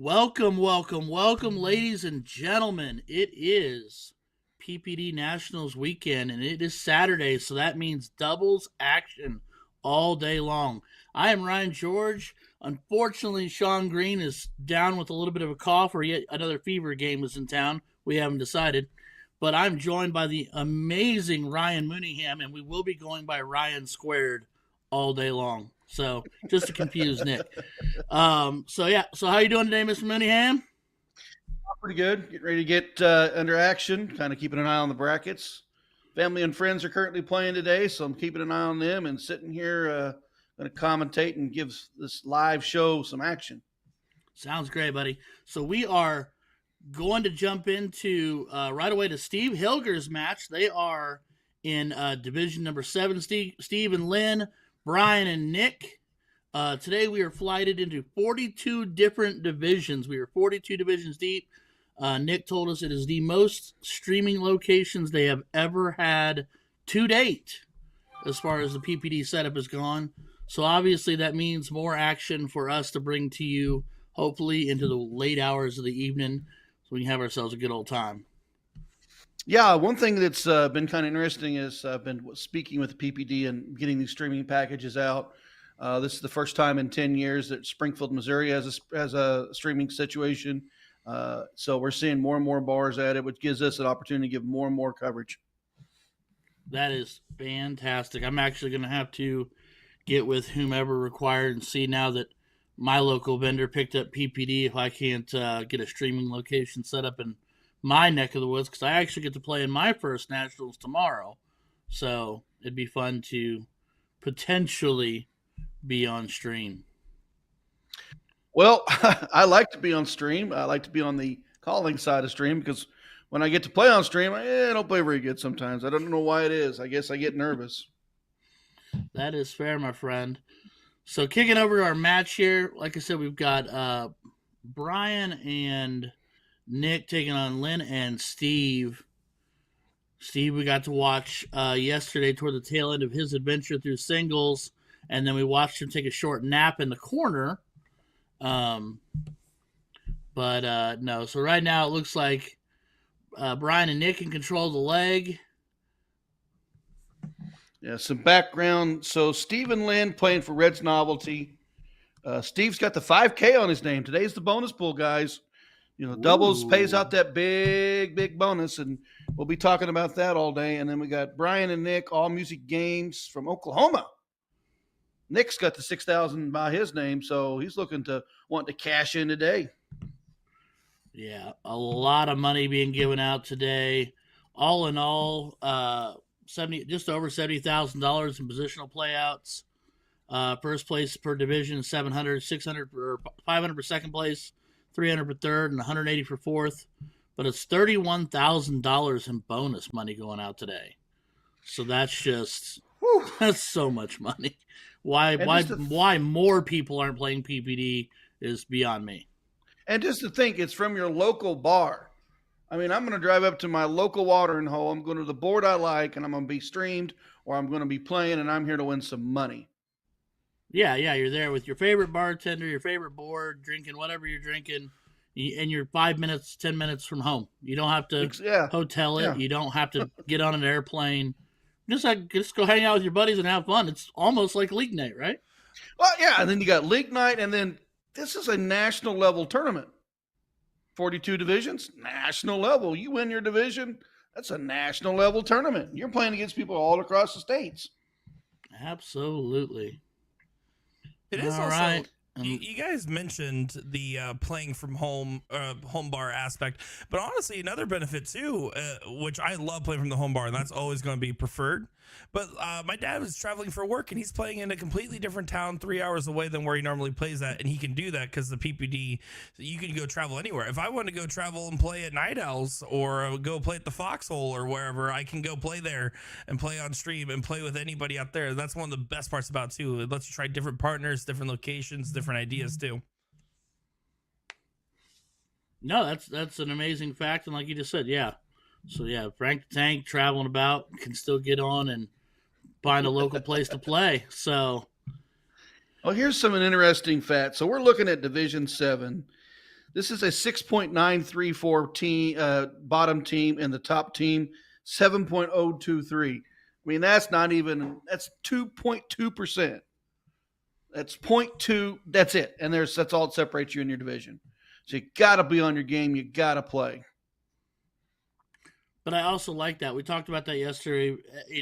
Welcome, ladies and gentlemen. It is PPD Nationals weekend, and it is Saturday, so that means doubles action all day long. I am Ryan George. Unfortunately, Sean Green is down with a little bit of a cough, or yet another fever game is in town. We haven't decided. But I'm joined by the amazing Ryan Mooneyham, and we will be going by Ryan Squared all day long. So, just to confuse Nick. So how you doing today, Mr. Mooneyham? Pretty good. Getting ready to get under action. Kind of keeping an eye on the brackets. Family and friends are currently playing today, so I'm keeping an eye on them and sitting here going to commentate and give this live show some action. Sounds great, buddy. So we are going to jump into right away to Steve Hilger's match. They are in division number 7. Steve and Lynn, Brian and Nick. Today we are flighted into 42 different divisions. We are 42 divisions deep. Nick told us it is the most streaming locations they have ever had to date as far as the PPD setup is gone. So obviously that means more action for us to bring to you, hopefully into the late hours of the evening, so we can have ourselves a good old time. Yeah, one thing that's been kind of interesting is I've been speaking with the PPD and getting these streaming packages out. This is the first time in 10 years that Springfield, Missouri has a streaming situation. So we're seeing more and more bars at it, which gives us an opportunity to give more and more coverage. That is fantastic. I'm actually going to have to get with whomever required and see now that my local vendor picked up PPD if I can't get a streaming location set up in my neck of the woods, because I actually get to play in my first Nationals tomorrow. So it'd be fun to potentially be on stream. Well, I like to be on stream. I like to be on the calling side of stream because when I get to play on stream, I don't play very good sometimes. I don't know why it is. I guess I get nervous. That is fair, my friend. So kicking over to our match here, like I said, we've got Brian and Nick taking on Lynn and Steve. Steve, we got to watch yesterday toward the tail end of his adventure through singles, and then we watched him take a short nap in the corner. No, so right now it looks like Brian and Nick can control the leg. Yeah, some background. So Steve and Lynn playing for Red's Novelty. Steve's got the 5K on his name. Today's the bonus pool, guys. You know, doubles pays out that big bonus, and we'll be talking about that all day. And then we got Brian and Nick, All Music Games from Oklahoma. Nick's got the 6,000 by his name, so he's want to cash in today. Yeah, a lot of money being given out today. All in all, just over $70,000 in positional playouts. First place per division, 700, 600 for 500 for second place, 300 for third, and 180 for fourth. But it's $31,000 in bonus money going out today. So that's just that's so much money. Why more people aren't playing PPD is beyond me. And just to think, it's from your local bar. I mean, I'm going to drive up to my local watering hole. I'm going to the board I like, and I'm going to be streamed, or I'm going to be playing, and I'm here to win some money. Yeah, you're there with your favorite bartender, your favorite board, drinking whatever you're drinking, and you're 5 minutes, 10 minutes from home. You don't have to hotel it. Yeah. You don't have to get on an airplane. Just go hang out with your buddies and have fun. It's almost like league night, right? Well, yeah, and then you got league night, and then this is a national level tournament. 42 divisions, national level. You win your division, that's a national level tournament. You're playing against people all across the states. Absolutely. It is all also right. You guys mentioned the playing from home bar aspect, but honestly, another benefit too, which I love playing from the home bar, and that's always going to be preferred. But my dad was traveling for work, and he's playing in a completely different town 3 hours away than where he normally plays at, and he can do that because the PPD, you can go travel anywhere. If I want to go travel and play at Night Owls or go play at the Foxhole or wherever, I can go play there and play on stream and play with anybody out there. That's one of the best parts about it too. It lets you try different partners, different locations, different ideas too. No, that's an amazing fact, and like you just said, yeah. So yeah, Frank the Tank traveling about can still get on and find a local place to play. So, well, here's some interesting facts. So we're looking at Division 7. This is a 6.934 team, bottom team, and the top team 7.023. I mean, that's 2.2%. That's 0.2. That's it. And that's all that separates you in your division. So you got to be on your game. You got to play. But I also like that. We talked about that yesterday,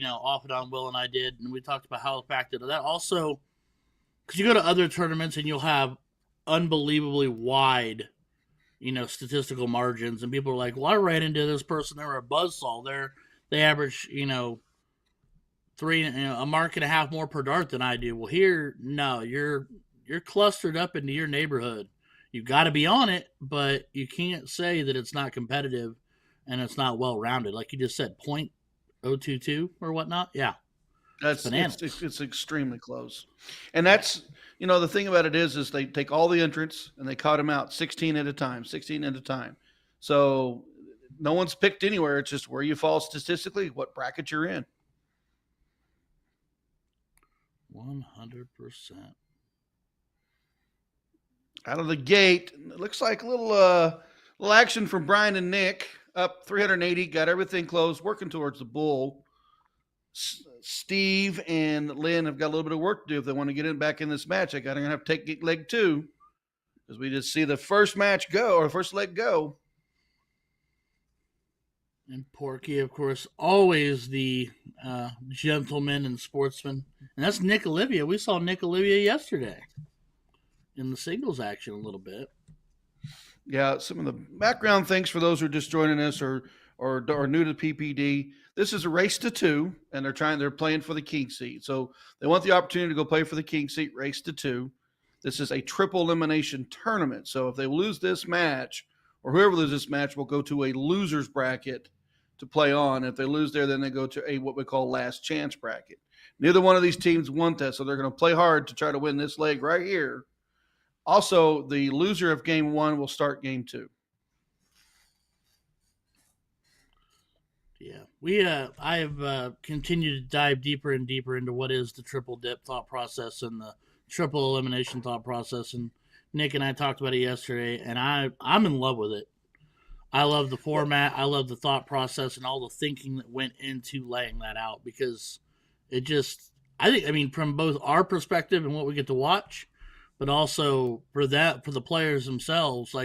off and on, Will and I did. And we talked about how the fact that also, because you go to other tournaments and you'll have unbelievably wide, statistical margins. And people are like, well, I ran into this person. They were a buzzsaw. They average, a mark and a half more per dart than I do. Well, here, no, you're clustered up into your neighborhood. You got to be on it, but you can't say that it's not competitive and it's not well rounded. Like you just said, 0.022 or whatnot. Yeah. It's extremely close. And that's, the thing about it is they take all the entrants and they cut them out 16 at a time. So no one's picked anywhere. It's just where you fall statistically, what bracket you're in. 100%. Out of the gate, it looks like a little action from Brian and Nick. Up 380, got everything closed, working towards the bull. Steve and Lynn have got a little bit of work to do if they want to get back in this match. They're going to have to take leg 2 because we just see the first leg go. And Porky, of course, always the gentleman and sportsman. And that's Nick Olivia. We saw Nick Olivia yesterday in the singles action a little bit. Yeah, some of the background things for those who are just joining us or new to PPD. This is a race to 2, and they're playing for the king seat. So they want the opportunity to go play for the king seat, race to 2. This is a triple elimination tournament. So if they lose this match, or whoever loses this match will go to a loser's bracket to play on. If they lose there, then they go to a what we call last chance bracket. Neither one of these teams want that, so they're going to play hard to try to win this leg right here. Also, the loser of game 1 will start game 2. Yeah, I have continued to dive deeper and deeper into what is the triple dip thought process and the triple elimination thought process. And Nick and I talked about it yesterday, and I'm in love with it. I love the format. I love the thought process and all the thinking that went into laying that out because from both our perspective and what we get to watch, but also for the players themselves,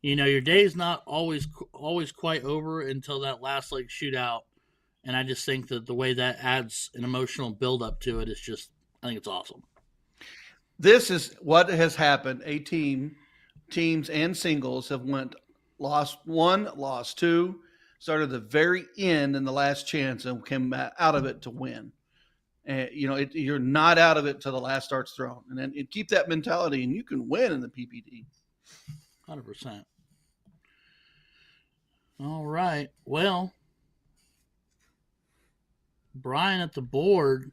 your day's not always quite over until that last leg shootout. And I just think that the way that adds an emotional buildup to it is I think it's awesome. This is what has happened. Teams and singles have lost 1, lost 2, started at the very end in the last chance and came out of it to win. And, you're not out of it till the last dart's thrown. And then keep that mentality, and you can win in the PPD. 100%. All right. Well, Brian at the board.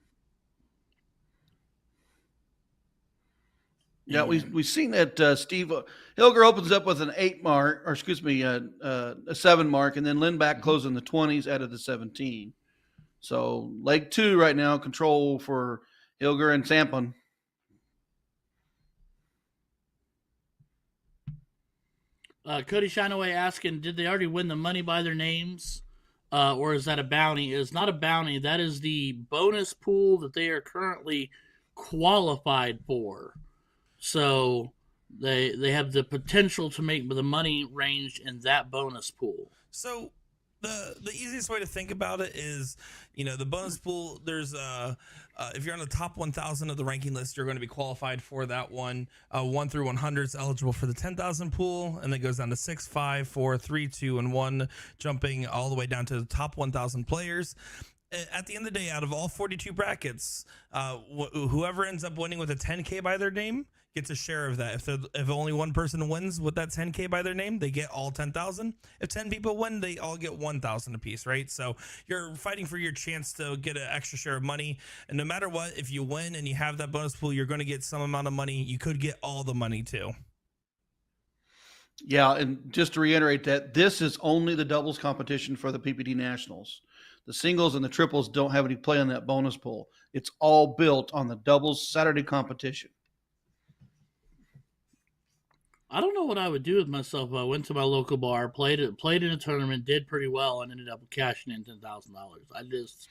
Yeah, we've seen that Steve Hilger opens up with an 8 mark, or excuse me, a 7 mark, and then Lindback closing the 20s out of the 17. So leg 2 right now, control for Hilger and Samplin. Cody Shinaway asking, did they already win the money by their names? Or is that a bounty? It's not a bounty. That is the bonus pool that they are currently qualified for. So they have the potential to make the money range in that bonus pool. So the easiest way to think about it is, the bonus pool, there's if you're on the top 1,000 of the ranking list, you're going to be qualified for that one. 1 through 100 is eligible for the 10,000 pool, and then goes down to 6, 5, 4, 3, 2, and 1, jumping all the way down to the top 1,000 players. At the end of the day, out of all 42 brackets, whoever ends up winning with a 10K by their name gets a share of that. If only one person wins with that 10K by their name, they get all 10,000. If 10 people win, they all get 1,000 apiece, right? So you're fighting for your chance to get an extra share of money. And no matter what, if you win and you have that bonus pool, you're going to get some amount of money. You could get all the money too. Yeah, and just to reiterate that, this is only the doubles competition for the PPD Nationals. The singles and the triples don't have any play on that bonus pool. It's all built on the doubles Saturday competition. I don't know what I would do with myself if I went to my local bar, played in a tournament, did pretty well, and ended up cashing in $10,000. I just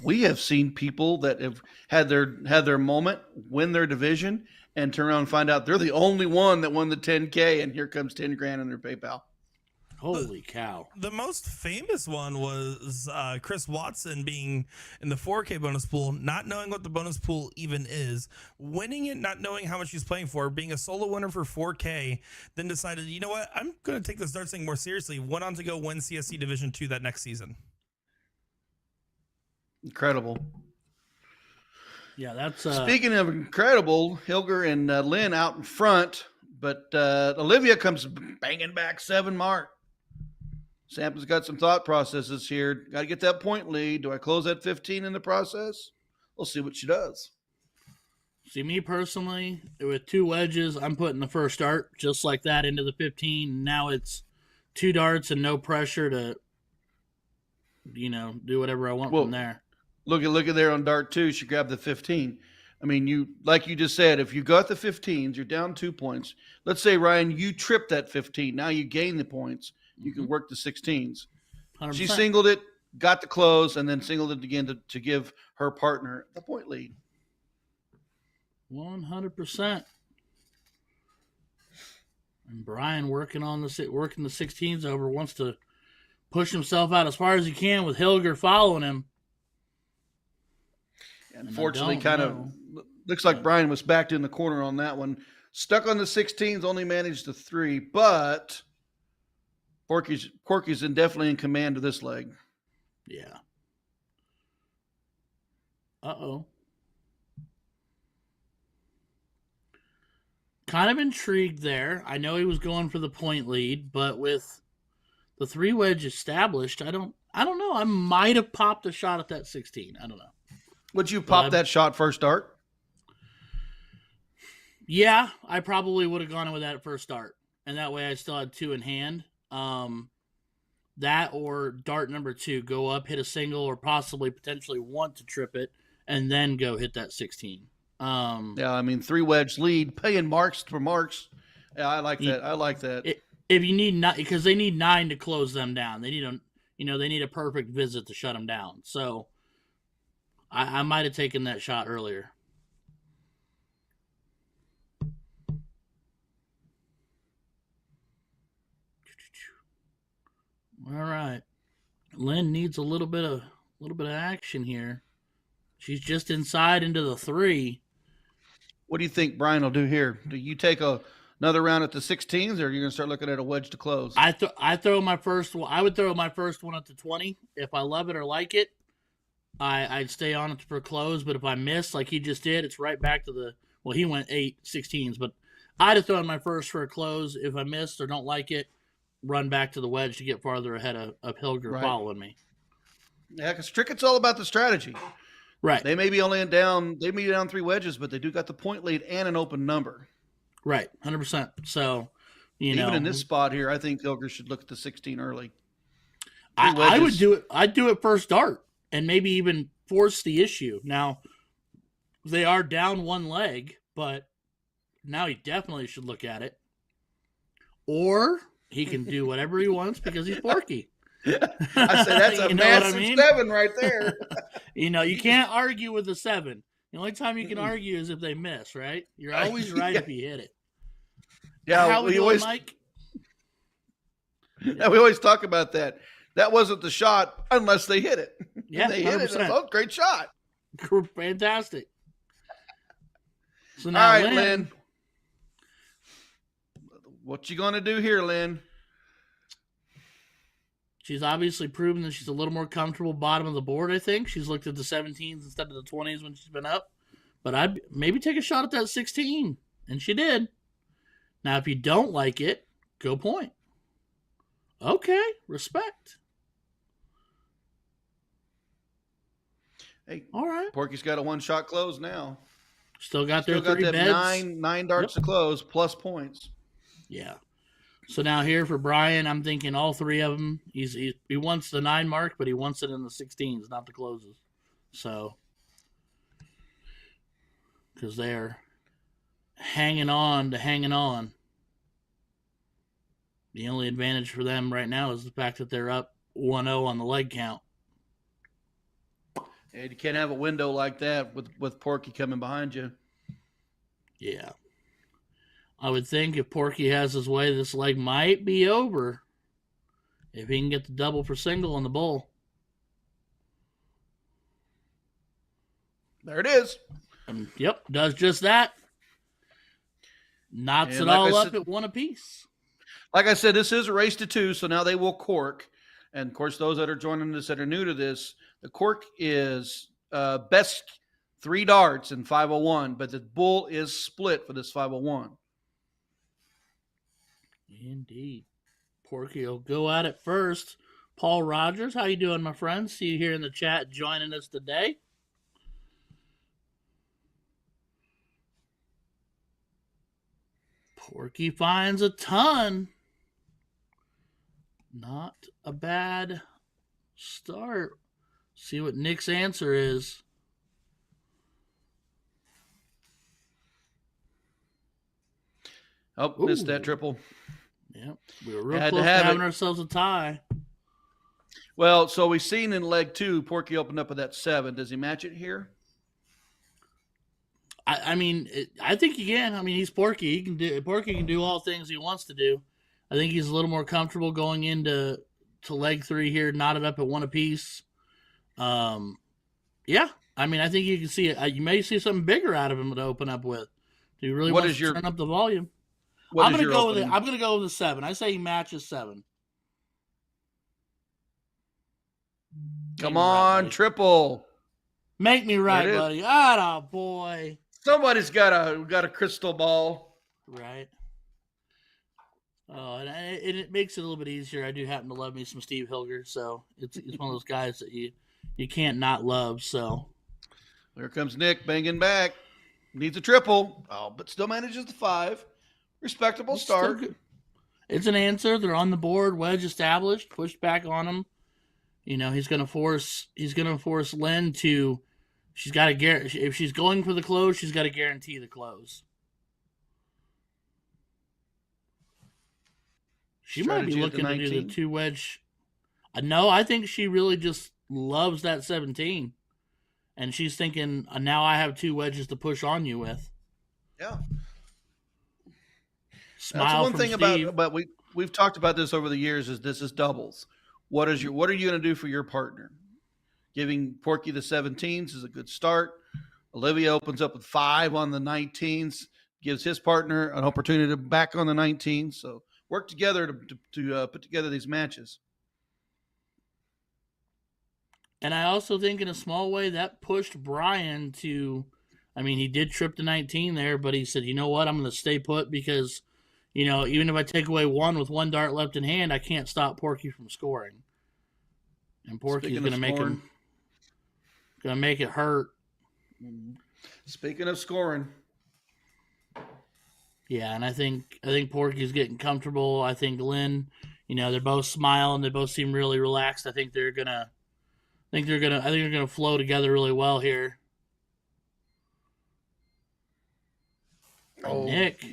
We have seen people that have had their moment, win their division, and turn around and find out they're the only one that won the 10K, and here comes 10 grand in their PayPal. holy cow. The most famous one was Chris Watson being in the 4K bonus pool, not knowing what the bonus pool even is, winning it, not knowing how much he's playing for, being a solo winner for 4K, then decided, you know what, I'm going to take this darts thing more seriously, went on to go win CSC Division 2 that next season. Incredible. Yeah, that's Speaking of incredible, Hilger and Lynn out in front, but Olivia comes banging back 7 mark. Sampson's got some thought processes here. Got to get that point lead. Do I close at 15 in the process? We'll see what she does. See, me personally, with 2 wedges, I'm putting the first dart just like that into the 15. Now it's 2 darts and no pressure to, do whatever I want from there. Look at there on dart 2. She grabbed the 15. I mean, like you just said, if you got the 15s, you're down 2 points. Let's say, Ryan, you tripped that 15. Now you gain the points. You can work the 16s. 100%. She singled it, got the close, and then singled it again to give her partner the point lead. 100%. And Brian working the 16s over, wants to push himself out as far as he can with Hilger following him. Unfortunately, kind of looks like Brian was backed in the corner on that one. Stuck on the 16s, only managed the 3, but Corky's definitely in command of this leg. Yeah. Uh-oh. Kind of intrigued there. I know he was going for the point lead, but with the 3 wedge established, I don't know. I might have popped a shot at that 16. I don't know. Would you pop that shot first dart? Yeah, I probably would have gone with that first dart. And that way I still had 2 in hand. That or dart number 2, go up, hit a single, or potentially want to trip it, and then go hit that 16. Yeah, I mean 3 wedge lead, paying marks for marks. Yeah, I like that. I like that. If you need because they need 9 to close them down. They need a perfect visit to shut them down. So I might have taken that shot earlier. All right, Lynn needs a little bit of action here. She's just inside into the 3. What do you think Brian will do here? Do you take another round at the 16s, or are you going to start looking at a wedge to close? I throw my first one. I would throw my first one at the 20. If I love it or like it, I'd stay on it for close. But if I miss, like he just did, it's right back to he went 8 16s. But I'd have thrown my first for a close. If I missed or don't like it, run back to the wedge to get farther ahead of Hilger following me. Yeah, because cricket's all about the strategy. Right. They may be down 3 wedges, but they do got the point lead and an open number. Right, 100%. So, even in this spot here, I think Hilger should look at the 16 early. I would do it. I'd do it first dart and maybe even force the issue. Now, they are down 1 leg, but now he definitely should look at it. Or he can do whatever he wants because he's Porky. I said that's a massive 7 right there. You can't argue with a 7. The only time you can argue is if they miss, right? You're always right if you hit it. Yeah, how we always, Mike? Yeah, we always talk about that. That wasn't the shot unless they hit it. Yeah, they hit 100%. It. Oh, great shot. Fantastic. So now, all right, Lynn. What you gonna do here, Lynn? She's obviously proven that she's a little more comfortable bottom of the board, I think. She's looked at the 17s instead of the 20s when she's been up. But I'd maybe take a shot at that 16. And she did. Now, if you don't like it, go point. Okay, respect. Hey, all right. Porky's got a 1-shot close now. Still got their 3 beds. 9 darts to close plus points. Yeah. So now here for Brian, I'm thinking all 3 of them. He wants the 9 mark, but he wants it in the 16s, not the closes. So, because they're hanging on. The only advantage for them right now is the fact that they're up 1-0 on the leg count. And you can't have a window like that with Porky coming behind you. Yeah. I would think if Porky has his way, this leg might be over if he can get the double for single on the bull. There it is. Yep, does just that. Knots it all up at one apiece. Like I said, this is a race to 2, so now they will cork. And, of course, those that are joining us that are new to this, the cork is best 3 darts in 501, but the bull is split for this 501. Indeed. Porky will go at it first. Paul Rogers, how you doing, my friend? See you here in the chat joining us today. Porky finds a ton. Not a bad start. See what Nick's answer is. Oh, missed that triple. Yep. We were real close to having ourselves a tie. Well, so we've seen in leg 2, Porky opened up with that 7. Does he match it here? I mean, I think he can. I mean, he's Porky. Porky can do all things he wants to do. I think he's a little more comfortable going into leg 3 here, knotted up at 1 apiece. Yeah. I mean, I think you can see it. You may see something bigger out of him to open up with. Do you really want to turn up the volume? I'm going to go with it. I'm going to go with the 7. I say he matches 7. Come on, triple. Make me right, buddy. Ah, boy. Somebody's got a crystal ball. Right. Oh, and it makes it a little bit easier. I do happen to love me some Steve Hilger, so it's one of those guys that you can't not love. So there comes Nick banging back. Needs a triple. Oh, but still manages the 5. Respectable start. It's an answer. They're on the board. Wedge established. Pushed back on him. You know, he's gonna force Lynn to. She's got to if she's going for the close, she's got to guarantee the close. She might be looking to do the 2 wedge. No, I think she really just loves that 17, and she's thinking, now I have 2 wedges to push on you with. Yeah. Smile. That's one thing Steve. about we've talked about this over the years. Is this is doubles? What are you going to do for your partner? Giving Porky the 17s is a good start. Olivia opens up with 5 on the 19s, gives his partner an opportunity to back on the 19s. So work together to put together these matches. And I also think in a small way that pushed Brian to, I mean, he did trip the 19 there, but he said, you know what, I'm going to stay put because, you know, even if I take away 1 with 1 dart left in hand, I can't stop Porky from scoring. And Porky's going to make him. Gonna make it hurt. Speaking of scoring, yeah, and I think Porky's getting comfortable. I think Lynn, you know, they're both smiling. They both seem really relaxed. I think they're gonna flow together really well here. Oh, Nick,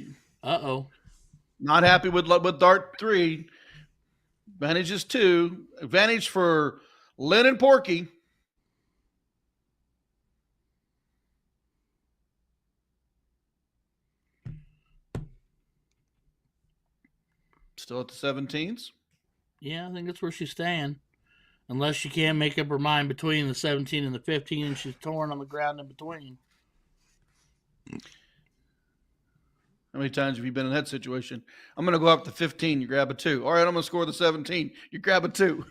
not happy with dart 3. Advantage is 2. Advantage for Lynn and Porky. Still at the 17s? Yeah, I think that's where she's staying. Unless she can't make up her mind between the 17 and the 15, and she's torn on the ground in between. How many times have you been in that situation? I'm going to go up to 15. You grab a 2. All right, I'm going to score the 17. You grab a 2.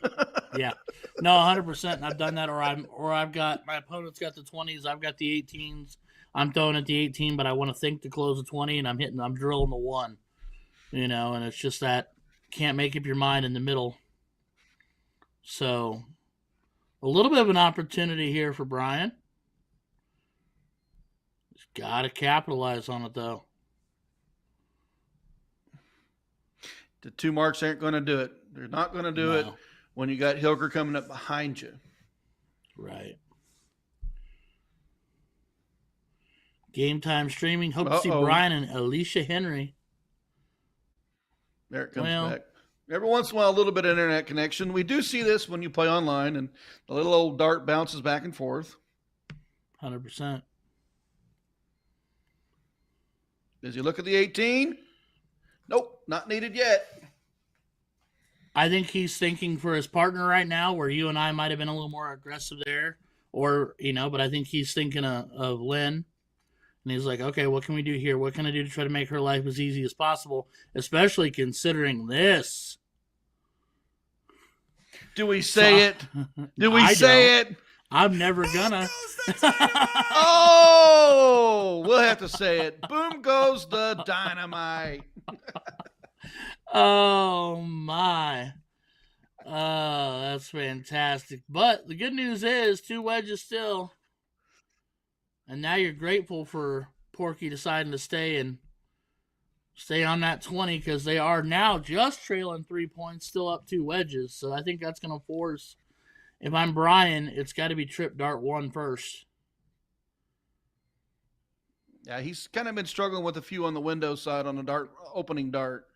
Yeah. No, 100%. I've done that, or I've got my opponent's got the 20s. I've got the 18s. I'm throwing at the 18, but I want to think to close the 20, and I'm drilling the 1. You know, and it's just that can't make up your mind in the middle. So, a little bit of an opportunity here for Brian. He's got to capitalize on it, though. The 2 marks aren't going to do it. They're not going to do it when you got Hilger coming up behind you. Right. Game time streaming. Hope to see Brian and Alicia Henry. There it comes back. Every once in a while, a little bit of internet connection. We do see this when you play online, and the little old dart bounces back and forth. 100%. Does he look at the 18? Nope, not needed yet. I think he's thinking for his partner right now, where you and I might have been a little more aggressive there, or but I think he's thinking of Lynn, and he's like, okay, what can we do here? What can I do to try to make her life as easy as possible, especially considering this? Do we say it? Do we say it? I'm never gonna. Oh, we'll have to say it. Boom goes the dynamite. Oh my. That's fantastic. But the good news is 2 wedges still. And now you're grateful for Porky deciding to stay on that 20, because they are now just trailing 3 points, still up 2 wedges. So I think that's going to force, if I'm Brian, it's got to be trip dart 1 first. Yeah, he's kind of been struggling with a few on the window side on the opening dart.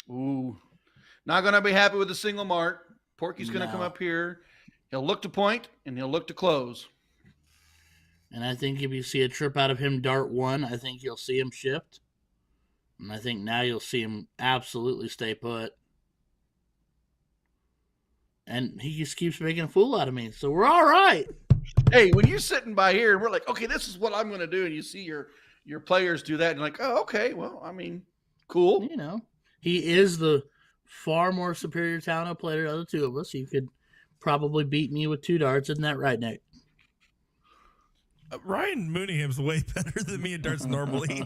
Ooh, not going to be happy with a single mark. Porky's going to come up here. He'll look to point, and he'll look to close. And I think if you see a trip out of him dart 1, I think you'll see him shift. And I think now you'll see him absolutely stay put. And he just keeps making a fool out of me. So we're all right. Hey, when you're sitting by here and we're like, okay, this is what I'm going to do, and you see your players do that, and you're like, oh, okay, well, I mean, cool. He is the far more superior talent player of the 2 of us. You could probably beat me with 2 darts. Isn't that right, Nick? Ryan Mooneyham's way better than me in darts normally.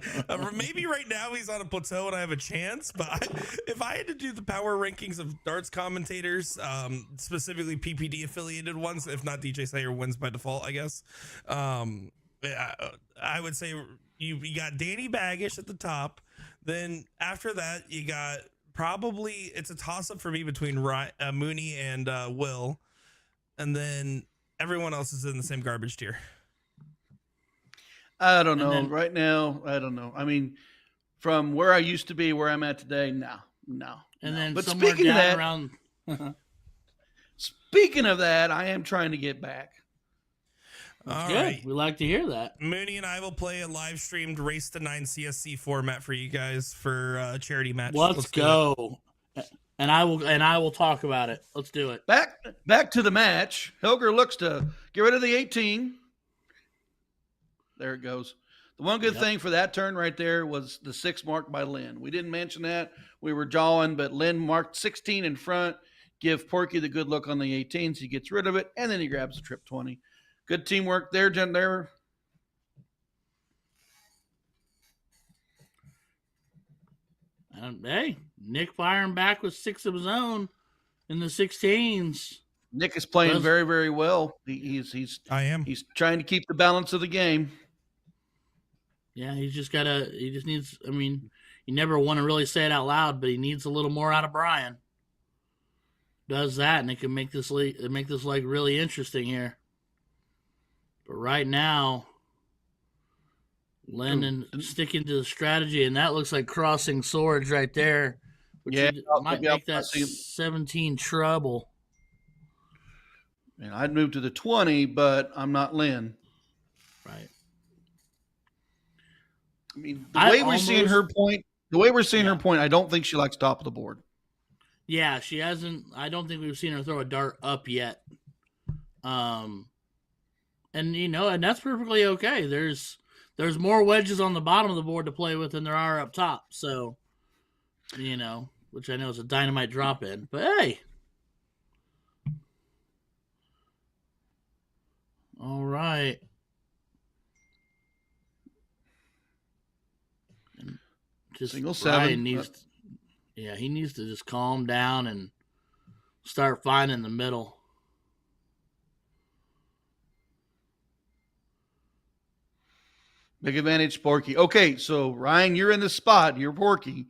Maybe right now he's on a plateau and I have a chance, but if I had to do the power rankings of darts commentators, specifically PPD affiliated ones, if not DJ Sayer wins by default, I guess, I would say you got Danny Baggish at the top. Then after that, you got probably, it's a toss-up for me between Mooney and Will, and then everyone else is in the same garbage tier. I don't know. Right now, I don't know. I mean, from where I used to be, where I'm at today, no. And then, but speaking of that, speaking of that, I am trying to get back. All right, we like to hear that. Mooney and I will play a live streamed Race to 9 CSC format for you guys for a charity match. Let's go. And I will talk about it. Let's do it. Back to the match. Hilger looks to get rid of the 18. There it goes. The one good thing for that turn right there was the 6 marked by Lynn. We didn't mention that. We were jawing, but Lynn marked 16 in front. Give Porky the good look on the 18s. He gets rid of it, and then he grabs the trip 20. Good teamwork there, Jen. There. Hey, Nick firing back with 6 of his own in the 16s. Nick is playing very, very well. He's trying to keep the balance of the game. Yeah, he just needs, I mean, you never want to really say it out loud, but he needs a little more out of Brian. Does that, and it can make this leg really interesting here. But right now, Lennon sticking to the strategy, and that looks like crossing swords right there. Which might make that 17 trouble. And I'd move to the 20, but I'm not Lynn. Right. I mean, the way we're seeing her point, I don't think she likes top of the board. Yeah, she hasn't. I don't think we've seen her throw a dart up yet. And and that's perfectly okay. There's more wedges on the bottom of the board to play with than there are up top. So, which I know is a dynamite drop in. But hey. All right. Just single 7. He needs to just calm down and start finding the middle. Big advantage, Porky. Okay, so Ryan, you're in the spot. You're Porky.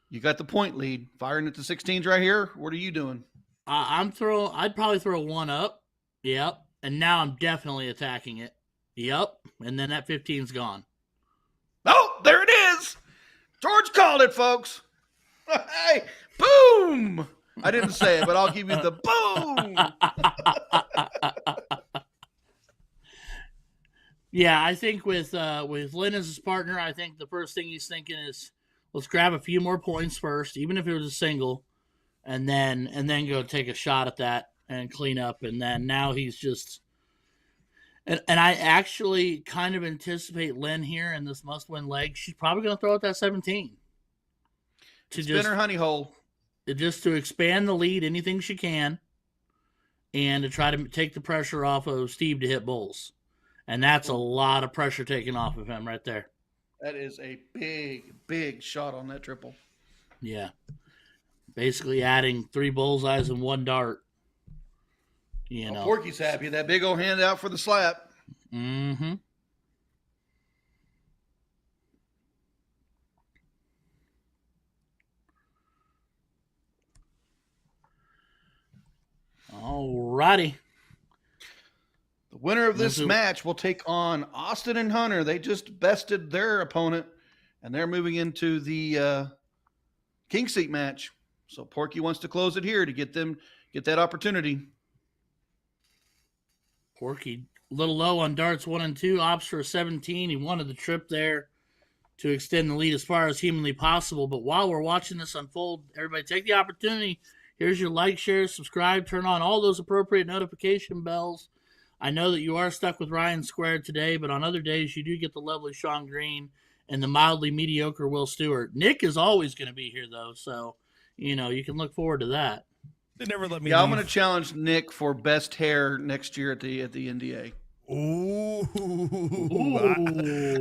You got the point lead. Firing at the 16s right here. What are you doing? I'd probably throw 1 up. Yep. And now I'm definitely attacking it. Yep. And then that 15's gone. Oh, George called it, folks. Hey, boom! I didn't say it, but I'll give you the boom. Yeah, I think with Lynn as his partner, I think the first thing he's thinking is, let's grab a few more points first, even if it was a single, and then go take a shot at that and clean up. And then now he's just, and I actually kind of anticipate Lynn here in this must-win leg. She's probably going to throw out that 17 to Spin her honey hole, just to expand the lead, anything she can, and to try to take the pressure off of Steve to hit bulls. And that's a lot of pressure taken off of him right there. That is a big, big shot on that triple. Yeah. Basically adding 3 bullseyes and 1 dart. You know. Porky's happy. That big old hand out for the slap. Mm-hmm. All righty. The winner of this match will take on Austin and Hunter. They just bested their opponent, and they're moving into the king seat match. So Porky wants to close it here to get that opportunity. Porky a little low on darts 1 and 2, opts for a 17. He wanted the trip there to extend the lead as far as humanly possible. But while we're watching this unfold, everybody take the opportunity. Here's your like, share, subscribe, turn on all those appropriate notification bells. I know that you are stuck with Ryan Squared today, but on other days you do get the lovely Sean Green and the mildly mediocre Will Stewart. Nick is always going to be here, though, so, you know, you can look forward to that. They never let me Yeah, leave. I'm going to challenge Nick for best hair next year at the NDA. Ooh.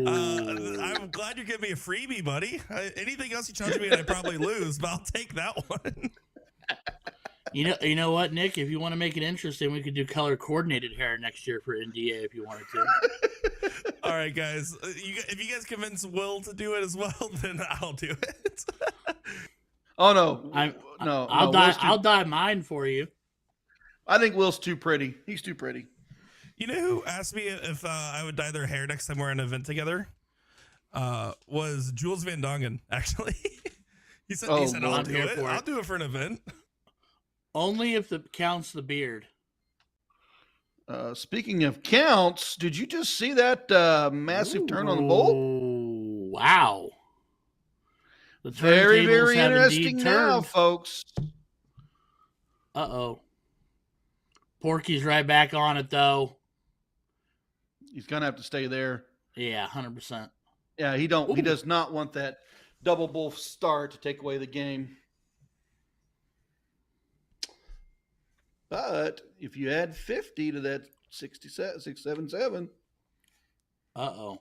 I'm glad you're giving me a freebie, buddy. Anything else you charge me, I'd probably lose, but I'll take that one. You know what, Nick? If you want to make it interesting, we could do color coordinated hair next year for NDA if you wanted to. All right, guys. If you guys convince Will to do it as well, then I'll do it. Oh no, I'll dye mine for you. I think Will's too pretty. He's too pretty. You know who asked me if I would dye their hair next time we're at an event together? Was Jules Van Dongen, actually. he said, I'll do it. I'll do it for an event. Only if it counts the beard. Speaking of counts, did you just see that massive turn on the bowl? Wow. The very, very interesting now, folks. Uh-oh. Porky's right back on it, though. He's going to have to stay there. Yeah, 100%. Yeah, he does not want that double bull start to take away the game. But if you add 50 to that 677. Uh-oh.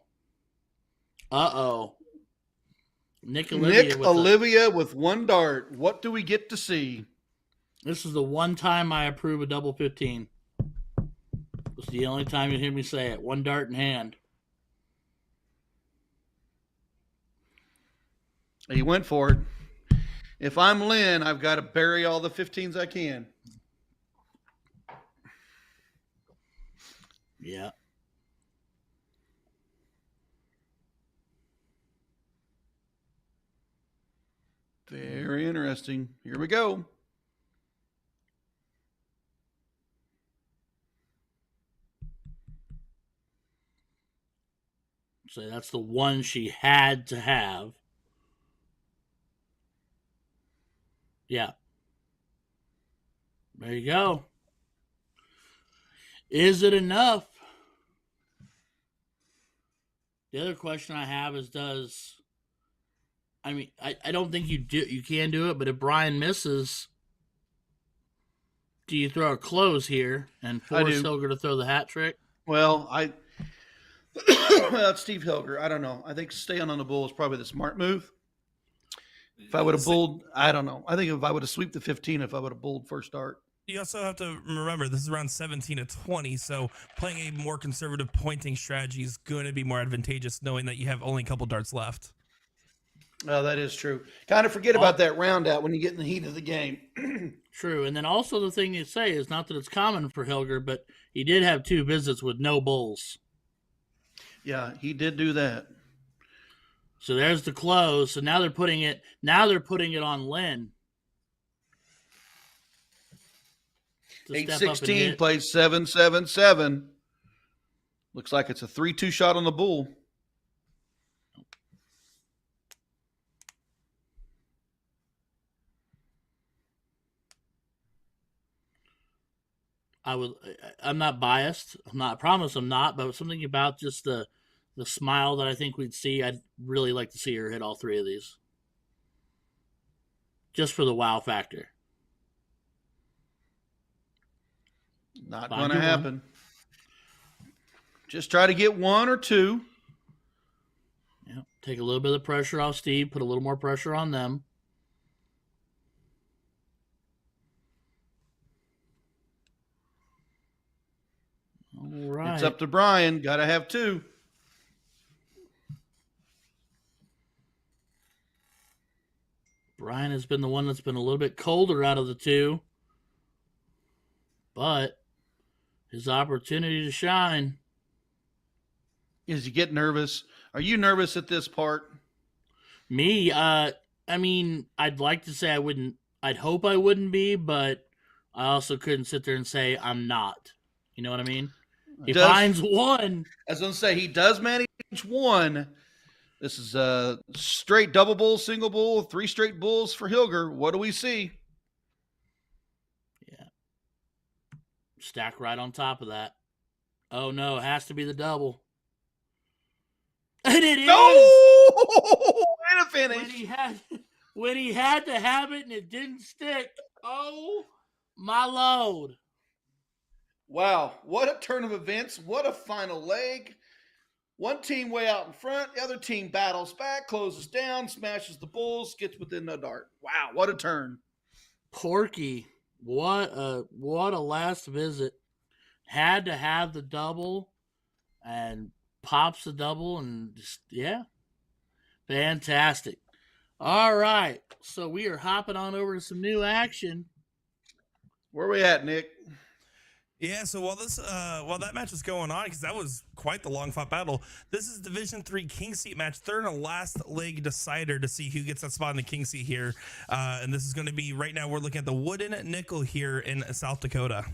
Nick Olivia with 1 dart. What do we get to see? This is the one time I approve a double 15. It's the only time you hear me say it. 1 dart in hand. He went for it. If I'm Lynn, I've got to bury all the 15s I can. Yeah. Very interesting. Here we go. So that's the one she had to have. Yeah. There you go. Is it enough? The other question I have is I don't think you can do it, but if Brian misses, do you throw a close here and force Hilger to throw the hat trick? Well, it's Steve Hilger. I don't know. I think staying on the bull is probably the smart move. If I would have bulled, I don't know. I think if I would have swept the 15, if I would have bulled first start. You also have to remember this is around 17 to 20, so playing a more conservative pointing strategy is going to be more advantageous, knowing that you have only a couple darts left. Oh, that is true. Kind of forget about that round out when you get in the heat of the game. True, and then also the thing you say is not that it's common for Hilger, but he did have 2 visits with no bulls. Yeah, he did do that. So there's the close. So now they're putting it on Lynn. 8-16 plays 7-7-7. Looks like it's a 3-2 shot on the bull. I'm not biased. I promise I'm not, but something about just the smile that I think we'd see, I'd really like to see her hit all three of these. Just for the wow factor. Not going to happen. Just try to get one or two. Yeah, take a little bit of the pressure off Steve, put a little more pressure on them. All right. It's up to Brian. Got to have two. Brian has been the one that's been a little bit colder out of the two. But his opportunity to shine. Is you get nervous? Are you nervous at this part? Me, I mean, I'd like to say I wouldn't. I'd hope I wouldn't be, but I also couldn't sit there and say I'm not. You know what I mean? He finds one. I was going to say, he does manage one. This is a straight double bull, single bull, 3 straight bulls for Hilger. What do we see? Yeah. Stack right on top of that. Oh, no. It has to be the double. And it is! And a finish. When he had to have it and it didn't stick. Oh, my load. Wow. What a turn of events. What a final leg. One team way out in front. The other team battles back, closes down, smashes the bulls, gets within the dart. Wow. What a turn. Porky. What a last visit. Had to have the double and pops the double and just, yeah. Fantastic. All right. So we are hopping on over to some new action. Where are we at, Nick? Yeah, so while that match was going on, because that was quite the long fought battle, this is Division 3 King Seat match. They're in a last leg decider to see who gets that spot in the King Seat here. And this is going to be, right now we're looking at the wooden nickel here in South Dakota.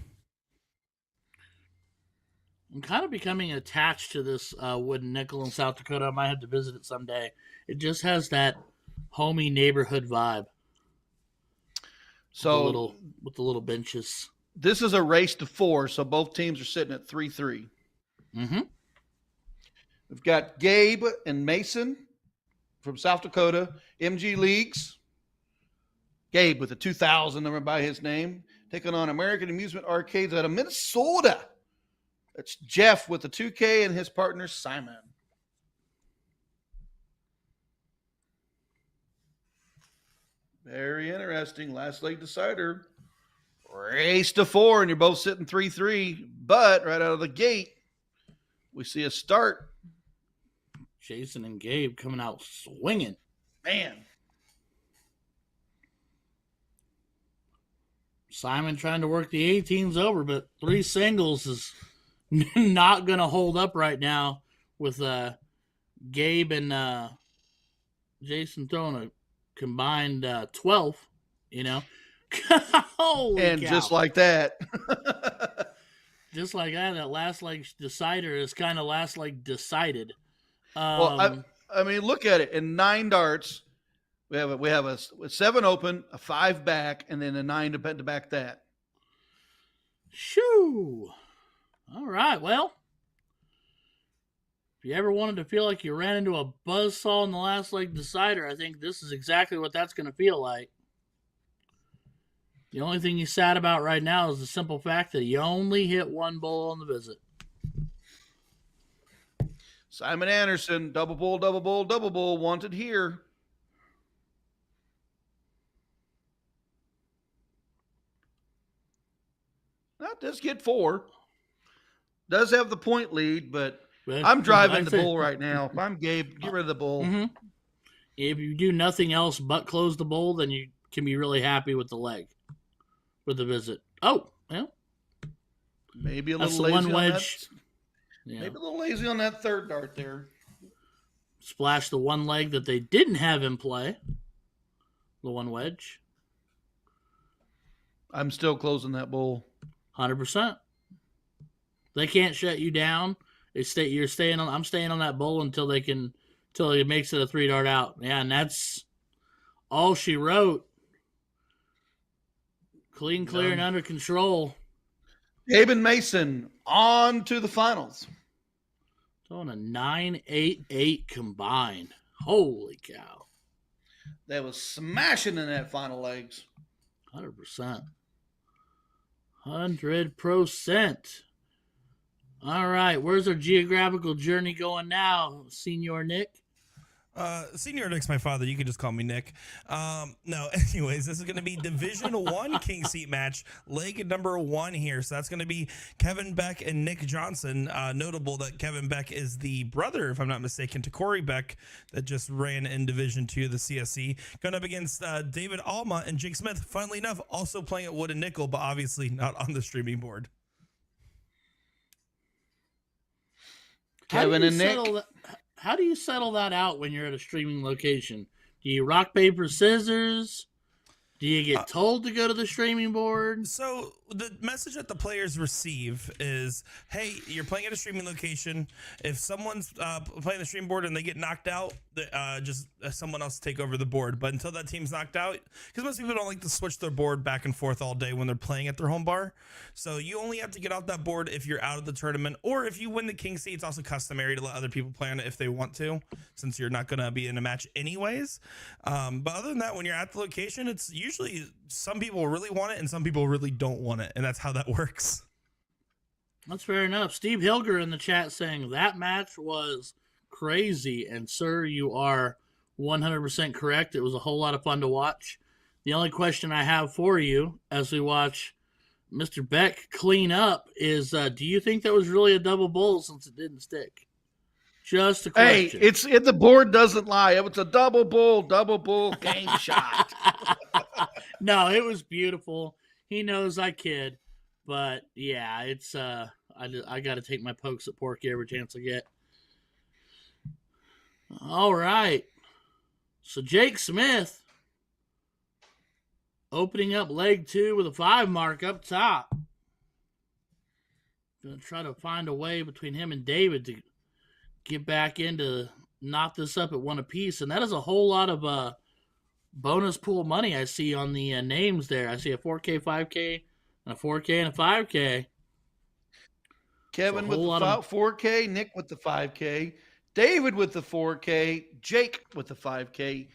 I'm kind of becoming attached to this wooden nickel in South Dakota. I might have to visit it someday. It just has that homey neighborhood vibe. So with the little benches. This is a race to 4, so both teams are sitting at 3-3. Mm-hmm. We've got Gabe and Mason from South Dakota, MG Leagues. Gabe with a 2000 number by his name, taking on American Amusement Arcades out of Minnesota. That's Jeff with the 2K and his partner Simon. Very interesting. Last leg decider. Race to 4, and you're both sitting 3-3. But right out of the gate, we see a start. Jason and Gabe coming out swinging. Man. Simon trying to work the 18s over, but 3 singles is not going to hold up right now with Gabe and Jason throwing a combined 12, you know. Holy and cow. Just like that. that last leg decider is kind of last leg decided. Well, I mean, look at it. In 9 darts, we have a 7 open, a 5 back, and then a 9 to back that. Shoo! All right, well, if you ever wanted to feel like you ran into a buzzsaw in the last leg decider, I think this is exactly what that's going to feel like. The only thing he's sad about right now is the simple fact that he only hit 1 bull on the visit. Simon Anderson, double bull, double bull, double bull, wanted here. That does get 4. Does have the point lead, but I'm driving the bull right now. If I'm Gabe, get rid of the bull. Mm-hmm. If you do nothing else but close the bull, then you can be really happy with the leg, with the visit. Oh, well. Maybe a little lazy on that. Yeah. Maybe a little lazy on that 3rd dart there. splash the one leg that they didn't have in play, the one wedge. I'm still closing that bowl. 100%. They can't shut you down. You're staying on. I'm staying on that bowl until it makes it a 3-dart out. Yeah, and that's all she wrote. Clean, clear, and under control. David Mason on to the finals. On a 9-8-8 combined. Holy cow. They was smashing in that final legs. 100%. 100%. All right. Where's our geographical journey going now, Senior Nick? Senior Nick's my father. You can just call me Nick. No, anyways, this is going to be Division 1 King Seat match, leg number 1 here. So that's going to be Kevin Beck and Nick Johnson. Notable that Kevin Beck is the brother, if I'm not mistaken, to Corey Beck that just ran in Division 2 of the CSC. Going up against David Alma and Jake Smith. Funnily enough, also playing at Wood and Nickel, but obviously not on the streaming board. Kevin and Nick. How do you settle that out when you're at a streaming location? Do you rock, paper, scissors? Do you get told to go to the streaming board? So the message that the players receive is, hey, you're playing at a streaming location. If someone's playing the stream board and they get knocked out, just someone else take over the board. But until that team's knocked out, because most people don't like to switch their board back and forth all day when they're playing at their home bar. So you only have to get off that board if you're out of the tournament, or if you win the King Seat. It's also customary to let other people play on it if they want to, since you're not going to be in a match anyways. But other than that, when you're at the location, it's usually some people really want it and some people really don't want it, and that's how that works. That's fair enough. Steve Hilger in the chat saying that match was crazy, and sir, you are 100% correct. It was a whole lot of fun to watch. The only question I have for you as we watch Mr. Beck clean up is, do you think that was really a double bull since it didn't stick? Just a question. Hey, the board doesn't lie. It was a double bull game shot. No, it was beautiful. He knows I kid, but yeah, it's I got to take my pokes at Porky every chance I get. All right, so Jake Smith opening up leg 2 with a 5 mark up top. Gonna try to find a way between him and David to get back into knock this up at 1 apiece, and that is a whole lot of bonus pool money I see on the names there. I see a 4K, 5K, and a 4K and a 5K. Kevin with the 4K, Nick with the 5K, David with the 4K, Jake with the 5K.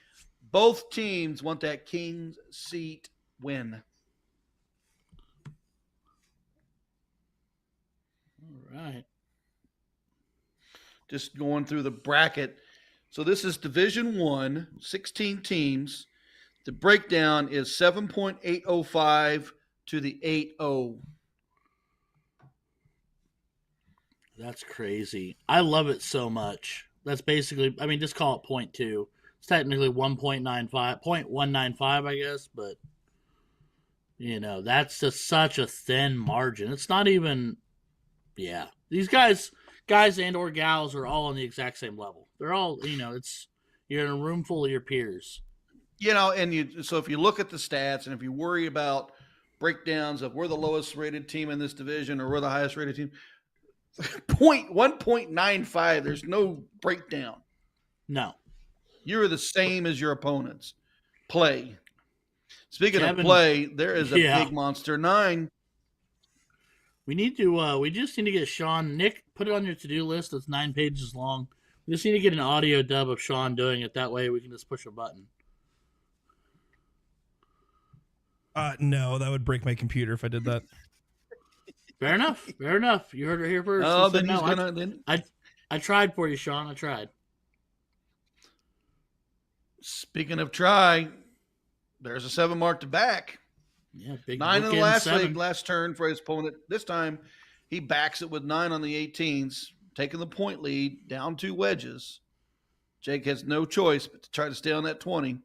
Both teams want that King Seat win. All right. Just going through the bracket. So this is Division 1, 16 teams. The breakdown is 7.805 to the 8-0. That's crazy. I love it so much. That's basically, I mean, just call it 0.2. It's technically 1.95, 0.195, I guess, but, you know, that's just such a thin margin. It's not even, yeah. These guys and or gals are all on the exact same level. They're all, you know, you're in a room full of your peers. You know, so if you look at the stats and if you worry about breakdowns of we're the lowest rated team in this division or we're the highest rated team, 1.95, there's no breakdown. No. You're the same as your opponents. Play. Speaking of play, there is a big monster 9. We just need to get Sean. Nick, put it on your to-do list. It's 9 pages long. We just need to get an audio dub of Sean doing it. That way we can just push a button. No, that would break my computer if I did that. Fair enough. Fair enough. You heard it here first. Oh, then he's gonna. I tried for you, Sean. I tried. Speaking of try, there's a 7 mark to back. Yeah, big 9 in the last leg, last turn for his opponent. This time, he backs it with 9 on the 18s, taking the point lead, down 2 wedges. Jake has no choice but to try to stay on that 20.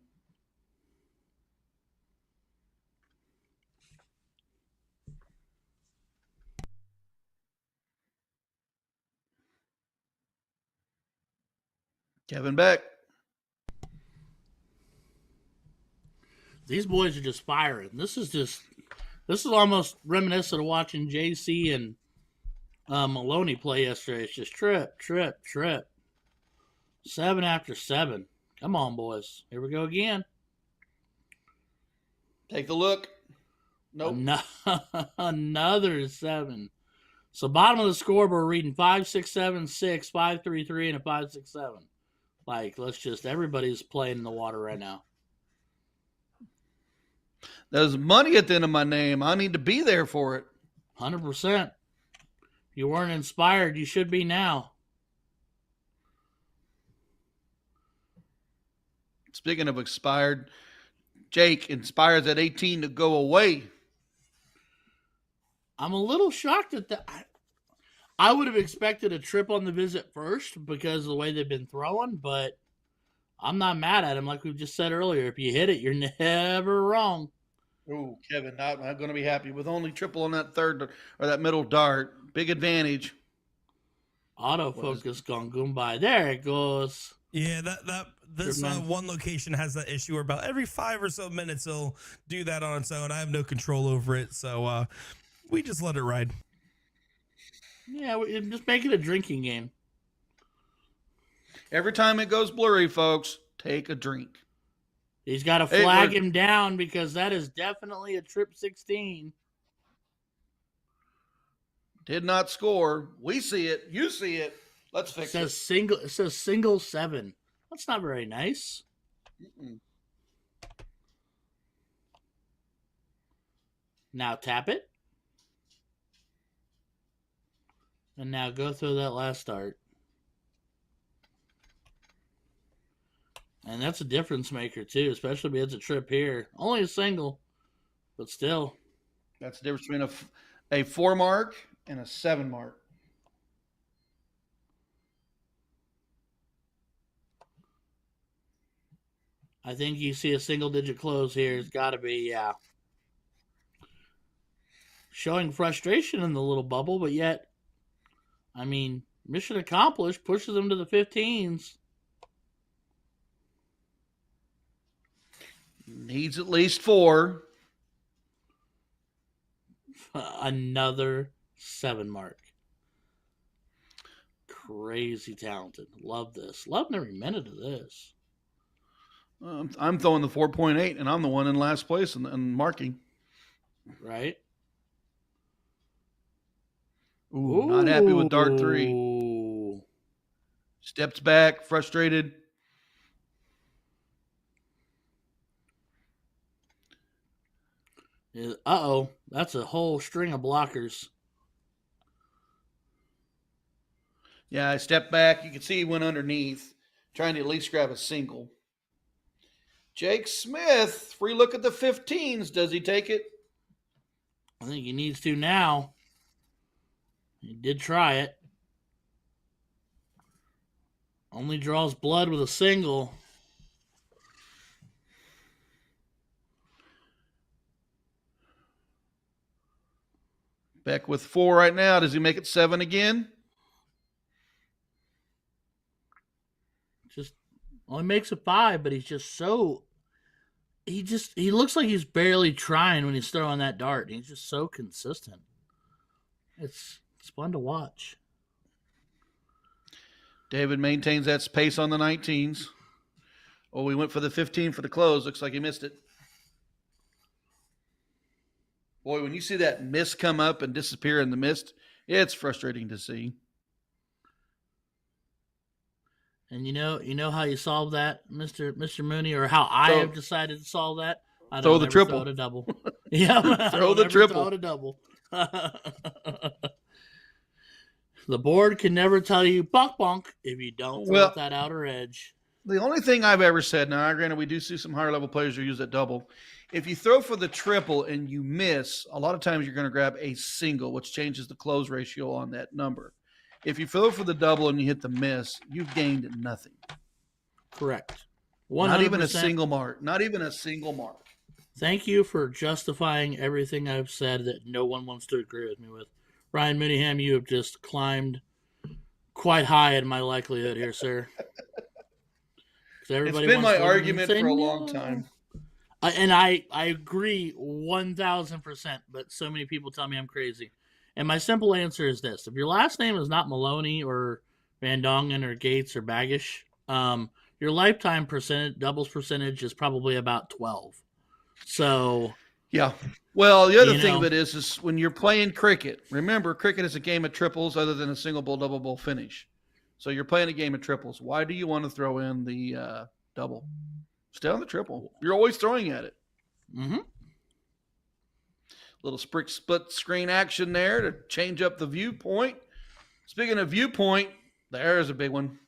Kevin Beck. These boys are just firing. This is almost reminiscent of watching JC and Maloney play yesterday. It's just trip. 7 after 7. Come on, boys. Here we go again. Take the look. Nope. Another 7. So bottom of the scoreboard, we're reading 5, 6, 7, 6, 5, 3, 3, and a 5, 6, 7. Like, everybody's playing in the water right now. There's money at the end of my name. I need to be there for it. 100%. If you weren't inspired, you should be now. Speaking of expired, Jake inspires at 18 to go away. I'm a little shocked at that. I would have expected a trip on the visit first because of the way they've been throwing, but I'm not mad at him. Like we just said earlier, if you hit it, you're never wrong. Oh, Kevin, not going to be happy with only triple on that third or that middle dart. Big advantage. Autofocus gone by. There it goes. Yeah, this one location has that issue where about every 5 or so minutes it'll do that on its own. I have no control over it, so we just let it ride. Yeah, just make it a drinking game. Every time it goes blurry, folks, take a drink. He's got to flag him down because that is definitely a trip 16. Did not score. We see it. You see it. Let's fix it. It says single 7. That's not very nice. Mm-mm. Now tap it. And now go through that last dart. And that's a difference maker, too, especially if it's a trip here. Only a single, but still. That's the difference between a 4 mark and a 7 mark. I think you see a single-digit close here. It's got to be, yeah. Showing frustration in the little bubble, but yet, I mean, mission accomplished, pushes them to the 15s. Needs at least 4. Another 7 mark. Crazy talented. Love this. Loving every minute of this. I'm throwing the 4.8, and I'm the one in last place and marking. Right? Ooh, not happy with dart 3. Steps back, frustrated. Uh-oh. That's a whole string of blockers. Yeah, I stepped back. You can see he went underneath, trying to at least grab a single. Jake Smith, free look at the 15s. Does he take it? I think he needs to now. He did try it. Only draws blood with a single. Beck with 4 right now. Does he make it 7 again? Just only makes a 5, but he's just so. He looks like he's barely trying when he's throwing that dart. He's just so consistent. It's fun to watch. David maintains that pace on the 19s. Oh, we went for the 15 for the close. Looks like he missed it. Boy, when you see that mist come up and disappear in the mist, it's frustrating to see. And you know how you solve that, Mr. Mooney, or how I have decided to solve that? I throw the triple. Throw it a double. Yeah, throw the triple. Throw it a double. The board can never tell you bonk bonk if you don't throw that outer edge. The only thing I've ever said, now granted we do see some higher level players who use that double. If you throw for the triple and you miss, a lot of times you're going to grab a single, which changes the close ratio on that number. If you throw for the double and you hit the miss, you've gained nothing. Correct. 100%. Not even a single mark. Not even a single mark. Thank you for justifying everything I've said that no one wants to agree with me with. Ryan Mooneyham, you have just climbed quite high in my likelihood here, sir. It's been my argument for a long time. And I agree 1,000%, but so many people tell me I'm crazy. And my simple answer is this. If your last name is not Maloney or Van Dongen or Gates or Baggish, your lifetime doubles percentage is probably about 12. So yeah. Well, the other thing of it is when you're playing cricket, remember cricket is a game of triples other than a single ball, double ball finish. So you're playing a game of triples. Why do you want to throw in the double? Stay on the triple. You're always throwing at it. Mm-hmm. Little split screen action there to change up the viewpoint. Speaking of viewpoint, there is a big one.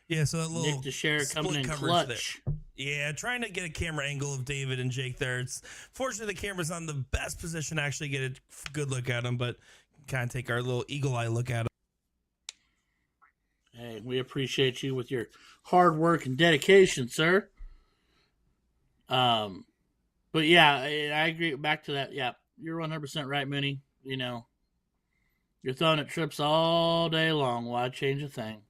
Yeah, so that little Nick Teixeira coming in clutch. There. Yeah, trying to get a camera angle of David and Jake there. It's fortunately the camera's on the best position to actually get a good look at him, but kind of take our little eagle eye look at him. Hey, we appreciate you with your hard work and dedication, sir. But yeah, I agree. Back to that. Yeah, you're 100% right, Mooney. You're throwing at trips all day long. Why change a thing?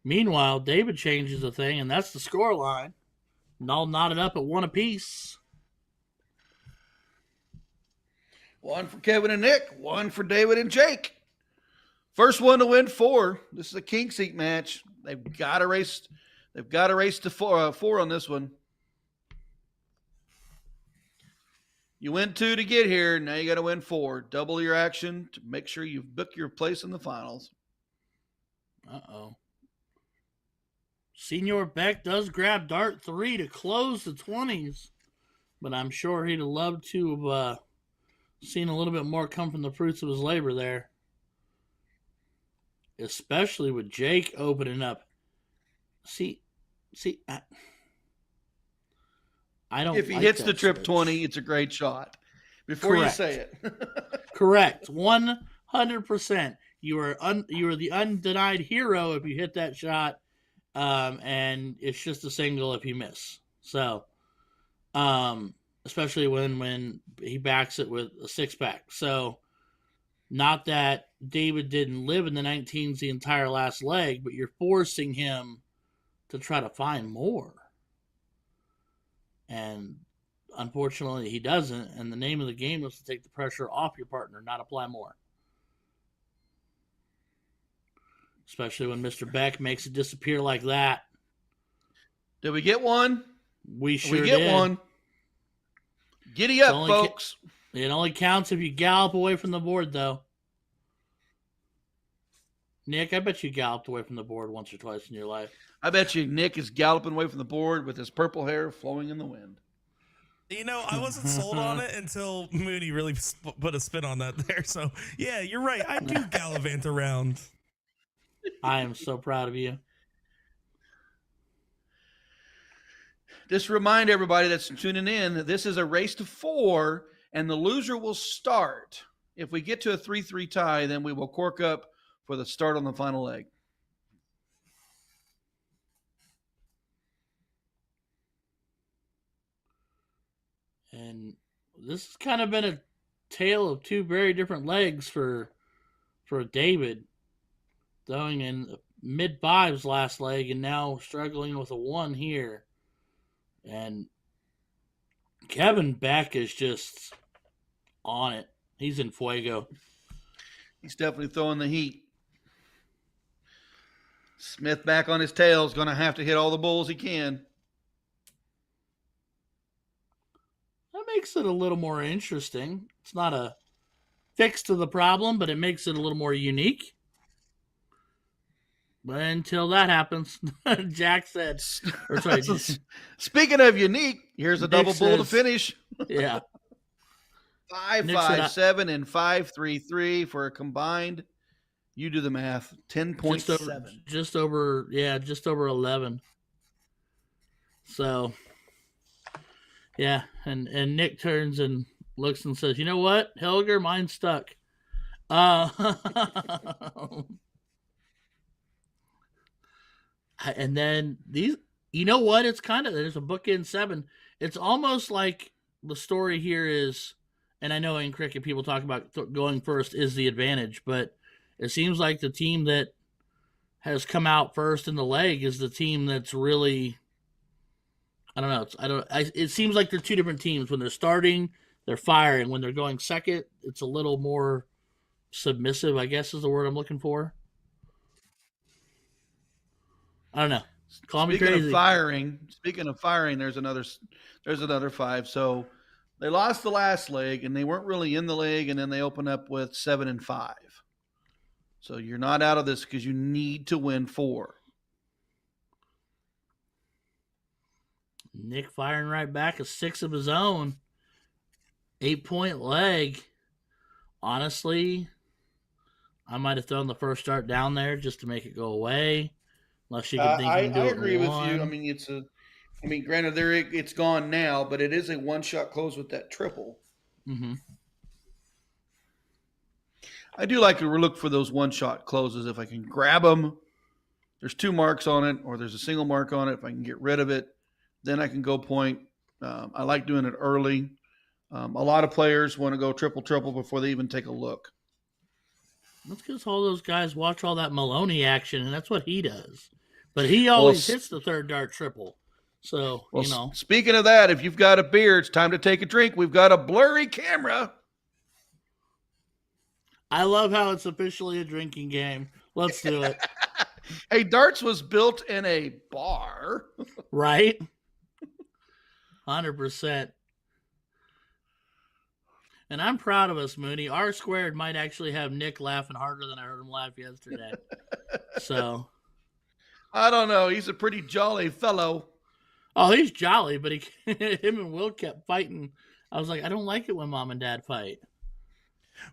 Meanwhile, David changes a thing, and that's the score line. And all knotted up at 1 apiece. 1 for Kevin and Nick, 1 for David and Jake. First one to win 4. This is a king seat match. They've got to race. They've got to race to 4 on this one. You win 2 to get here. Now you got to win 4. Double your action to make sure you book your place in the finals. Uh-oh. Senior Beck does grab dart 3 to close the 20s, but I'm sure he'd have loved to have seen a little bit more come from the fruits of his labor there, especially with Jake opening up. See, I don't. If he hits the trip 20, it's a great shot. Before Correct. You say it, Correct, 100%. You are the undenied hero if you hit that shot. And it's just a single if you miss. So, especially when he backs it with a 6-pack. So, not that David didn't live in the 19s the entire last leg, but you're forcing him to try to find more. And unfortunately, he doesn't. And the name of the game is to take the pressure off your partner, not apply more. Especially when Mr. Beck makes it disappear like that. Did we get one? We sure get did. One. Giddy up, folks. It only counts if you gallop away from the board, though. Nick, I bet you galloped away from the board once or twice in your life. I bet you Nick is galloping away from the board with his purple hair flowing in the wind. I wasn't sold on it until Mooney really put a spin on that there. So, yeah, you're right. I do gallivant around. I am so proud of you. Just remind everybody that's tuning in that this is a race to 4, and the loser will start. If we get to a 3-3 tie, then we will cork up for the start on the final leg. And this has kind of been a tale of 2 very different legs for David. Throwing in mid-5s last leg and now struggling with a 1 here. And Kevin Beck is just on it. He's in fuego. He's definitely throwing the heat. Smith back on his tail is going to have to hit all the bulls he can. That makes it a little more interesting. It's not a fix to the problem, but it makes it a little more unique. But until that happens, Jack said. Or sorry, speaking of unique, here's a double bull to finish. Yeah. 5-5-7 and 5-3-3 for a combined. You do the math. 10.7. Just over 11. So, yeah, and Nick turns and looks and says, "You know what, Helger, mine's stuck." And then these, you know what? It's kind of, there's a bookend 7. It's almost like the story here is, and I know in cricket people talk about going first is the advantage, but it seems like the team that has come out first in the leg is the team that's really, I don't know. It seems like they're two different teams. When they're starting, they're firing. When they're going second, it's a little more submissive, I guess is the word I'm looking for. I don't know. Call me crazy. Speaking of firing, there's another 5. So they lost the last leg, and they weren't really in the leg, and then they open up with 7-5. So you're not out of this because you need to win 4. Nick firing right back, a 6 of his own. 8-point leg. Honestly, I might have thrown the first start down there just to make it go away. Unless you can think I you can do it agree in with one. you. I mean, granted, it's gone now, but it is a one-shot close with that triple. Mm-hmm. I do like to look for those one-shot closes if I can grab them. There's 2 marks on it, or there's a single mark on it. If I can get rid of it, then I can go point. I like doing it early. A lot of players want to go triple before they even take a look. That's because all those guys watch all that Maloney action, and that's what he does. But he always hits the third dart triple. So, Speaking of that, if you've got a beer, it's time to take a drink. We've got a blurry camera. I love how it's officially a drinking game. Let's do it. Hey, darts was built in a bar. Right? 100%. And I'm proud of us, Mooney. R squared might actually have Nick laughing harder than I heard him laugh yesterday. So. I don't know. He's a pretty jolly fellow. Oh, he's jolly, but him and Will kept fighting. I was like, I don't like it when Mom and Dad fight.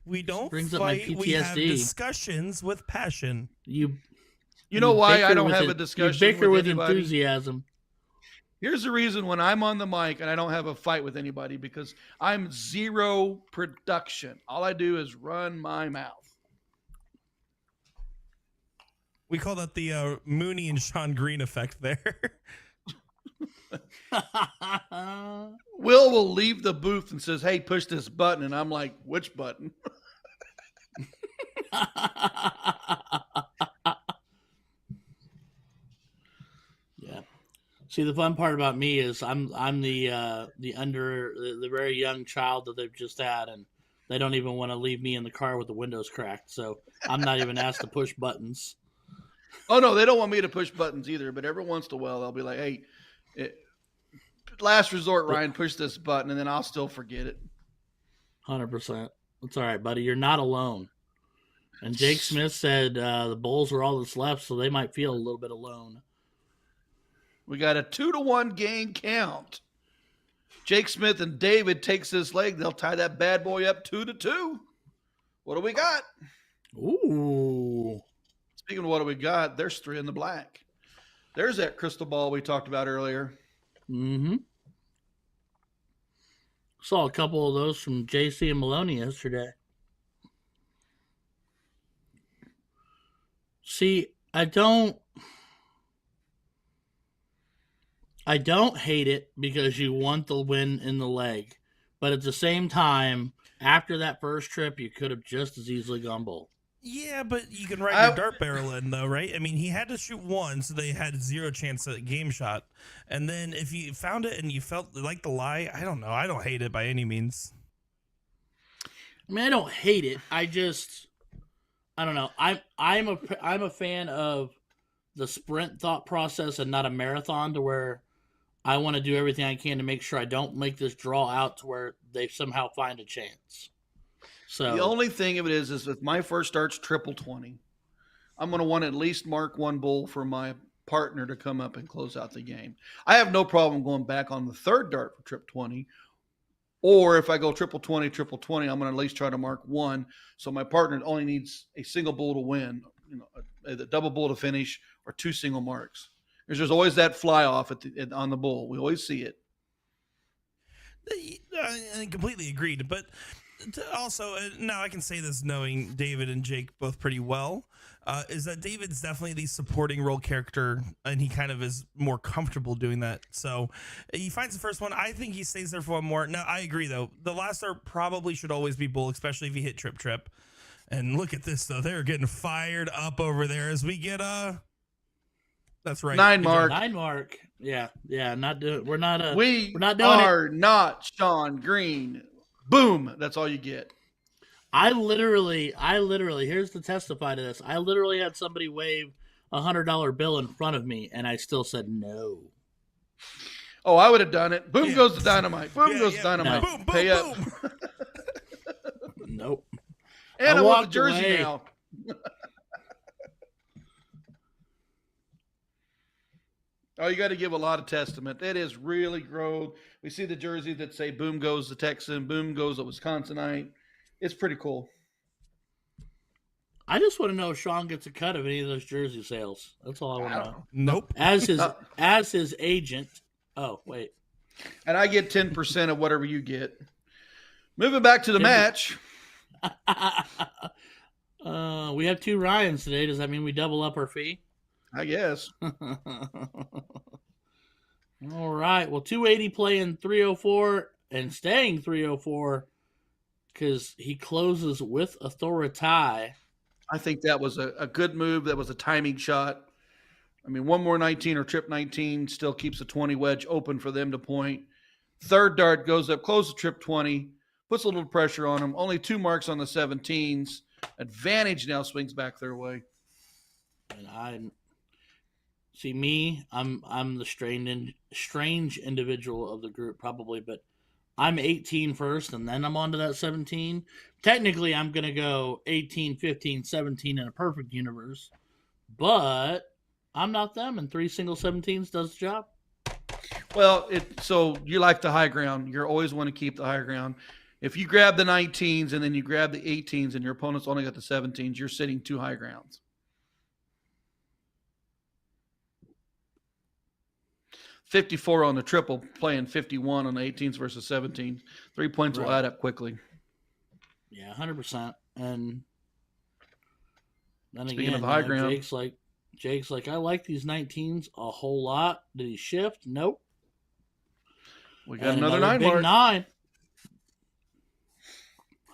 We don't brings fight. Up my PTSD. We have discussions with passion. You know why I don't have a discussion? You bicker with anybody. Enthusiasm. Here's the reason when I'm on the mic and I don't have a fight with anybody, because I'm zero production. All I do is run my mouth. We call that the Mooney and Sean Green effect there. Will leave the booth and says, "Hey, push this button." And I'm like, "Which button?" Yeah. See, the fun part about me is I'm the very young child that they've just had, and they don't even want to leave me in the car with the windows cracked. So I'm not even asked to push buttons. Oh no, they don't want me to push buttons either. But every once in a while, they'll be like, "Hey, last resort, Ryan, push this button," and then I'll still forget it. 100%. It's all right, buddy. You're not alone. And Jake Smith said the Bulls are all that's left, so they might feel a little bit alone. We got a 2-1 game count. Jake Smith and David takes this leg. They'll tie that bad boy up 2-2. What do we got? Ooh. Speaking of what do we got, there's 3 in the black. There's that crystal ball we talked about earlier. Mm-hmm. Saw a couple of those from JC and Maloney yesterday. See, I don't hate it because you want the win in the leg. But at the same time, after that first trip, you could have just as easily gone bowl. Yeah, but you can write your dart barrel in, though, right? I mean, he had to shoot 1, so they had 0 chance at a game shot. And then if you found it and you felt like the lie, I don't know. I don't hate it by any means. I mean, I don't hate it. I don't know. I'm a fan of the sprint thought process and not a marathon, to where I want to do everything I can to make sure I don't make this draw out to where they somehow find a chance. So the only thing of it is if my first start's triple 20, I'm going to want to at least mark 1 bull for my partner to come up and close out the game. I have no problem going back on the third dart for trip 20. Or if I go triple 20, I'm going to at least try to mark 1. So my partner only needs a single bull to win, a double bull to finish, or 2 single marks. There's always that fly off on the bull. We always see it. I completely agreed. But also, now I can say this knowing David and Jake both pretty well, is that David's definitely the supporting role character, and he kind of is more comfortable doing that. So he finds the first one. I think he stays there for 1 more. Now, I agree, though. The last start probably should always be bull, especially if you hit trip. And look at this, though. They're getting fired up over there as we get that's right. 9 mark. 9 mark. Yeah. Not doing. We're not doing it. Not Sean Green. Boom. That's all you get. I literally, here's to testify to this. I literally had somebody wave $100 bill in front of me, and I still said no. Oh, I would have done it. Boom goes the dynamite. Boom goes the dynamite. No. Boom, Pay up. boom. Nope. And I want the jersey now. Oh, you got to give a lot of testament. That is really grown. We see the jersey that say boom goes the Texan, boom goes the Wisconsinite. It's pretty cool. I just want to know if Sean gets a cut of any of those jersey sales. That's all I want to know. Nope. As his agent. Oh, wait. And I get 10% of whatever you get. Moving back to the match. We have 2 Ryans today. Does that mean we double up our fee? I guess. All right. Well, 280 playing 304 and staying 304 because he closes with authority. I think that was a good move. That was a timing shot. I mean, one more 19 or trip 19 still keeps the 20 wedge open for them to point. Third dart goes up, closes trip 20, puts a little pressure on them. Only 2 marks on the 17s. Advantage now swings back their way. And I'm the strange individual of the group probably, but I'm 18 first, and then I'm on to that 17. Technically, I'm going to go 18, 15, 17 in a perfect universe, but I'm not them, and 3 single 17s does the job. Well, so you like the high ground. You always want to keep the high ground. If you grab the 19s and then you grab the 18s and your opponent's only got the 17s, you're sitting 2 high grounds. $54 on the triple, playing 51 on the 18s versus 17s. 3 points will add up quickly. Yeah, 100%. And then Speaking again, of high ground, Jake's like, I like these 19s a whole lot. Did he shift? Nope. We got another 9 big mark. 9.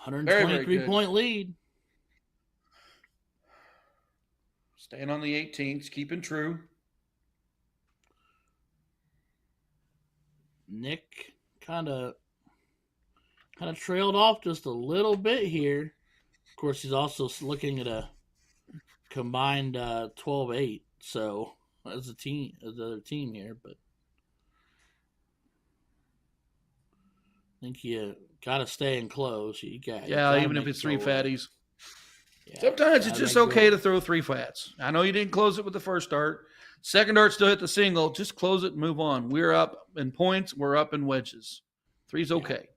123 very point lead. Staying on the 18s, keeping true. Nick kind of trailed off just a little bit here. Of course, he's also looking at a combined 12-8. So as a team, as the other team here, but I think you got to stay in close. Even if it's 3 fatties. Yeah, sometimes it's just okay to throw 3 flats. I know you didn't close it with the first dart. Second dart still hit the single. Just close it and move on. We're up in points. We're up in wedges. 3's okay.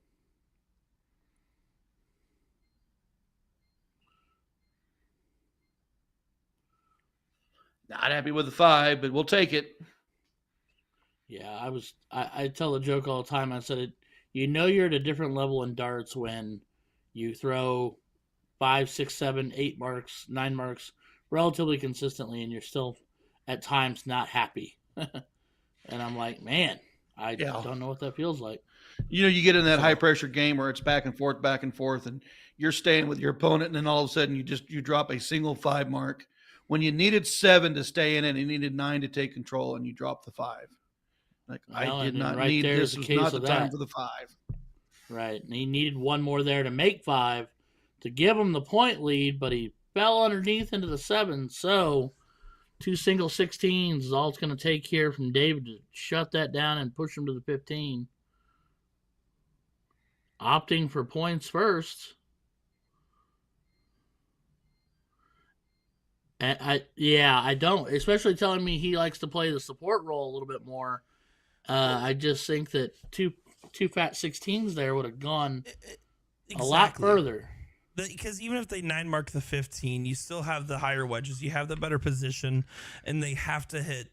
Not happy with the 5, but we'll take it. Yeah, I tell the joke all the time. I said you're at a different level in darts when you throw 5, 6, 7, 8 marks, 9 marks relatively consistently, and you're still at times not happy. And I'm like, man, I don't know what that feels like. You get in that high pressure game where it's back and forth, and you're staying with your opponent, and then all of a sudden you drop a single 5 mark when you needed 7 to stay in it, and you needed 9 to take control, and you drop the 5. I did not need this. Was not the time for the 5. Right, and he needed one more there to make 5 to give him the point lead, but he fell underneath into the 7. So 2 single 16s is all it's going to take here from David to shut that down and push him to the 15. Opting for points first. And I don't, especially telling me he likes to play the support role a little bit more. I just think that two fat 16s there would have gone a lot further. Because even if they 9 mark the 15, you still have the higher wedges. You have the better position, and they have to hit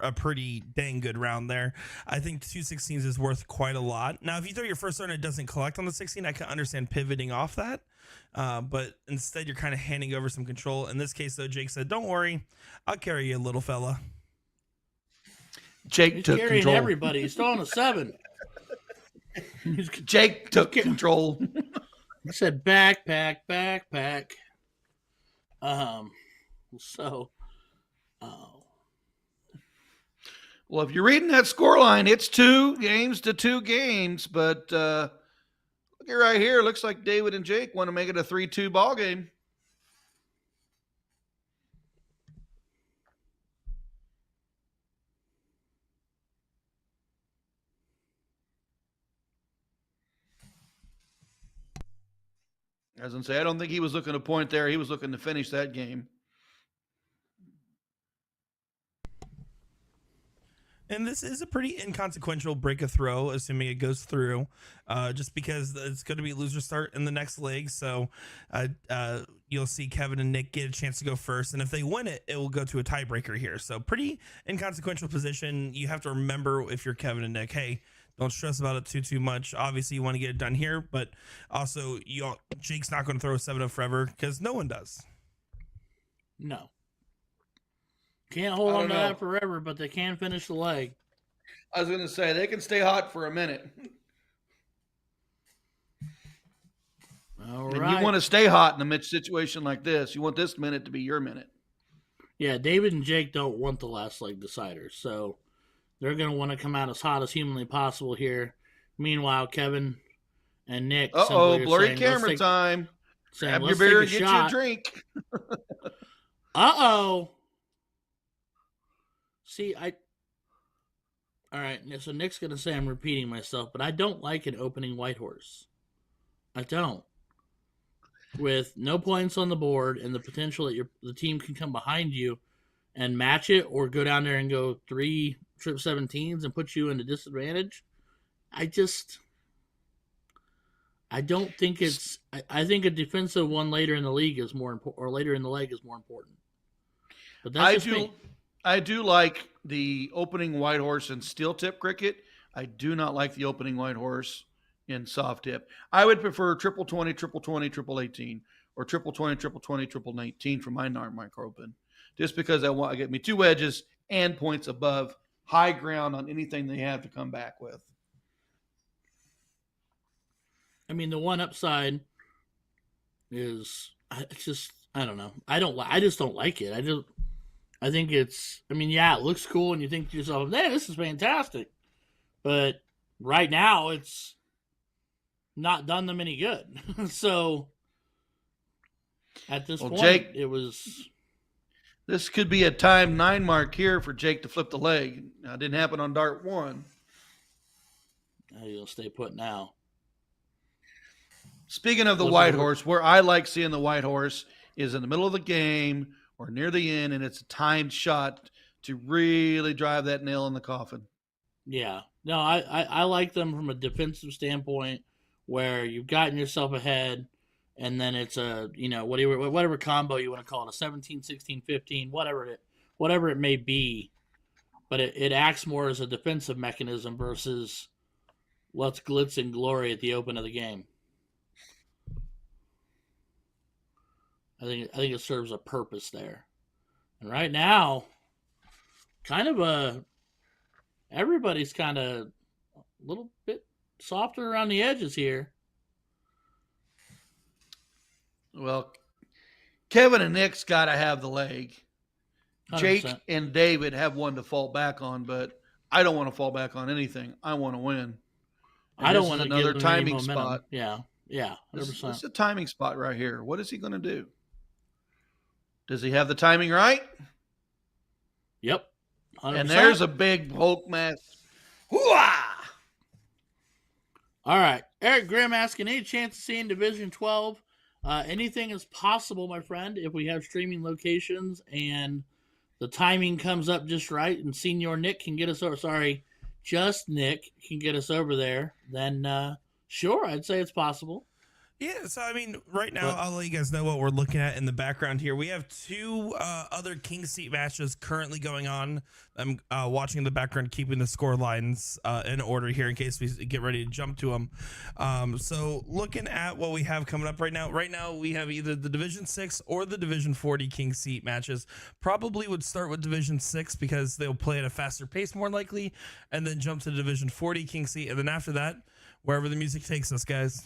a pretty dang good round there. I think 2 16s is worth quite a lot. Now, if you throw your first dart and it doesn't collect on the 16, I can understand pivoting off that. But instead, you're kind of handing over some control. In this case, though, Jake said, don't worry, I'll carry you, little fella. Jake took carrying control. Everybody. He's throwing a 7. Jake took control. He said, backpack. So, well, if you're reading that scoreline, it's 2 games to 2 games. But look at right here. Looks like David and Jake want to make it a 3-2 ball game. As I say, I don't think he was looking to point there. He was looking to finish that game. And this is a pretty inconsequential break of throw, assuming it goes through, just because it's going to be loser start in the next leg. So you'll see Kevin and Nick get a chance to go first. And if they win it, it will go to a tiebreaker here. So pretty inconsequential position. You have to remember, if you're Kevin and Nick, hey, don't stress about it too much. Obviously, you want to get it done here, but also Jake's not going to throw a 7-0 forever, because no one does. No. Can't hold on to that forever, but they can finish the leg. I was going to say, they can stay hot for a minute. All and right. you want to stay hot in a situation like this. You want this minute to be your minute. Yeah, David and Jake don't want the last leg decider, so they're going to want to come out as hot as humanly possible here. Meanwhile, Kevin and Nick. Blurry camera time. Grab your beer and get you a drink. See, all right, so Nick's going to say I'm repeating myself, but I don't like an opening white horse. I don't. With no points on the board and the potential that the team can come behind you and match it, or go down there and go 3 trip 17s and put you in a disadvantage, I don't think it's. I think a defensive one later in the league is more important, or later in the leg is more important. But that's me. I do like the opening white horse in steel tip cricket. I do not like the opening white horse in soft tip. I would prefer triple 20, triple 20, triple 18, or triple 20, triple 20, triple 19 for my micro open, just because I get me 2 wedges and points above, high ground on anything they have to come back with. I mean, the one upside is I don't know. I just don't like it. I think it's, it looks cool and you think to yourself, man, this is fantastic. But right now it's not done them any good. So at this point, Jake, this could be a time 9 mark here for Jake to flip the leg. Now, it didn't happen on dart 1. You'll stay put now. Speaking of the white horse, where I like seeing the white horse is in the middle of the game or near the end, and it's a timed shot to really drive that nail in the coffin. Yeah. No, I like them from a defensive standpoint, where you've gotten yourself ahead, and then it's a, whatever combo you want to call it, a 17, 16, 15, whatever it may be. But it acts more as a defensive mechanism versus let's glitz and glory at the open of the game. I think it serves a purpose there. And right now, everybody's kind of a little bit softer around the edges here. Well, Kevin and Nick's got to have the leg. 100%. Jake and David have one to fall back on, but I don't want to fall back on anything. I want to win. And I don't want to give another timing spot. Yeah, 100%. This is a timing spot right here. What is he going to do? Does he have the timing right? Yep. 100%. And there's a big Hulk mess. Hoo-ah! All right. Eric Grimm asking, any chance of seeing Division 12? Anything is possible, my friend, if we have streaming locations and the timing comes up just right and Senior Nick can get us over. Sorry, just Nick can get us over there. Then, sure, I'd say it's possible. Yeah, so right now, I'll let you guys know what we're looking at in the background here. We have 2 other King Seat matches currently going on. I'm watching in the background, keeping the score lines in order here in case we get ready to jump to them. So looking at what we have coming up right now we have either the Division 6 or the Division 40 King Seat matches. Probably would start with Division 6 because they'll play at a faster pace more likely, and then jump to the Division 40 King Seat, and then after that, wherever the music takes us, guys.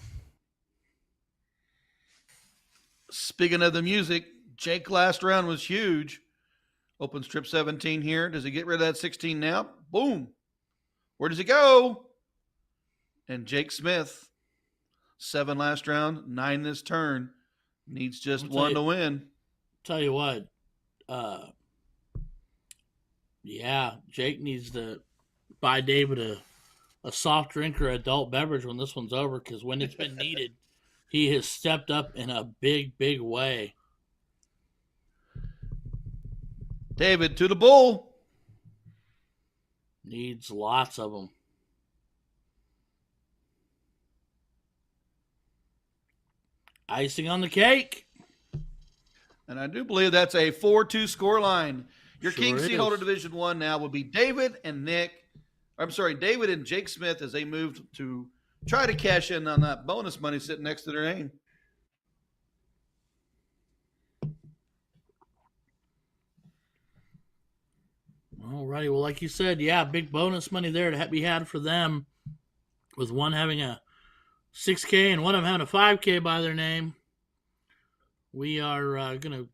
Speaking of the music, Jake last round was huge. Opens trip 17 here. Does he get rid of that 16 now? Boom. Where does he go? And Jake Smith, 7 last round, 9 this turn. Needs just 1 to win. Tell you what. Yeah, Jake needs to buy David a soft drink or adult beverage when this one's over, because when it's been needed, he has stepped up in a big, big way. David to the bull. Needs lots of them. Icing on the cake. And I do believe that's a 4-2 score line. Your Sure King is. Seat Holder Division 1 now will be David and David and Jake Smith as they moved to try to cash in on that bonus money sitting next to their name. All righty. Well, like you said, yeah, big bonus money there to be had for them, with one having a 6K and one of them having a 5K by their name. We are going to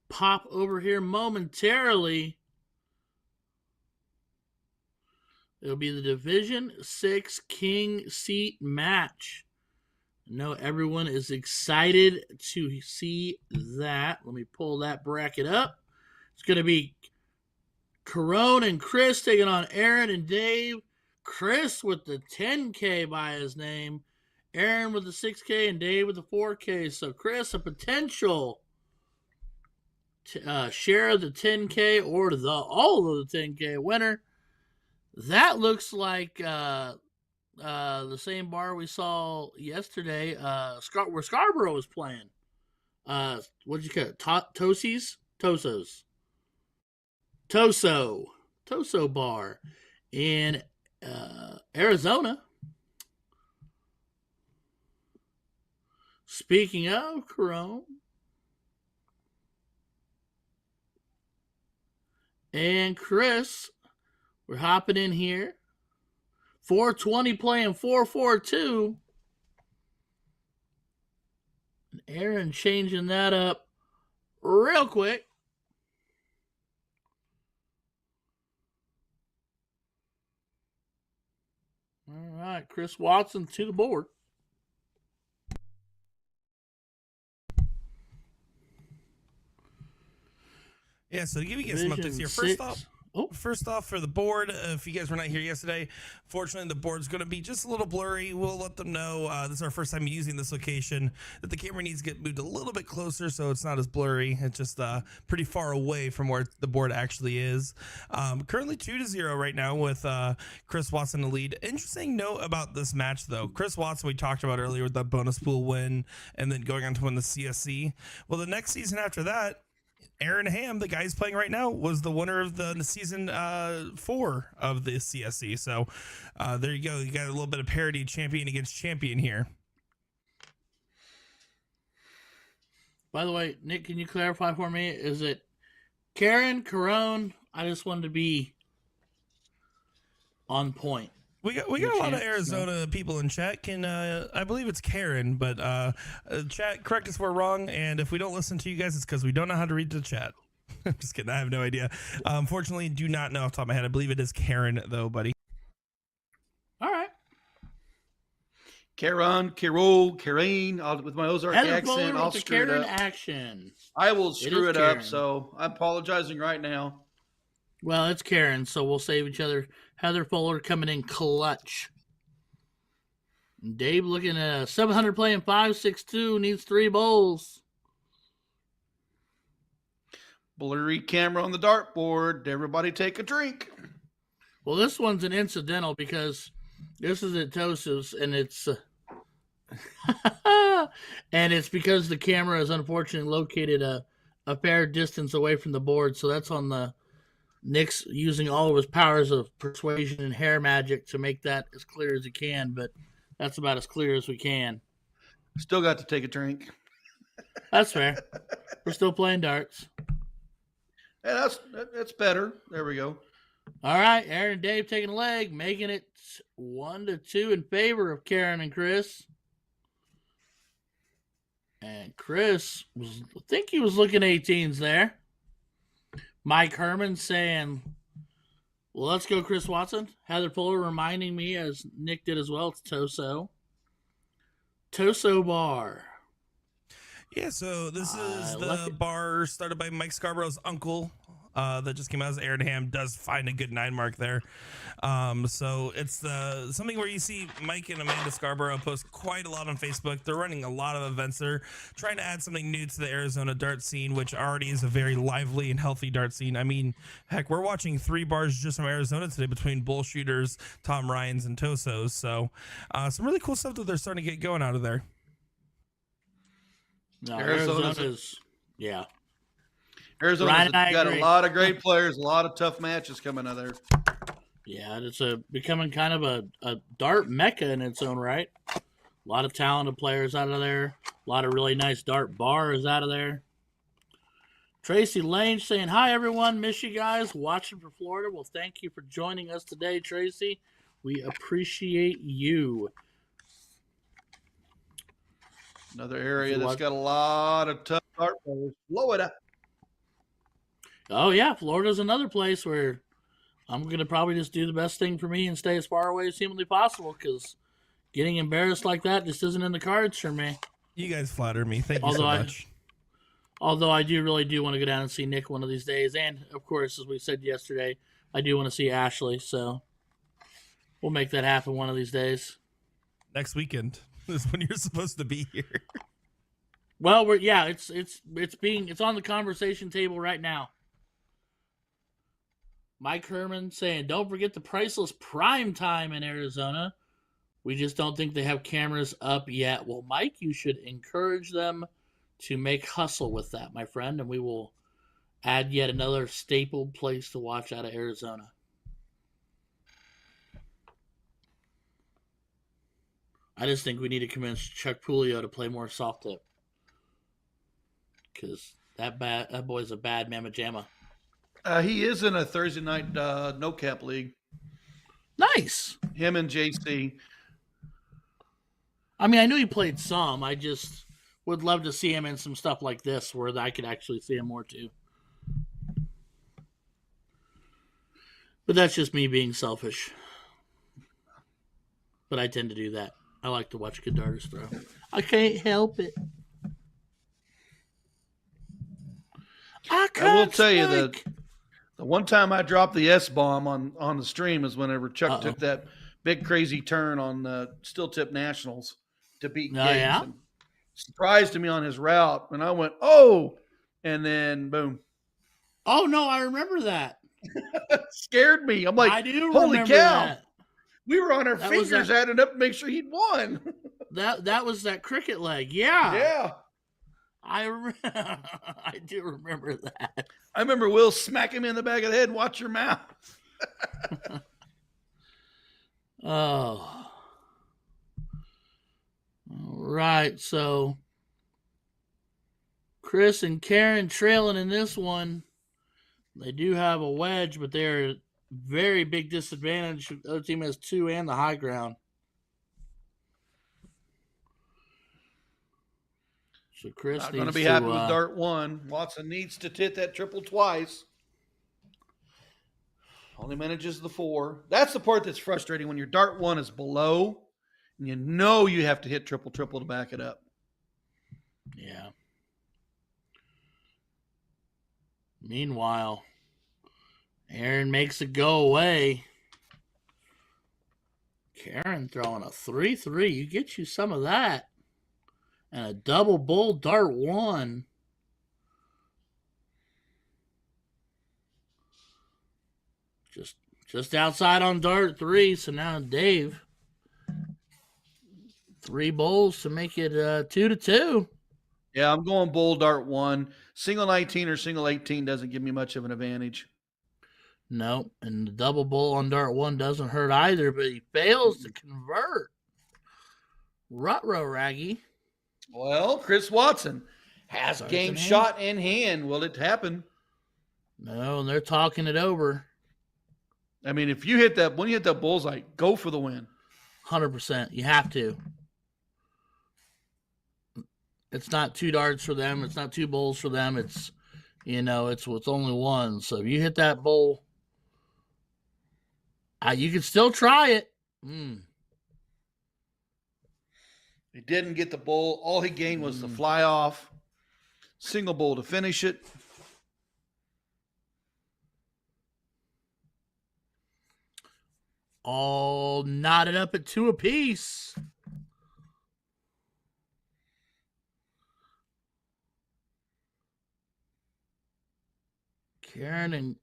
pop over here momentarily. It'll be the Division 6 King Seat match. I know everyone is excited to see that. Let me pull that bracket up. It's going to be Corone and Chris taking on Aaron and Dave. Chris with the 10K by his name. Aaron with the 6K and Dave with the 4K. So Chris, a potential share of the 10K or all of the 10K winner. That looks like the same bar we saw yesterday, where Scarborough was playing. What'd you call it? Tosos. Toso Bar in Arizona. Speaking of Corone and Chris, we're hopping in here. 420 playing 442. And Aaron changing that up real quick. All right, Chris Watson to the board. Yeah, so to give you guys some updates here. First off, for the board, if you guys were not here yesterday, fortunately the board's going to be just a little blurry. We'll let them know this is our first time using this location, that the camera needs to get moved a little bit closer so it's not as blurry. It's just pretty far away from where the board actually is. Currently 2-0 right now with Chris Watson in the lead. Interesting note about this match, though. Chris Watson, we talked about earlier with that bonus pool win and then going on to win the CSC. Well, the next season after that, Aaron Ham, the guy he's playing right now, was the winner of the season 4 of the CSC. So there you go. You got a little bit of parity, champion against champion here. By the way, Nick, can you clarify for me? Is it Karen, Corone? I just wanted to be on point. We got a lot of Arizona people in chat. I believe it's Karen, but chat, correct us if we're wrong. And if we don't listen to you guys, it's because we don't know how to read the chat. I'm just kidding. I have no idea. Unfortunately, do not know off the top of my head. I believe it is Karen, though, buddy. All right. Karen, with my Ozark accent, I'll screw it up. Action. I will screw it up, so I'm apologizing right now. Well, it's Karen, so we'll save each other. Heather Fuller coming in clutch. Dave looking at a 700 playing 562, needs 3 bowls. Blurry camera on the dartboard. Everybody take a drink. Well, this one's an incidental because this is at Tosa's, and it's and it's because the camera is unfortunately located a fair distance away from the board, so that's on the Nick's using all of his powers of persuasion and hair magic to make that as clear as he can, but that's about as clear as we can. Still got to take a drink. That's fair. We're still playing darts. Yeah, that's better. There we go. All right, Aaron and Dave taking a leg, making it 1-2 in favor of Karen and Chris. And Chris I think he was looking 18s there. Mike Herman saying, well, let's go, Chris Watson. Heather Fuller reminding me, as Nick did as well, it's Toso. Toso Bar. Yeah, so this is the bar started by Mike Scarborough's uncle that just came out as Airham. Does find a good 9 mark there. So it's something where you see Mike and Amanda Scarborough post quite a lot on Facebook. They're running a lot of events. They're trying to add something new to the Arizona dart scene, which already is a very lively and healthy dart scene. I mean, heck, we're watching 3 bars just from Arizona today between Bull Shooters, Tom Ryans, and Tosos. So some really cool stuff that they're starting to get going out of there. No, Arizona's Arizona got a lot of great players, a lot of tough matches coming out of there. Yeah, it's becoming kind of a dart mecca in its own right. A lot of talented players out of there. A lot of really nice dart bars out of there. Tracy Lane saying, hi, everyone. Miss you guys. Watching from Florida. Well, thank you for joining us today, Tracy. We appreciate you. Another area that's got a lot of tough dart players. Blow it up. Oh, yeah. Florida's another place where I'm going to probably just do the best thing for me and stay as far away as humanly possible, because getting embarrassed like that just isn't in the cards for me. You guys flatter me. Thank you so much. Although I really do want to go down and see Nick one of these days. And, of course, as we said yesterday, I do want to see Ashley. So we'll make that happen one of these days. Next weekend is when you're supposed to be here. Well, it's on the conversation table right now. Mike Herman saying, don't forget the priceless prime time in Arizona. We just don't think they have cameras up yet. Well, Mike, you should encourage them to make hustle with that, my friend, and we will add yet another staple place to watch out of Arizona. I just think we need to convince Chuck Pulio to play more soft tip, because that boy's a bad mamma jamma. He is in a Thursday night no cap league. Nice. Him and JC. I mean, I knew he played some. I just would love to see him in some stuff like this where I could actually see him more too. But that's just me being selfish. But I tend to do that. I like to watch good darters throw. I can't help it. I will tell you that the one time I dropped the S-bomb on the stream is whenever Chuck took that big crazy turn on the Steel Tip Nationals to beat Gates. Yeah? And surprised me on his route, and I went, oh, and then boom. Oh, no, I remember that. Scared me. I'm like, I do holy cow. That. We were on our fingers adding up to make sure he'd won. That was that cricket leg. Yeah. Yeah. I do remember that. I remember Will smacking me in the back of the head and watch your mouth. Oh. All right. So Chris and Karen trailing in this one. They do have a wedge, but they're very big disadvantage. The other team has 2 and the high ground. So Chris not going to be happy with dart 1. Watson needs to hit that triple twice. Only manages the 4. That's the part that's frustrating when your dart 1 is below and you know you have to hit triple to back it up. Yeah. Meanwhile, Aaron makes it go away. Karen throwing a 3-3. You get you some of that. And a double bull dart 1. Just outside on dart 3. So now Dave. 3 bowls to make it 2-2. Yeah, I'm going bull dart 1. Single 19 or single 18 doesn't give me much of an advantage. No, and the double bull on dart 1 doesn't hurt either, but he fails to convert. Ruh-roh, Raggy. Well, Chris Watson has game shot in hand. Will it happen? No, they're talking it over. I mean, if you hit that, when you hit that bullseye, go for the win. 100%. You have to. It's not 2 darts for them. It's not 2 bowls for them. It's it's only one. So if you hit that bowl, you can still try it. He didn't get the bowl. All he gained was the fly off. Single bowl to finish it. All knotted up at 2 apiece. Karen and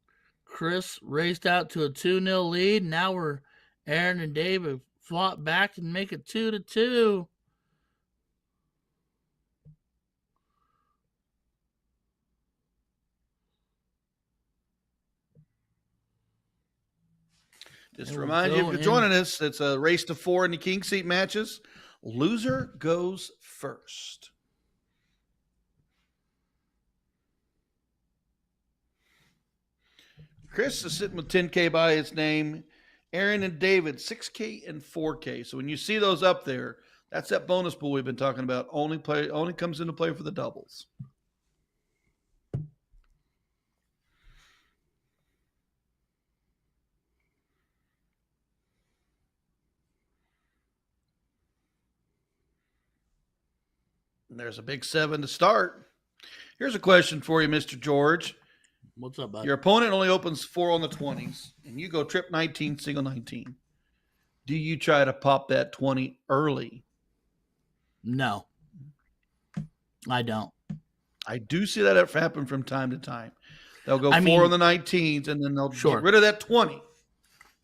Chris raced out to a 2-0 lead. Now Aaron and Dave have fought back and make it 2-2. Just to remind you, if you're joining us, it's a race to 4 in the king seat matches. Loser goes first. Chris is sitting with 10K by his name. Aaron and David, 6K and 4K. So when you see those up there, that's that bonus pool we've been talking about. Only comes into play for the doubles. And there's a big 7 to start. Here's a question for you, Mr. George. What's up, bud? Your opponent only opens 4 on the 20s, and you go trip 19, single 19. Do you try to pop that 20 early? No, I don't. I do see that happen from time to time. They'll go 4 on the 19s, and then they'll get rid of that 20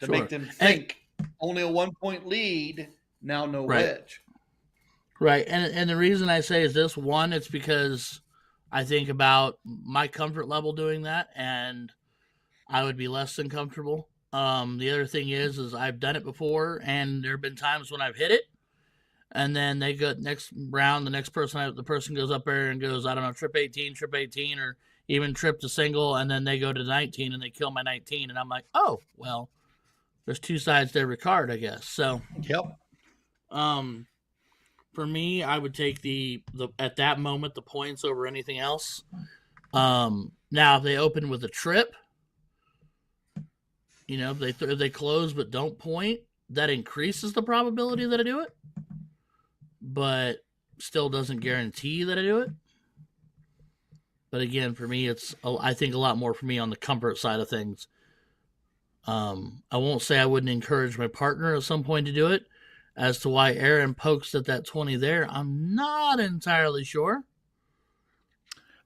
to make them think only a 1-point lead, now no wedge. Right, and the reason I say is this. One, it's because I think about my comfort level doing that, and I would be less than comfortable. The other thing is I've done it before, and there have been times when I've hit it, and then they go next round. The person goes up there and goes, I don't know, trip 18, or even trip to single, and then they go to 19 and they kill my 19, and I'm like, oh well, there's 2 sides to every card, I guess. So yep. For me, I would take the at that moment the points over anything else. Now, if they open with a trip, if they close but don't point, that increases the probability that I do it, but still doesn't guarantee that I do it. But again, for me, I think a lot more for me on the comfort side of things. I won't say I wouldn't encourage my partner at some point to do it. As to why Aaron pokes at that 20 there, I'm not entirely sure.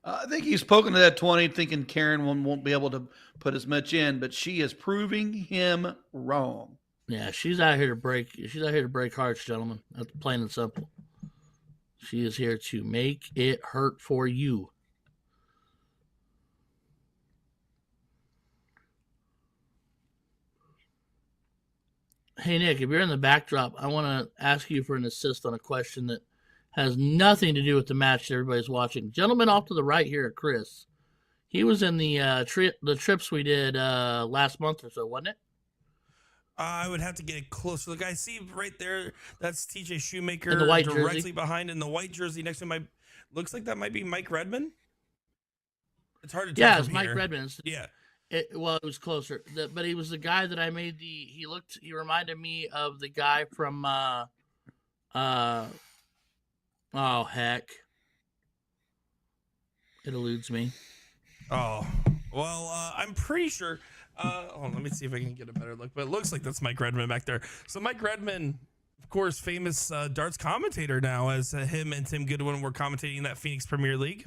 I think he's poking to that 20, thinking Karen won't be able to put as much in, but she is proving him wrong. Yeah, she's out here to break hearts, gentlemen. That's plain and simple. She is here to make it hurt for you. Hey, Nick, if you're in the backdrop, I want to ask you for an assist on a question that has nothing to do with the match that everybody's watching. Gentleman off to the right here, Chris. He was in the trips we did last month or so, wasn't it? I would have to get closer. Look, I see right there. That's TJ Shoemaker in the white directly jersey. Behind in the white jersey next to him. Looks like that might be Mike Redman. It's hard to tell. Yeah, it's Mike Redman. Yeah. It was closer, but he was the guy that I made he reminded me of the guy from oh heck, it eludes me. Oh, well, I'm pretty sure, let me see if I can get a better look, but it looks like that's Mike Redman back there. So Mike Redman, of course, famous darts commentator now, as him and Tim Goodwin were commentating that Phoenix Premier League.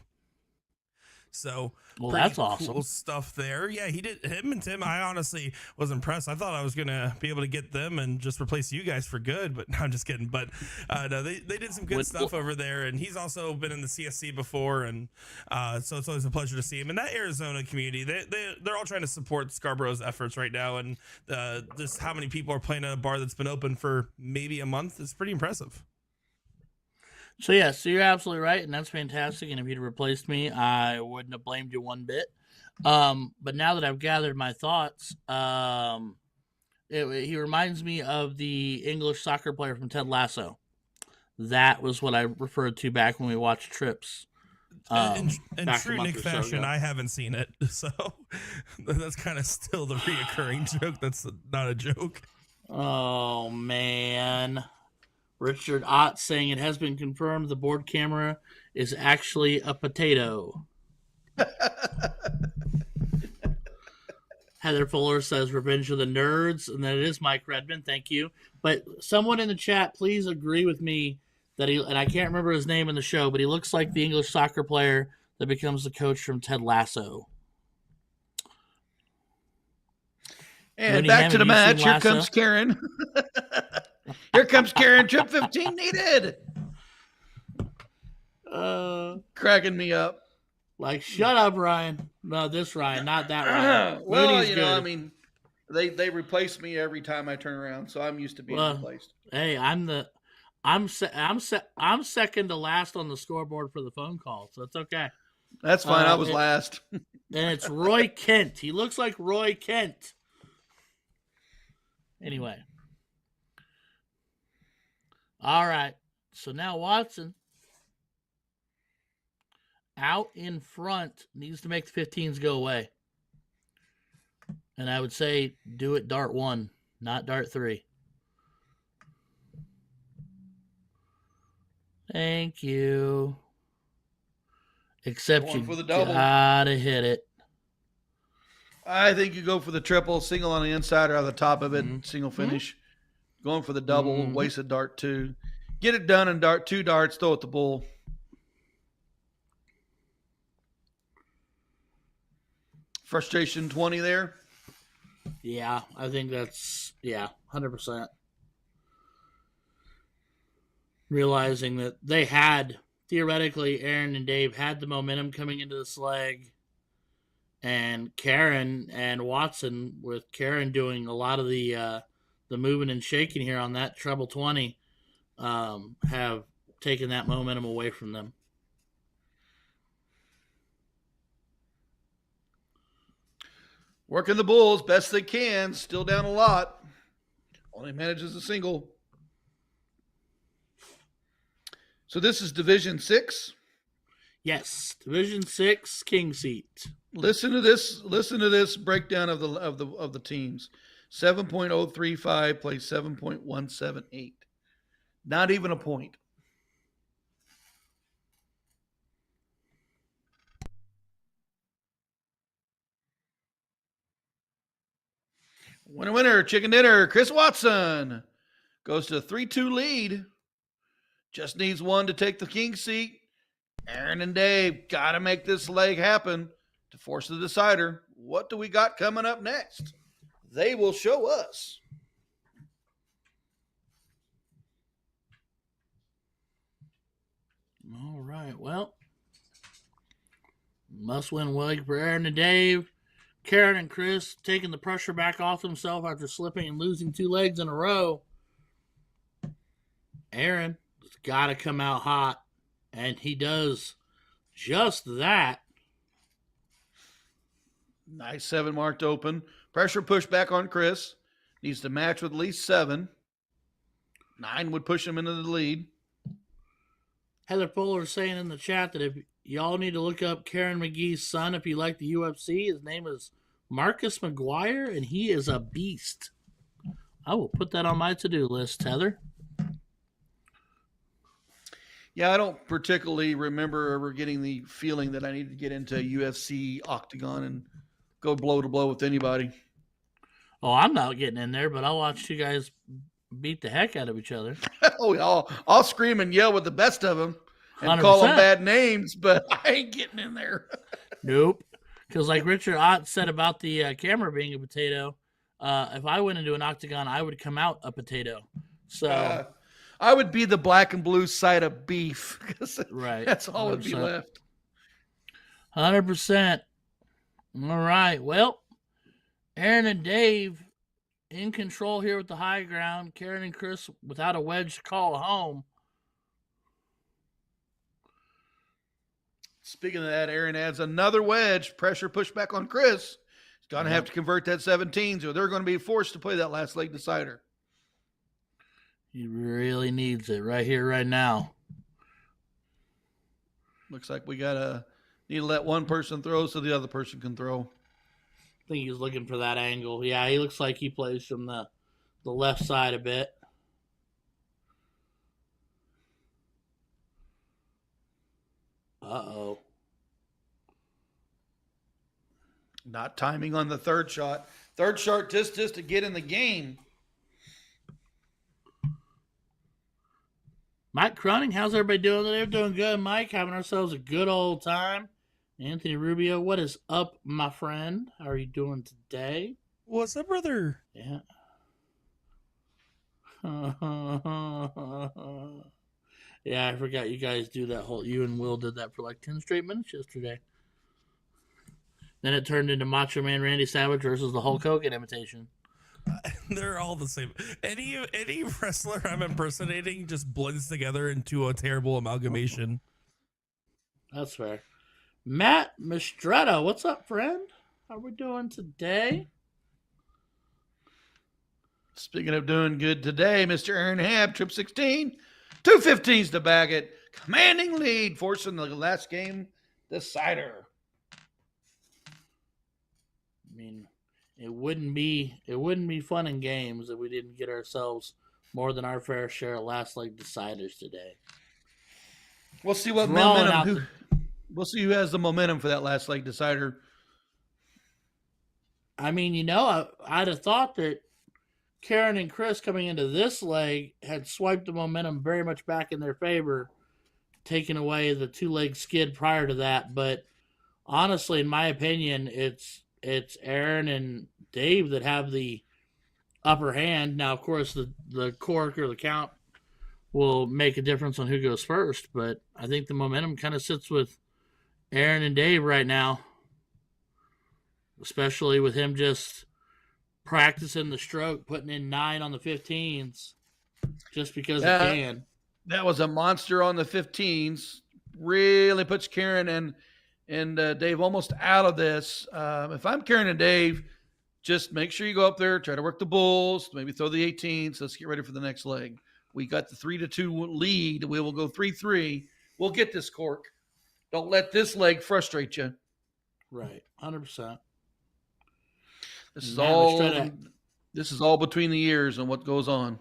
So, well, that's awesome. Cool stuff there. Yeah, he did. Him and Tim, I honestly was impressed. I thought I was gonna be able to get them and just replace you guys for good, but no, I'm just kidding. But no, they did some good stuff over there, and he's also been in the CSC before, and so it's always a pleasure to see him. And that Arizona community, they're all trying to support Scarborough's efforts right now, and just how many people are playing at a bar that's been open for maybe a month is pretty impressive. So, yeah, so you're absolutely right, and that's fantastic. And if you'd replaced me, I wouldn't have blamed you one bit. But now that I've gathered my thoughts, he reminds me of the English soccer player from Ted Lasso. That was what I referred to back when we watched Trips. In back a true month Nick or so fashion, ago. I haven't seen it, so that's kind of still the reoccurring joke. That's not a joke. Oh, man. Richard Ott saying it has been confirmed the board camera is actually a potato. Heather Fuller says Revenge of the Nerds, and that it is Mike Redmond. Thank you. But someone in the chat, please agree with me that he, and I can't remember his name in the show, but he looks like the English soccer player that becomes the coach from Ted Lasso. And Mooney back Hammond, to the you seen match. Here Lasso? comes Karen. Here comes Karen. Trip 15 needed. Cracking me up. Like, shut up, Ryan. No, this Ryan, not that Ryan. Well, Mooney's you good. know, I mean, they replace me every time I turn around, so I'm used to being replaced. Hey, I'm second to last on the scoreboard for the phone call, so it's okay. That's fine. I was last. And it's Roy Kent. He looks like Roy Kent. Anyway. All right. So now Watson out in front needs to make the 15s go away. And I would say do it dart 1, not dart 3. Thank you. Except you gotta hit it. I think you go for the triple, single on the inside or on the top of it, single finish. Going for the double, wasted dart 2. Get it done and dart 2 darts, throw it the bull. Frustration 20 there. Yeah, I think that's 100%. Realizing that they had, theoretically, Aaron and Dave had the momentum coming into this leg. And Karen and Watson, with Karen doing a lot of the moving and shaking here on that treble 20, have taken that momentum away from them. Working the bulls best they can. Still down a lot. Only manages a single. So this is Division 6? Yes, Division 6 king seat. Listen to this breakdown of the teams. 7.035 plays 7.178. Not even a point. Winner, chicken dinner. Chris Watson goes to a 3-2 lead. Just needs one to take the king seat. Aaron and Dave got to make this leg happen to force the decider. What do we got coming up next? They will show us. All right, well, must-win leg for Aaron and Dave. Karen and Chris taking the pressure back off themselves after slipping and losing 2 legs in a row. Aaron has got to come out hot, and he does just that. Nice 7 marked open. Pressure push back on Chris. Needs to match with at least 7. 9 would push him into the lead. Heather Fuller is saying in the chat that if y'all need to look up Karen McGee's son if you like the UFC, his name is Marcus McGuire, and he is a beast. I will put that on my to-do list, Heather. Yeah, I don't particularly remember ever getting the feeling that I needed to get into a UFC octagon and go blow to blow with anybody. Oh, I'm not getting in there, but I'll watch you guys beat the heck out of each other. I'll scream and yell with the best of them and 100%. call them bad names, but I ain't getting in there. Nope. Because like Richard Ott said about the camera being a potato, if I went into an octagon, I would come out a potato. So I would be the black and blue side of beef. Right. That's all 100%. Would be left. 100%. All right. Well, Aaron and Dave in control here with the high ground. Karen and Chris without a wedge to call home. Speaking of that, Aaron adds another wedge. Pressure push back on Chris. He's going to have to convert that 17, so they're going to be forced to play that last leg decider. He really needs it right here, right now. Looks like we need to let one person throw so the other person can throw. I think he's looking for that angle. Yeah, he looks like he plays from the left side a bit. Uh-oh. Not timing on the third shot. Third shot just to get in the game. Mike Cronin, how's everybody doing? They're doing good, Mike. Having ourselves a good old time. Anthony Rubio, what is up, my friend? How are you doing today? What's up, brother? Yeah. Yeah, I forgot you guys do that whole. You and Will did that for like 10 straight minutes yesterday. Then it turned into Macho Man Randy Savage versus the Hulk Hogan imitation. They're all the same. Any wrestler I'm impersonating just blends together into a terrible amalgamation. That's fair. Matt Mistretta, what's up, friend? How we doing today? Speaking of doing good today, Mr. Aaron Hab, trip 16, 215s to bag it. Commanding lead, forcing the last game decider. I mean, it wouldn't be fun in games if we didn't get ourselves more than our fair share of last leg deciders today. We'll see what momentum. We'll see who has the momentum for that last leg decider. I mean, I'd have thought that Karen and Chris coming into this leg had swiped the momentum very much back in their favor, taking away the 2-leg skid prior to that. But honestly, in my opinion, it's Aaron and Dave that have the upper hand. Now, of course, the cork or the count will make a difference on who goes first, but I think the momentum kind of sits with Aaron and Dave right now, especially with him just practicing the stroke, putting in 9 on the 15s just because he can. That was a monster on the 15s. Really puts Karen and Dave almost out of this. If I'm Karen and Dave, just make sure you go up there, try to work the bulls, maybe throw the 18s. Let's get ready for the next leg. We got the 3-2 lead. We will go 3-3. We'll get this cork. Don't let this leg frustrate you. Right, 100%. This is all between the ears and what goes on.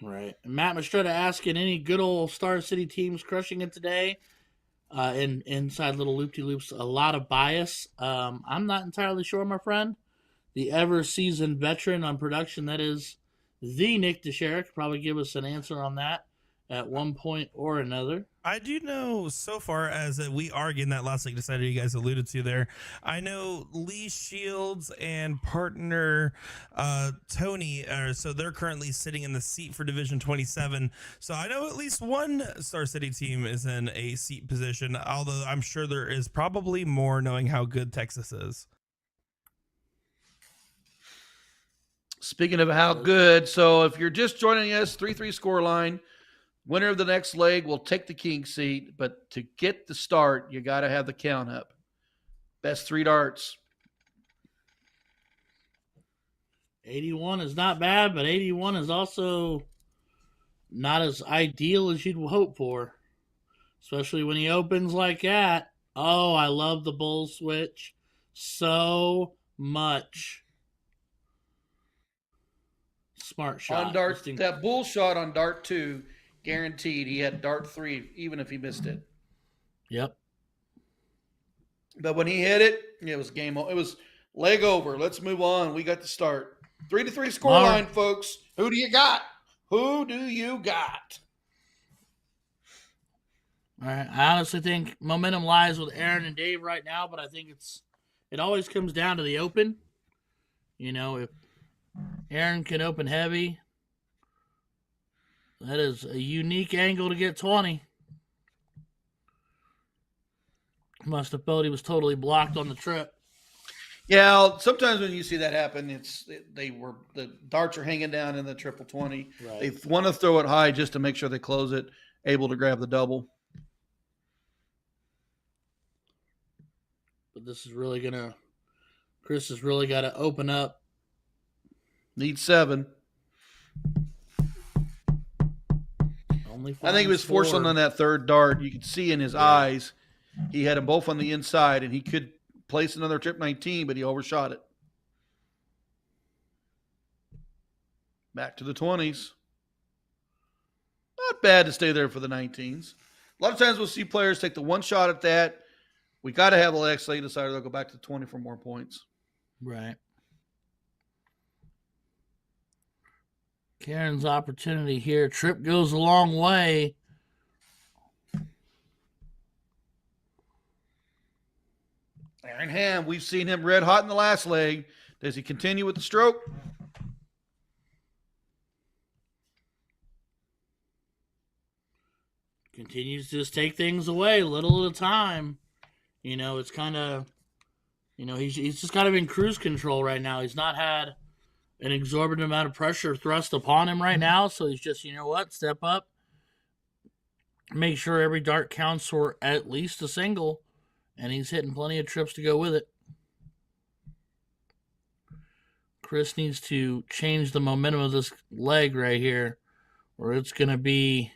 Right. Matt Mistretta asking, any good old Star City teams crushing it today? Inside little loop-de-loops, a lot of bias. I'm not entirely sure, my friend. The ever-seasoned veteran on production, that is the Nick DeShera, could probably give us an answer on that at one point or another. I do know so far as we are getting that last leg decider you guys alluded to there. I know Lee Shields and partner Tony, so they're currently sitting in the seat for Division 27. So I know at least one Star City team is in a seat position, although I'm sure there is probably more knowing how good Texas is. Speaking of how good, so if you're just joining us, 3-3 scoreline. Winner of the next leg will take the king seat, but to get the start, you got to have the count up. Best 3 darts. 81 is not bad, but 81 is also not as ideal as you'd hope for, especially when he opens like that. Oh, I love the bull switch so much. Smart shot. On dart, that bull shot on dart 2, guaranteed he had dart 3, even if he missed it. Yep. But when he hit it, it was game over. It was leg over. Let's move on. We got to start. 3-3 scoreline, folks. Who do you got? Who do you got? All right. I honestly think momentum lies with Aaron and Dave right now, but I think it always comes down to the open. If Aaron can open heavy, that is a unique angle to get 20. Must have felt he was totally blocked on the trip. Yeah, sometimes when you see that happen, the darts are hanging down in the triple 20. Right. They want to throw it high just to make sure they close it, able to grab the double. But Chris has really got to open up. Need 7. Only I think he was forcing on that third dart. You could see in his eyes, he had them both on the inside, and he could place another trip 19, but he overshot it. Back to the 20s. Not bad to stay there for the 19s. A lot of times we'll see players take the one shot at that. We got to have a Lex. They decided they'll go back to the 20 for more points. Right. Karen's opportunity here. Trip goes a long way. Aaron Ham, we've seen him red hot in the last leg. Does he continue with the stroke? Continues to just take things away little at a time. You know, it's kind of, you know, he's just kind of in cruise control right now. He's not had an exorbitant amount of pressure thrust upon him right now. So he's just, you know what, step up. Make sure every dart counts for at least a single. And he's hitting plenty of trips to go with it. Chris needs to change the momentum of this leg right here, or it's going to be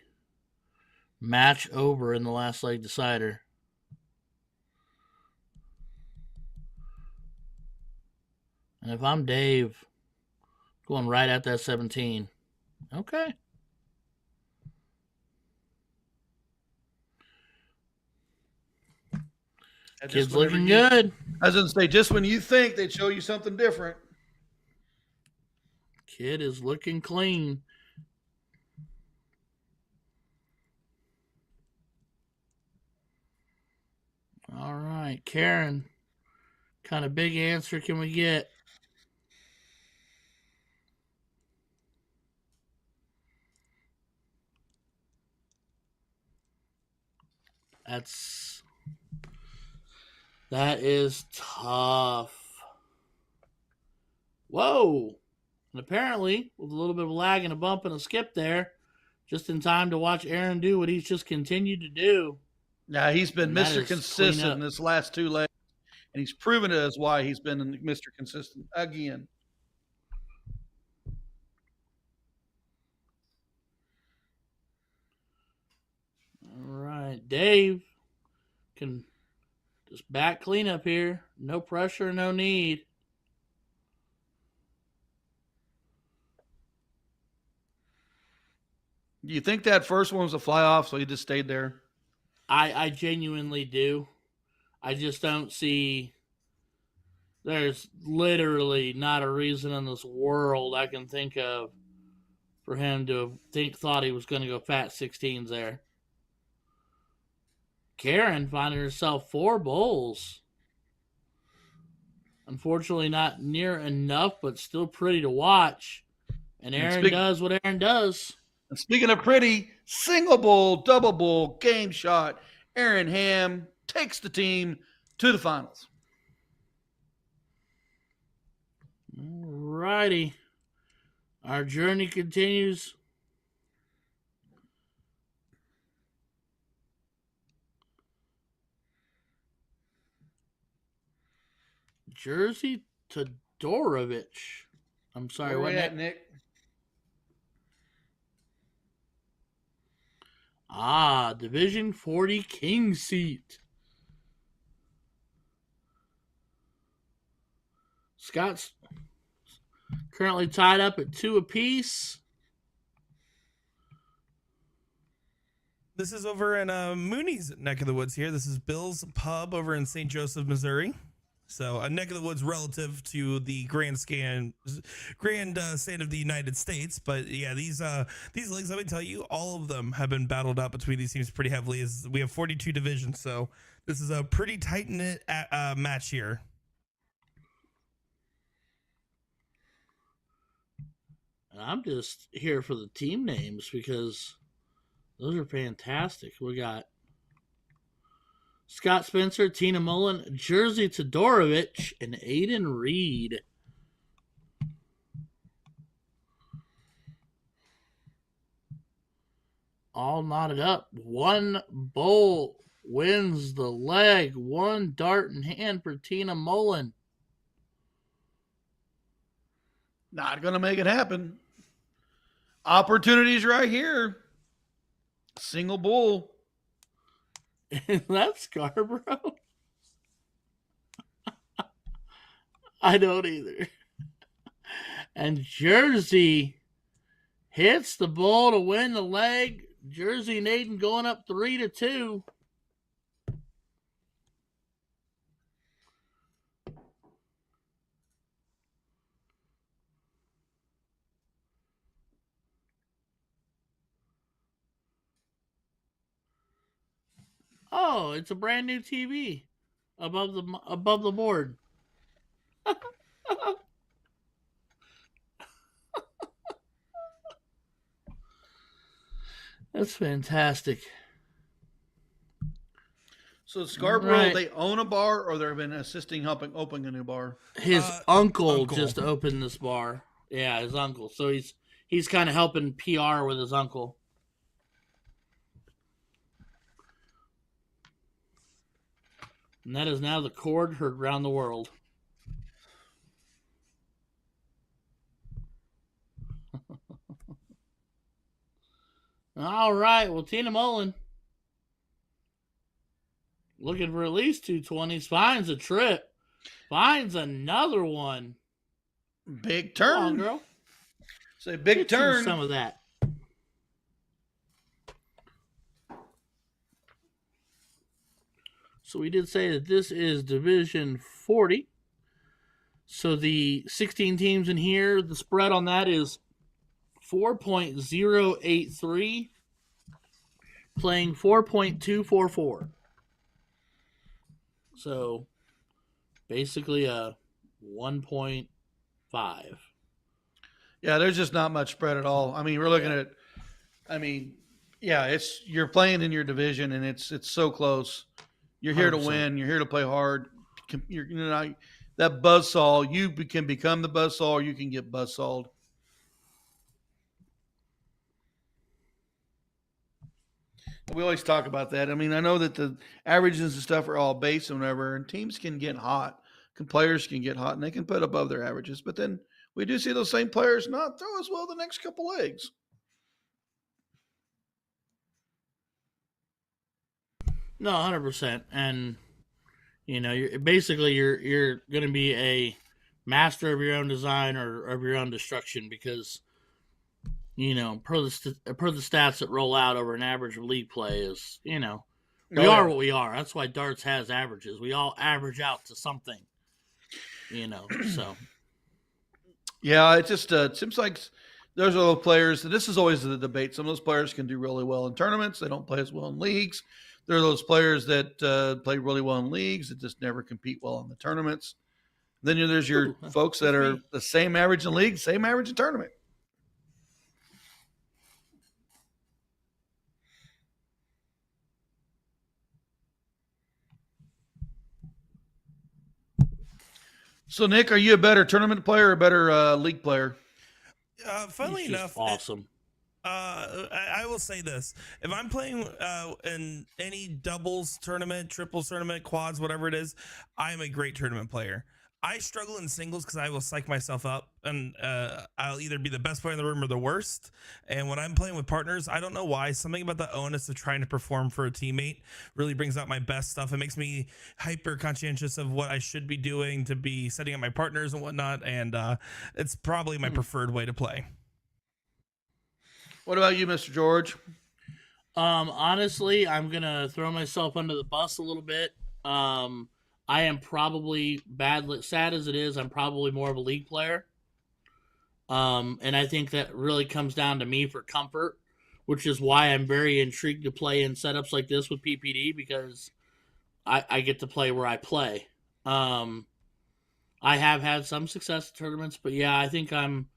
match over in the last leg decider. And if I'm Dave, going right at that 17. Okay. Kid's looking good. I was going to say, just when you think they'd show you something different. Kid is looking clean. All right, Karen. Kind of big answer can we get? That is tough. Whoa. And apparently, with a little bit of lag and a bump and a skip there, just in time to watch Aaron do what he's just continued to do. Yeah, he's been Mr. Consistent in this last two legs, and he's proven it as why he's been Mr. Consistent again. All right, Dave can just back clean up here. No pressure, no need. Do you think that first one was a fly off, so he just stayed there? I genuinely do. I just don't see. There's literally not a reason in this world I can think of for him to thought he was going to go fat 16s there. Karen finding herself 4 bowls. Unfortunately, not near enough, but still pretty to watch. And Aaron does what Aaron does. And speaking of pretty, single bowl, double bowl, game shot, Aaron Ham takes the team to the finals. All righty. Our journey continues. Jersey Todorovich. I'm sorry, what at, Nick? Division 40 King seat. Scott's currently tied up at 2 apiece. This is over in Mooney's neck of the woods here. This is Bill's Pub over in St. Joseph, Missouri. So a neck of the woods relative to the grand stand of the United States. But yeah, these leagues, let me tell you, all of them have been battled out between these teams pretty heavily. As we have 42 divisions, so this is a pretty tight-knit match here. And I'm just here for the team names because those are fantastic. We got Scott Spencer, Tina Mullen, Jersey Todorovich, and Aiden Reed. All knotted up. 1 bowl wins the leg. 1 dart in hand for Tina Mullen. Not going to make it happen. Opportunities right here. Single bull. Is that Scarborough? I don't either. And Jersey hits the bull to win the leg. Jersey and Aiden going up 3-2. Oh, it's a brand new TV above the board. That's fantastic. So Scarborough, they own a bar, or they've been assisting helping opening a new bar? His uncle just opened this bar. Yeah, his uncle. So he's kind of helping PR with his uncle. And that is now the chord heard around the world. All right. Well, Tina Mullen looking for at least 220s. Finds a trip. Finds another one. Big turn. Come on, girl. Say big turn. Some of that. So we did say that this is Division 40. So the 16 teams in here, the spread on that is 4.083, playing 4.244. So basically a 1.5. Yeah, there's just not much spread at all. I mean, we're looking at, you're playing in your division, and it's so close. You're here 100%. To win. You're here to play hard. That buzzsaw, you can become the buzzsaw, or you can get buzzsawed. We always talk about that. I mean, I know that the averages and stuff are all base and whatever, and teams can get hot. Players can get hot, and they can put above their averages. But then we do see those same players not throw as well the next couple legs. No, 100%. And you're going to be a master of your own design or of your own destruction, because per the stats that roll out over an average of league play is we are what we are. That's why darts has averages. We all average out to something. So yeah, it just seems like there's a lot of players. This is always the debate. Some of those players can do really well in tournaments. They don't play as well in leagues. There are those players that play really well in leagues that just never compete well in the tournaments. Then there's your folks that are the same average in league, same average in tournament. So, Nick, are you a better tournament player or a better league player? Funnily enough, awesome. I will say this: if I'm playing in any doubles tournament, triples tournament, quads, whatever it is, I'm a great tournament player. I struggle in singles because I will psych myself up, and I'll either be the best player in the room or the worst. And when I'm playing with partners, I don't know why, something about the onus of trying to perform for a teammate really brings out my best stuff. It makes me hyper conscientious of what I should be doing to be setting up my partners and whatnot. And it's probably my preferred way to play. What about you, Mr. George? Honestly, I'm going to throw myself under the bus a little bit. I am probably sad as it is, I'm probably more of a league player. And I think that really comes down to me for comfort, which is why I'm very intrigued to play in setups like this with PPD, because I get to play where I play. I have had some success in tournaments, but yeah, I think I'm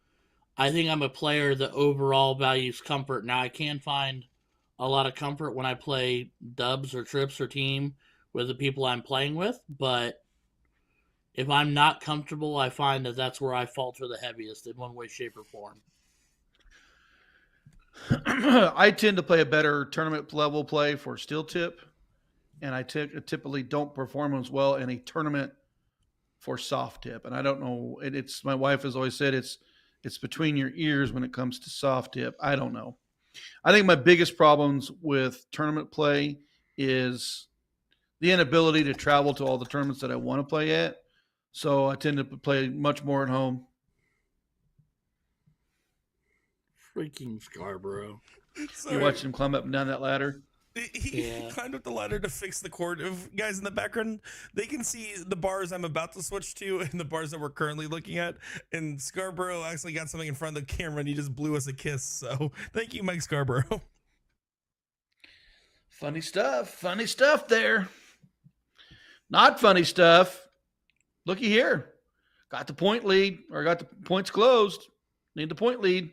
a player that overall values comfort. Now, I can find a lot of comfort when I play dubs or trips or team with the people I'm playing with, but if I'm not comfortable, I find that that's where I falter the heaviest in one way, shape, or form. I tend to play a better tournament level play for steel tip, and I typically don't perform as well in a tournament for soft tip. And I don't know, it's my wife has always said it's between your ears when it comes to soft tip. I don't know. I think my biggest problems with tournament play is the inability to travel to all the tournaments that I want to play at. So I tend to play much more at home. Freaking Scarborough. You watch him climb up and down that ladder. He climbed up the ladder to fix the cord. If guys in the background, they can see the bars I'm about to switch to and the bars that we're currently looking at. And Scarborough actually got something in front of the camera and he just blew us a kiss. So thank you, Mike Scarborough. Funny stuff. Funny stuff there. Not funny stuff. Looky here. Got the point lead, or got the points closed. Need the point lead.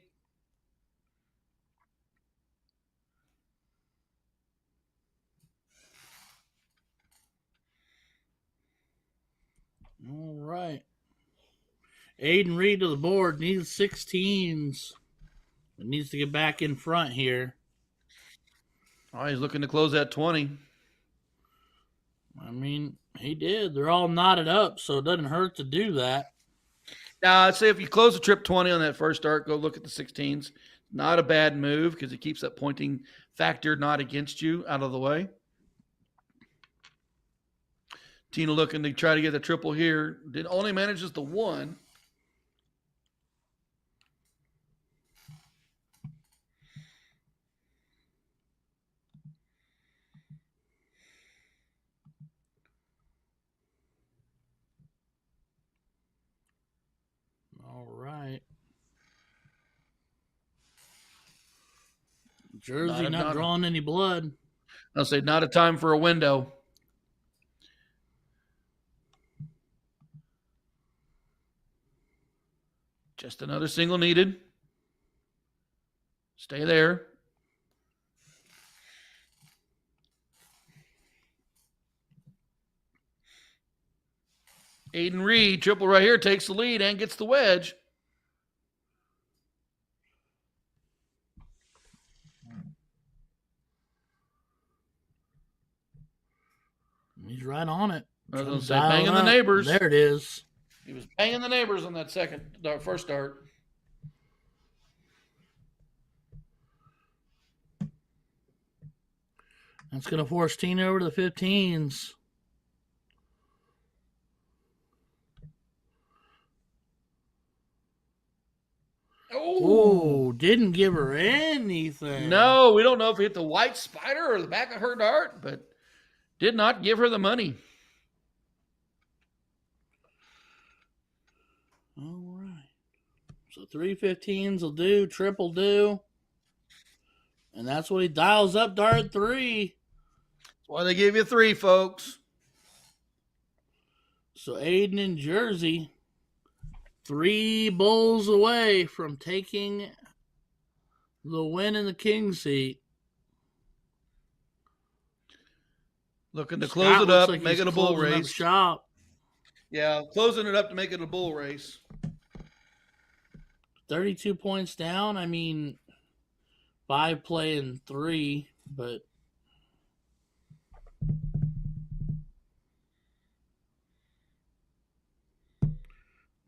All right. Aiden Reed to the board. Needs 16s. It needs to get back in front here. Oh, he's looking to close that 20. I mean, he did. They're all knotted up, so it doesn't hurt to do that. Now, I'd say if you close the trip 20 on that first start, go look at the 16s. Not a bad move because it keeps that pointing factor not against you out of the way. Tina looking to try to get the triple here. Did only manages the one. All right. Jersey not drawing any blood. I'll say not a time for a window. Just another single needed. Stay there. Aiden Reed, triple right here, takes the lead and gets the wedge. He's right on it. I was going to say, banging the neighbors. There it is. He was banging the neighbors on that first start. That's going to force Tina over to the 15s. Oh, didn't give her anything. No, we don't know if it hit the white spider or the back of her dart, but did not give her the money. All right. So 3 15s will do, triple do. And that's what he dials up dart 3. That's why they give you 3, folks. So Aiden in Jersey, 3 bowls away from taking the win in the king seat. Looking to close it up, make it a bull race. Shop. Yeah, closing it up to make it a bull race. 32 points down. I mean, 5 playing 3, but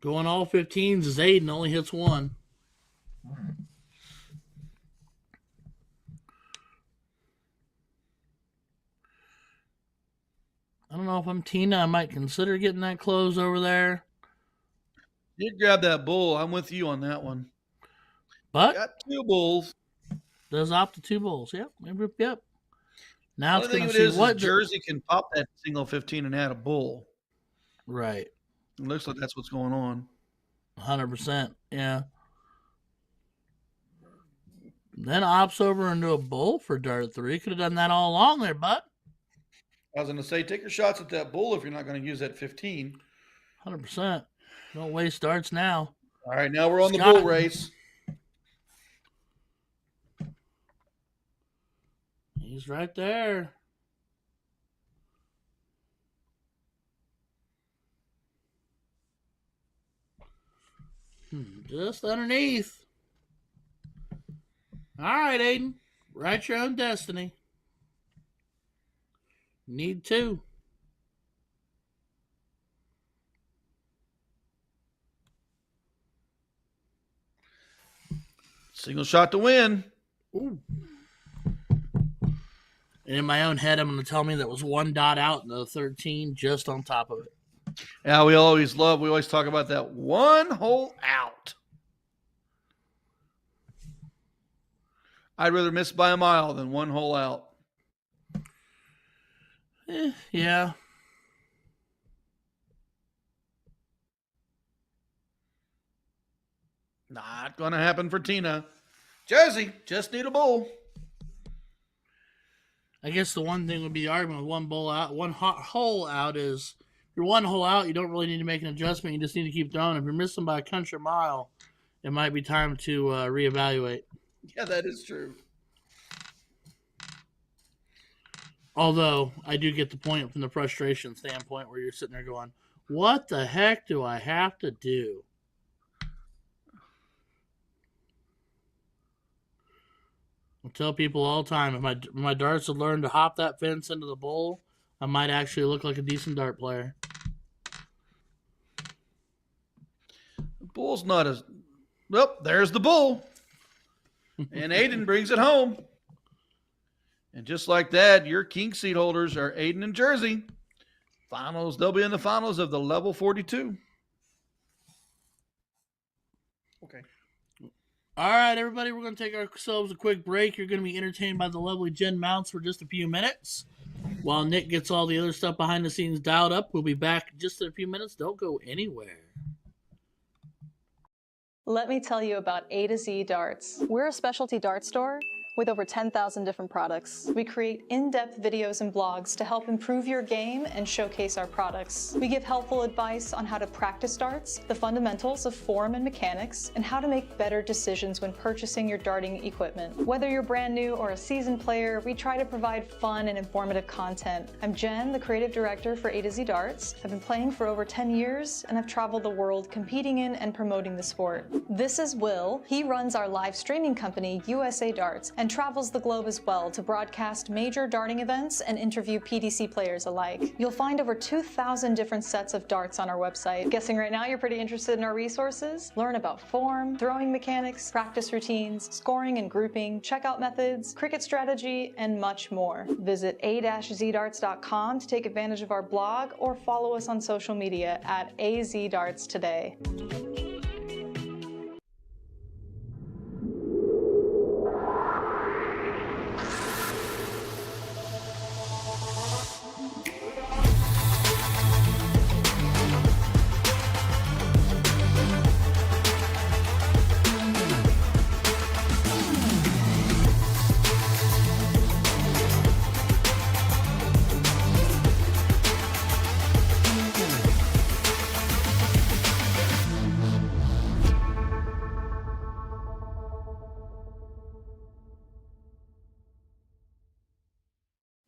going all 15s is Aiden, only hits 1. I don't know if I'm Tina. I might consider getting that close over there. Did grab that bull. I'm with you on that one. But got 2 bulls. Does opt to 2 bulls. Yep. Yep. Now it's going to see what Jersey can pop that single 15 and add a bull. Right. It looks like that's what's going on. 100%. Yeah. Then opts over into a bull for dart 3. Could have done that all along there, but I was going to say, take your shots at that bull if you're not going to use that 15. 100%. Don't waste darts now. All right, now we're on the bull race. He's right there. Just underneath. All right, Aiden. Write your own destiny. Need 2. Single shot to win. Ooh. And in my own head, I'm going to tell me that was one dot out and the 13 just on top of it. Yeah, we always talk about that one hole out. I'd rather miss by a mile than one hole out. Yeah. Not going to happen for Tina. Jersey, just need a bull. I guess the one thing would be the argument with one hole out is if you're one hole out, you don't really need to make an adjustment. You just need to keep throwing. If you're missing by a country mile, it might be time to reevaluate. Yeah, that is true. Although I do get the point from the frustration standpoint where you're sitting there going, what the heck do I have to do? I tell people all the time, if my darts had learned to hop that fence into the bowl, I might actually look like a decent dart player. The bull's not as... Well, there's the bull. And Aiden brings it home. And just like that, your king seat holders are Aiden and Jersey. Finals, they'll be in the finals of the level 42. Okay. All right, everybody, we're going to take ourselves a quick break. You're going to be entertained by the lovely Jen Mounts for just a few minutes. While Nick gets all the other stuff behind the scenes dialed up, we'll be back just in a few minutes. Don't go anywhere. Let me tell you about A to Z Darts. We're a specialty dart store with over 10,000 different products. We create in-depth videos and blogs to help improve your game and showcase our products. We give helpful advice on how to practice darts, the fundamentals of form and mechanics, and how to make better decisions when purchasing your darting equipment. Whether you're brand new or a seasoned player, we try to provide fun and informative content. I'm Jen, the creative director for A to Z Darts. I've been playing for over 10 years, and I've traveled the world competing in and promoting the sport. This is Will. He runs our live streaming company, USA Darts, and travels the globe as well to broadcast major darting events and interview PDC players alike. You'll find over 2,000 different sets of darts on our website. Guessing right now you're pretty interested in our resources? Learn about form, throwing mechanics, practice routines, scoring and grouping, checkout methods, cricket strategy, and much more. Visit a-zdarts.com to take advantage of our blog or follow us on social media at azdarts today.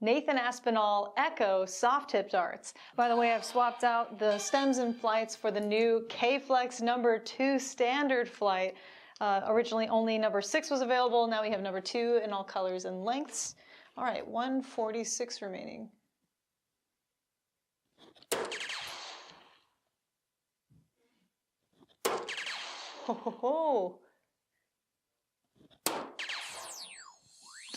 Nathan Aspinall Echo soft tip darts. By the way, I've swapped out the stems and flights for the new K-Flex number 2 standard flight. Originally only number 6 was available. Now we have number 2 in all colors and lengths. All right, 146 remaining. Ho ho ho.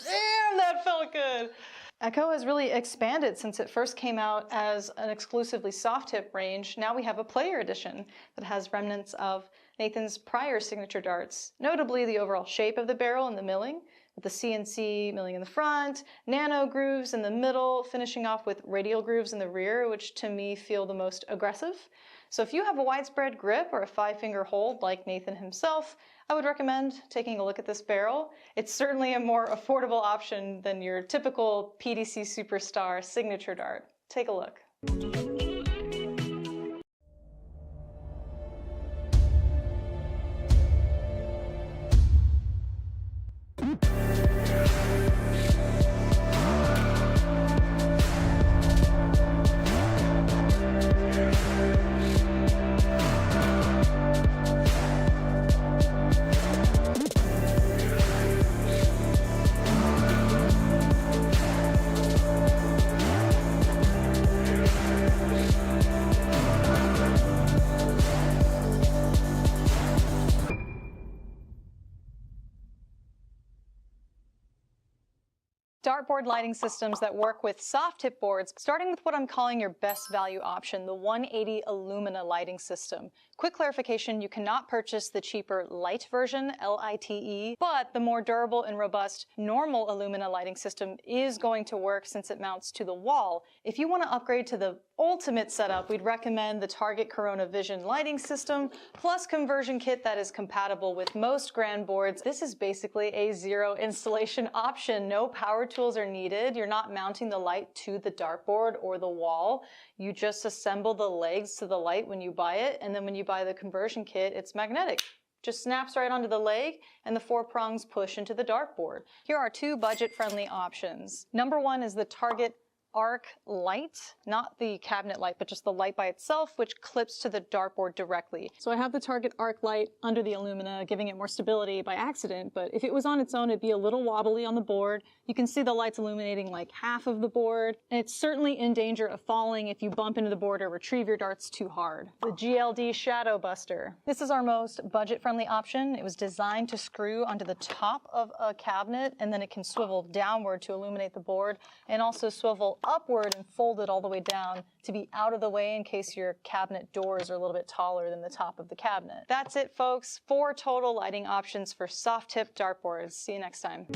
Damn, that felt good. Echo has really expanded since it first came out as an exclusively soft tip range. Now we have a player edition that has remnants of Nathan's prior signature darts, notably the overall shape of the barrel and the milling, with the CNC milling in the front, nano grooves in the middle, finishing off with radial grooves in the rear, which to me feel the most aggressive. So if you have a widespread grip or a 5-finger hold like Nathan himself, I would recommend taking a look at this barrel. It's certainly a more affordable option than your typical PDC Superstar signature dart. Take a look. dartboard lighting systems that work with soft tip boards, starting with what I'm calling your best value option, the 180 Illumina lighting system. Quick clarification, you cannot purchase the cheaper light version, L-I-T-E, but the more durable and robust normal Illumina lighting system is going to work since it mounts to the wall. If you want to upgrade to the ultimate setup, we'd recommend the Target Corona Vision lighting system, plus conversion kit that is compatible with most grand boards. This is basically a zero installation option. No power tools are needed. You're not mounting the light to the dartboard or the wall. You just assemble the legs to the light when you buy it, and then when you buy the conversion kit, it's magnetic. Just snaps right onto the leg, and the 4 prongs push into the dartboard. Here are 2 budget-friendly options. Number 1 is the Target Arc light, not the cabinet light, but just the light by itself, which clips to the dartboard directly. So I have the Target Arc light under the Illumina, giving it more stability by accident, but if it was on its own, it'd be a little wobbly on the board. You can see the lights illuminating like half of the board, and it's certainly in danger of falling if you bump into the board or retrieve your darts too hard. The GLD Shadow Buster. This is our most budget-friendly option. It was designed to screw onto the top of a cabinet, and then it can swivel downward to illuminate the board, and also swivel upward and fold it all the way down to be out of the way in case your cabinet doors are a little bit taller than the top of the cabinet. That's it, folks. 4 total lighting options for soft tip dartboards. See you next time.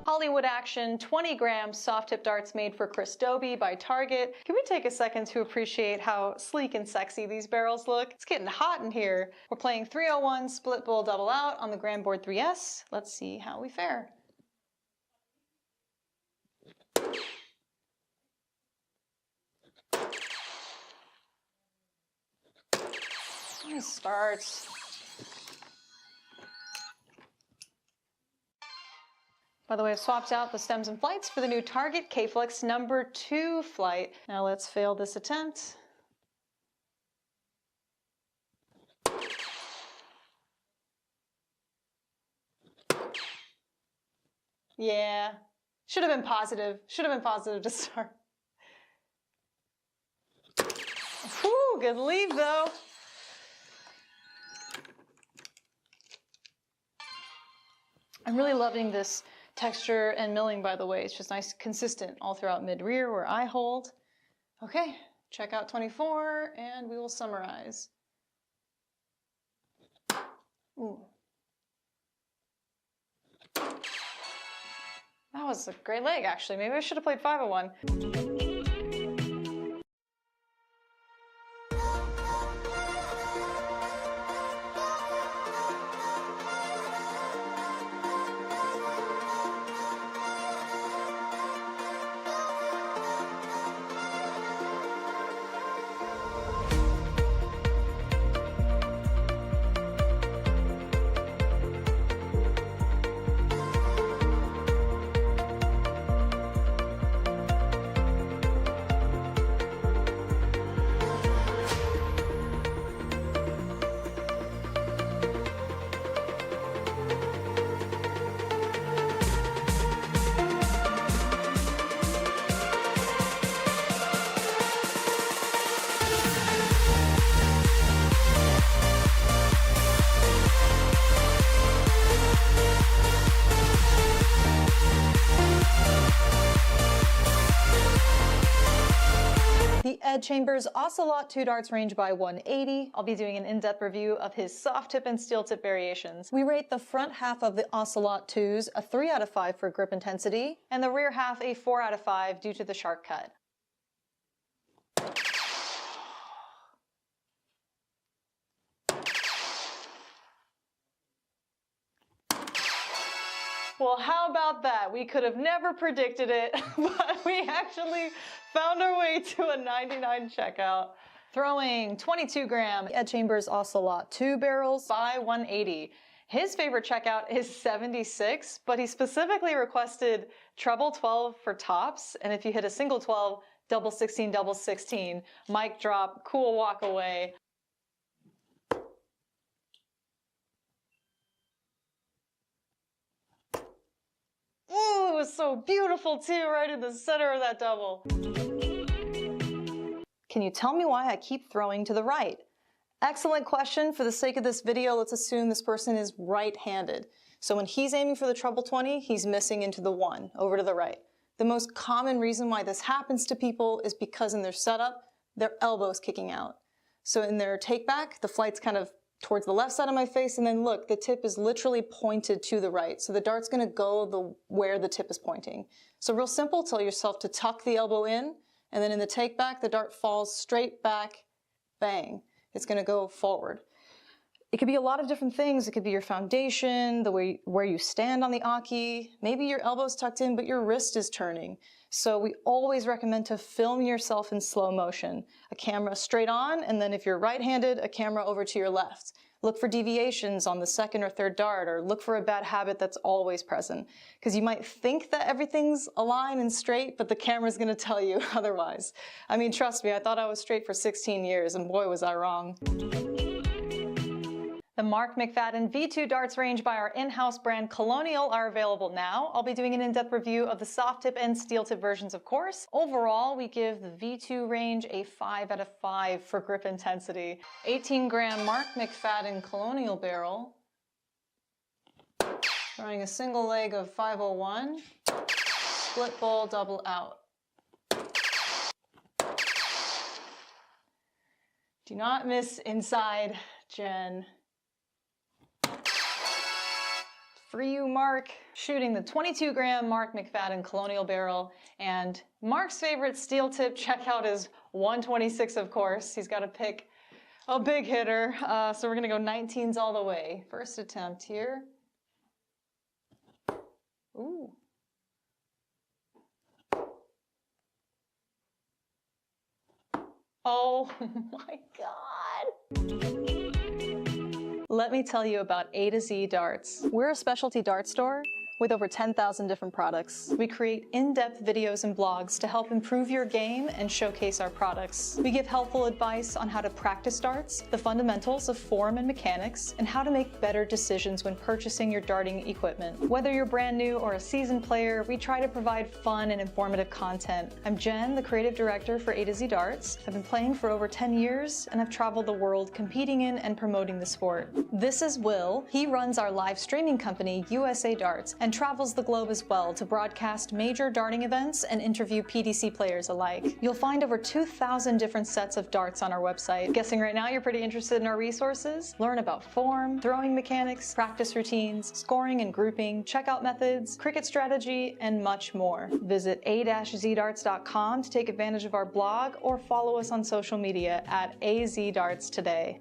Hollywood Action 20-gram soft tip darts made for Chris Dobie by Target. Can we take a second to appreciate how sleek and sexy these barrels look? It's getting hot in here. We're playing 301 split bowl double out on the Grand Board 3S. Let's see how we fare. Nice starts. By the way, I've swapped out the stems and flights for the new Target K-Flex number 2 flight. Now let's fail this attempt. Yeah, should have been positive. Should have been positive to start. Whew, good leave though. I'm really loving this texture and milling, by the way. It's just nice, consistent all throughout mid-rear where I hold. Okay, check out 24 and we will summarize. Ooh. That was a great leg, actually. Maybe I should have played 501. Ed Chambers' Ocelot 2 darts range by 180. I'll be doing an in-depth review of his soft tip and steel tip variations. We rate the front half of the Ocelot 2s a 3 out of 5 for grip intensity, and the rear half a 4 out of 5 due to the sharp cut. Well, how about that? We could have never predicted it, but we actually found our way to a 99 checkout. Throwing 22-gram Ed Chambers Ocelot 2 barrels by 180. His favorite checkout is 76, but he specifically requested treble 12 for tops, and if you hit a single 12, double 16, double 16. Mic drop, cool walk away. Ooh, it was so beautiful too, right in the center of that double. Can you tell me why I keep throwing to the right? Excellent question. For the sake of this video, let's assume this person is right-handed. So when he's aiming for the treble 20, he's missing into the 1, over to the right. The most common reason why this happens to people is because in their setup, their elbow's kicking out. So in their take back, the flight's kind of towards the left side of my face, and then look, the tip is literally pointed to the right. So the dart's gonna go where the tip is pointing. So real simple, tell yourself to tuck the elbow in, and then in the take back, the dart falls straight back, bang. It's gonna go forward. It could be a lot of different things. It could be your foundation, the way where you stand on the Aki. Maybe your elbow's tucked in, but your wrist is turning. So we always recommend to film yourself in slow motion. A camera straight on, and then if you're right-handed, a camera over to your left. Look for deviations on the second or third dart, or look for a bad habit that's always present. Because you might think that everything's aligned and straight, but the camera's gonna tell you otherwise. I mean, trust me, I thought I was straight for 16 years, and boy, was I wrong. The Mark McFadden V2 darts range by our in-house brand Colonial are available now. I'll be doing an in-depth review of the soft tip and steel tip versions, of course. Overall, we give the V2 range a 5 out of 5 for grip intensity. 18-gram Mark McFadden Colonial barrel. Throwing a single leg of 501. Split bowl, double out. Do not miss inside, Jen. For you, Mark, shooting the 22-gram Mark McFadden Colonial barrel, and Mark's favorite steel tip checkout is 126, of course. He's got to pick a big hitter, so we're gonna go 19s all the way. First attempt here. Ooh. Oh my God. Let me tell you about A to Z Darts. We're a specialty dart store with over 10,000 different products. We create in-depth videos and blogs to help improve your game and showcase our products. We give helpful advice on how to practice darts, the fundamentals of form and mechanics, and how to make better decisions when purchasing your darting equipment. Whether you're brand new or a seasoned player, we try to provide fun and informative content. I'm Jen, the creative director for A to Z Darts. I've been playing for over 10 years, and I've traveled the world competing in and promoting the sport. This is Will. He runs our live streaming company, USA Darts, and travels the globe as well to broadcast major darting events and interview PDC players alike. You'll find over 2,000 different sets of darts on our website. Guessing right now you're pretty interested in our resources? Learn about form, throwing mechanics, practice routines, scoring and grouping, checkout methods, cricket strategy, and much more. Visit a-zdarts.com to take advantage of our blog or follow us on social media at AZDarts today.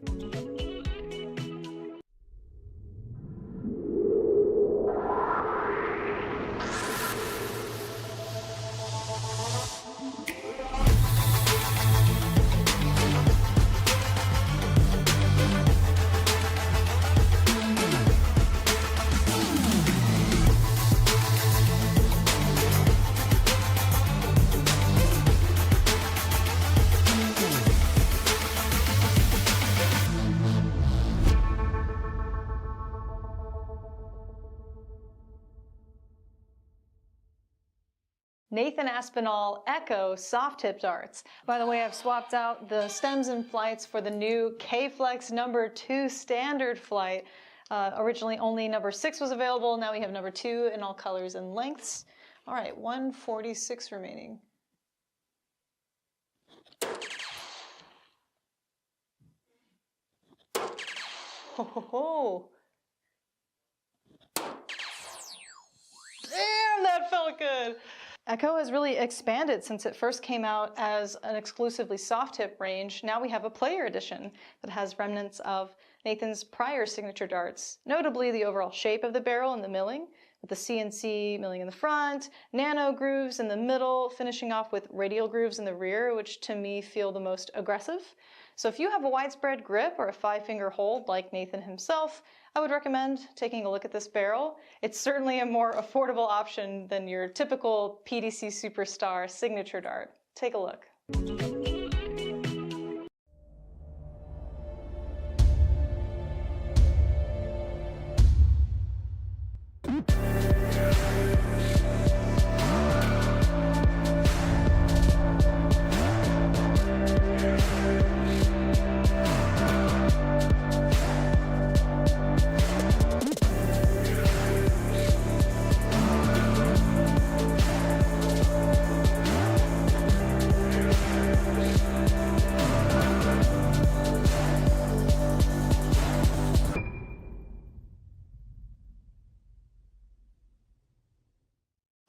Nathan Aspinall Echo soft tip darts. By the way, I've swapped out the stems and flights for the new K-Flex number 2 standard flight. Originally only number 6 was available. Now we have number 2 in all colors and lengths. All right, 146 remaining. Ho ho ho. Damn, that felt good. Echo has really expanded since it first came out as an exclusively soft tip range. Now we have a player edition that has remnants of Nathan's prior signature darts, notably the overall shape of the barrel and the milling, with the CNC milling in the front, nano grooves in the middle, finishing off with radial grooves in the rear, which to me feel the most aggressive. So if you have a widespread grip or a 5-finger hold like Nathan himself, I would recommend taking a look at this barrel. It's certainly a more affordable option than your typical PDC Superstar signature dart. Take a look.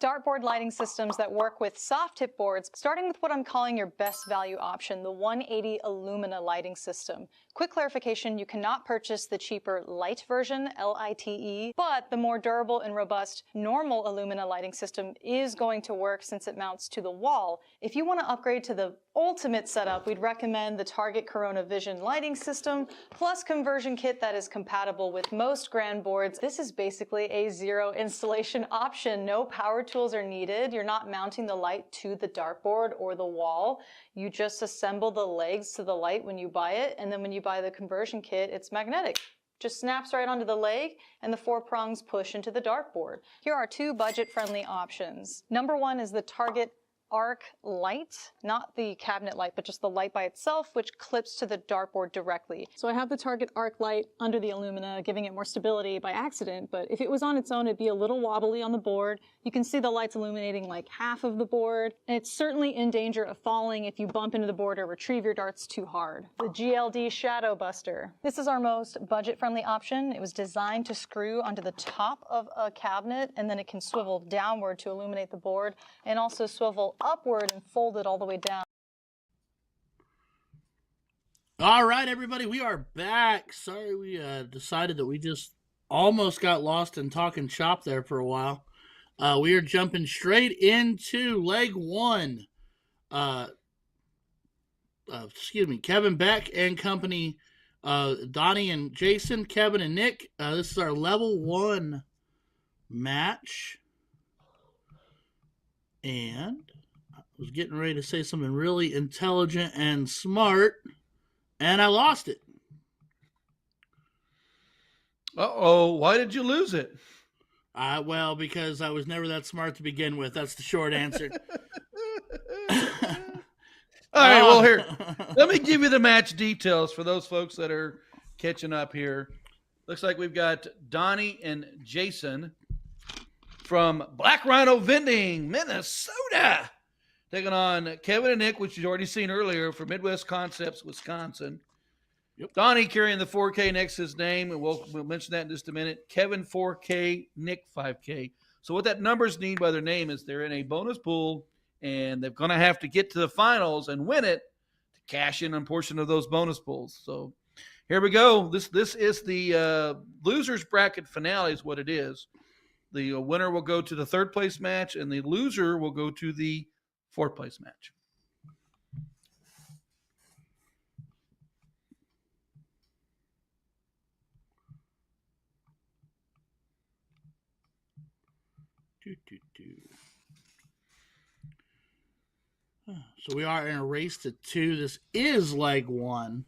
Dartboard lighting systems that work with soft tip boards, starting with what I'm calling your best value option, the 180 Illumina lighting system. Quick clarification, you cannot purchase the cheaper light version, LITE, but the more durable and robust normal Illumina lighting system is going to work since it mounts to the wall. If you want to upgrade to the ultimate setup, we'd recommend the Target Corona Vision lighting system, plus conversion kit that is compatible with most grand boards. This is basically a zero installation option. No power tools are needed. You're not mounting the light to the dartboard or the wall. You just assemble the legs to the light when you buy it, and then when you buy the conversion kit, it's magnetic. Just snaps right onto the leg, and the 4 prongs push into the dartboard. Here are 2 budget-friendly options. Number 1 is the Target Arc light, not the cabinet light, but just the light by itself, which clips to the dartboard directly. So I have the Target Arc light under the Illumina, giving it more stability by accident, but if it was on its own, it'd be a little wobbly on the board. You can see the lights illuminating like half of the board, and it's certainly in danger of falling if you bump into the board or retrieve your darts too hard. The GLD Shadow Buster. This is our most budget-friendly option. It was designed to screw onto the top of a cabinet, and then it can swivel downward to illuminate the board, and also swivel upward and fold it all the way down. All right, everybody, we are back. Sorry we decided that we just almost got lost in talking shop there for a while. We are jumping straight into leg 1. Kevin Beck and company, Donnie and Jason, Kevin and Nick. This is our level 1 match. And I was getting ready to say something really intelligent and smart, and I lost it. Uh-oh, why did you lose it? Well, because I was never that smart to begin with. That's the short answer. All right, well, here, let me give you the match details for those folks that are catching up here. Looks like we've got Donnie and Jason from Black Rhino Vending, Minnesota, taking on Kevin and Nick, which you've already seen earlier, for Midwest Concepts, Wisconsin. Yep. Donnie carrying the 4K next to his name, and we'll mention that in just a minute. Kevin 4K, Nick 5K. So what that numbers mean by their name is they're in a bonus pool, and they're going to have to get to the finals and win it to cash in on a portion of those bonus pools. So here we go. This is the losers bracket finale is what it is. The winner will go to the 3rd place match, and the loser will go to the 4th place match. So we are in a race to 2. This is leg 1.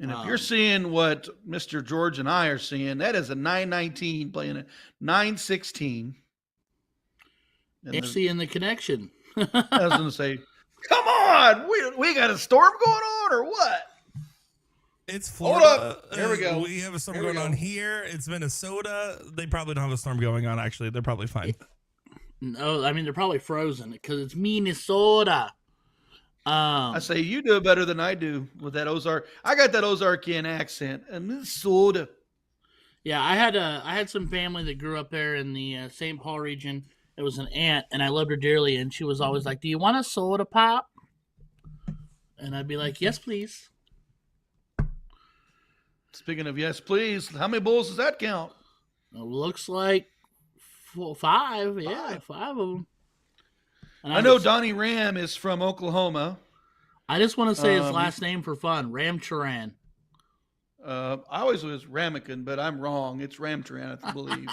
And if you're seeing what Mr. George and I are seeing, that is a 919 playing a 916. And seeing the connection. I was going to say, come on, we got a storm going on or what? It's Florida. Hold up. There we go. We have a storm going on here. It's Minnesota. They probably don't have a storm going on, actually. They're probably fine. No, I mean, they're probably frozen because it's Minnesota. I say you do it better than I do with that Ozark. I got that Ozarkian accent. Minnesota. Yeah, I had some family that grew up there in the St. Paul region. It was an aunt, and I loved her dearly, and she was always like, "Do you want a soda pop?" And I'd be like, "Yes, please." Speaking of yes, please, how many bowls does that count? It looks like 5. Yeah, 5 of them. And I know Donnie Ram is from Oklahoma. I just want to say his last name for fun, Ram Charan. I always was Ramekin, but I'm wrong. It's Ramtran, I believe.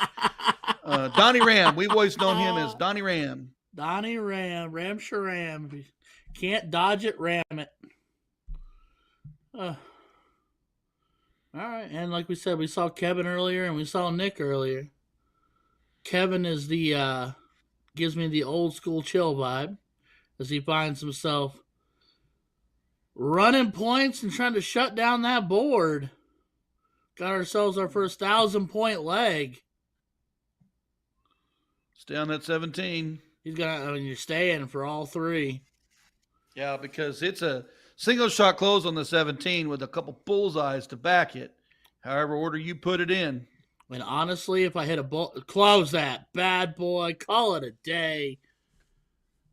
Donnie Ram. We've always known him as Donnie Ram. Donnie Ram, Ram Sharam. If you can't dodge it, ram it. All right, and like we said, we saw Kevin earlier and we saw Nick earlier. Kevin is gives me the old school chill vibe as he finds himself running points and trying to shut down that board. Got ourselves our first 1,000-point leg. Stay on that 17. You're staying for all three. Yeah, because it's a single shot close on the 17 with a couple bullseyes to back it. However order you put it in. And honestly, if I hit a close that bad boy, call it a day.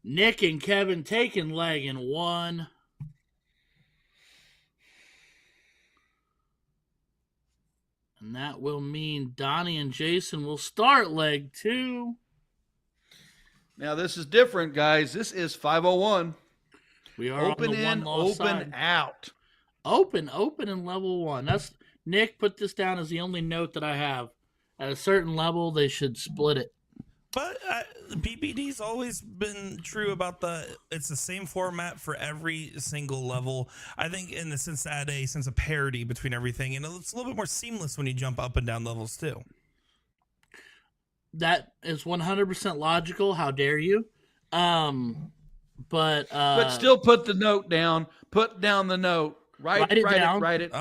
Nick and Kevin taking leg in one. And that will mean Donnie and Jason will start leg 2. Now, this is different, guys. This is 501. We are open on the in, one-loss open side. out. Open in level 1. That's Nick put this down as the only note that I have. At a certain level, they should split it. But PPD's always been true about it's the same format for every single level. I think in the sense that a sense of parity between everything, and it's a little bit more seamless when you jump up and down levels too. That is 100% logical. How dare you? But still put the note down. Put down the note. Write it down. Write it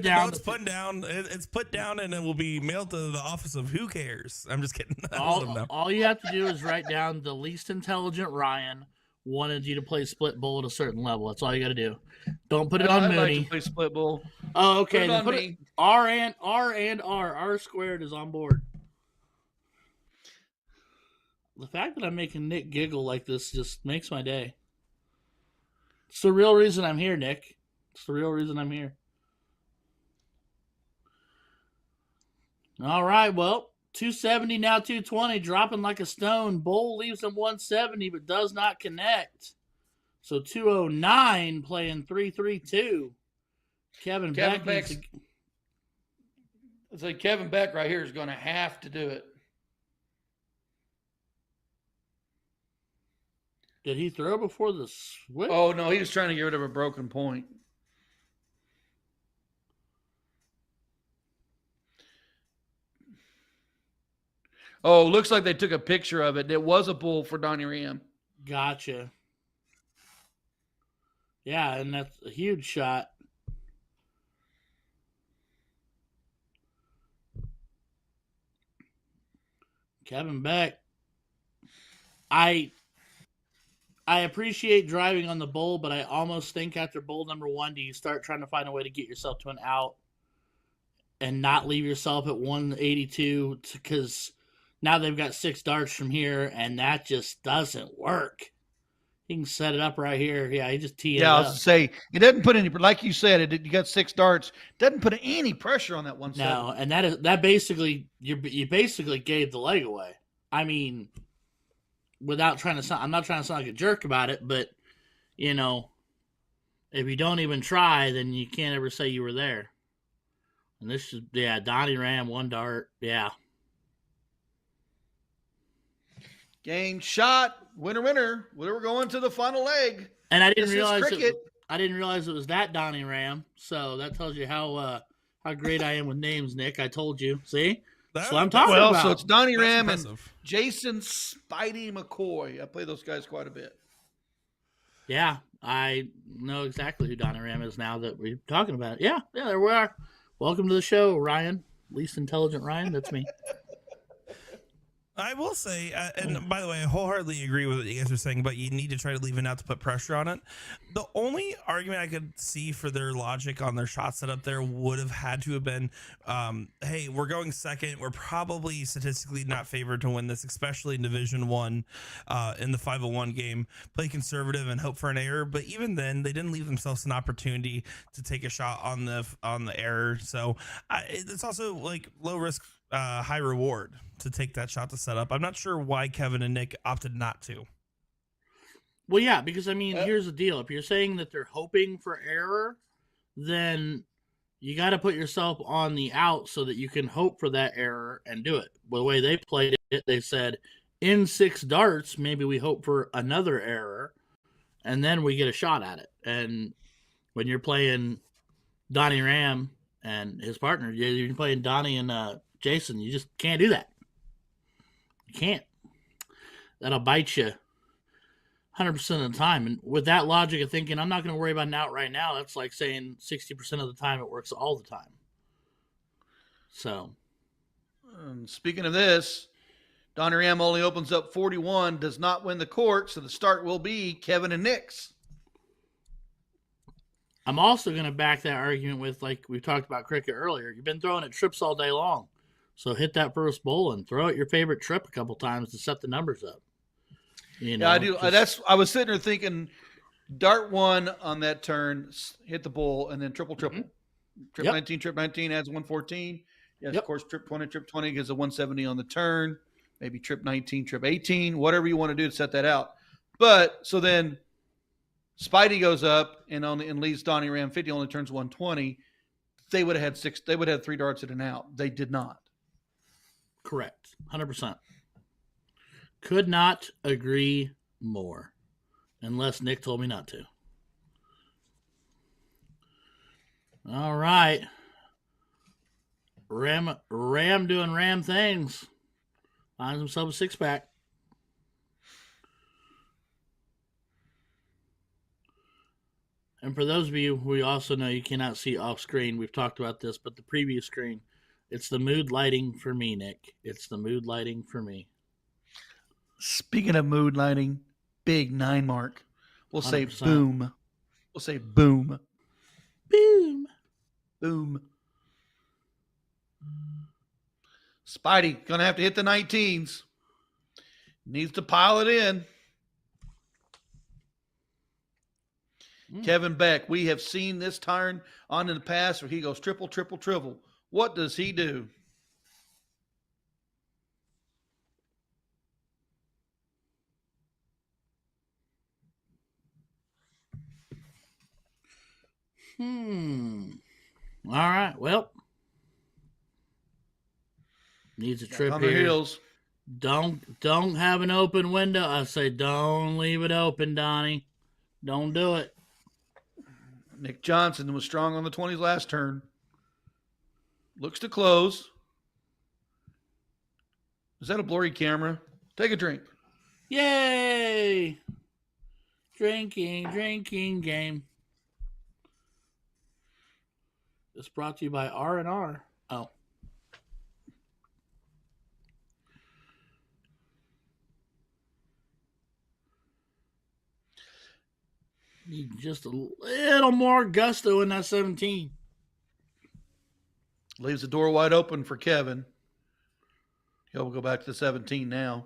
down. It's put down. It's put down, and it will be mailed to the office of Who Cares. I'm just kidding. All you have to do is write down the least intelligent Ryan wanted you to play split bull at a certain level. That's all you got to do. Don't put it on Mooney. I'd like to play split bull. Oh, okay. Put it then on put me. it R and R. R squared is on board. The fact that I'm making Nick giggle like this just makes my day. It's the real reason I'm here, Nick. It's the real reason I'm here. All right, well, 270 now 220, dropping like a stone. Bull leaves him 170, but does not connect. So 209 playing 332. Kevin Beck. Kevin Beck right here is going to have to do it. Did he throw before the switch? Oh, no, he was trying to get rid of a broken point. Oh, looks like they took a picture of it. It was a bull for Donnie Ram. Gotcha. Yeah, and that's a huge shot. Kevin Beck. I appreciate driving on the bull, but I almost think after bull number 1, do you start trying to find a way to get yourself to an out and not leave yourself at 182 because now they've got 6 darts from here, and that just doesn't work. He can set it up right here. Yeah, he just teed it up. Yeah, I was to say, it doesn't put any, like you said, you got 6 darts. Doesn't put any pressure on that 170. No, and that basically, you basically gave the leg away. I mean, without trying to sound, I'm not trying to sound like a jerk about it, but, you know, if you don't even try, then you can't ever say you were there. And this is, Donnie Ram, 1 dart. Yeah. Game shot, winner. We're going to the final leg. And I didn't realize it was that Donnie Ram. So that tells you how great I am with names, Nick. I told you. See, that's what I'm talking about. So it's Donnie Ram and Jason Spidey McCoy. I play those guys quite a bit. Yeah, I know exactly who Donnie Ram is now that we're talking about it. Yeah, there we are. Welcome to the show, Ryan. Least intelligent Ryan. That's me. I will say, and by the way, I wholeheartedly agree with what you guys are saying, but you need to try to leave it out to put pressure on it. The only argument I could see for their logic on their shot setup there would have had to have been, hey, we're going second. We're probably statistically not favored to win this, especially in Division 1 in the 501 game. Play conservative and hope for an error. But even then, they didn't leave themselves an opportunity to take a shot on the error. So it's also like low risk, high reward to take that shot to set up. I'm not sure why Kevin and Nick opted not to. Well, yeah, because I mean, here's the deal. If you're saying that they're hoping for error, then you got to put yourself on the out so that you can hope for that error and do it. Well, the way they played it, they said in 6 darts, maybe we hope for another error, and then we get a shot at it. And when you're playing Donnie Ram and his partner, you're playing Donnie and Jason, you just can't do that. You can't. That'll bite you 100% of the time. And with that logic of thinking, I'm not going to worry about an out right now, that's like saying 60% of the time it works all the time. So, speaking of this, Donnie Ram only opens up 41, does not win the court, so the start will be Kevin and Nick's. I'm also going to back that argument with, like we talked about cricket earlier, you've been throwing at trips all day long. So hit that first bowl and throw at your favorite trip a couple times to set the numbers up. You know, yeah, I do. I was sitting there thinking, dart 1 on that turn, hit the bowl, and then triple. Mm-hmm. Trip 19, trip 19 adds 114. Yes, of course, trip 20 gives a 170 on the turn. Maybe trip 19, trip 18, whatever you want to do to set that out. But so then Spidey goes up and leads Donnie Ram 50, only turns 120. They would have had 3 darts at an out. They did not. Correct. 100%. Could not agree more. Unless Nick told me not to. All right. Ram doing Ram things. Finds himself a 6-pack. And for those of you who also know you cannot see off screen, we've talked about this, but the preview screen, it's the mood lighting for me, Nick. It's the mood lighting for me. Speaking of mood lighting, big 9 mark. We'll 100%. Say boom. We'll say boom. Boom. Boom. Spidey gonna have to hit the 19s. Needs to pile it in. Kevin Beck, we have seen this turn on in the past where he goes triple, triple, triple. What does he do? All right. Well, needs a trip on here. The heels. Don't have an open window. I say don't leave it open, Donnie. Don't do it. Nick Johnson was strong on the 20s last turn. Looks to close. Is that a blurry camera? Take a drink. Yay! Drinking game. It's brought to you by R&R. Oh. Need just a little more gusto in that 17. Leaves the door wide open for Kevin. He'll go back to the 17 now.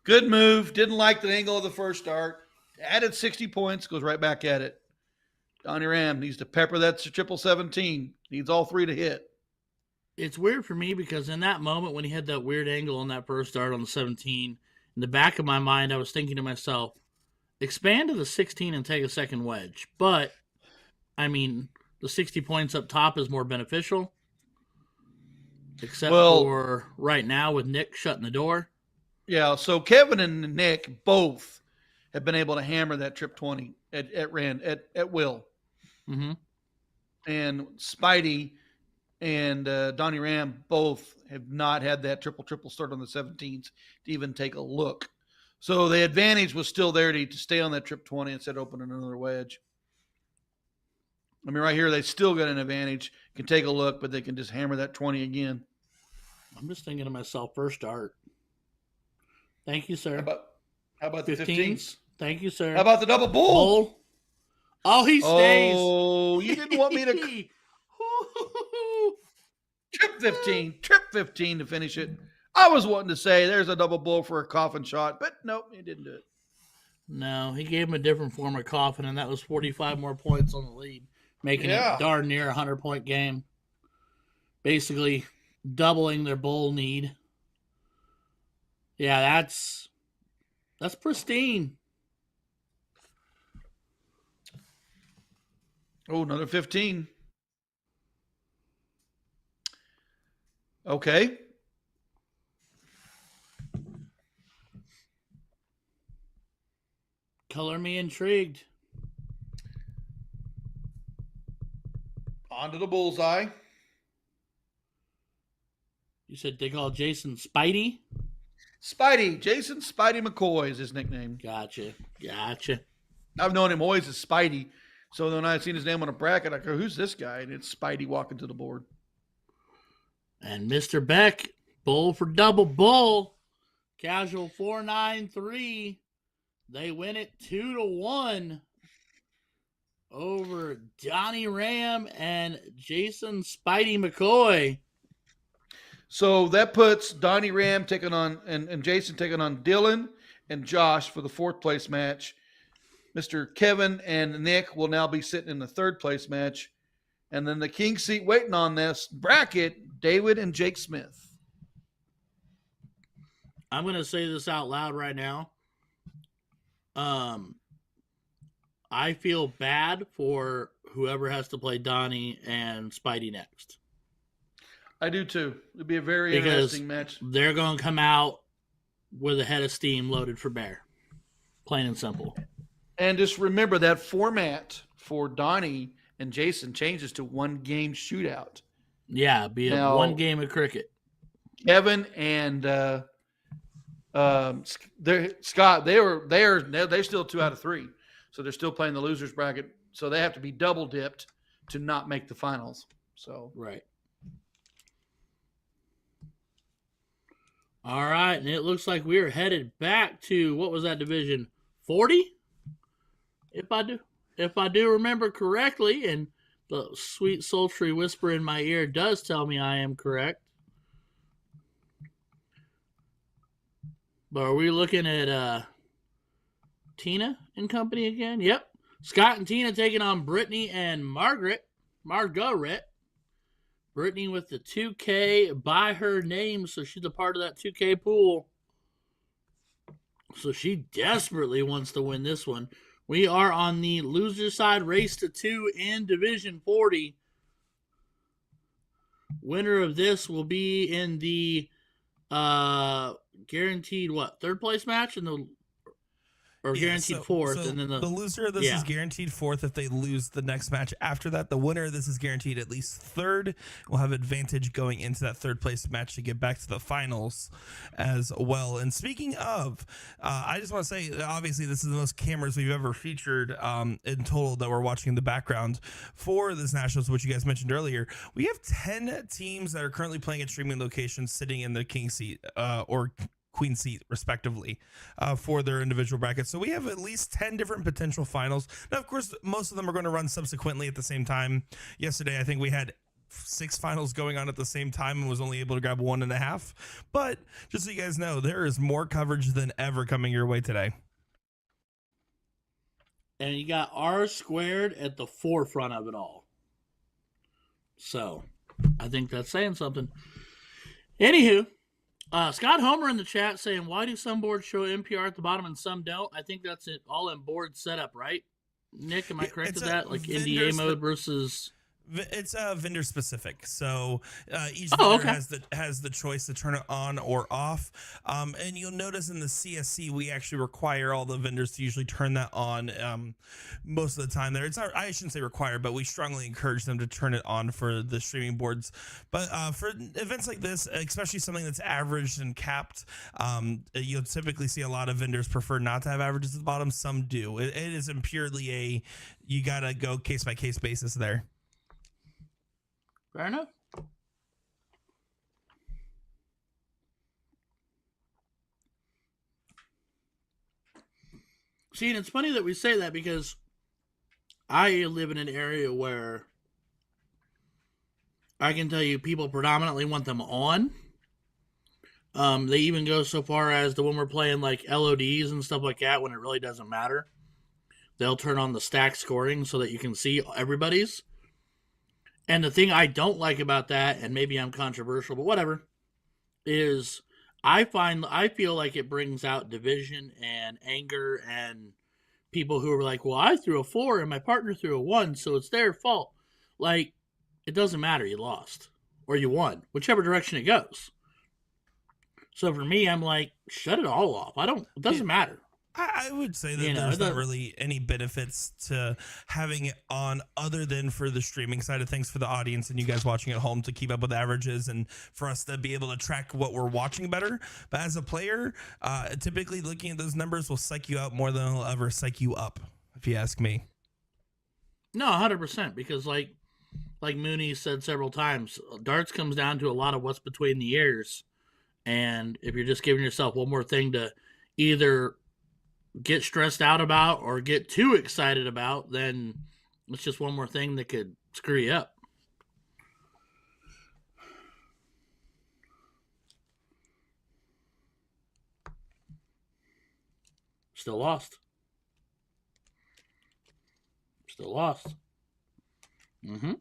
Good move. Didn't like the angle of the first start. Added 60 points. Goes right back at it. Donnie Ram needs to pepper that triple 17. Needs all 3 to hit. It's weird for me because in that moment when he had that weird angle on that first start on the 17, in the back of my mind, I was thinking to myself, expand to the 16 and take a second wedge. But, I mean, the 60 points up top is more beneficial. Except for right now with Nick shutting the door. Yeah, so Kevin and Nick both have been able to hammer that trip 20 at will. Mm-hmm. And Spidey and Donnie Ram both have not had that triple start on the 17s to even take a look. So the advantage was still there to stay on that trip 20 instead of opening another wedge. I mean, right here, they still got an advantage. Can take a look, but they can just hammer that 20 again. I'm just thinking to myself, first start. Thank you, sir. How about the 15s? Thank you, sir. How about the double bull? Oh, he stays. Oh, you didn't want me to. Trip 15 to finish it. I was wanting to say there's a double bull for a coffin shot, but nope, he didn't do it. No, he gave him a different form of coffin, and that was 45 more points on the lead, making it darn near a 100-point game. Basically, doubling their bowl need. Yeah, that's pristine. Oh, another 15. Okay. Color me intrigued. On to the bullseye. You said they call Jason Spidey? Spidey. Jason Spidey McCoy is his nickname. Gotcha. I've known him always as Spidey. So when I seen his name on a bracket, I go, who's this guy? And it's Spidey walking to the board. And Mr. Beck, bull for double bull. Casual 493. They win it 2-1 over Donnie Ram and Jason Spidey McCoy. So that puts Donnie Ram taking on and Jason taking on Dylan and Josh for the 4th place match. Mr. Kevin and Nick will now be sitting in the 3rd place match. And then the king seat waiting on this bracket, David and Jake Smith. I'm going to say this out loud right now. I feel bad for whoever has to play Donnie and Spidey next. I do too. It'd be a very interesting match. They're going to come out with a head of steam loaded for bear. Plain and simple. And just remember that format for Donnie and Jason changes to 1 game shootout. Yeah, be a 1 game of cricket. Kevin and Scott, they're still 2 out of 3. So they're still playing the losers bracket. So they have to be double dipped to not make the finals. So right. All right, and it looks like we're headed back to what was that division? 40? If I do remember correctly, and the sweet sultry whisper in my ear does tell me I am correct. But are we looking at Tina and company again? Yep. Scott and Tina taking on Brittany and Margaret. Brittany with the 2K by her name, so she's a part of that 2K pool. So she desperately wants to win this one. We are on the loser side, race to 2 in Division 40. Winner of this will be in the guaranteed 3rd place match in the guaranteed 4th, so and then the loser of this is guaranteed 4th if they lose the next match after that. The winner of this is guaranteed at least 3rd. We'll have advantage going into that 3rd place match to get back to the finals as well. And speaking of, I just want to say, obviously, this is the most cameras we've ever featured in total that we're watching in the background for this Nationals, which you guys mentioned earlier. We have 10 teams that are currently playing at streaming locations sitting in the king seat or queen seat respectively for their individual brackets. So we have at least 10 different potential finals. Now, of course, most of them are going to run subsequently at the same time. Yesterday, I think we had 6 finals going on at the same time and was only able to grab 1.5. But just so you guys know, there is more coverage than ever coming your way today. And you got R squared at the forefront of it all. So I think that's saying something. Anywho, Scott Homer in the chat saying, why do some boards show NPR at the bottom and some don't? I think that's it all in board setup, right? Nick, am I correct with that? Like NDA mode versus... It's vendor specific, so each vendor has the choice to turn it on or off. And you'll notice in the CSC we actually require all the vendors to usually turn that on most of the time. There, it's not, I shouldn't say require, but we strongly encourage them to turn it on for the streaming boards. But for events like this, especially something that's averaged and capped, you'll typically see a lot of vendors prefer not to have averages at the bottom. Some do. It is purely a you gotta go case by case basis there. Fair enough. See, and it's funny that we say that because I live in an area where I can tell you people predominantly want them on. They even go so far as to when we're playing like LODs and stuff like that, when it really doesn't matter, they'll turn on the stack scoring so that you can see everybody's. And the thing I don't like about that, and maybe I'm controversial, but whatever, is I feel like it brings out division and anger and people who are like, well, I threw a 4 and my partner threw a 1, so it's their fault. Like, it doesn't matter. You lost. or you won, whichever direction it goes. So for me, I'm like, shut it all off. It doesn't matter. I would say that there's not really any benefits to having it on other than for the streaming side of things for the audience and you guys watching at home to keep up with averages and for us to be able to track what we're watching better. But as a player, typically looking at those numbers will psych you out more than it'll ever psych you up, if you ask me. No, 100%, because like Mooney said several times, darts comes down to a lot of what's between the ears. And if you're just giving yourself one more thing to either get stressed out about or get too excited about, then it's just one more thing that could screw you up. Still lost. Mm-hmm.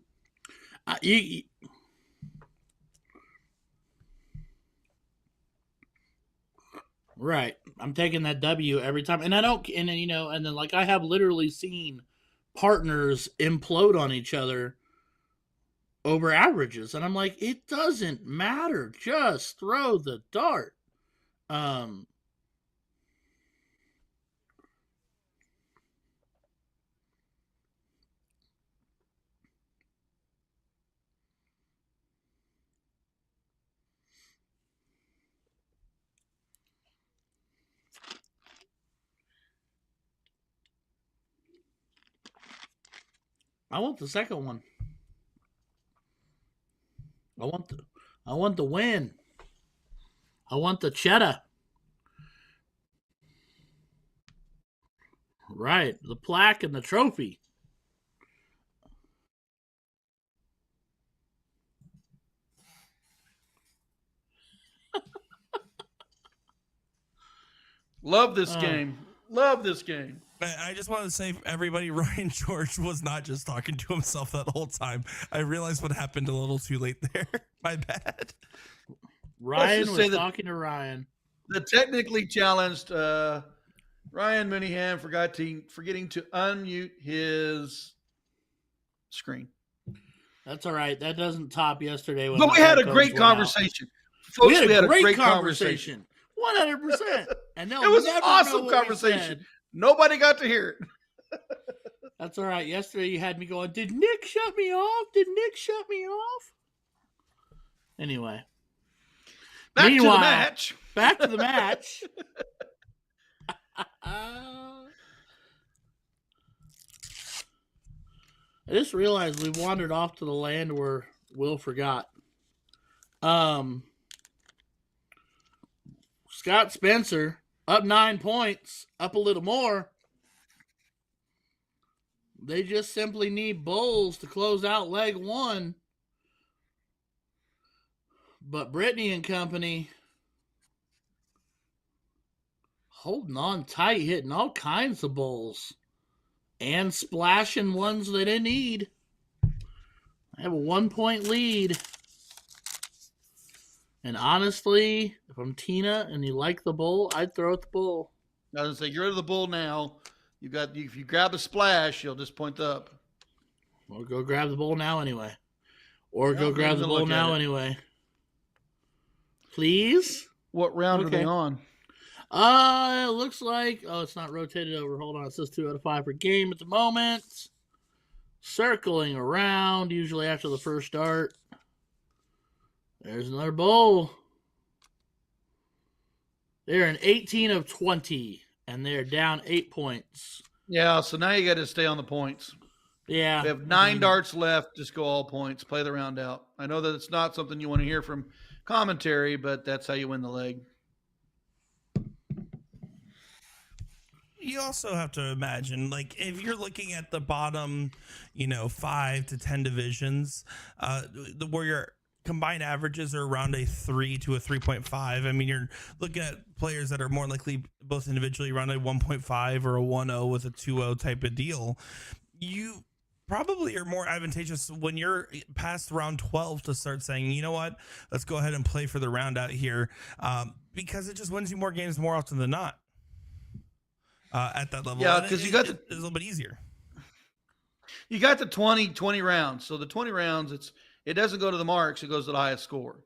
Right. I'm taking that W every time. And I don't, and then, and then like I have literally seen partners implode on each other over averages. And I'm like, it doesn't matter. Just throw the dart. I want the second one. I want the win. I want the cheddar. Right, the plaque and the trophy. Love this game. Love this game. I just want to say, everybody, Ryan George was not just talking to himself that whole time. I realized what happened a little too late there. My bad. Ryan was talking to Ryan. The technically challenged Ryan Mooneyham forgetting to unmute his screen. That's all right. That doesn't top yesterday. But we had a great conversation. Folks, we had a great conversation. 100%. And it was an awesome conversation. Nobody got to hear it. That's all right. Yesterday you had me going, did Nick shut me off? Did Nick shut me off? Anyway. Back to the match. Back to the match. I just realized we wandered off to the land where Will forgot. Scott Spencer up 9 points, up a little more. They just simply need bulls to close out leg one. But Brittany and company holding on tight, hitting all kinds of bulls and splashing ones they didn't need. I have a 1 point lead. And honestly, if I'm Tina and you like the bull, I'd throw at the bull. I was gonna say, get rid of the bull now. If you grab a splash, you'll just point up. Or go grab the bull now anyway. Go grab the bull now anyway. Please? What round are they on? It looks like, it's not rotated over. Hold on, it says 2 out of 5 per game at the moment. Circling around, usually after the first dart. There's another bull. They're an 18 of 20, and they're down 8 points. Yeah, so now you got to stay on the points. Yeah. We have 9 darts left. Just go all points. Play the round out. I know that it's not something you want to hear from commentary, but that's how you win the leg. You also have to imagine, like, if you're looking at the bottom, 5 to 10 divisions, where your combined averages are around a 3 to a 3.5. I mean, you're looking at players that are more likely both individually around a 1.5 or a 1.0 with a 2.0 type of deal. You probably are more advantageous when you're past round 12 to start saying, you know what, let's go ahead and play for the round out here, because it just wins you more games more often than not at that level. Yeah, because it's a little bit easier. You got the 20 rounds. So the 20 rounds, It doesn't go to the marks. It goes to the highest score.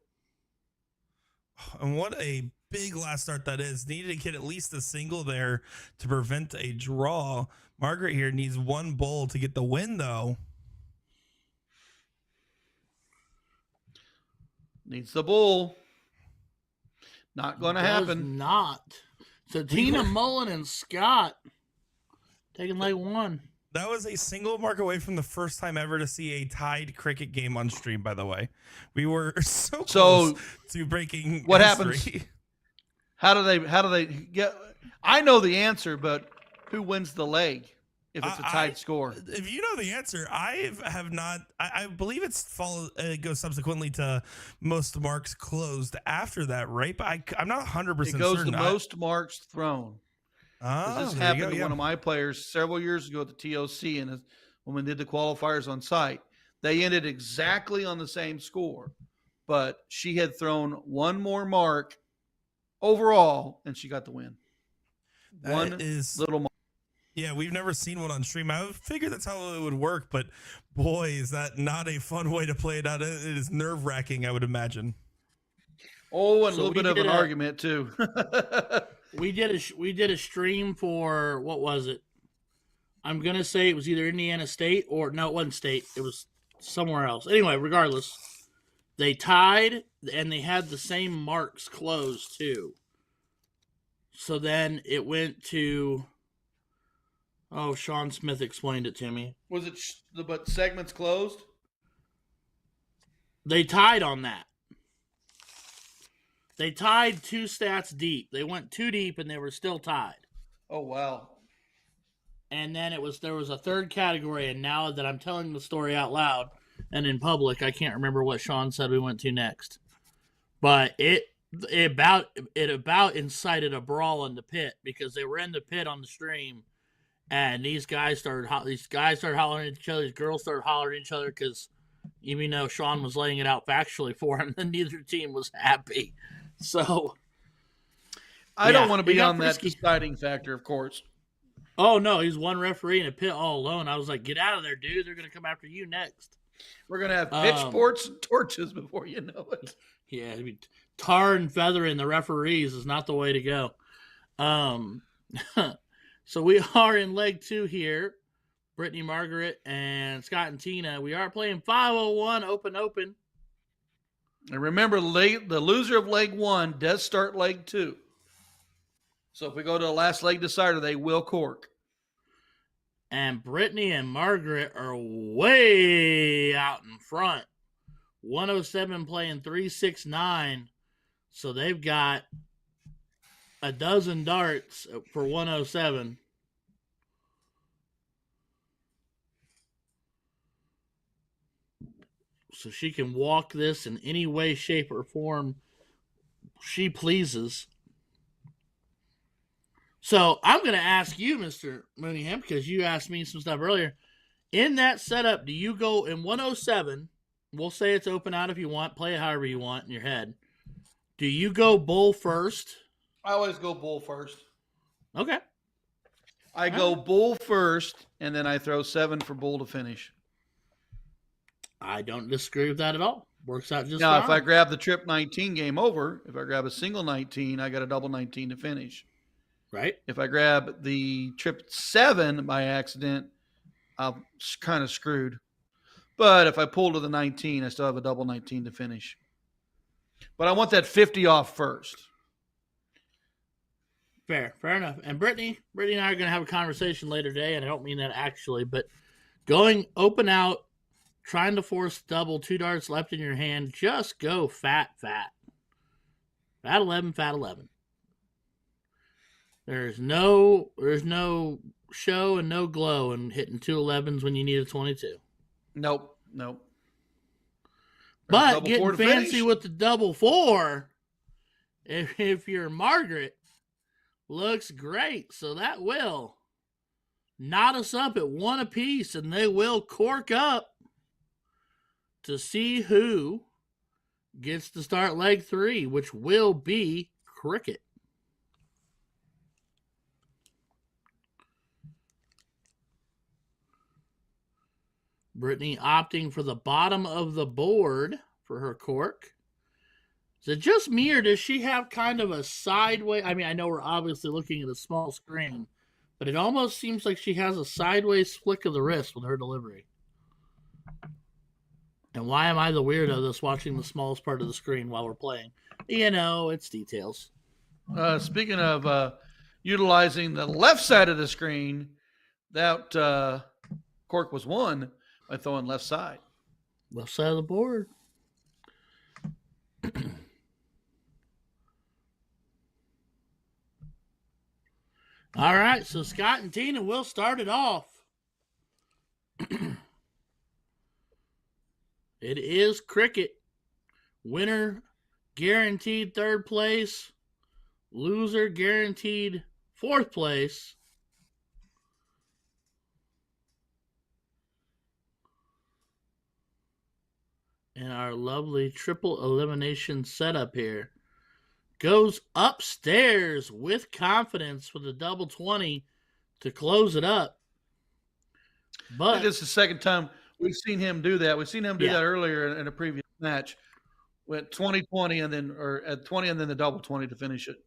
And what a big last start that is. Needed to get at least a single there to prevent a draw. Margaret here needs one bowl to get the win, though. Needs the bull. Not going to happen. Not. So Tina Mullen and Scott taking leg one. That was a single mark away from the first time ever to see a tied cricket game on stream, by the way. We were so close to breaking what history. happens? How do they get? I know the answer, but who wins the leg if it's a tied score? If you know the answer, I have not. I believe it goes subsequently to most marks closed after that, right? But I'm not 100% certain. It goes to most marks thrown. This happened to one of my players several years ago at the TOC, and when we did the qualifiers on site, they ended exactly on the same score, but she had thrown one more mark overall, and she got the win. Little mark. Yeah, we've never seen one on stream. I figured that's how it would work, but boy, is that not a fun way to play it out. It is nerve-wracking, I would imagine. Oh, and a little bit of an argument too. We did a stream for, what was it? I'm gonna say it was either Indiana State or no, it wasn't State. It was somewhere else. Anyway, regardless, they tied and they had the same marks closed too. So then it went to. Oh, Sean Smith explained it to me. Was it but segments closed? They tied on that. They tied 2 stats deep. They went 2 deep and they were still tied. Oh, wow. And then there was a third category, and now that I'm telling the story out loud and in public, I can't remember what Sean said we went to next. But it about incited a brawl in the pit because they were in the pit on the stream, and these guys started hollering at each other, these girls started hollering at each other because even though Sean was laying it out factually for him, then neither team was happy. So I don't want to be on that deciding factor, of course. Oh, no, he's one referee in a pit all alone. I was like, get out of there, dude. They're going to come after you next. We're going to have pitchforks and torches before you know it. Yeah, I mean, tar and feathering the referees is not the way to go. So we are in leg 2 here. Brittany, Margaret, and Scott and Tina. We are playing 501 open. And remember, the loser of leg 1 does start leg 2. So if we go to the last leg decider, they will cork. And Brittany and Margaret are way out in front. 107 playing 369. So they've got a dozen darts for 107. So she can walk this in any way, shape, or form she pleases. So I'm going to ask you, Mr. Mooneyham, because you asked me some stuff earlier. In that setup, do you go in 107? We'll say it's open out if you want. Play it however you want in your head. Do you go bull first? I always go bull first. Okay. I go bull first, and then I throw 7 for bull to finish. I don't disagree with that at all. Works out just now, fine. If I grab the trip 19, game over. If I grab a single 19, I got a double 19 to finish. Right. If I grab the trip 7 by accident, I'm kind of screwed. But if I pull to the 19, I still have a double 19 to finish. But I want that 50 off first. Fair enough. And Brittany and I are going to have a conversation later today, and I don't mean that actually, but going open out, trying to force double, 2 darts left in your hand, just go fat. Fat 11, fat 11. There's no show and no glow in hitting 2 11s when you need a 22. Nope. But getting fancy with the double 4, if you're Margaret, looks great. So that will knot us up at 1 apiece, and they will cork up to see who gets to start leg 3, which will be cricket. Brittany opting for the bottom of the board for her cork. Is it just me, or does she have kind of a sideways? I mean, I know we're obviously looking at a small screen, but it almost seems like she has a sideways flick of the wrist with her delivery. And why am I the weirdo that's watching the smallest part of the screen while we're playing? You know, it's details. Speaking of utilizing the left side of the screen, that cork was won by throwing left side. Left side of the board. All right, so Scott and Tina will start it off. It is cricket. Winner guaranteed third place. Loser guaranteed fourth place. And our lovely triple elimination setup here goes upstairs with confidence with a double 20 to close it up. But I think this is the second time we've seen him do that. We've seen him do that earlier in a previous match. Went 20-20 and then at 20 and then the double 20 to finish it.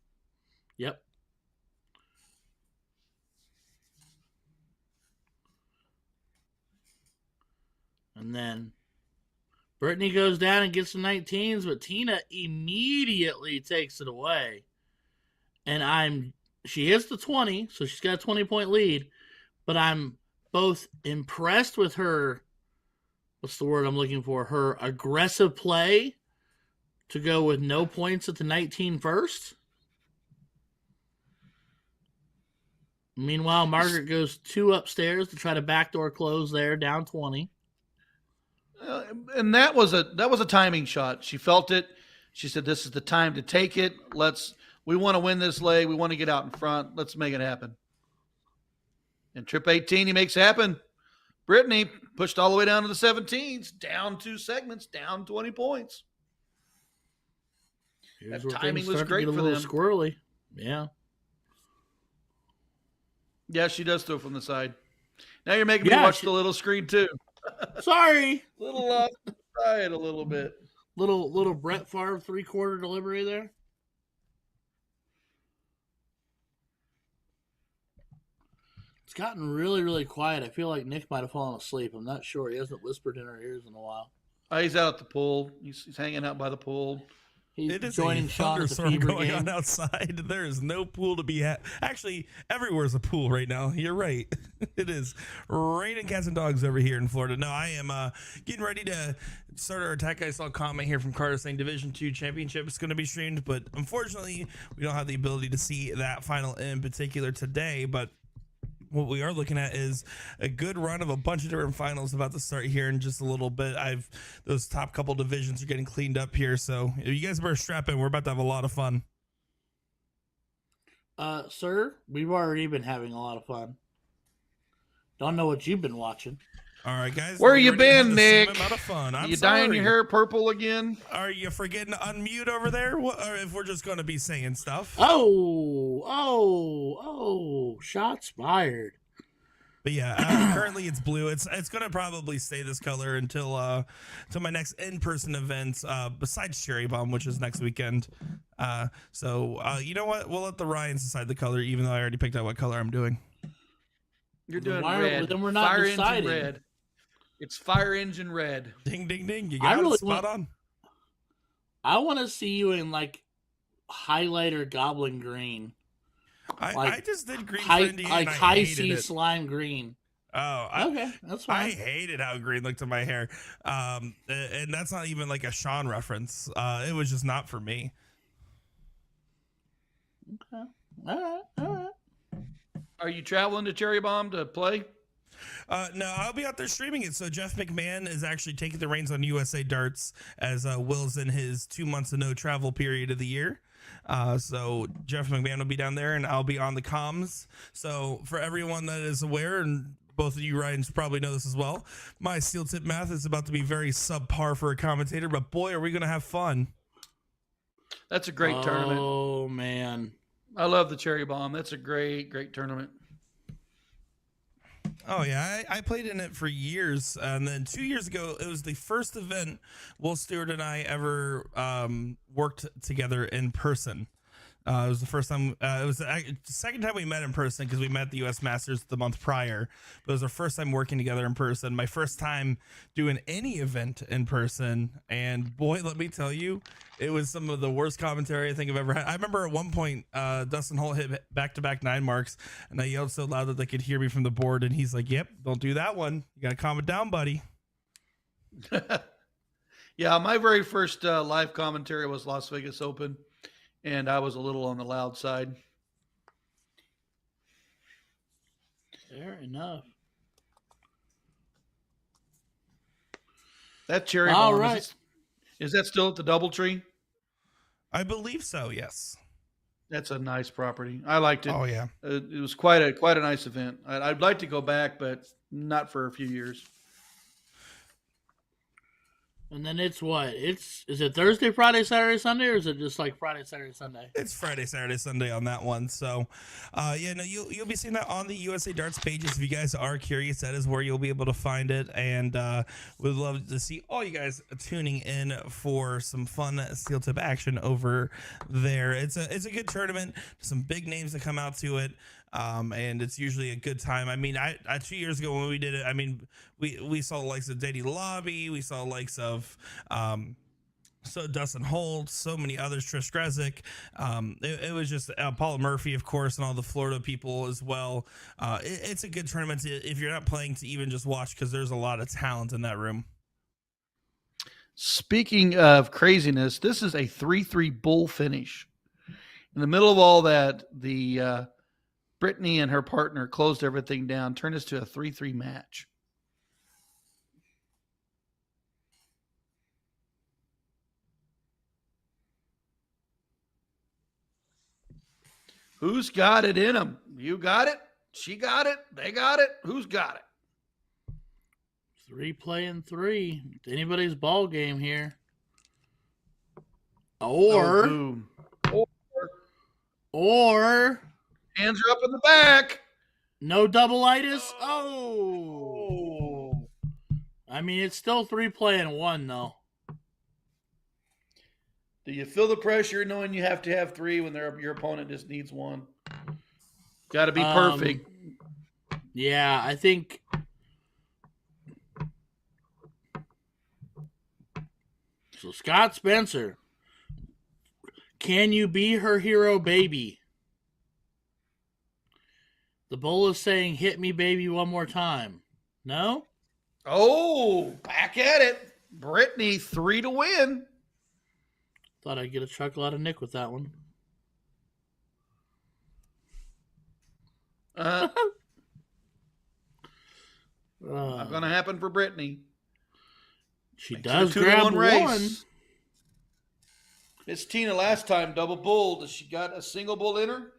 Yep. And then Brittany goes down and gets the 19s, but Tina immediately takes it away. And she hits the 20, so she's got a 20-point lead, but I'm both impressed with her, what's the word I'm looking for, her aggressive play to go with no points at the 19 first. Meanwhile, Margaret goes 2 upstairs to try to backdoor close there, down 20. And that was a timing shot. She felt it. She said, "This is the time to take it. We want to win this leg. We want to get out in front. Let's make it happen." And trip 18, he makes happen. Brittany pushed all the way down to the 17s, down 2 segments, down 20 points. Here's that timing was great for them. Squirrely. Yeah. Yeah, she does throw from the side. Now you're making me watch the little screen too. Sorry. Little off the side a little bit. Little Brett Favre 3/4 delivery there. It's gotten really, really quiet. I feel like Nick might have fallen asleep. I'm not sure. He hasn't whispered in our ears in a while. He's out at the pool. He's hanging out by the pool. It is joining Sean at the Fever going game on outside. There is no pool to be had. Actually, everywhere's a pool right now. You're right. It is raining cats and dogs over here in Florida. No, I am getting ready to start our attack. I saw a comment here from Carter saying Division 2 Championship is going to be streamed, but unfortunately, we don't have the ability to see that final in particular today. But what we are looking at is a good run of a bunch of different finals about to start here in just a little bit. Those top couple divisions are getting cleaned up here, so you guys better strap in. We're about to have a lot of fun. Sir, we've already been having a lot of fun. Don't know what you've been watching. All right, guys. Where you been, Nick? Amount of fun. You dyeing your hair purple again? Are you forgetting to unmute over there? Or if we're just going to be saying stuff? Oh! Shots fired. But yeah, currently it's blue. It's going to probably stay this color until my next in-person event, besides Cherry Bomb, which is next weekend. So you know what? We'll let the Ryans decide the color, even though I already picked out what color I'm doing. You're doing red. Then we're not Fire deciding. Engine red. It's Fire Engine red. Ding, ding, ding. You got it spot on. I want to see you in like highlighter goblin green. I just did green for Indiana. Like high sea slime green. Oh, okay, that's fine. I hated how green looked in my hair, and that's not even like a Sean reference. It was just not for me. Okay, all right. Are you traveling to Cherry Bomb to play? No, I'll be out there streaming it. So Jeff McMahon is actually taking the reins on USA Darts as Will's in his 2 months of no travel period of the year. So Jeff McMahon will be down there and I'll be on the comms. So for everyone that is aware, and both of you Ryans probably know this as well, my steel tip math is about to be very subpar for a commentator, but boy, are we going to have fun. That's a great tournament. Oh, man. I love the Cherry Bomb. That's a great tournament. Oh yeah, I played in it for years, and then 2 years ago, it was the first event Will Stewart and I ever worked together in person. It was the first time. It was the second time we met in person because we met at the U.S. Masters the month prior. But it was our first time working together in person. My first time doing any event in person, and boy, let me tell you, it was some of the worst commentary I think I've ever had. I remember at one point, Dustin Holt hit back-to-back 9 marks, and I yelled so loud that they could hear me from the board. And he's like, "Yep, don't do that one. You gotta calm it down, buddy." Yeah, my very first live commentary was Las Vegas Open, and I was a little on the loud side. Fair enough. That cherry All bomb, right. is that still at the DoubleTree? I believe so. Yes. That's a nice property. I liked it. Oh yeah. It was quite a nice event. I'd like to go back, but not for a few years. And then it's what? Is it Thursday, Friday, Saturday, Sunday, or is it just like Friday, Saturday, Sunday? It's Friday, Saturday, Sunday on that one. So, yeah, no, you'll be seeing that on the USA Darts pages. If you guys are curious, that is where you'll be able to find it. And we'd love to see all you guys tuning in for some fun steel tip action over there. It's a good tournament. Some big names that come out to it. And it's usually a good time. I mean, I 2 years ago when we did it, I mean, we saw the likes of Daddy Lobby, we saw the likes of so Dustin Holt, so many others, Trish Grezik. It was just Paula Murphy, of course, and all the Florida people as well. It's a good tournament if you're not playing to even just watch, because there's a lot of talent in that room. Speaking of craziness, this is a 3-3 bull finish. In the middle of all that, the Brittany and her partner closed everything down, turned us to a 3-3 match. Who's got it in them? You got it? She got it? They got it? Who's got it? 3 playing 3. It's anybody's ball game here. Or hands are up in the back. No double-itis. Oh. I mean, it's still 3 playing 1, though. Do you feel the pressure knowing you have to have 3 when your opponent just needs 1? Got to be perfect. Yeah, I think. So Scott Spencer, can you be her hero, baby? The bull is saying, hit me, baby, one more time. No? Oh, back at it. Brittany, 3 to win. Thought I'd get a chuckle out of Nick with that one. Not going to happen for Brittany. She Makes does it a grab 2-1 race. Miss Tina last time, double bull. Does she got a single bull in her?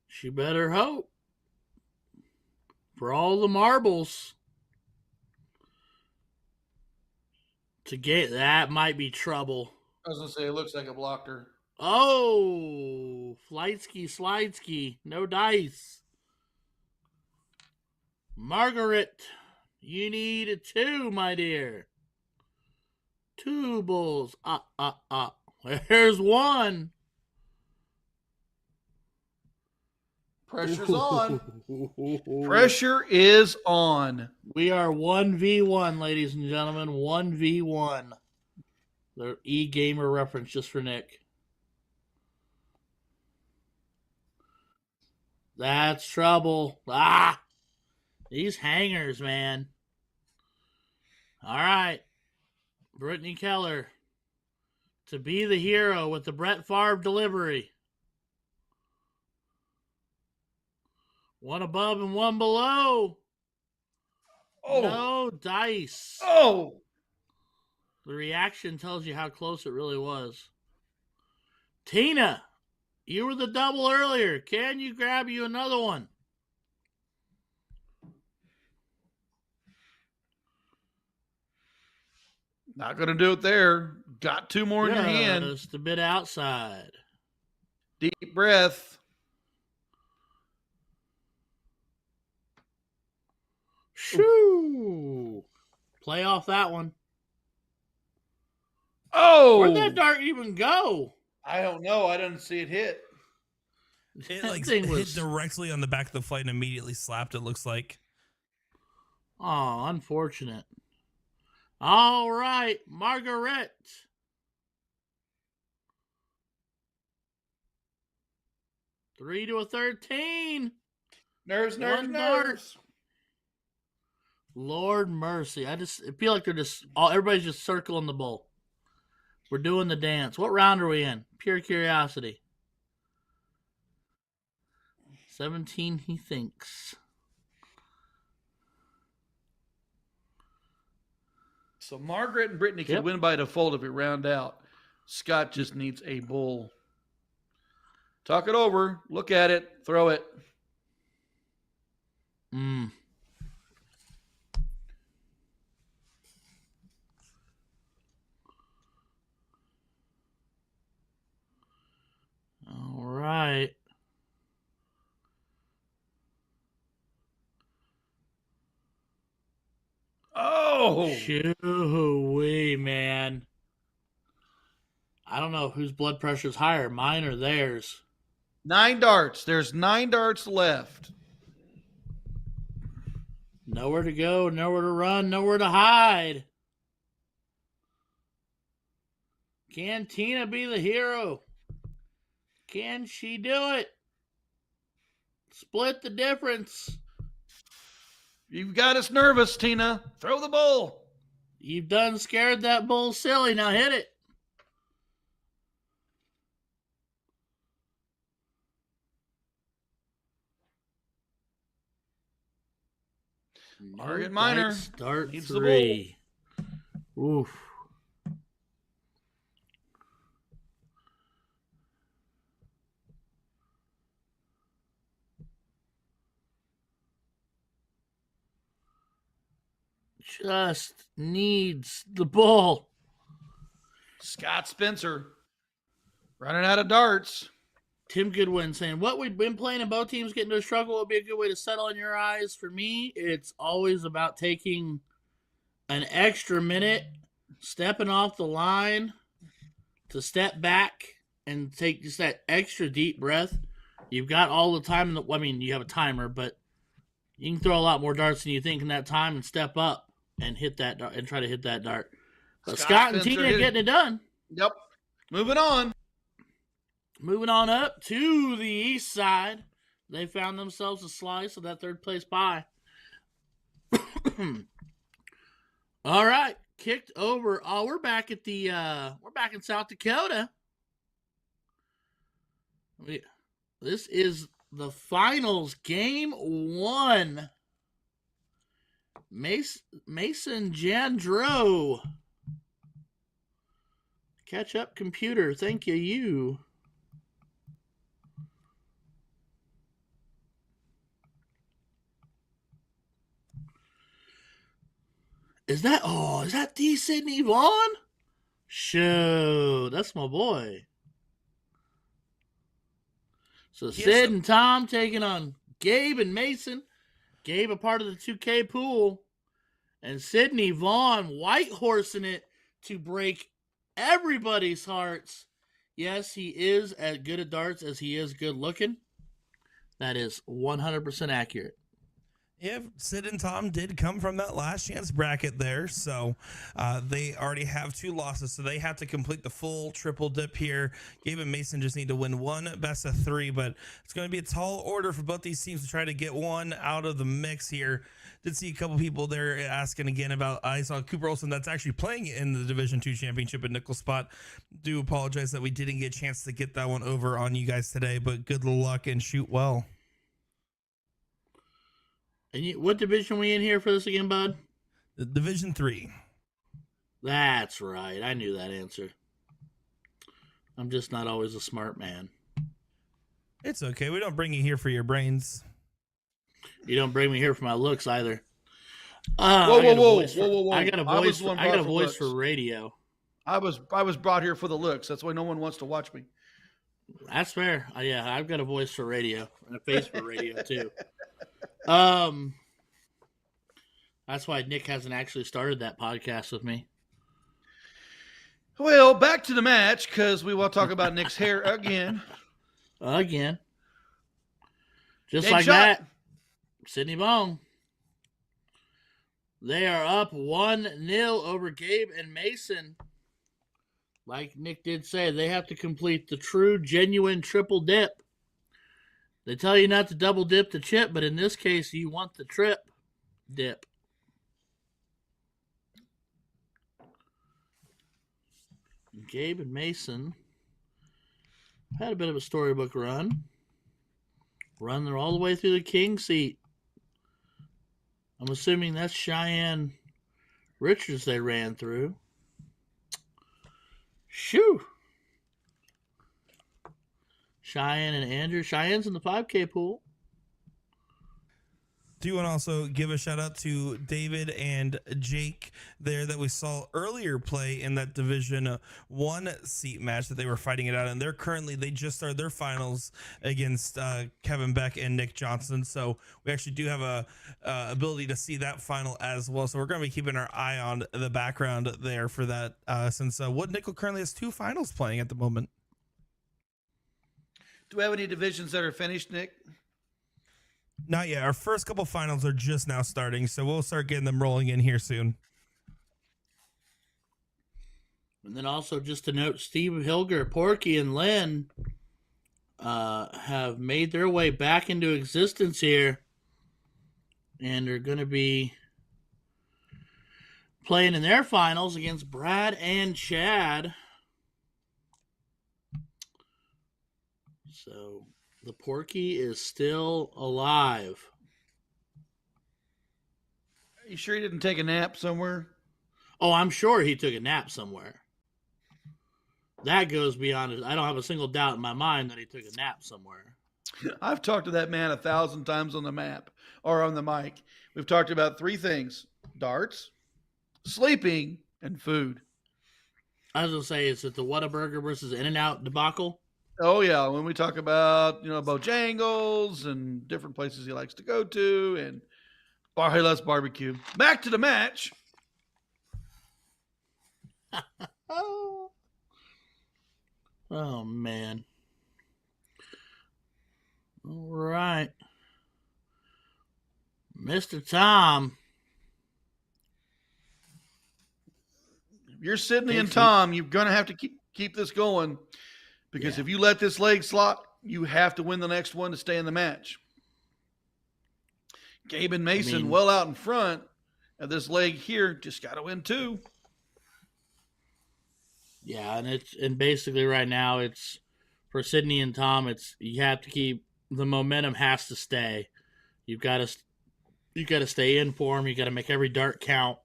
She better hope. For all the marbles. To get that might be trouble. I was going to say, it looks like it blocked her. Oh, flight ski, slide ski. No dice. Margaret, you need a 2, my dear. 2 bulls. There's 1. Pressure's on. Pressure is on. We are 1v1, ladies and gentlemen. 1v1. The e-gamer reference just for Nick. That's trouble. These hangers, man. All right. Brittany Keller to be the hero with the Brett Favre delivery. 1 above and 1 below. Oh. No dice. Oh. The reaction tells you how close it really was. Tina, you were the double earlier. Can you grab you another one? Not going to do it there. Got 2 more in your hand. Just a bit outside. Deep breath. Shoo! Play off that one. Oh! Where'd that dart even go? I don't know. I didn't see it hit. It That like thing hit was- directly on the back of the flight and immediately slapped, it looks like. Oh, unfortunate. All right, Margaret. Three to a 13. Nerves, nerves, One dart. nerves. Lord mercy. I feel like they're just everybody's just circling the bowl. We're doing the dance. What round are we in? Pure curiosity. 17, he thinks. So Margaret and Brittany can Yep. win by default if we round out. Scott just needs a bull. Talk it over. Look at it. Throw it. All right. Oh! Shoo-wee, man. I don't know whose blood pressure is higher, mine or theirs. 9 darts. There's 9 darts left. Nowhere to go, nowhere to run, nowhere to hide. Can Tina be the hero? Can she do it? Split the difference. You've got us nervous, Tina. Throw the bull. You've done scared that bull silly. Now hit it. Margaret Minor Start needs the 3. Oof. Just needs the ball. Scott Spencer running out of darts. Tim Goodwin saying, what we've been playing and both teams getting into a struggle would be a good way to settle in your eyes. For me, it's always about taking an extra minute, stepping off the line to step back and take just that extra deep breath. You've got all the time. I mean, you have a timer, but you can throw a lot more darts than you think in that time and step up and hit that dart and try to hit that dart. But Scott and Tina getting it done. Yep. Moving on. Moving on up to the east side. They found themselves a slice of that third place pie. All right. Kicked over. Oh, we're back at the we're back in South Dakota. This is the finals, game 1. Mason Jandro. Catch up, computer. Thank you. Is that D. Sidney Vaughn? Show. That's my boy. So Sid and Tom taking on Gabe and Mason. Gabe a part of the 2K pool. And Sidney Vaughn white horsing it to break everybody's hearts. Yes, he is as good at darts as he is good looking. That is 100% accurate. Yeah, Sid and Tom did come from that last chance bracket there, so they already have 2 losses, so they have to complete the full triple dip here. Gabe and Mason just need to win 1 best of 3, but it's going to be a tall order for both these teams to try to get one out of the mix here. Did see a couple people there asking again about, I saw Cooper Olsen that's actually playing in the Division 2 championship at Nickel Spot. Do apologize that we didn't get a chance to get that one over on you guys today, but good luck and shoot well. And what division we in here for this again, bud? The Division 3. That's right. I knew that answer. I'm just not always a smart man. It's okay. We don't bring you here for your brains. You don't bring me here for my looks either. Whoa. I got a voice for radio. I was brought here for the looks. That's why no one wants to watch me. That's fair. Yeah, I've got a voice for radio and a face for radio too. That's why Nick hasn't actually started that podcast with me. Well, back to the match because we will talk about Nick's hair again. Again. Just Game like shot. that, Sydney Bone. They are up 1-0 over Gabe and Mason. Like Nick did say, they have to complete the true, genuine triple dip. They tell you not to double dip the chip, but in this case, you want the trip dip. Gabe and Mason had a bit of a storybook run. Run there all the way through the king seat. I'm assuming that's Cheyenne Richards they ran through. Shoo! Cheyenne and Andrew. Cheyenne's in the 5K pool. Do you want to also give a shout out to David and Jake there that we saw earlier play in that Division 1 seat match that they were fighting it out, and they just started their finals against Kevin Beck and Nick Johnson. So we actually do have a ability to see that final as well. So we're going to be keeping our eye on the background there for that, since Wood Nickel currently has 2 finals playing at the moment. Do we have any divisions that are finished, Nick? Not yet. Our first couple finals are just now starting, so we'll start getting them rolling in here soon. And then also just to note, Steve Hilger, Porky, and Lynn have made their way back into existence here and are going to be playing in their finals against Brad and Chad. So the Porky is still alive. Are you sure he didn't take a nap somewhere? Oh, I'm sure he took a nap somewhere. That goes beyond it. I don't have a single doubt in my mind that he took a nap somewhere. I've talked to that man 1,000 times on the map or on the mic. We've talked about 3 things: darts, sleeping, and food. I was going to say, is it the Whataburger versus In-N-Out debacle? Oh, yeah. When we talk about, Bojangles and different places he likes to go to and he loves barbecue. Back to the match. Oh, man. All right. Mr. Tom. If you're Sydney and Tom, you're going to have to keep this going because if you let this leg slot, you have to win the next one to stay in the match. Gabe and Mason well out in front of this leg here, just got to win 2. Yeah, and basically right now it's for Sydney and Tom. You have to keep the momentum has to stay. You got to stay in form. You got to make every dart count.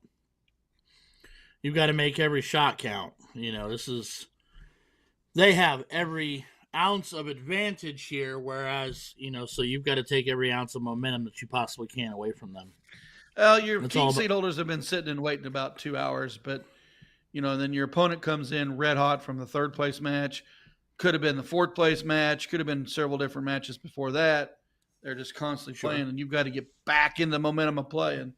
You've got to make every shot count. They have every ounce of advantage here, whereas so you've got to take every ounce of momentum that you possibly can away from them. Well, your king seat holders have been sitting and waiting about 2 hours, but and then your opponent comes in red hot from the 3rd place match. Could have been the 4th place match. Could have been several different matches before that. They're just constantly playing, and you've got to get back in the momentum of playing.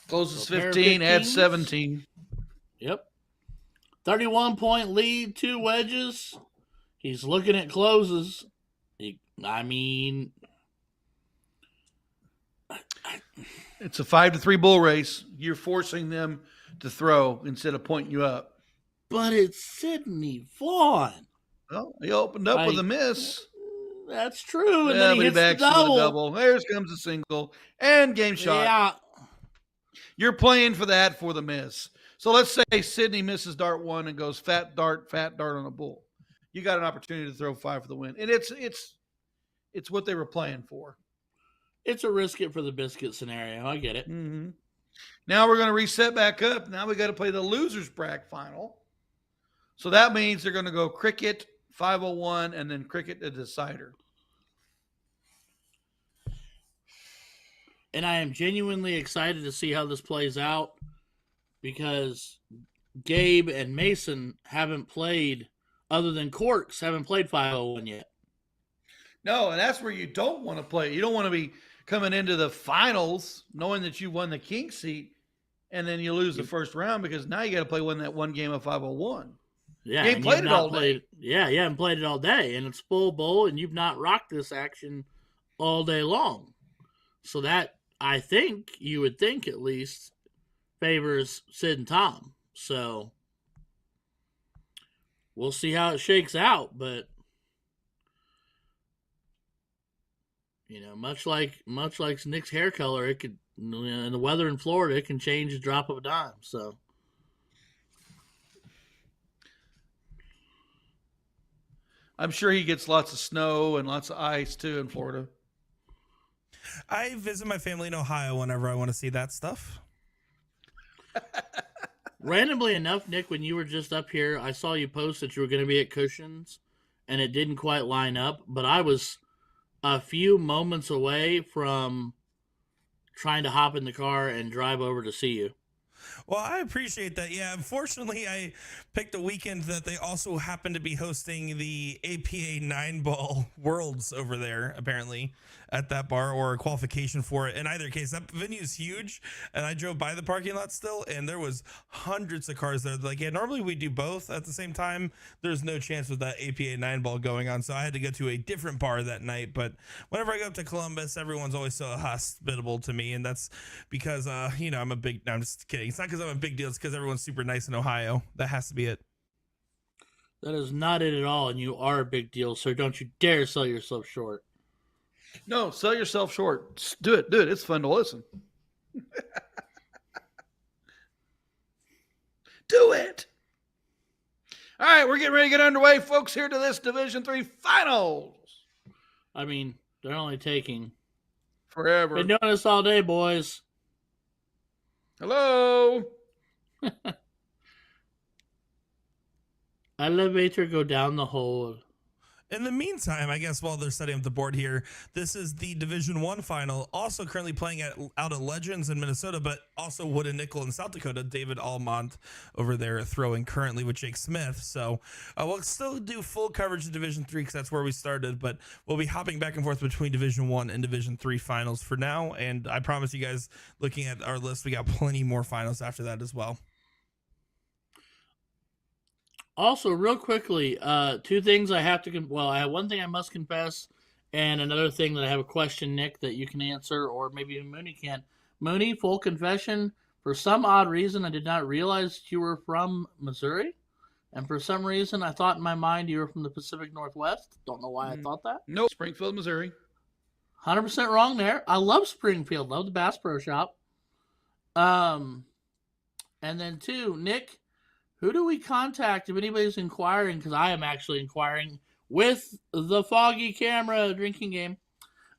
Closes 15, adds 17. Yep. 31-point lead, 2 wedges. He's looking at closes. It's a 5-3 bull race. You're forcing them to throw instead of pointing you up. But it's Sydney Vaughn. Well, he opened up with a miss. That's true. And then he hits the double. There comes a single. And game shot. Yeah. You're playing for that for the miss. So let's say Sydney misses dart 1 and goes fat dart on a bull. You got an opportunity to throw 5 for the win. And it's what they were playing for. It's a risk it for the biscuit scenario. I get it. Mm-hmm. Now we're going to reset back up. Now we got to play the losers bracket final. So that means they're going to go cricket, 501, and then cricket the decider. and I am genuinely excited to see how this plays out because Gabe and Mason haven't played, other than Corks, haven't played 501 yet. No, and that's where you don't want to play. You don't want to be coming into the finals knowing that you won the king seat and then you lose the first round because now you got to play one game of 501. Yeah, you ain't played it all day. Yeah, you haven't played it all day, and it's full bowl, and you've not rocked this action all day long. So that, I think, you would think at least, favors Sid and Tom. So we'll see how it shakes out, but much like Nick's hair color, it could, in the weather in Florida, it can change a drop of a dime. So I'm sure he gets lots of snow and lots of ice too in Florida. I visit my family in Ohio whenever I want to see that stuff. Randomly enough, Nick, when you were just up here, I saw you post that you were going to be at Cushion's, and it didn't quite line up, but I was a few moments away from trying to hop in the car and drive over to see you. Well, I appreciate that. Yeah, unfortunately, I picked a weekend that they also happen to be hosting the APA 9-ball Worlds over there, apparently, at that bar, or a qualification for it. In either case, that venue is huge, and I drove by the parking lot still, and there was hundreds of cars there. Like, yeah, normally we do both at the same time. There's no chance with that APA 9-ball going on, so I had to go to a different bar that night. But whenever I go up to Columbus, everyone's always so hospitable to me, and that's because, I'm a big... No, I'm just kidding. It's not because I'm a big deal. It's because everyone's super nice in Ohio. That has to be it. That is not it at all, and you are a big deal, sir. Don't you dare sell yourself short. No, sell yourself short. Do it. It's fun to listen. Do it. All right, we're getting ready to get underway, folks, here to this Division III Finals. I mean, they're only taking forever. Been doing this all day, boys. Hello. Elevator go down the hole. In the meantime, I guess while they're setting up the board here, this is the Division I final, also currently playing out at Legends in Minnesota, but also Wood and Nickel in South Dakota. David Almont over there throwing currently with Jake Smith. So we'll still do full coverage of Division III because that's where we started, but we'll be hopping back and forth between Division I and Division III finals for now. And I promise you guys, looking at our list, we got plenty more finals after that as well. Also, real quickly, two things I have to... I have one thing I must confess, and another thing that I have a question, Nick, that you can answer, or maybe even Mooney can. Mooney, full confession, for some odd reason, I did not realize you were from Missouri, and for some reason, I thought in my mind you were from the Pacific Northwest. Don't know why I thought that. Nope, Springfield, Missouri. 100% wrong there. I love Springfield. Love the Bass Pro Shop. And then two, Nick... Who do we contact if anybody's inquiring? Because I am actually inquiring with the Foggy Camera drinking game.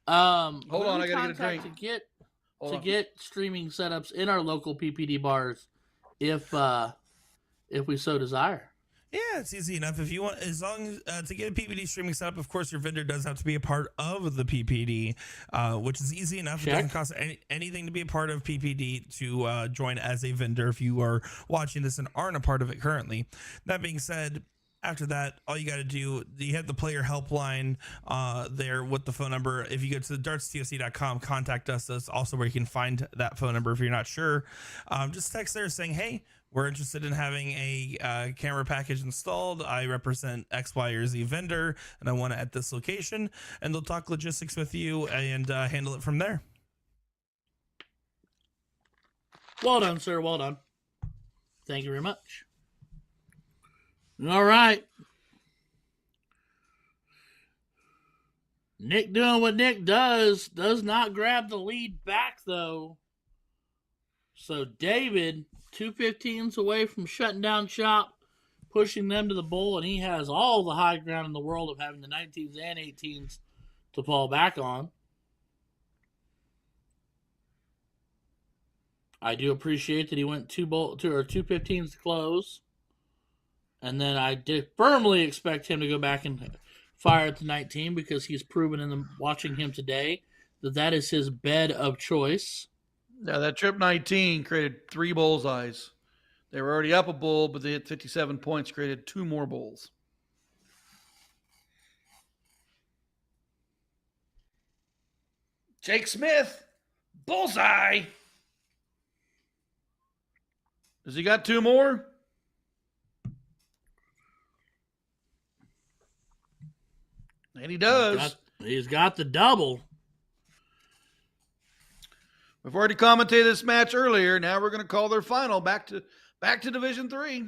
Hold on, I gotta get a drink. To get streaming setups in our local PPD bars, if we so desire. Yeah, it's easy enough. If you want, as long as to get a PPD streaming setup, of course, your vendor does have to be a part of the PPD, which is easy enough. Check. It doesn't cost anything to be a part of PPD to join as a vendor if you are watching this and aren't a part of it currently. That being said, after that, all you got to do, you have the player helpline there with the phone number. If you go to the dartstoc.com, contact us. That's also where you can find that phone number if you're not sure. Just text there saying, hey, we're interested in having a camera package installed. I represent X, Y, or Z vendor, and I want it at this location. And they'll talk logistics with you and handle it from there. Well done, sir. Well done. Thank you very much. All right. Nick doing what Nick does not grab the lead back, though. So David, 2:15s away from shutting down shop, pushing them to the bowl, and he has all the high ground in the world of having the 19s and 18s to fall back on. I do appreciate that he went two 15s to close. And then I did firmly expect him to go back and fire at the 19 because he's proven watching him today that is his bed of choice. Now, that trip 19 created 3 bullseyes. They were already up a bull, but they hit 57 points, created 2 more bulls. Jake Smith, bullseye. Has he got 2 more? And he does. He's got the double. We've already commentated this match earlier. Now we're going to call their final back to Division 3.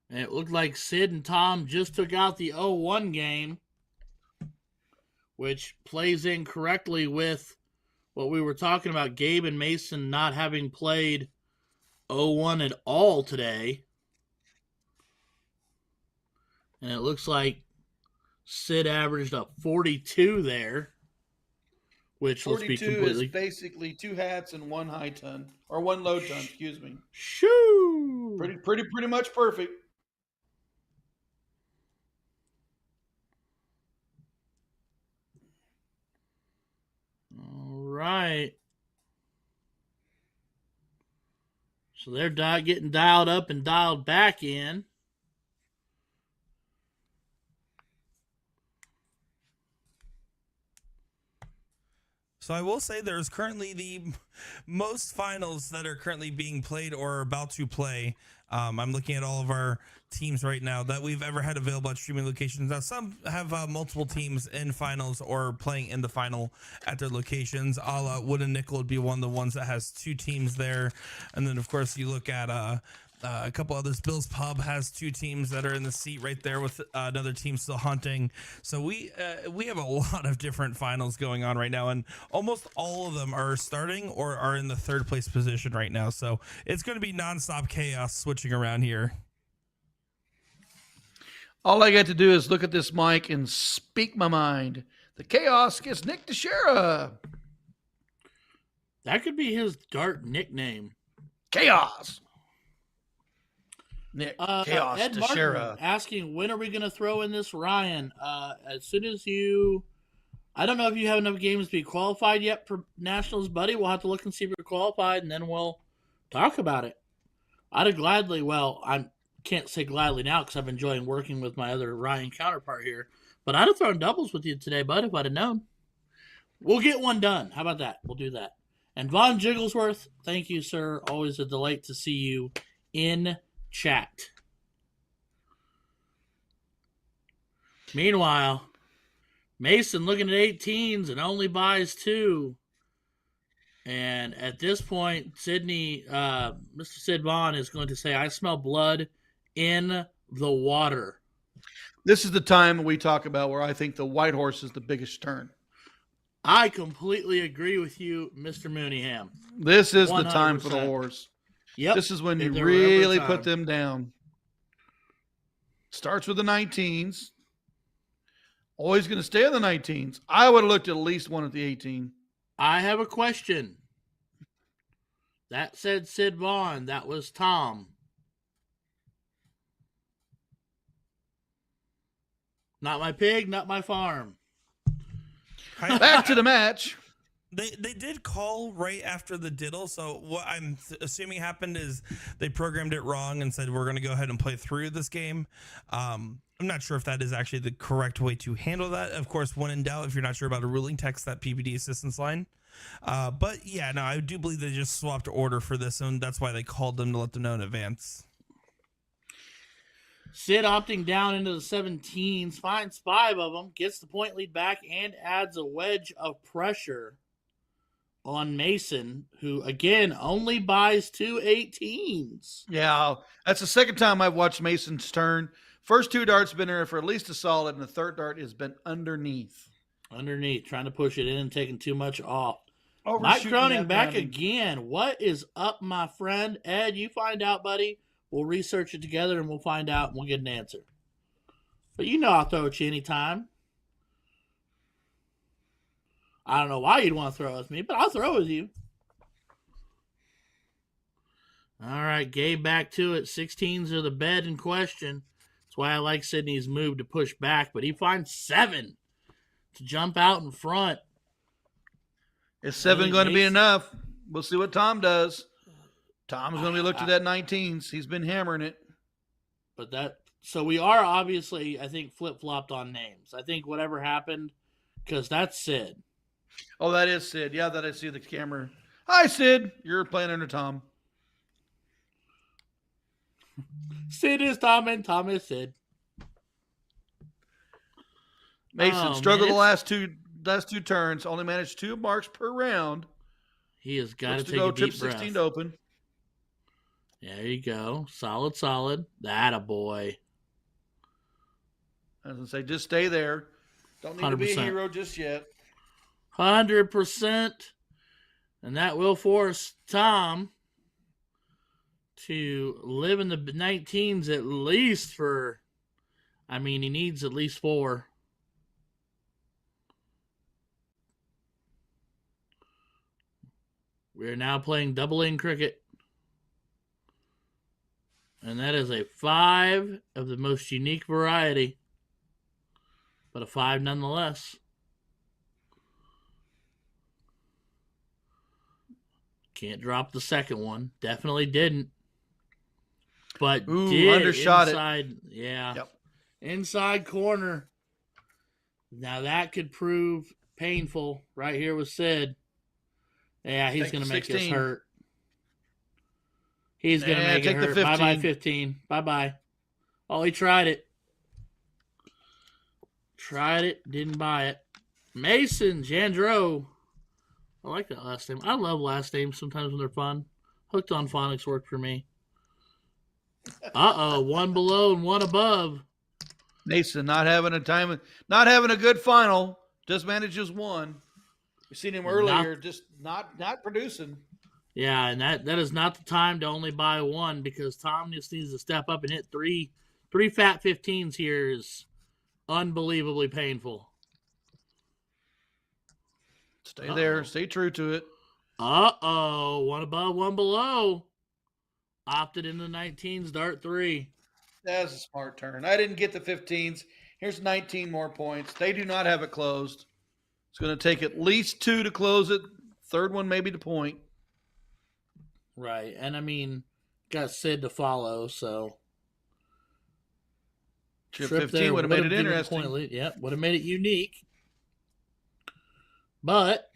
And it looked like Sid and Tom just took out the 0-1 game, which plays in correctly with what we were talking about, Gabe and Mason not having played 0-1 at all today. And it looks like Sid averaged up 42 there, which 42 completely is basically 2 hats and 1 high ton, or 1 low ton, excuse me. Shoo! Pretty much perfect. All right. So they're getting dialed up and dialed back in. So I will say there's currently the most finals that are currently being played or are about to play. I'm looking at all of our teams right now that we've ever had available at streaming locations. Now, some have multiple teams in finals or playing in the final at their locations. A la Wood and Nickel would be one of the ones that has 2 teams there. And then, of course, you look at a couple others. Bill's Pub has 2 teams that are in the seat right there with another team still hunting. So we have a lot of different finals going on right now, and almost all of them are starting or are in the 3rd place position right now. So it's going to be nonstop chaos switching around here. All I got to do is look at this mic and speak my mind. The chaos gets Nick Teixeira. That could be his dart nickname. Chaos. Nick, Chaos Ed Teixeira. Martin asking, when are we going to throw in this Ryan? As soon as I don't know if you have enough games to be qualified yet for Nationals, buddy. We'll have to look and see if you're qualified, and then we'll talk about it. I'd have gladly, I can't say gladly now because I've enjoyed working with my other Ryan counterpart here, but I'd have thrown doubles with you today, bud, if I'd have known. We'll get one done. How about that? We'll do that. And Von Jigglesworth, thank you, sir. Always a delight to see you in chat. Meanwhile, Mason looking at 18s and only buys 2. And at this point, Mr. Sid Vaughn is going to say, I smell blood in the water. This is the time we talk about where I think the white horse is the biggest turn. I completely agree with you, Mr. Mooneyham. This is 100%. The time for the horse. Yep. This is when you really put them down. Starts with the 19s. Always going to stay on the 19s. I would have looked at least one at the 18. I have a question. That said Sid Vaughn. That was Tom. Not my pig, not my farm. Back to the match. They did call right after the diddle, so what I'm assuming happened is they programmed it wrong and said we're going to go ahead and play through this game. I'm not sure if that is actually the correct way to handle that. Of course, when in doubt, if you're not sure about a ruling, text that PPD assistance line. But yeah, no, I do believe they just swapped order for this, and that's why they called them to let them know in advance. Sid opting down into the 17s, finds 5 of them, gets the point lead back, and adds a wedge of pressure on Mason, who, again, only buys 2 18s. Yeah, that's the second time I've watched Mason's turn. First 2 darts have been there for at least a solid, and the third dart has been underneath. Trying to push it in and taking too much off. Mike Cronin back again. What is up, my friend? Ed, you find out, buddy. We'll research it together, and we'll find out, and we'll get an answer. But you know I'll throw at you anytime. I don't know why you'd want to throw with me, but I'll throw with you. All right, Gabe back to it. 16s are the bed in question. That's why I like Sydney's move to push back, but he finds 7 to jump out in front. Is 7 going to be enough? We'll see what Tom does. Tom's going to be looked at that 19s. He's been hammering it. But so we are obviously, I think, flip-flopped on names. I think whatever happened, because that's Sid. Oh, that is Sid. Yeah, that I see the camera. Hi, Sid. You're playing under Tom. Sid is Tom and Tom is Sid. Mason struggled the last two turns. Only managed 2 marks per round. He has got to take go a deep trip breath. 16 to open. There you go. Solid. That a boy. As I say, just stay there. Don't need 100%. To be a hero just yet. 100%. And that will force Tom to live in the 19s at least for, I mean, he needs at least 4. We are now playing double-in cricket. And that is a 5 of the most unique variety. But a 5 nonetheless. Can't drop the second one. Definitely didn't. But did undershot inside, it. Yeah. Yep. Inside corner. Now that could prove painful right here with Sid. Yeah, he's going to make us hurt. He's going to make it hurt. Bye-bye, 15. Bye-bye. Oh, he tried it. Tried it, didn't buy it. Mason Jandro. I like that last name. I love last names sometimes when they're fun. Hooked on Phonics worked for me. Uh-oh, 1 below and 1 above. Mason not having a good final. Just manages 1. We've seen him earlier, just not producing. Yeah, and that is not the time to only buy 1 because Tom just needs to step up and hit 3 fat 15s here is unbelievably painful. Stay there. Stay true to it. 1 above, 1 below. Opted into 19s, dart 3. That's a smart turn. I didn't get the 15s. Here's 19 more points. They do not have it closed. It's going to take at least 2 to close it. Third one maybe to point. Right. And I mean, got Sid to follow, so. Trip 15 would have made it interesting. Yep, would have made it unique. But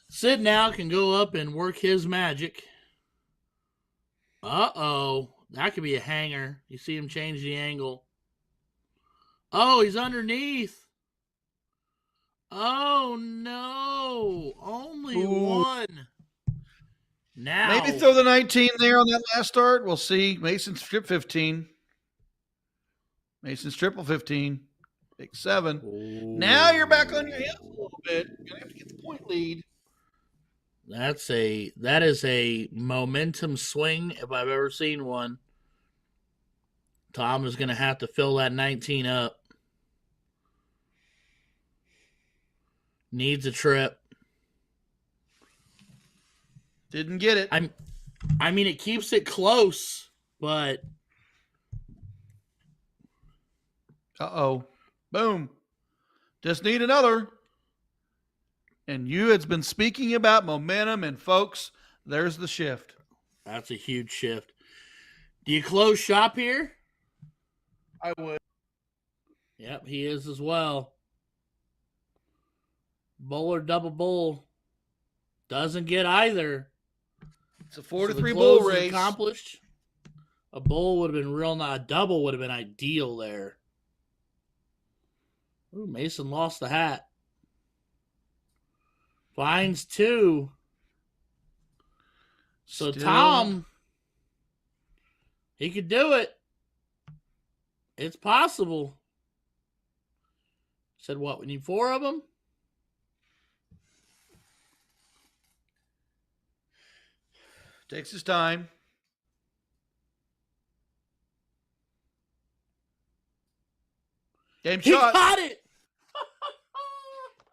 Sid now can go up and work his magic. That could be a hanger. You see him change the angle. Oh, he's underneath. Oh, no. Only 1. Now. Maybe throw the 19 there on that last start. We'll see. Mason's trip 15. Mason's triple 15. Big 7. Ooh. Now you're back on your heels a little bit. You're going to have to get the point lead. That is a momentum swing if I've ever seen one. Tom is going to have to fill that 19 up. Needs a trip. Didn't get it. I mean, it keeps it close, but. Boom. Just need another. And you had been speaking about momentum, and folks, there's the shift. That's a huge shift. Do you close shop here? I would. Yep, he is as well. Bull or double bull. Doesn't get either. It's a 4-3 bull race. Accomplished. A bull would have been real nice. A double would have been ideal there. Ooh, Mason lost the hat. Finds 2. So Tom, he could do it. It's possible. Said what? We need 4 of them? Takes his time. Game shot. He got it.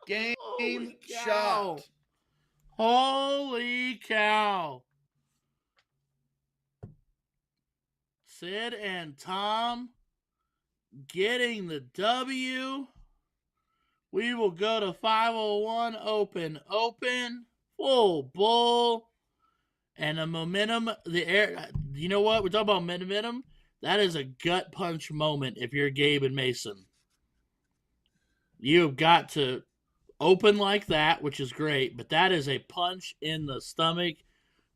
Game shot. Holy cow. Sid and Tom getting the W We will go to 501 open. Open. Full bull. And the momentum, the air. You know what? We're talking about momentum. That is a gut punch moment if you're Gabe and Mason. You've got to open like that, which is great, but that is a punch in the stomach.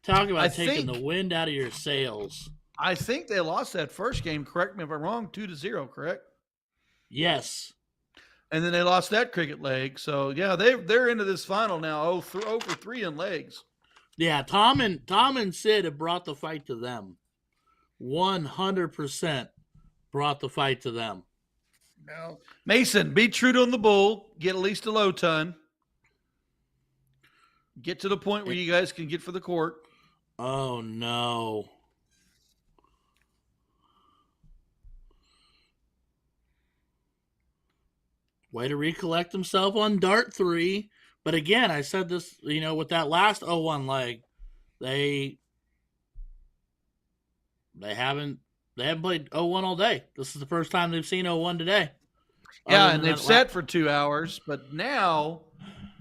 Talk about taking the wind out of your sails. I think they lost that first game. Correct me if I'm wrong. 2-0, correct? Yes. And then they lost that cricket leg. So yeah, they're into this final now. 0 for 3 in legs. Yeah, Tom and Sid have brought the fight to them. 100% brought the fight to them. Now, Mason, be true to the bull. Get at least a low ton. Get to the point where you guys can get for the court. Oh, no. Way to recollect himself on dart 3. But again, I said this, with that last 0-1 leg, they haven't played 0-1 all day. This is the first time they've seen 0-1 today. Yeah, and they've sat for 2 hours, but now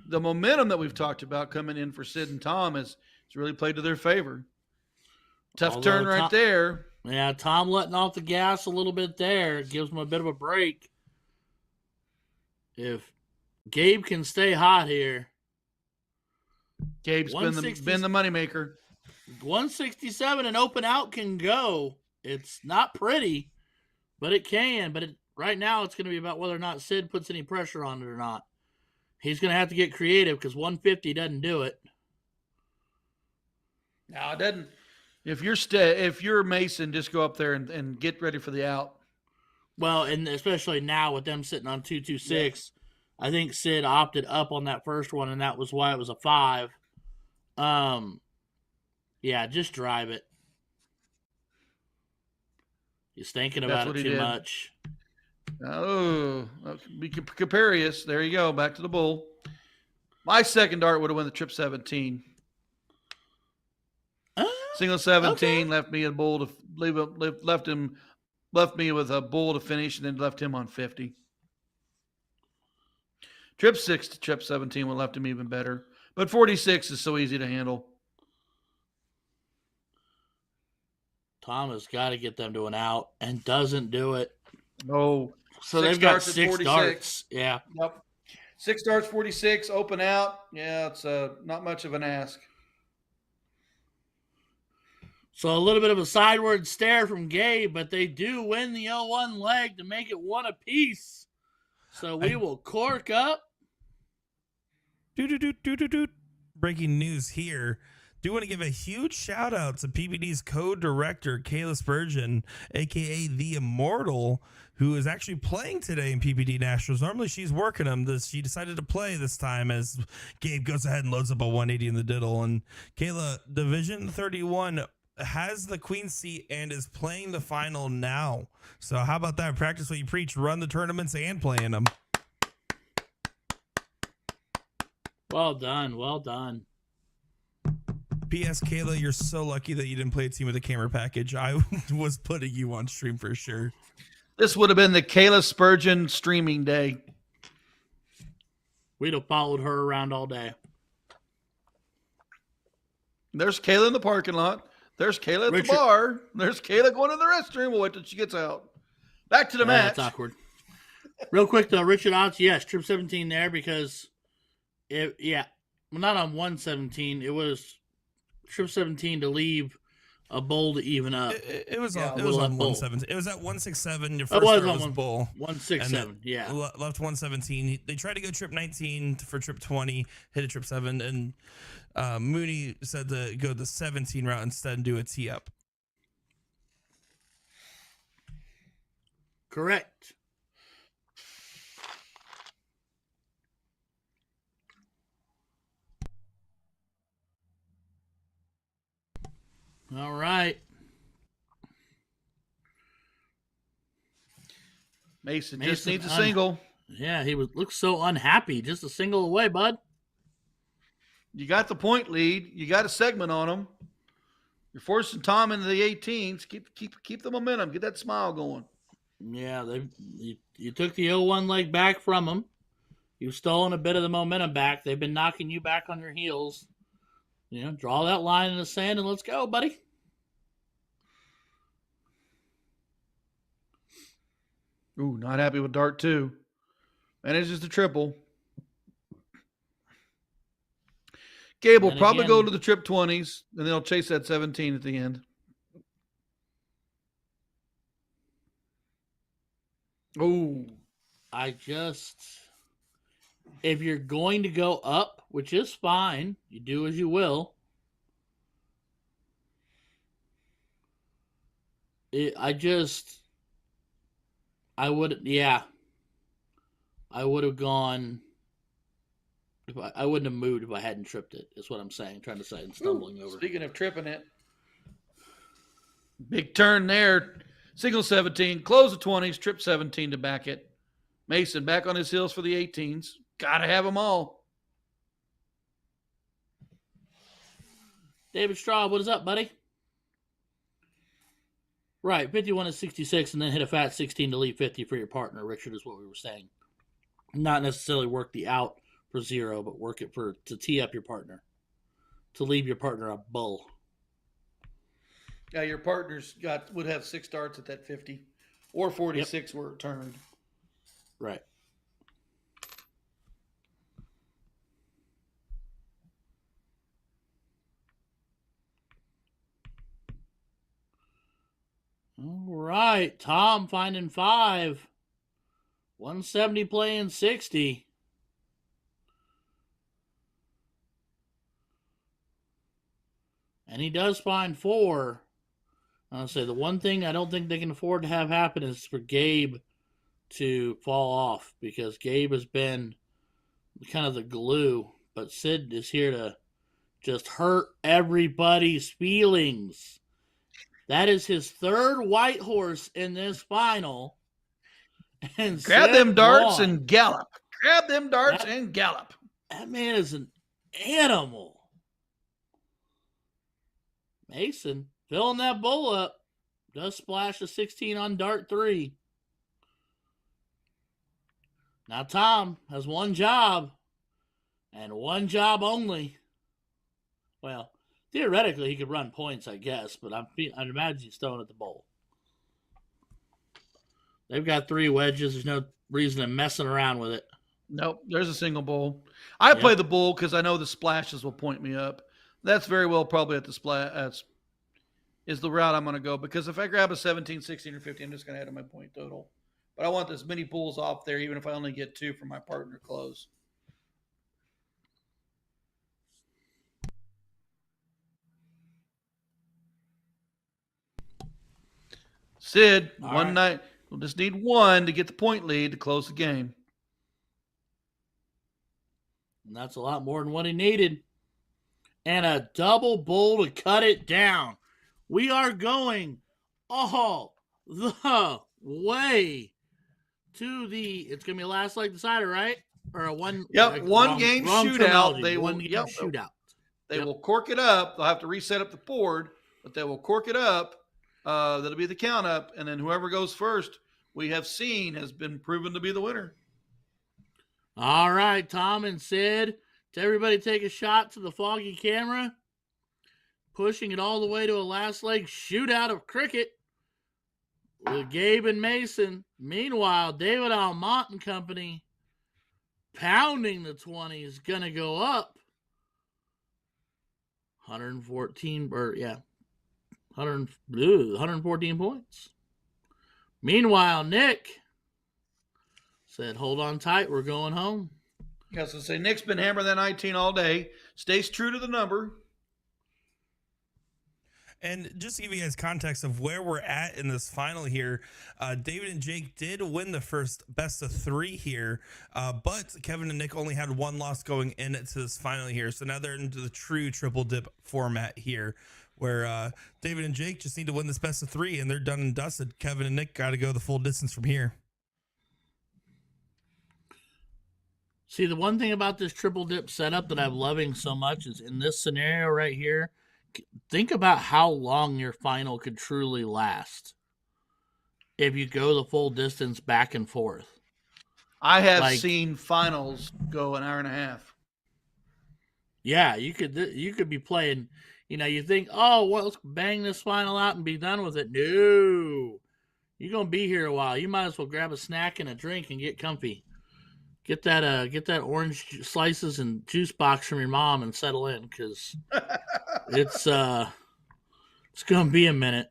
the momentum that we've talked about coming in for Sid and Tom has really played to their favor. Tough turn right there. Yeah, Tom letting off the gas a little bit there gives him a bit of a break. If Gabe can stay hot here. Gabe's been the moneymaker. 167 and open out can go. It's not pretty, but it can. But right now it's going to be about whether or not Sid puts any pressure on it or not. He's going to have to get creative because 150 doesn't do it. No, it doesn't. If you're Mason, just go up there and get ready for the out. Well, and especially now with them sitting on 226, I think Sid opted up on that first one, and that was why it was a 5. Yeah, just drive it. He's thinking about it too much. Oh, be Caparius. There you go. Back to the bull. My second dart would have won the trip 17. Single 17 left me a bull to leave. Left me with a bull to finish, and then left him on 50. Trip 6 to trip 17 would have left him even better. But 46 is so easy to handle. Tom has got to get them to an out and doesn't do it. Oh, so they've got 6 darts. Yeah. Yep. 6 darts, 46, open out. Yeah, it's not much of an ask. So a little bit of a sideward stare from Gabe, but they do win the 0-1 leg to make it 1 apiece. So we will cork up. Breaking news here. Do want to give a huge shout out to PPD's co-director, Kayla Spurgeon, a.k.a. The Immortal, who is actually playing today in PPD Nationals. Normally she's working them. She decided to play this time as Gabe goes ahead and loads up a 180 in the diddle. And Kayla, Division 31, has the queen seat and is playing the final now. So how about that? Practice what you preach. Run the tournaments and play in them. Well done. Well done. P.S. Kayla, you're so lucky that you didn't play a team with a camera package. I was putting you on stream for sure. This would have been the Kayla Spurgeon streaming day. We'd have followed her around all day. There's Kayla in the parking lot. There's Kayla at the bar. There's Kayla going to the restroom. We'll wait till she gets out. Back to the match. That's awkward. Real quick, though, Richard Otts, yes, trip 17 there because, not on 117. It was trip 17 to leave a bull to even up. It was on 117. It was at 167. Your first start was bull. 167, yeah. Left 117. They tried to go trip 19 for trip 20, hit a trip 7, and Mooney said to go the 17 route instead and do a tee up. Correct. All right. Mason just needs a single. Yeah, he looks so unhappy. Just a single away, bud. You got the point lead. You got a segment on him. You're forcing Tom into the 18s. Keep the momentum. Get that smile going. Yeah, you took the 0-1 leg back from him. You've stolen a bit of the momentum back. They've been knocking you back on your heels. You know, draw that line in the sand and let's go, buddy. Ooh, not happy with dart 2. Manages the triple. Gabe will probably go to the trip 20s, and they'll chase that 17 at the end. Oh, if you're going to go up, which is fine, you do as you will. I would have gone. I wouldn't have moved if I hadn't tripped it. Is what I'm saying. Trying to say and stumbling over. Speaking of tripping it, big turn there. Single 17, close the 20s, trip 17 to back it. Mason back on his heels for the 18s. Gotta have them all. David Straub, what is up, buddy? Right, 51 to 66, and then hit a fat 16 to leave 50 for your partner, Richard, is what we were saying. Not necessarily work the out for 0, but work it to tee up your partner, to leave your partner a bull. Yeah, your partner's would have 6 darts at that 50 or 46 where it turned. Right. All right, Tom finding 5. 170 playing 60. And he does find 4. I'll say the one thing I don't think they can afford to have happen is for Gabe to fall off, because Gabe has been kind of the glue, but Sid is here to just hurt everybody's feelings. That is his 3rd white horse in this final. And grab them darts and gallop. Grab them darts and gallop. That man is an animal. Mason filling that bowl up. Does splash a 16 on dart 3. Now Tom has one job, and one job only. Well, theoretically he could run points, I guess, but I'd imagine he's throwing at the bowl. They've got 3 wedges. There's no reason in messing around with it. Nope, there's a single bowl. I play the bowl because I know the splashes will point me up. That's very well probably at the splash. Is the route I'm going to go, because if I grab a 17, 16, or 15, I'm just going to add to my point total. But I want as many pools off there, even if I only get 2 for my partner close. Sid, night. We'll just need 1 to get the point lead to close the game. And that's a lot more than what he needed. And a double bowl to cut it down. We are going all the way to it's going to be a last leg decider, right? Or a one. Yep, one game shootout. Shootout. They will cork it up. They'll have to reset up the board, but they will cork it up. That'll be the count up. And then whoever goes first, we have seen, has been proven to be the winner. All right, Tom and Sid. To everybody take a shot to the foggy camera. Pushing it all the way to a last leg shootout of cricket with Gabe and Mason. Meanwhile, David Almont and company pounding the 20 is going to go up. 114 points. Meanwhile, Nick said, hold on tight, we're going home. Yeah, so say Nick's been hammering that 19 all day. Stays true to the number. And just to give you guys context of where we're at in this final here, David and Jake did win the first best of 3 here, but Kevin and Nick only had 1 loss going into this final here. So now they're into the true triple dip format here, where David and Jake just need to win this best of 3, and they're done and dusted. Kevin and Nick got to go the full distance from here. See, the one thing about this triple dip setup that I'm loving so much is in this scenario right here, think about how long your final could truly last if you go the full distance back and forth. I have seen finals go an hour and a half. Yeah, you could be playing. You think, oh, well, let's bang this final out and be done with it. No, you're gonna be here a while. You might as well grab a snack and a drink and get comfy. Get that orange slices and juice box from your mom and settle in, because it's gonna be a minute.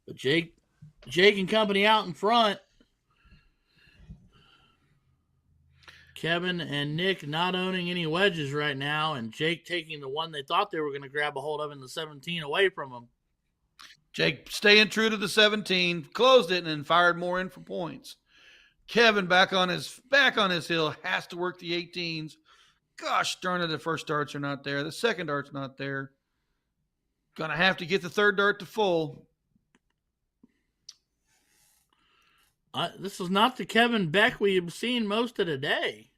But Jake and company out in front. Kevin and Nick not owning any wedges right now, and Jake taking the one they thought they were going to grab a hold of in the 17 away from him. Jake staying true to the 17, closed it, and then fired more in for points. Kevin back on his hill, has to work the 18s. Gosh darn it, the first darts are not there. The second dart's not there. Gonna have to get the third dart to full. This is not the Kevin Beck we've seen most of the day.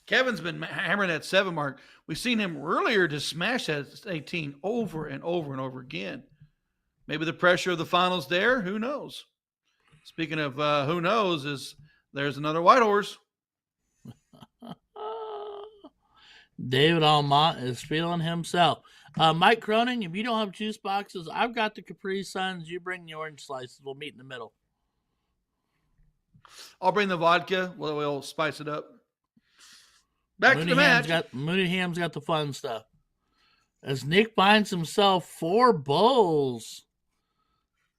Kevin's been hammering that 7 mark. We've seen him earlier just smash that 18 over and over and over again. Maybe the pressure of the finals there. Who knows? Speaking of who knows, there's another white horse. David Almont is feeling himself. Mike Cronin, if you don't have juice boxes, I've got the Capri Suns. You bring the orange slices. We'll meet in the middle. I'll bring the vodka. We'll spice it up. Back to the match. Mooney Ham's got the fun stuff. As Nick finds himself 4 bulls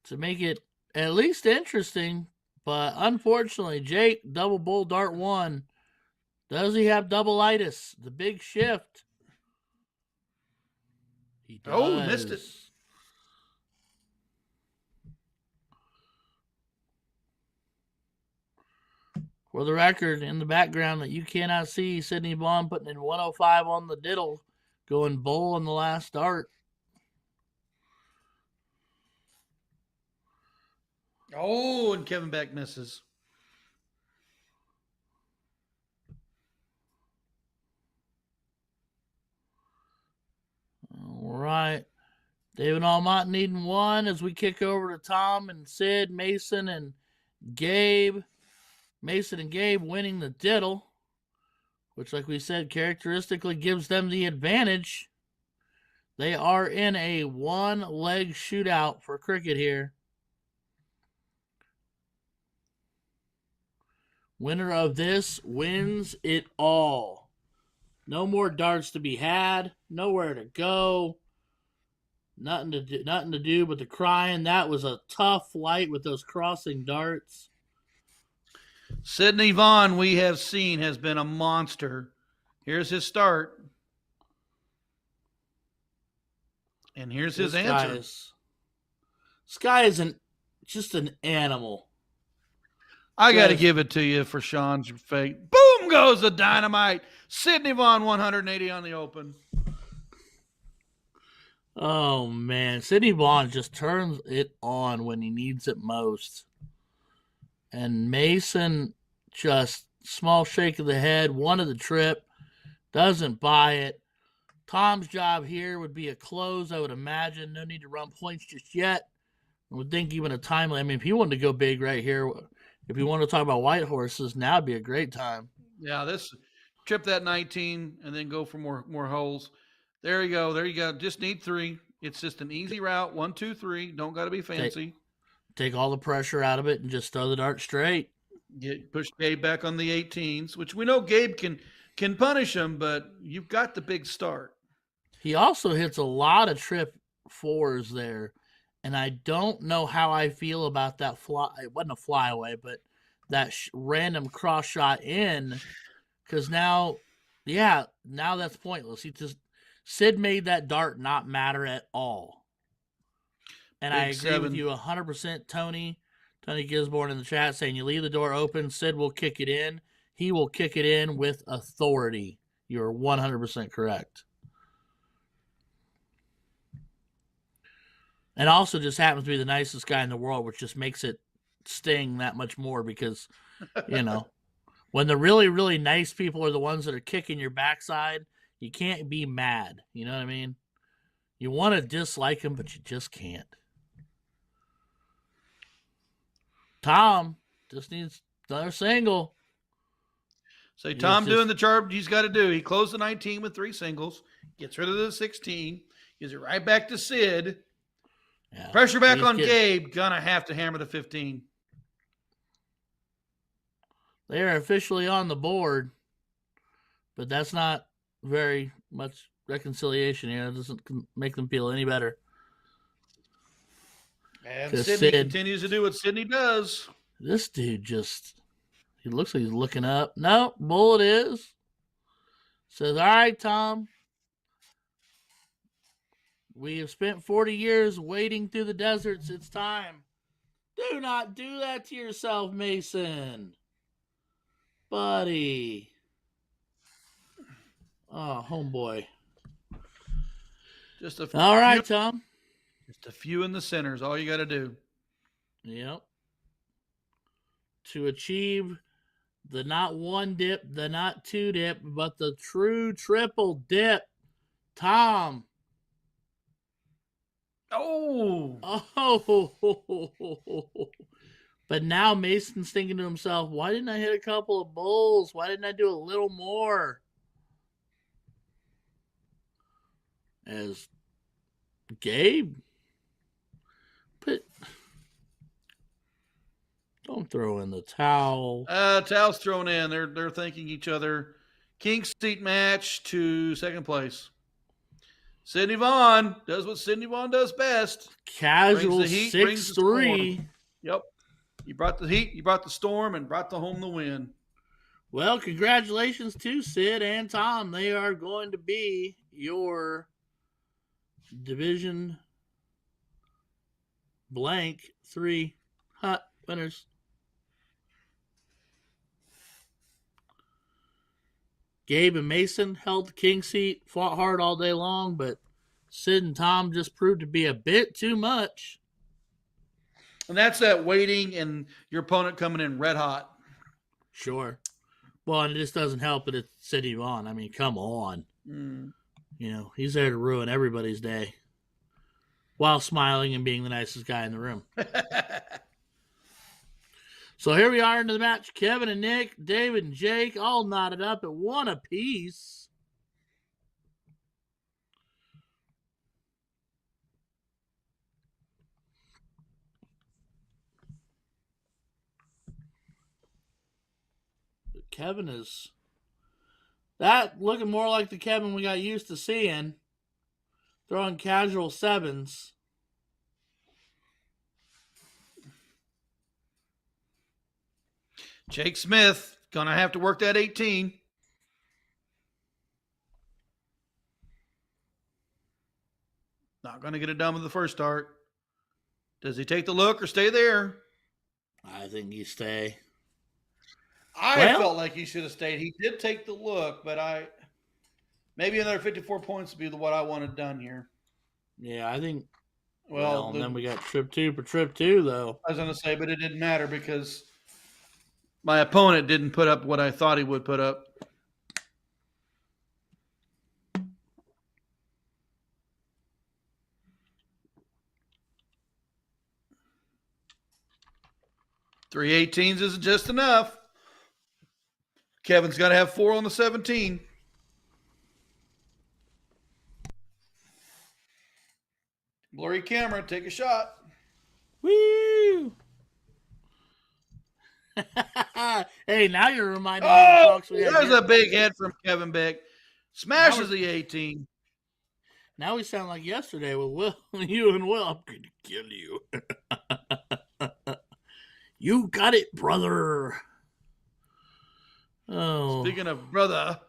to make it at least interesting. But unfortunately, Jake, double bull dart 1. Does he have double-itis? The big shift. He does. Oh, missed it. For the record, in the background that you cannot see, Sidney Vaughn putting in 105 on the diddle, going bull on the last dart. Oh, and Kevin Beck misses. All right. David Almont needing 1 as we kick over to Tom and Sid, Mason and Gabe. Mason and Gabe winning the diddle, which, like we said, characteristically gives them the advantage. They are in a 1-leg shootout for cricket here. Winner of this wins it all. No more darts to be had. Nowhere to go. Nothing to do but the crying. That was a tough flight with those crossing darts. Sidney Vaughn, we have seen, has been a monster. Here's his start. And here's his answer. This guy is just an animal. I got to give it to you for Sean's fate. Boom goes the dynamite. Sidney Vaughn 180 on the open. Oh, man. Sidney Vaughn just turns it on when he needs it most. And Mason, just small shake of the head, 1 of the trip, doesn't buy it. Tom's job here would be a close, I would imagine. No need to run points just yet. I would think even a time. I mean, if he wanted to go big right here, if you want to talk about white horses, now would be a great time. Yeah, this trip that 19 and then go for more holes. There you go. There you go. Just need 3. It's just an easy route. 1, 2, 3. Don't got to be fancy. Take all the pressure out of it and just throw the dart straight. Push Gabe back on the 18s, which we know Gabe can punish him, but you've got the big start. He also hits a lot of trip 4s there, and I don't know how I feel about that fly. It wasn't a flyaway, but that random cross shot in, because now that's pointless. Sid made that dart not matter at all. And I agree with you 100%, Tony. Tony Gisborne in the chat saying you leave the door open, Sid will kick it in. He will kick it in with authority. You're 100% correct. And also just happens to be the nicest guy in the world, which just makes it sting that much more because, when the really, really nice people are the ones that are kicking your backside, you can't be mad. You know what I mean? You want to dislike them, but you just can't. Tom just needs another single. So Tom doing the job he's got to do. He closed the 19 with 3 singles, gets rid of the 16, gives it right back to Sid. Yeah, pressure back on Gabe. Gonna have to hammer the 15. They are officially on the board, but that's not very much reconciliation here. It doesn't make them feel any better. And Sydney continues to do what Sydney does. This dude he looks like he's looking up. No, bullet is. Says, all right, Tom. We have spent 40 years wading through the deserts. It's time. Do not do that to yourself, Mason. Buddy. Oh, homeboy. All right, Tom. Just a few in the centers. All you got to do. Yep. To achieve the not one dip, the not two dip, but the true triple dip. Tom. Oh. But now Mason's thinking to himself, why didn't I hit a couple of bowls? Why didn't I do a little more? As Gabe, but don't throw in the towel. Towel's thrown in. They're thanking each other. King seat match to second place. Sydney Vaughn does what Sydney Vaughn does best. Casual 6-3. Yep. You brought the heat, you brought the storm, and brought the home the win. Well, congratulations to Sid and Tom. They are going to be your Division blank 3 hot winners. Gabe and Mason held the king seat, fought hard all day long, but Sid and Tom just proved to be a bit too much. And that's that waiting and your opponent coming in red hot. Sure. Well, and it just doesn't help that it's Sidney Vaughn. I mean, come on. You know, he's there to ruin everybody's day while smiling and being the nicest guy in the room. So here we are into the match. Kevin and Nick, David and Jake, all knotted up at 1 apiece. But Kevin is that looking more like the Kevin we got used to seeing, throwing casual 7s. Jake Smith gonna have to work that 18. Not gonna get it done with the first start. Does he take the look or stay there? I think he stay. I felt like he should have stayed. He did take the look, but maybe another 54 points would be what I wanted done here. Yeah, I think. Well, and then we got trip 2 for trip 2, though. I was gonna say, but it didn't matter because my opponent didn't put up what I thought he would put up. Three 18s isn't just enough. Kevin's got to have 4 on the 17. Blurry camera, take a shot. Woo! Hey, now you're reminding me of the talks we had. There's a big head from Kevin Beck. Smashes the 18. Now we sound like yesterday with Will. You and Will. I'm going to kill you. You got it, brother. Oh. Speaking of brother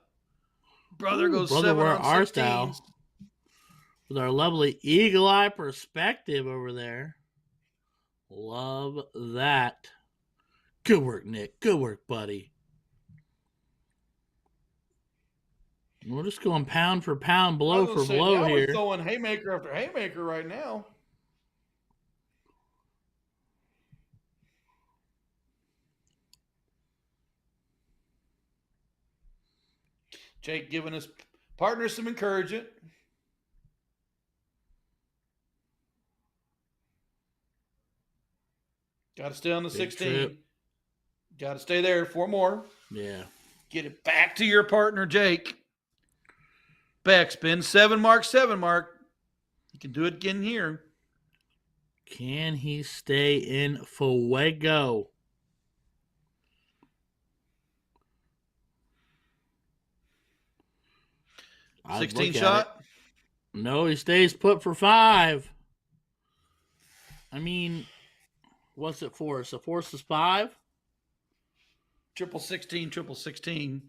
goes brother 7 on our 16s. style. With our lovely eagle eye perspective over there. Love that. Good work, Nick. Good work, buddy. We're just going pound for pound, blow for blow here. We're throwing haymaker after haymaker right now. Jake giving his partner some encouragement. Got to stay on the Big 16. trip. Got to stay there. 4 more. Yeah. Get it back to your partner, Jake. Backspin, 7 mark, 7 mark. You can do it again here. Can he stay in Fuego? I'd 16 look at shot. it. No, he stays put for 5. I mean, what's it for? So force is 5? Triple 16, triple 16.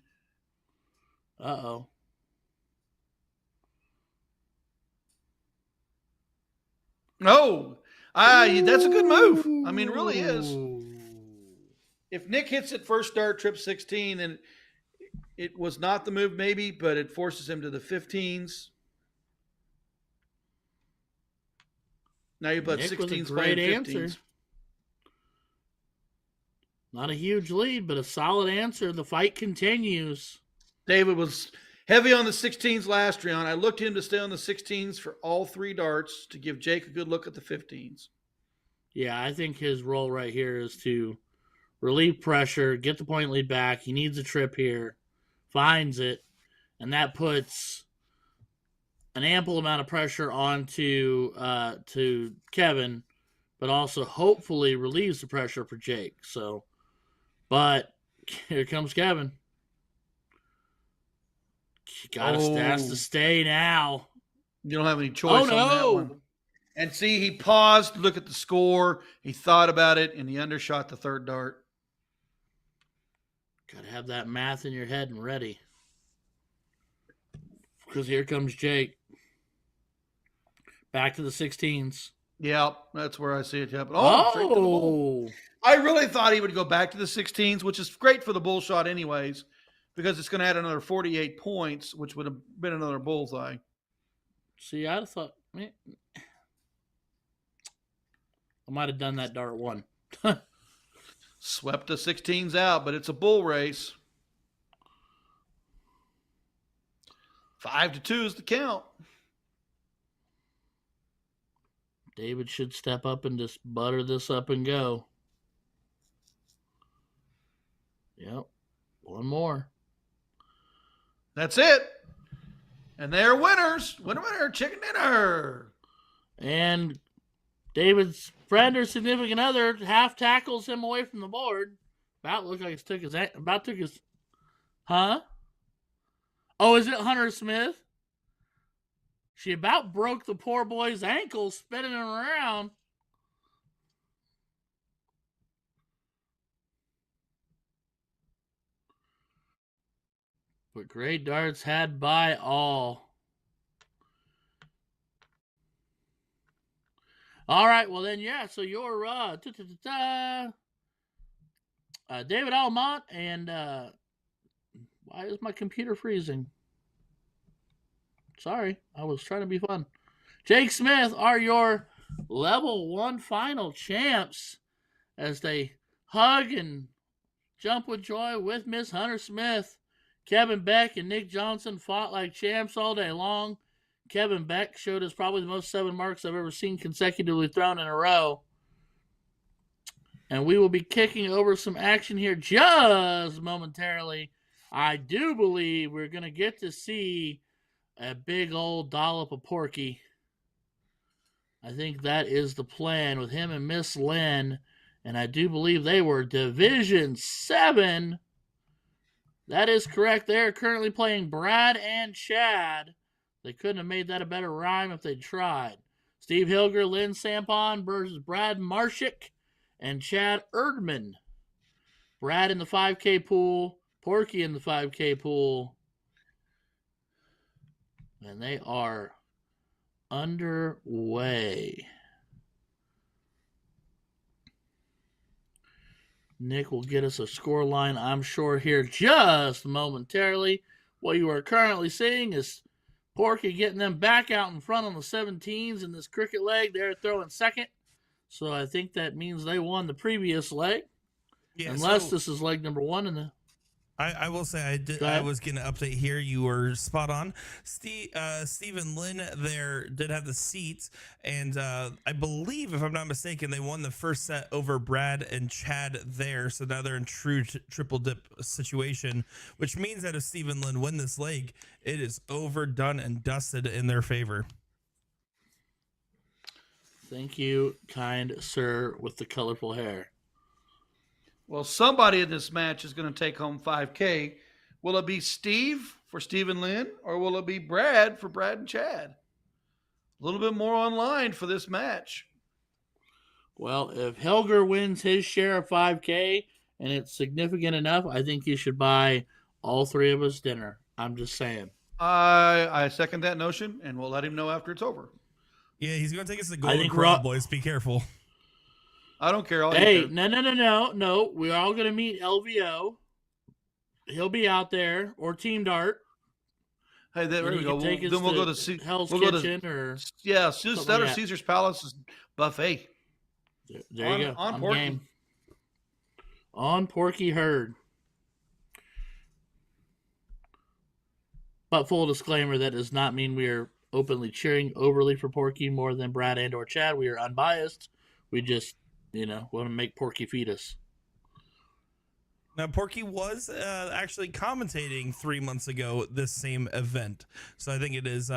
Uh-oh. No. That's a good move. I mean, it really is. Ooh. If Nick hits it first start, trip 16, and it was not the move maybe, but it forces him to the 15s. Now you put Nick with a 16s great playing 15s. answer. Not a huge lead, but a solid answer. The fight continues. David was heavy on the 16s last round. I looked him to stay on the 16s for all 3 darts to give Jake a good look at the 15s. Yeah, I think his role right here is to relieve pressure, get the point lead back. He needs a trip here, finds it, and that puts an ample amount of pressure onto to Kevin, but also hopefully relieves the pressure for Jake. So, but here comes Kevin. Has to stay now. You don't have any choice on that no. one. And see, he paused, look at the score. He thought about it, and he undershot the 3rd dart. Got to have that math in your head and ready. Because here comes Jake. Back to the 16s. Yeah, that's where I see it happen. Straight to the bull. I really thought he would go back to the 16s, which is great for the bull shot anyways, because it's going to add another 48 points, which would have been another bullseye. See, I'd have thought, man, I might have done that dart 1. Swept the 16s out, but it's a bull race. 5-2 is the count. David should step up and just butter this up and go. Yep. 1 more. That's it. And they're winners. Winner, chicken dinner. And David's friend or significant other half tackles him away from the board. About looked like took his. Huh? Oh, is it Hunter Smith? She about broke the poor boy's ankle spinning him around. But great darts had by all. All right, well then, yeah. So you're David Almont, and why is my computer freezing? Sorry, I was trying to be fun. Jake Smith are your level 1 final champs as they hug and jump with joy with Miss Hunter Smith. Kevin Beck and Nick Johnson fought like champs all day long. Kevin Beck showed us probably the most 7 marks I've ever seen consecutively thrown in a row. And we will be kicking over some action here just momentarily. I do believe we're going to get to see a big old dollop of Porky. I think that is the plan with him and Miss Lynn. And I do believe they were Division 7. That is correct. They are currently playing Brad and Chad. They couldn't have made that a better rhyme if they tried. Steve Hilger, Lynn Sampon versus Brad Marshik and Chad Erdman. Brad in the 5K pool, Porky in the 5K pool. And they are underway. Nick will get us a score line, I'm sure, here just momentarily. What you are currently seeing is Porky getting them back out in front on the 17s in this cricket leg. They're throwing second. So I think that means they won the previous leg. Yeah, unless this is leg number 1 in the... I will say I was getting an update here. You were spot on. Stephen Lynn there did have the seats, and I believe, if I'm not mistaken, they won the first set over Brad and Chad there. So now they're in true triple dip situation, which means that if Stephen Lynn win this leg, it is over, done, and dusted in their favor. Thank you, kind sir with the colorful hair. Well, somebody in this match is going to take home $5K. Will it be Steve for Stephen Lynn, or will it be Brad for Brad and Chad? A little bit more online for this match. Well, if Helger wins his share of 5K and it's significant enough, I think you should buy all three of us dinner. I'm just saying. I second that notion, and we'll let him know after it's over. Yeah, he's going to take us to the Golden Corral, boys. Be careful. I don't care. Hey, no. We're all going to meet LVO. He'll be out there, or Team Dart. Hey, there we go. Then we'll go to Hell's Kitchen or Caesar's Palace buffet. There you go. On Porky. Game. On Porky Herd. But full disclaimer, that does not mean we are openly cheering overly for Porky more than Brad and or Chad. We are unbiased. We just want to make Porky feed us. Now, Porky was actually commentating 3 months ago this same event. So I think it is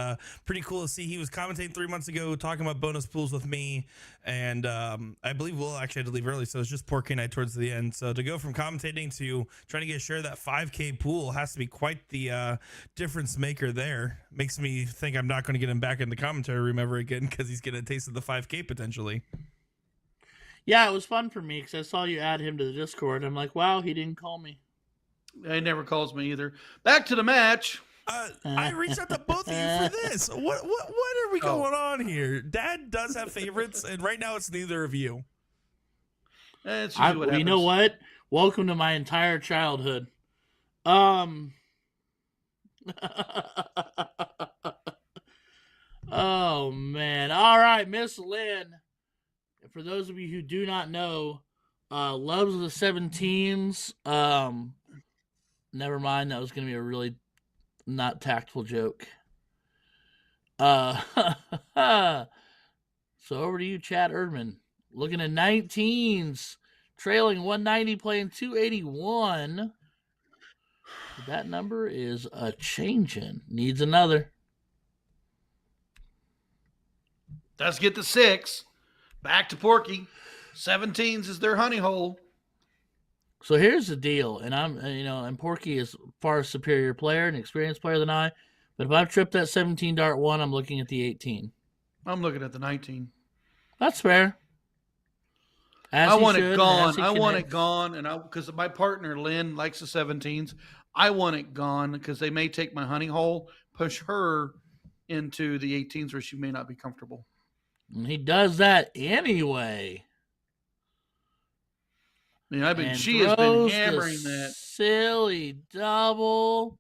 pretty cool to see. He was commentating 3 months ago, talking about bonus pools with me. And I believe Will actually had to leave early. So it's just Porky and I towards the end. So to go from commentating to trying to get a share of that 5K pool has to be quite the difference maker there. Makes me think I'm not going to get him back in the commentary room ever again, because he's getting a taste of the 5K potentially. Yeah, it was fun for me because I saw you add him to the Discord. I'm like, wow, he didn't call me. He never calls me either. Back to the match. I reached out to both of you for this. What are we going on here? Dad does have favorites, and right now it's neither of you. That's usually what happens. You know what? Welcome to my entire childhood. Oh, man. All right, Miss Lynn. For those of you who do not know, loves the 17s. Never mind. That was going to be a really not tactful joke. So over to you, Chad Erdman. Looking at 19s. Trailing 190, playing 281. That number is a changing. Needs another. Let's get the 6. Back to Porky. 17s is their honey hole. So here's the deal, and and Porky is far superior player and experienced player than I. But if I've tripped that 17 dart 1, I'm looking at the 18. I'm looking at the 19. That's fair. I want it gone, and because my partner Lynn likes the 17s. I want it gone because they may take my honey hole, push her into the 18s where she may not be comfortable. And he does that anyway. I mean, she has been hammering that silly double.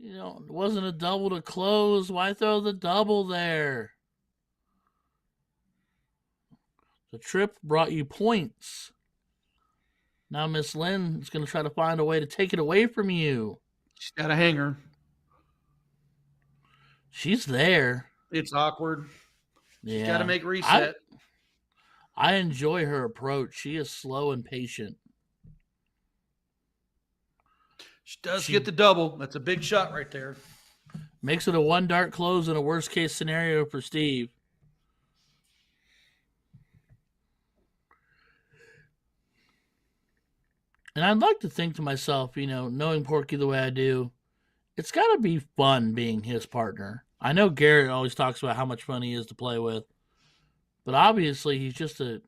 It wasn't a double to close. Why throw the double there? The trip brought you points. Now Miss Lynn is going to try to find a way to take it away from you. She's got a hanger. She's there. It's awkward. Yeah. She's got to make reset. I enjoy her approach. She is slow and patient. She does get the double. That's a big shot right there. Makes it a 1 dart close in a worst case scenario for Steve. And I'd like to think to myself, knowing Porky the way I do, it's got to be fun being his partner. I know Garrett always talks about how much fun he is to play with, but obviously he's just a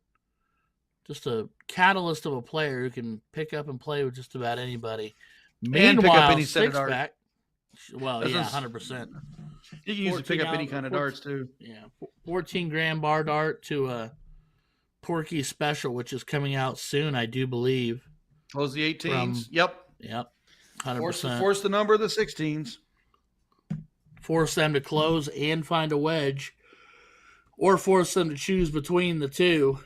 catalyst of a player who can pick up and play with just about anybody. Meanwhile, pick up any set of darts. Six-pack, well, yeah, 100%. You can use to pick up any kind of darts too. Yeah, 14 grand bar dart to a Porky special, which is coming out soon, I do believe. Close the 18s. Yep. 100%. Force the number of the 16s. Force them to close and find a wedge, or force them to choose between the two.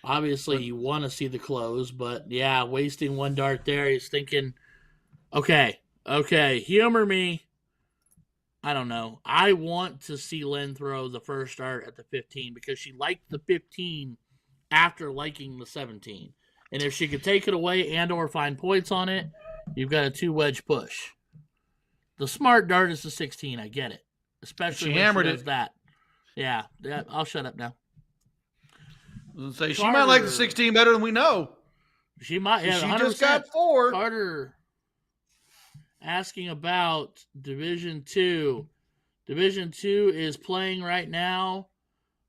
Obviously, you want to see the close, but yeah, wasting one dart there. He's thinking, okay, humor me. I don't know. I want to see Lynn throw the first dart at the 15 because she liked the 15 after liking the 17. And if she could take it away and or find points on it, you've got a 2-wedge push. The smart dart is the 16. I get it. Especially she when hammered she does it. that. Yeah, I'll shut up now. Say she might like the 16 better than we know. She might. Yeah, she 100%. just got 4. Carter asking about Division 2. Division 2 is playing right now.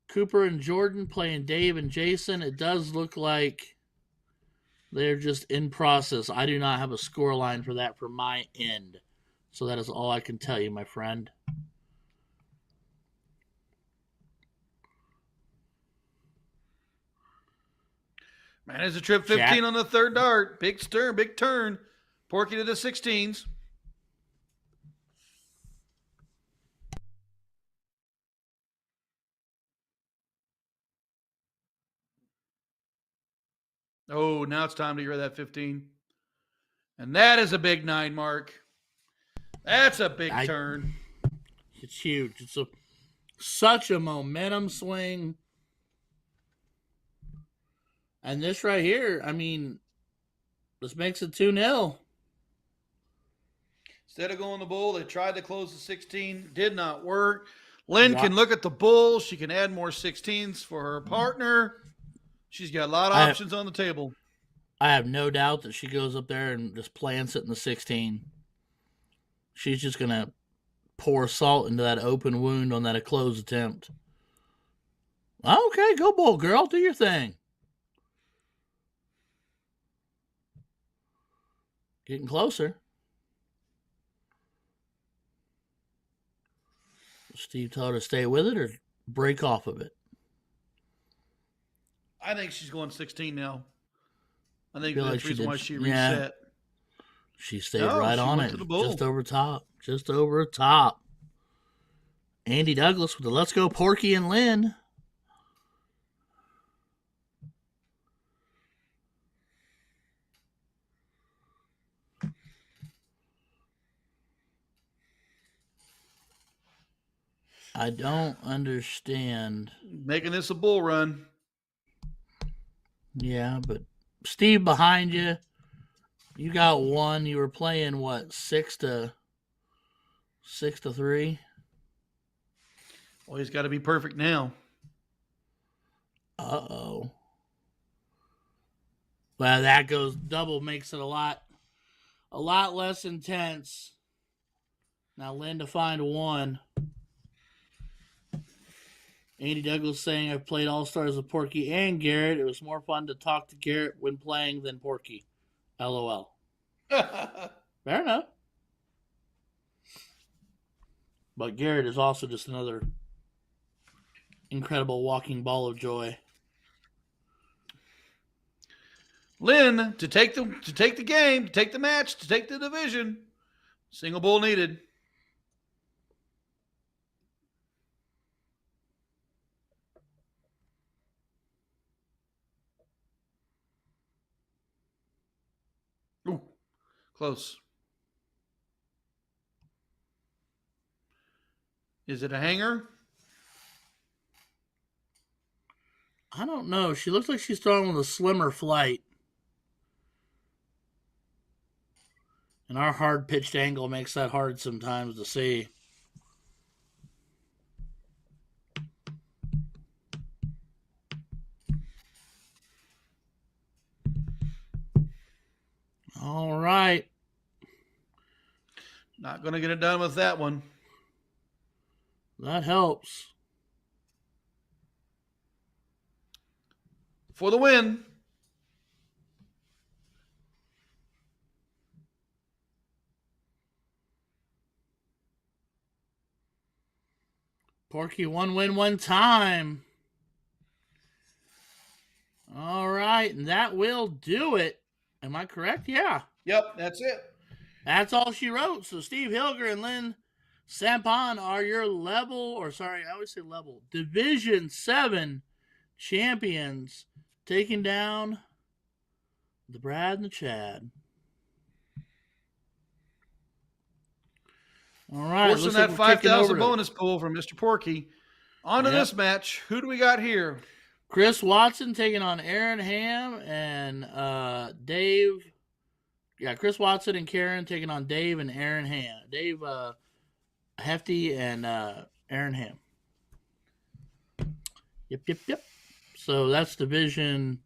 Cooper and Jordan playing Dave and Jason. It does look like they're just in process. I do not have a score line for that from my end. So that is all I can tell you, my friend. Man, there's a trip 15 on the third dart. Big turn. Porky to the 16s. Oh, now it's time to hear that 15. And that is a big 9, Mark. That's a big turn. It's huge. It's such a momentum swing. And this right here, I mean, this makes it 2-0. Instead of going the bull, they tried to close the 16. Did not work. Lynn can look at the bull. She can add more 16s for her partner. She's got a lot of options on the table. I have no doubt that she goes up there and just plants it in the 16. She's just going to pour salt into that open wound on that close attempt. Okay, go bull, girl. Do your thing. Getting closer. Steve told her to stay with it or break off of it. I think she's going 16 now. I think that's the reason why she reset. Yeah. She stayed right on it. Just over top. Just over top. Andy Douglas with the Let's Go Porky and Lynn. I don't understand. Making this a bull run. Yeah, but Steve behind you. You got one. You were playing what, 6-3? Well, he's got to be perfect now. Uh-oh. Well, that goes double, makes it a lot less intense. Now Lynn to find one. Andy Douglas saying, I've played All-Stars with Porky and Garrett. It was more fun to talk to Garrett when playing than Porky. LOL. Fair enough. But Garrett is also just another incredible walking ball of joy. Lynn, to take the game, to take the match, to take the division. Single bull needed. Ooh, close. Is it a hanger? I don't know. She looks like she's throwing with a slimmer flight. And our hard pitched angle makes that hard sometimes to see. All right. Not going to get it done with that one. That helps. For the win. Porky, one win, one time. All right, and that will do it. Am I correct? Yeah. Yep, that's it. That's all she wrote. So Steve Hilger and Lynn Sampan are your Division 7 champions. taking down the Brad and the Chad. All right. Forcing that 5,000 bonus pool from Mr. Porky. On to this match. Who do we got here? Chris Watson taking on Aaron Ham and Dave. Yeah, Chris Watson and Karen taking on Dave and Aaron Ham. Dave Hefty and Aaron Ham. Yep. So that's division.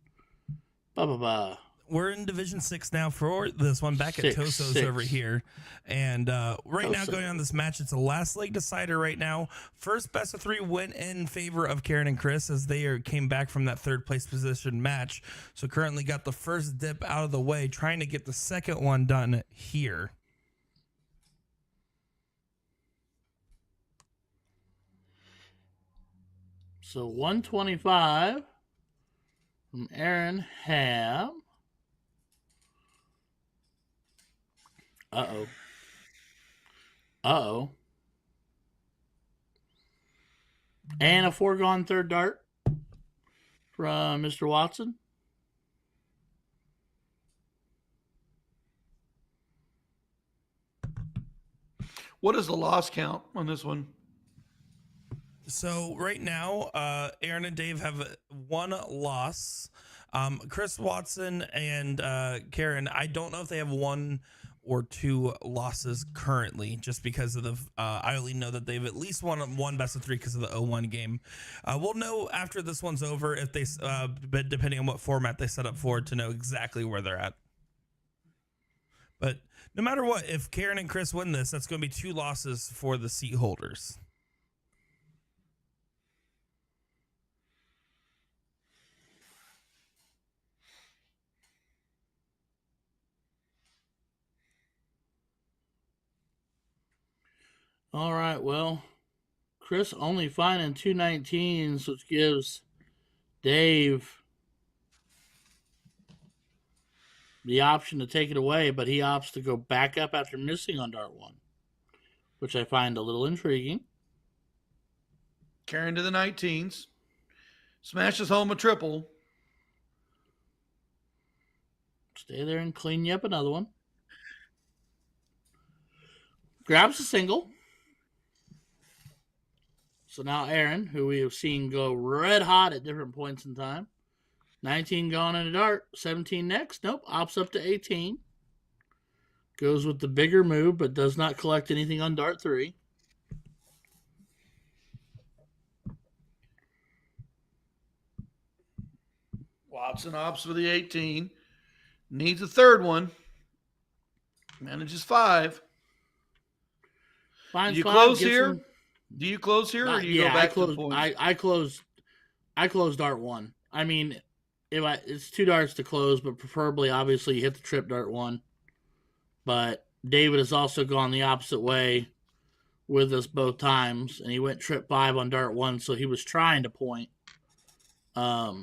We're in Division 6 now for this one, back at Toso's over here. And right now, going on this match, it's a last leg decider right now. First best of 3 went in favor of Karen and Chris as they came back from that third place position match. So currently got the first dip out of the way, trying to get the second one done here. So 125 from Aaron Ham. Uh-oh. And a foregone third dart from Mr. Watson. What is the loss count on this one? So right now, Aaron and Dave have 1 loss. Chris Watson and Karen, I don't know if they have 1 or 2 losses currently, just because of the I only know that they've at least won 1 best of 3 because of the 0-1 game. We'll know after this one's over if they but depending on what format they set up for, to know exactly where they're at. But no matter what, if Karen and Chris win this, that's going to be 2 losses for the seat holders. All right, well, Chris only finding 2 19s, which gives Dave the option to take it away, but he opts to go back up after missing on dart 1, which I find a little intriguing. Karen to the 19s. Smashes home a triple. Stay there and clean you up another one. Grabs a single. So now Aaron, who we have seen go red hot at different points in time. 19 gone in a dart. 17 next. Nope. Opts up to 18. Goes with the bigger move, but does not collect anything on dart 3. Watson opts for the 18. Needs a third one. Manages 5. Finds do you 5, close here? Do you close here, or do you go back to the points? I closed dart 1. I mean, it's 2 darts to close, but preferably, obviously, you hit the trip dart 1. But David has also gone the opposite way with us both times, and he went trip 5 on dart 1, so he was trying to point. I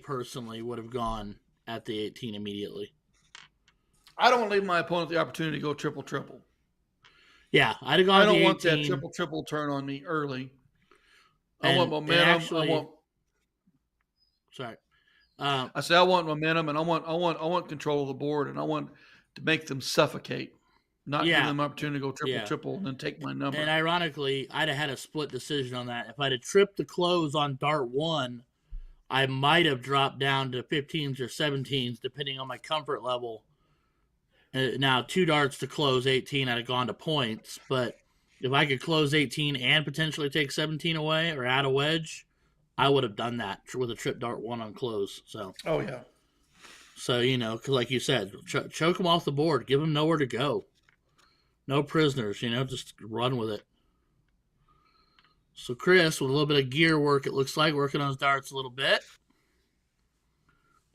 personally would have gone at the 18 immediately. I don't want to leave my opponent the opportunity to go triple. Yeah, I'd have gone. I don't want that triple turn on me early. I want momentum. Sorry. I say I want momentum, and I want control of the board, and I want to make them suffocate, not give them an opportunity to go triple, and then take my number. And ironically, I'd have had a split decision on that. If I'd have tripped the close on dart 1, I might have dropped down to 15s or 17s, depending on my comfort level. Now, 2 darts to close 18, I'd have gone to points. But if I could close 18 and potentially take 17 away or add a wedge, I would have done that with a trip dart 1 on close. So. Oh, yeah. So, because like you said, choke them off the board. Give them nowhere to go. No prisoners, just run with it. So Chris, with a little bit of gear work, it looks like, working on his darts a little bit.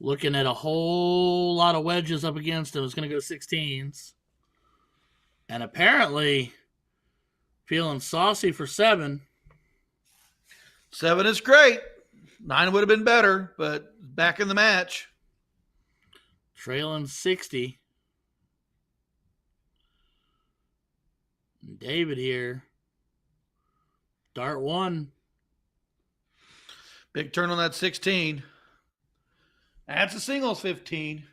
Looking at a whole lot of wedges up against him. It's going to go 16s. And apparently feeling saucy for 7. 7 is great. 9 would have been better, but back in the match. Trailing 60. David here. Dart 1. Big turn on that 16. Adds a singles 15.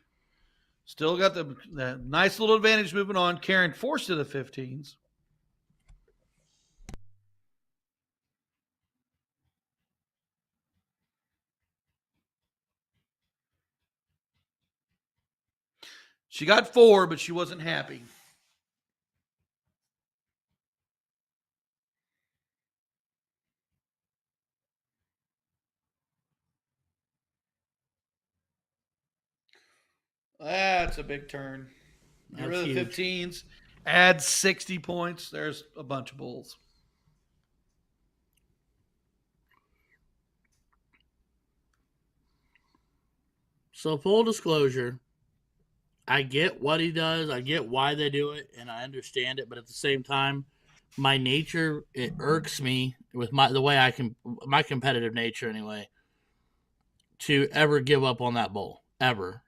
Still got the nice little advantage moving on. Karen forced to the 15s. She got 4, but she wasn't happy. That's a big turn. Get rid of the 15s. Add 60 points. There's a bunch of bulls. So full disclosure, I get what he does. I get why they do it, and I understand it. But at the same time, my nature, it irks me with my competitive nature anyway, to ever give up on that bull ever,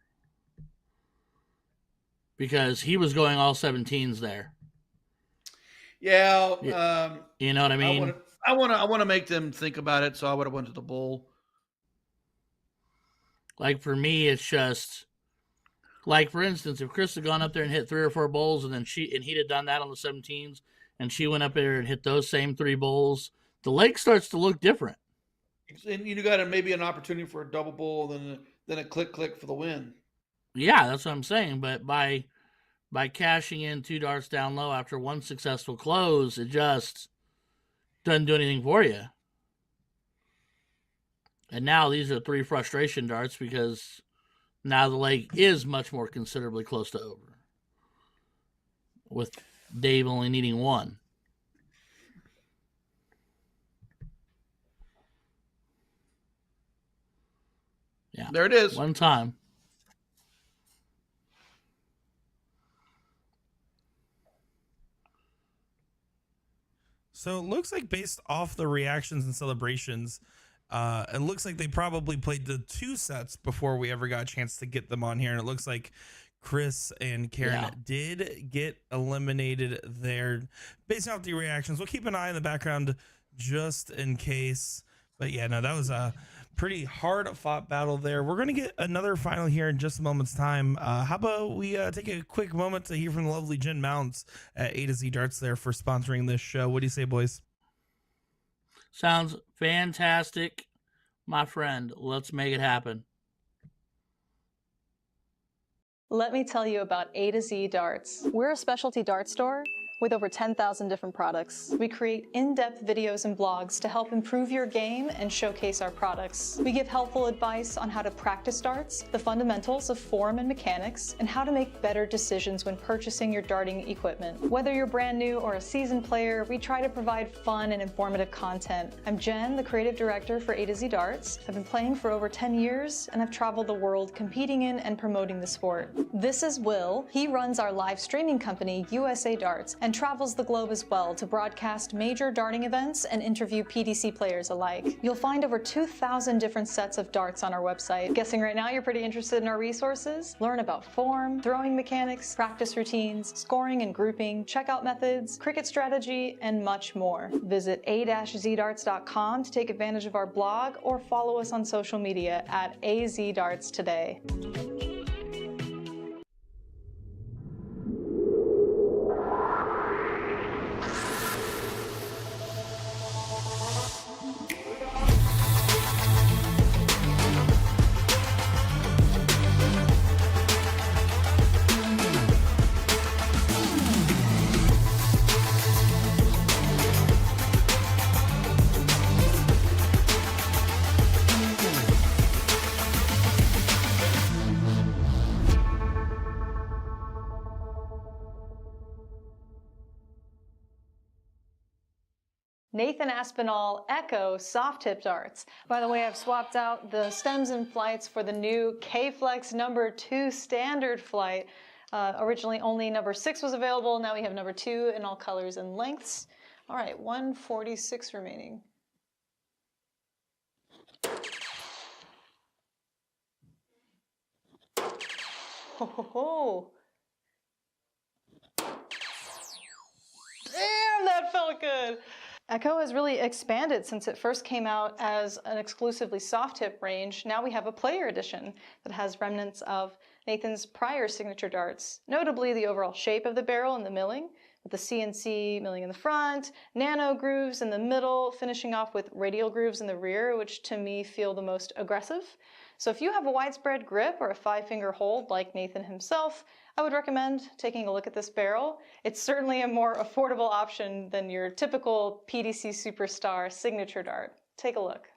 because he was going all 17s there. Yeah, you know what I mean. I want to make them think about it. So I would have went to the bull. Like for me, it's just. Like, for instance, if Chris had gone up there and hit 3 or 4 bowls and he'd have done that on the 17s and she went up there and hit those same 3 bowls, the lake starts to look different. And you got maybe an opportunity for a double bowl, then a click for the win. Yeah, that's what I'm saying. But by cashing in 2 darts down low after 1 successful close, it just doesn't do anything for you. And now these are 3 frustration darts because now the lake is much more considerably close to over, with Dave only needing 1. Yeah, there it is. 1 time. So it looks like based off the reactions and celebrations, it looks like they probably played the 2 sets before we ever got a chance to get them on here. And it looks like Chris and Karen did get eliminated there. Based off the reactions, we'll keep an eye in the background just in case. But yeah, no, that was a pretty hard fought battle there. We're going to get another final here in just a moment's time. How about we take a quick moment to hear from the lovely Jen Mounts at A to Z Darts there for sponsoring this show. What do you say, boys? Sounds fantastic, my friend. Let's make it happen. Let me tell you about A to Z Darts. We're a specialty dart store with over 10,000 different products. We create in-depth videos and blogs to help improve your game and showcase our products. We give helpful advice on how to practice darts, the fundamentals of form and mechanics, and how to make better decisions when purchasing your darting equipment. Whether you're brand new or a seasoned player, we try to provide fun and informative content. I'm Jen, the creative director for A to Z Darts. I've been playing for over 10 years, and I've traveled the world competing in and promoting the sport. This is Will. He runs our live streaming company, USA Darts, and travels the globe as well to broadcast major darting events and interview PDC players alike. You'll find over 2,000 different sets of darts on our website. Guessing right now you're pretty interested in our resources? Learn about form, throwing mechanics, practice routines, scoring and grouping, checkout methods, cricket strategy, and much more. Visit a-zdarts.com to take advantage of our blog or follow us on social media at AZDarts today. Nathan Aspinall Echo soft tip darts. By the way, I've swapped out the stems and flights for the new K-Flex number 2 standard flight. Originally only number 6 was available. Now we have number 2 in all colors and lengths. All right, 146 remaining. Ho ho ho. Damn, that felt good. Echo has really expanded since it first came out as an exclusively soft tip range. Now we have a player edition that has remnants of Nathan's prior signature darts, notably the overall shape of the barrel and the milling, with the CNC milling in the front, nano grooves in the middle, finishing off with radial grooves in the rear, which to me feel the most aggressive. So if you have a widespread grip or a 5-finger hold like Nathan himself, I would recommend taking a look at this barrel. It's certainly a more affordable option than your typical PDC Superstar signature dart. Take a look.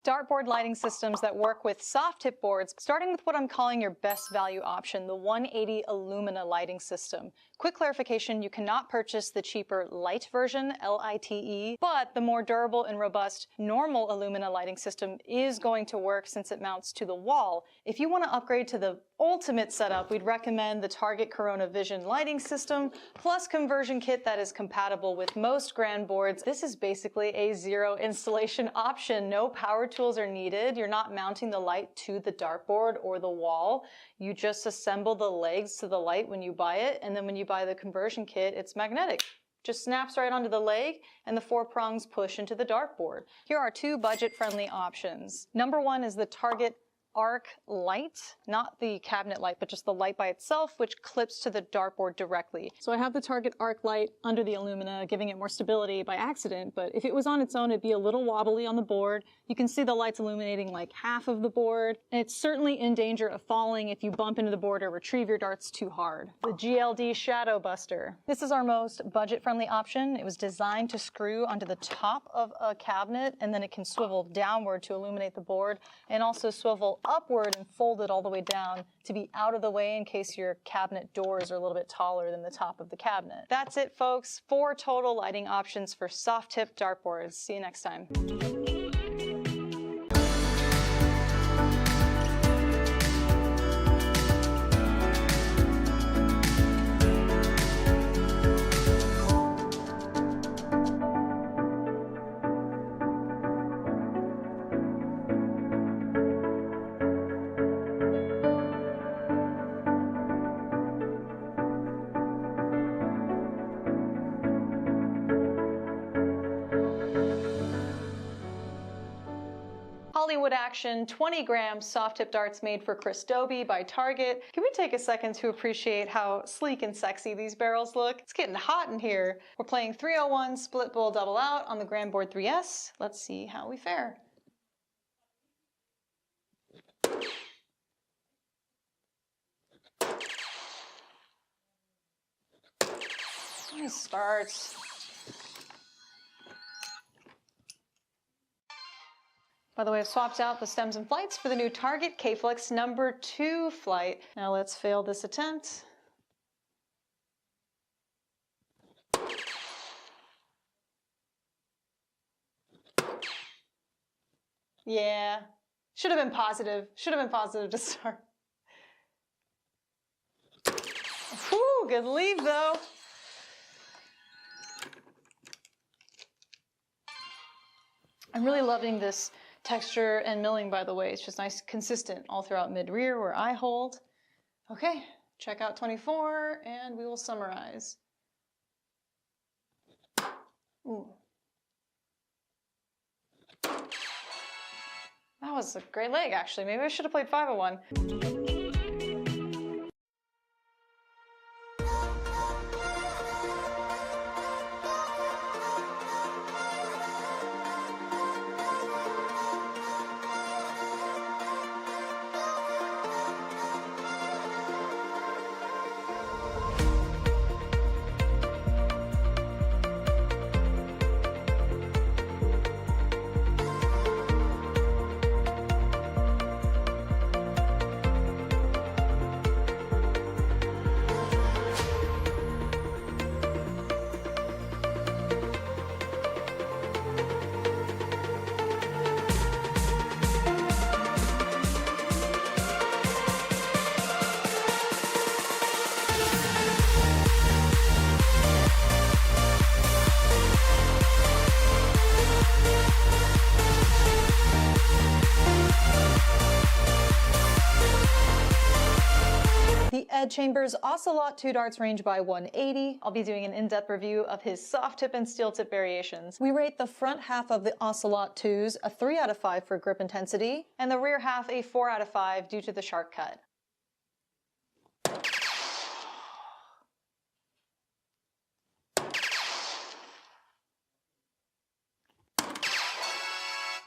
Dartboard lighting systems that work with soft tip boards, starting with what I'm calling your best value option, the 180 Illumina lighting system. Quick clarification, you cannot purchase the cheaper light version, LITE, but the more durable and robust normal Illumina lighting system is going to work since it mounts to the wall. If you want to upgrade to the ultimate setup, we'd recommend the Target Corona Vision lighting system, plus conversion kit that is compatible with most grand boards. This is basically a zero installation option. No power tools are needed. You're not mounting the light to the dartboard or the wall. You just assemble the legs to the light when you buy it, and then when you buy the conversion kit, it's magnetic. Just snaps right onto the leg, and the 4 prongs push into the dartboard. Here are 2 budget-friendly options. Number 1 is the Target Arc light, not the cabinet light, but just the light by itself, which clips to the dartboard directly. So I have the Target Arc light under the Illumina, giving it more stability by accident, but if it was on its own, it'd be a little wobbly on the board. You can see the lights illuminating like half of the board, and it's certainly in danger of falling if you bump into the board or retrieve your darts too hard. The GLD Shadow Buster. This is our most budget-friendly option. It was designed to screw onto the top of a cabinet, and then it can swivel downward to illuminate the board, and also swivel upward and fold it all the way down to be out of the way in case your cabinet doors are a little bit taller than the top of the cabinet. That's it, folks. 4 total lighting options for soft tip dartboards. See you next time. Hollywood Action 20-gram soft tip darts made for Chris Dobie by Target. Can we take a second to appreciate how sleek and sexy these barrels look? It's getting hot in here. We're playing 301 split bowl double out on the Grand Board 3S. Let's see how we fare. Nice starts. By the way, I've swapped out the stems and flights for the new Target K-Flex number 2 flight. Now let's fail this attempt. Yeah, should have been positive. Should have been positive to start. Whew, good leave though. I'm really loving this texture and milling, by the way. It's just nice, consistent all throughout mid-rear where I hold. Okay, check out 24 and we will summarize. Ooh. That was a great leg, actually. Maybe I should have played 501. Ed Chambers' Ocelot 2 darts range by 180. I'll be doing an in-depth review of his soft tip and steel tip variations. We rate the front half of the Ocelot 2s a 3 out of 5 for grip intensity, and the rear half a 4 out of 5 due to the sharp cut.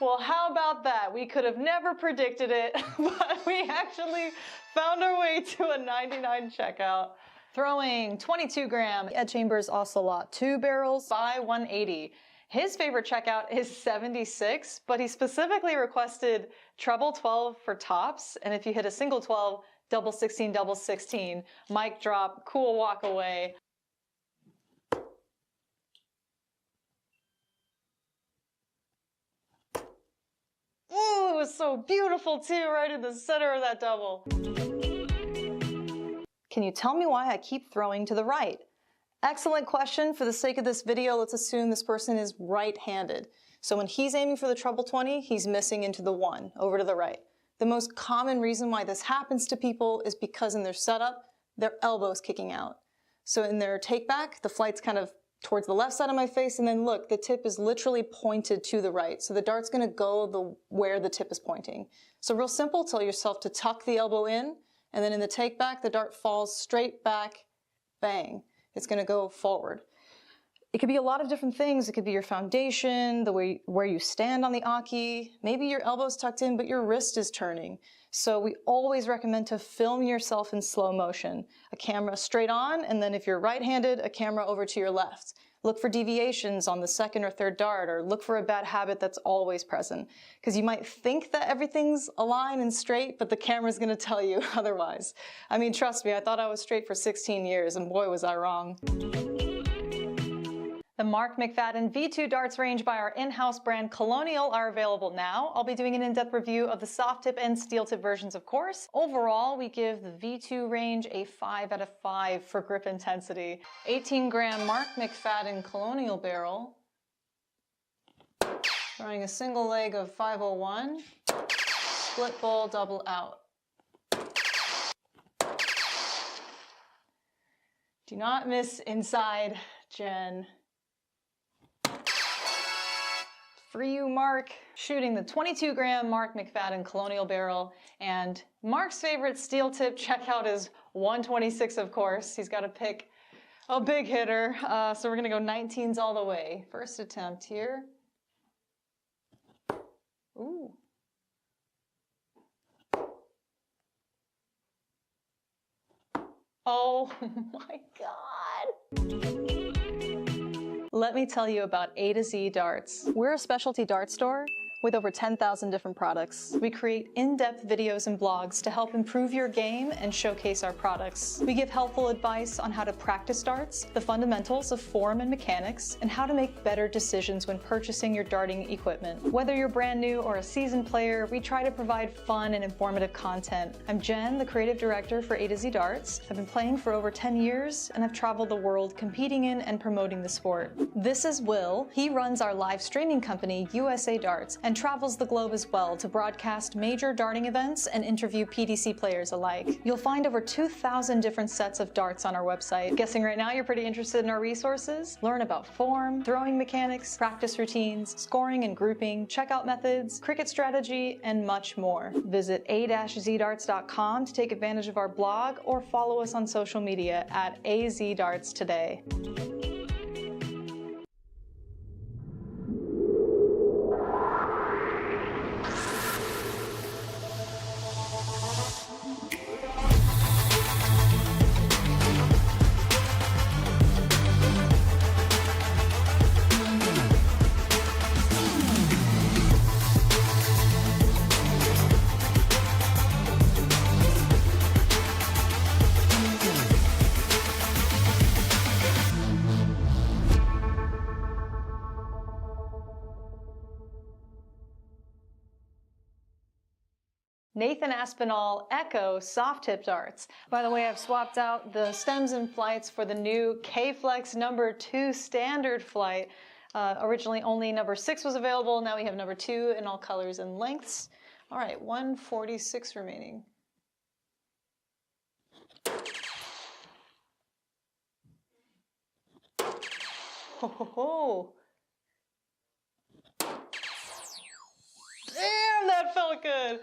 Well, how about that? We could have never predicted it, but we actually found our way to a 99 checkout. Throwing 22 gram Ed Chambers Ocelot 2 barrels by 180. His favorite checkout is 76, but he specifically requested treble 12 for tops, and if you hit a single 12, double 16, double 16. Mic drop, cool walk away. Ooh, it was so beautiful too, right in the center of that double. Can you tell me why I keep throwing to the right? Excellent question. For the sake of this video, let's assume this person is right-handed. So when he's aiming for the treble 20, he's missing into the 1, over to the right. The most common reason why this happens to people is because in their setup, their elbow's kicking out. So in their take back, the flight's kind of towards the left side of my face, and then look, the tip is literally pointed to the right. So the dart's gonna go where the tip is pointing. So real simple, tell yourself to tuck the elbow in, and then in the take back, the dart falls straight back, bang. It's gonna go forward. It could be a lot of different things. It could be your foundation, the way where you stand on the Aki. Maybe your elbow's tucked in, but your wrist is turning. So we always recommend to film yourself in slow motion. A camera straight on, and then if you're right-handed, a camera over to your left. Look for deviations on the second or third dart, or look for a bad habit that's always present. Because you might think that everything's aligned and straight, but the camera's gonna tell you otherwise. I mean, trust me, I thought I was straight for 16 years, and boy was I wrong. The Mark McFadden V2 darts range by our in-house brand Colonial are available now. I'll be doing an in-depth review of the soft tip and steel tip versions, of course. Overall, we give the V2 range a 5 out of 5 for grip intensity. 18 gram Mark McFadden Colonial barrel. Throwing a single leg of 501. Split bowl, double out. Do not miss inside, Jen. For you, Mark, shooting the 22 gram Mark McFadden Colonial barrel, and Mark's favorite steel tip checkout is 126, of course. He's got to pick a big hitter, so we're gonna go 19s all the way. First attempt here. Ooh. Oh my God. Let me tell you about A to Z Darts. We're a specialty dart store with over 10,000 different products. We create in-depth videos and blogs to help improve your game and showcase our products. We give helpful advice on how to practice darts, the fundamentals of form and mechanics, and how to make better decisions when purchasing your darting equipment. Whether you're brand new or a seasoned player, we try to provide fun and informative content. I'm Jen, the creative director for A to Z Darts. I've been playing for over 10 years, and I've traveled the world competing in and promoting the sport. This is Will. He runs our live streaming company, USA Darts, and travels the globe as well to broadcast major darting events and interview PDC players alike. You'll find over 2,000 different sets of darts on our website. Guessing right now you're pretty interested in our resources? Learn about form, throwing mechanics, practice routines, scoring and grouping, checkout methods, cricket strategy, and much more. Visit a-zdarts.com to take advantage of our blog or follow us on social media at AZDarts today. Nathan Aspinall Echo soft tip darts. By the way, I've swapped out the stems and flights for the new K-Flex number 2 standard flight. Originally only number 6 was available. Now we have number 2 in all colors and lengths. All right, 146 remaining. Oh. Damn, that felt good.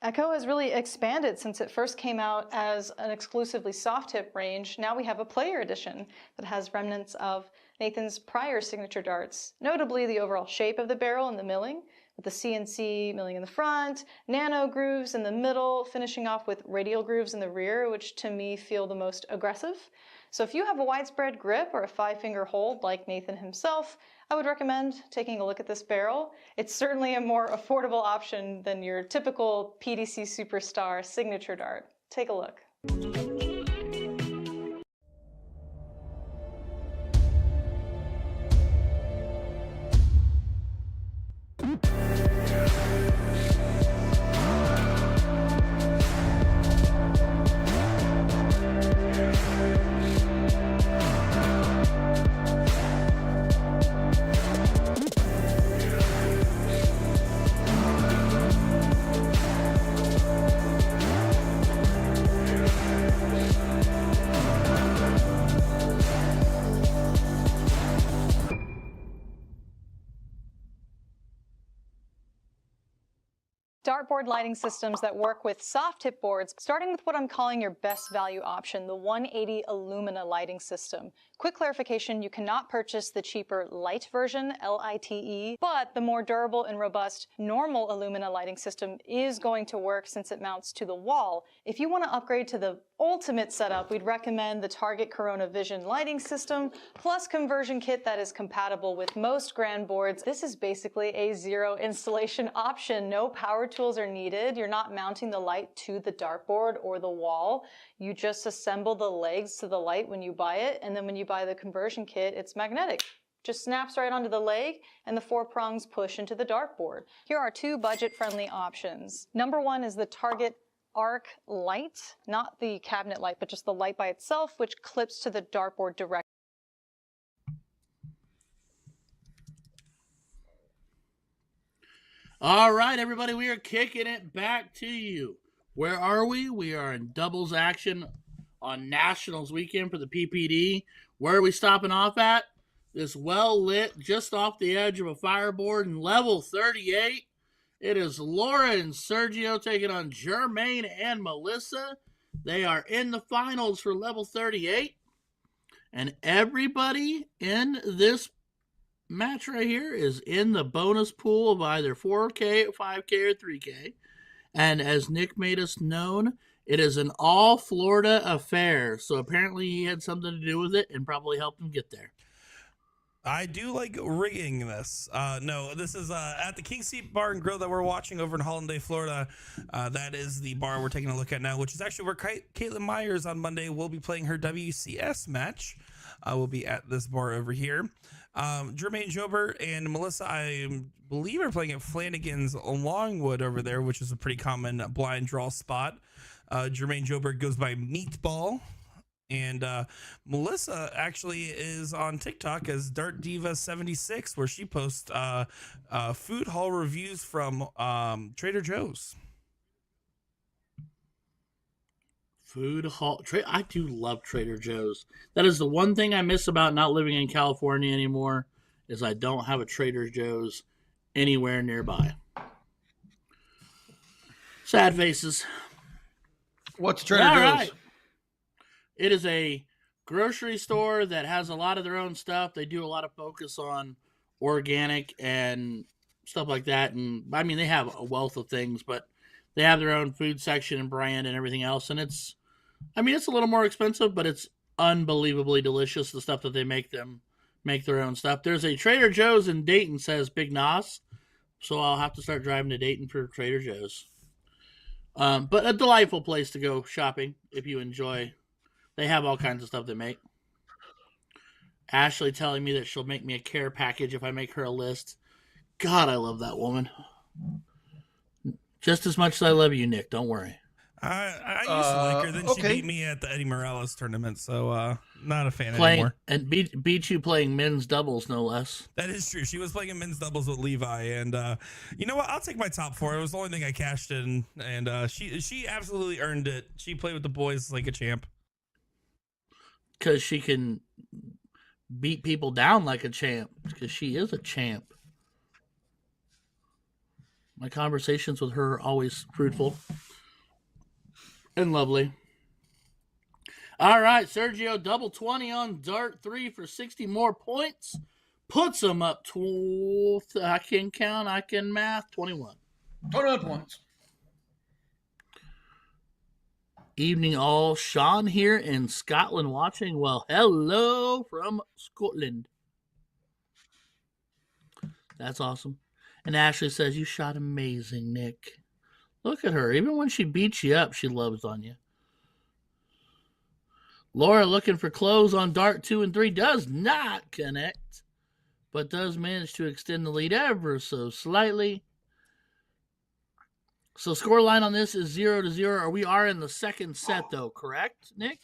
Echo has really expanded since it first came out as an exclusively soft tip range. Now we have a player edition that has remnants of Nathan's prior signature darts, notably the overall shape of the barrel and the milling, with the CNC milling in the front, nano grooves in the middle, finishing off with radial grooves in the rear, which to me feel the most aggressive. So if you have a widespread grip or a 5-finger hold like Nathan himself, I would recommend taking a look at this barrel. It's certainly a more affordable option than your typical PDC Superstar signature dart. Take a look. Dartboard lighting systems that work with soft tip boards, starting with what I'm calling your best value option, the 180 Illumina lighting system. Quick clarification, you cannot purchase the cheaper light version, LITE, but the more durable and robust normal Illumina lighting system is going to work since it mounts to the wall. If you want to upgrade to the ultimate setup, we'd recommend the Target Corona Vision lighting system, plus conversion kit that is compatible with most grand boards. This is basically a zero installation option. No power tools are needed. You're not mounting the light to the dartboard or the wall. You just assemble the legs to the light when you buy it, and then when you buy the conversion kit, it's magnetic. Just snaps right onto the leg, and the 4 prongs push into the dartboard. Here are 2 budget-friendly options. Number 1 is the Target Arc light, not the cabinet light, but just the light by itself, which clips to the dartboard directly. All right, everybody, we are kicking it back to you. Where are we? We are in doubles action on Nationals weekend for the PPD. Where are we stopping off at? This well-lit, just off the edge of a fireboard in level 38. It is Laura and Sergio taking on Jermaine and Melissa. They are in the finals for level 38. And everybody in this match right here is in the bonus pool of either 4K, 5K, or 3K. And as Nick made us known, it is an all Florida affair. So apparently he had something to do with it and probably helped him get there. I do like rigging this. No, this is at the King Seat Bar and Grill that we're watching over in Hollanday, Florida. That is the bar we're taking a look at now, which is actually where Caitlin Myers on Monday will be playing her WCS match. Will be at this bar over here. Jermaine Jobert and Melissa, I believe, are playing at Flanagan's Longwood over there, which is a pretty common blind draw spot. Jermaine Jobert goes by Meatball. And Melissa actually is on TikTok as Dart Diva 76, where she posts food hall reviews from Trader Joe's. Food hall. I do love Trader Joe's. That is the one thing I miss about not living in California anymore, is I don't have a Trader Joe's anywhere nearby. Sad faces. What's Trader Joe's? Right. It is a grocery store that has a lot of their own stuff. They do a lot of focus on organic and stuff like that. And I mean, they have a wealth of things, but they have their own food section and brand and everything else. And it's a little more expensive, but it's unbelievably delicious, the stuff that they make their own stuff. There's a Trader Joe's in Dayton, says Big Nos. So I'll have to start driving to Dayton for Trader Joe's. But a delightful place to go shopping if you enjoy. They have all kinds of stuff they make. Ashley telling me that she'll make me a care package if I make her a list. God, I love that woman. Just as much as I love you, Nick. Don't worry. I used to like her. Then she beat me at the Eddie Morales tournament, so not a fan anymore. And beat you playing men's doubles, no less. That is true. She was playing in men's doubles with Levi, and you know what? I'll take my top 4. It was the only thing I cashed in, and she absolutely earned it. She played with the boys like a champ. Because she can beat people down like a champ, because she is a champ. My conversations with her are always fruitful and lovely. All right, Sergio, double 20 on dart 3 for 60 more points. Puts him up I can count, I can math, 21. 21 points. Evening all. Sean here in Scotland watching. Well, hello from Scotland. That's awesome. And Ashley says, you shot amazing, Nick. Look at her. Even when she beats you up, she loves on you. Laura looking for close on dart 2 and 3. Does not connect, but does manage to extend the lead ever so slightly. So score line on this is 0-0. We are in the second set, though, correct, Nick?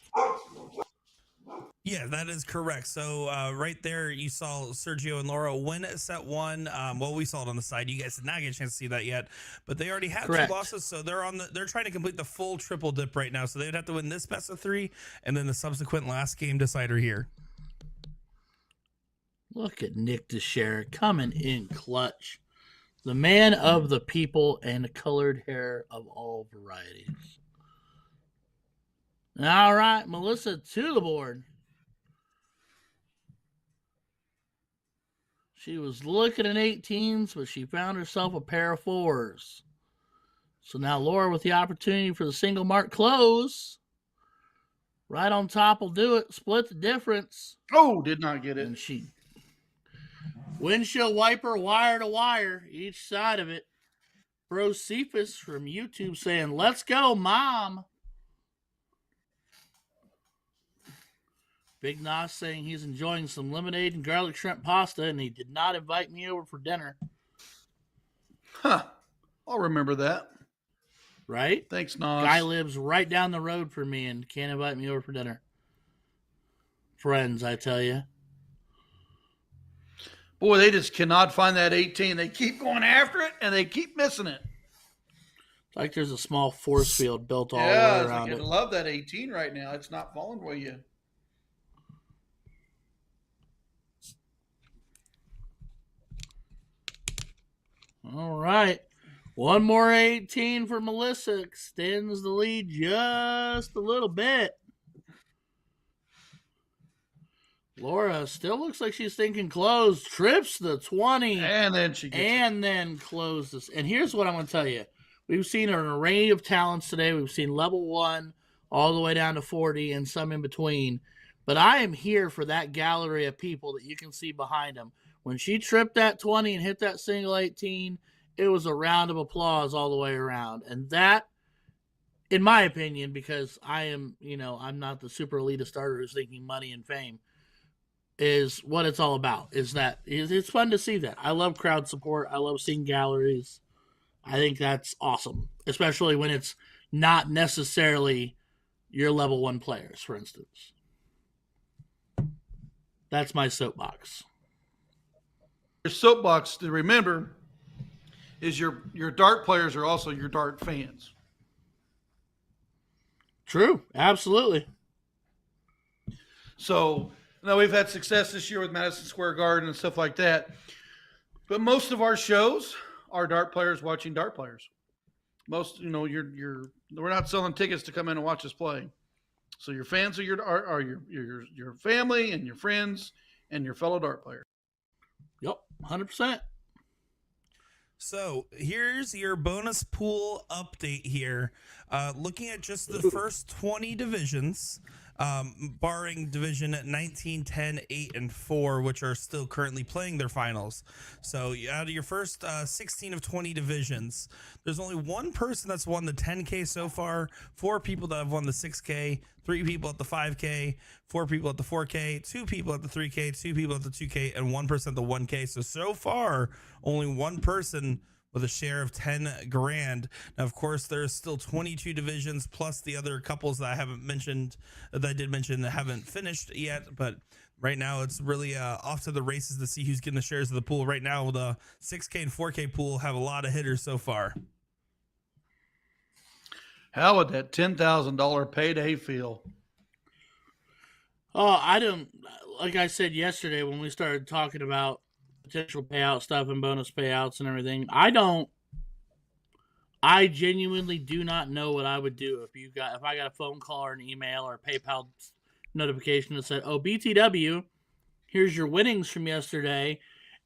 Yeah, that is correct. So right there, you saw Sergio and Laura win set 1. Well, we saw it on the side. You guys did not get a chance to see that yet, but they already have Correct. 2 losses. So they're trying to complete the full triple dip right now. So they would have to win this best of 3 and then the subsequent last game decider here. Look at Nick DeShare coming in clutch. The man of the people and the colored hair of all varieties. All right, Melissa to the board. She was looking at 18s, but she found herself a pair of 4s. So now Laura with the opportunity for the single mark close. Right on top will do it. Split the difference. Oh, did not get it. And she windshield wiper wire to wire, each side of it. Bro Cephas from YouTube saying, let's go, Mom. Big Nos saying he's enjoying some lemonade and garlic shrimp pasta, and he did not invite me over for dinner. Huh. I'll remember that. Right? Thanks, Nos. Guy lives right down the road from me and can't invite me over for dinner. Friends, I tell you. Boy, they just cannot find that 18. They keep going after it, and they keep missing it. It's like there's a small force field built all the way around I it. love that 18 right now. It's not falling for you. All right. One more 18 for Melissa. Extends the lead just a little bit. Laura still looks like she's thinking close. Trips the 20. And then she gets and then closes. And here's what I'm going to tell you. We've seen an array of talents today. We've seen level 1 all the way down to 40 and some in between. But I am here for that gallery of people that you can see behind them. When she tripped that 20 and hit that single 18, it was a round of applause all the way around. And that, in my opinion, because I am, I'm not the super elitist starter who's thinking money and fame, is what it's all about. It's fun to see that. I love crowd support. I love seeing galleries. I think that's awesome, especially when it's not necessarily your level 1 players, for instance. That's my soapbox. Your soapbox to remember is your dart players are also your dart fans. True. Absolutely. So, now we've had success this year with Madison Square Garden and stuff like that. But most of our shows are dart players watching dart players. Most, we're not selling tickets to come in and watch us play. So your fans are your family and your friends and your fellow dart players. Yep, 100%. So here's your bonus pool update here. Looking at just the first 20 divisions, barring division 19, 10, 8, and 4, which are still currently playing their finals. So out of your first 16 of 20 divisions, there's only one person that's won the 10K so far, 4 people that have won the 6K, 3 people at the 5K, 4 people at the 4K, 2 people at the 3K, 2 people at the 2K, and 1% at the 1K. So far, only one person with a share of 10 grand. Now, of course, there's still 22 divisions plus the other couples that I haven't mentioned, that I did mention that haven't finished yet. But right now, it's really off to the races to see who's getting the shares of the pool. Right now, the 6K and 4K pool have a lot of hitters so far. How would that $10,000 payday feel? Oh, I don't. like I said yesterday when we started talking about potential payout stuff and bonus payouts and everything, I genuinely do not know what I would do if I got a phone call or an email or a PayPal notification that said, "Oh, BTW, here's your winnings from yesterday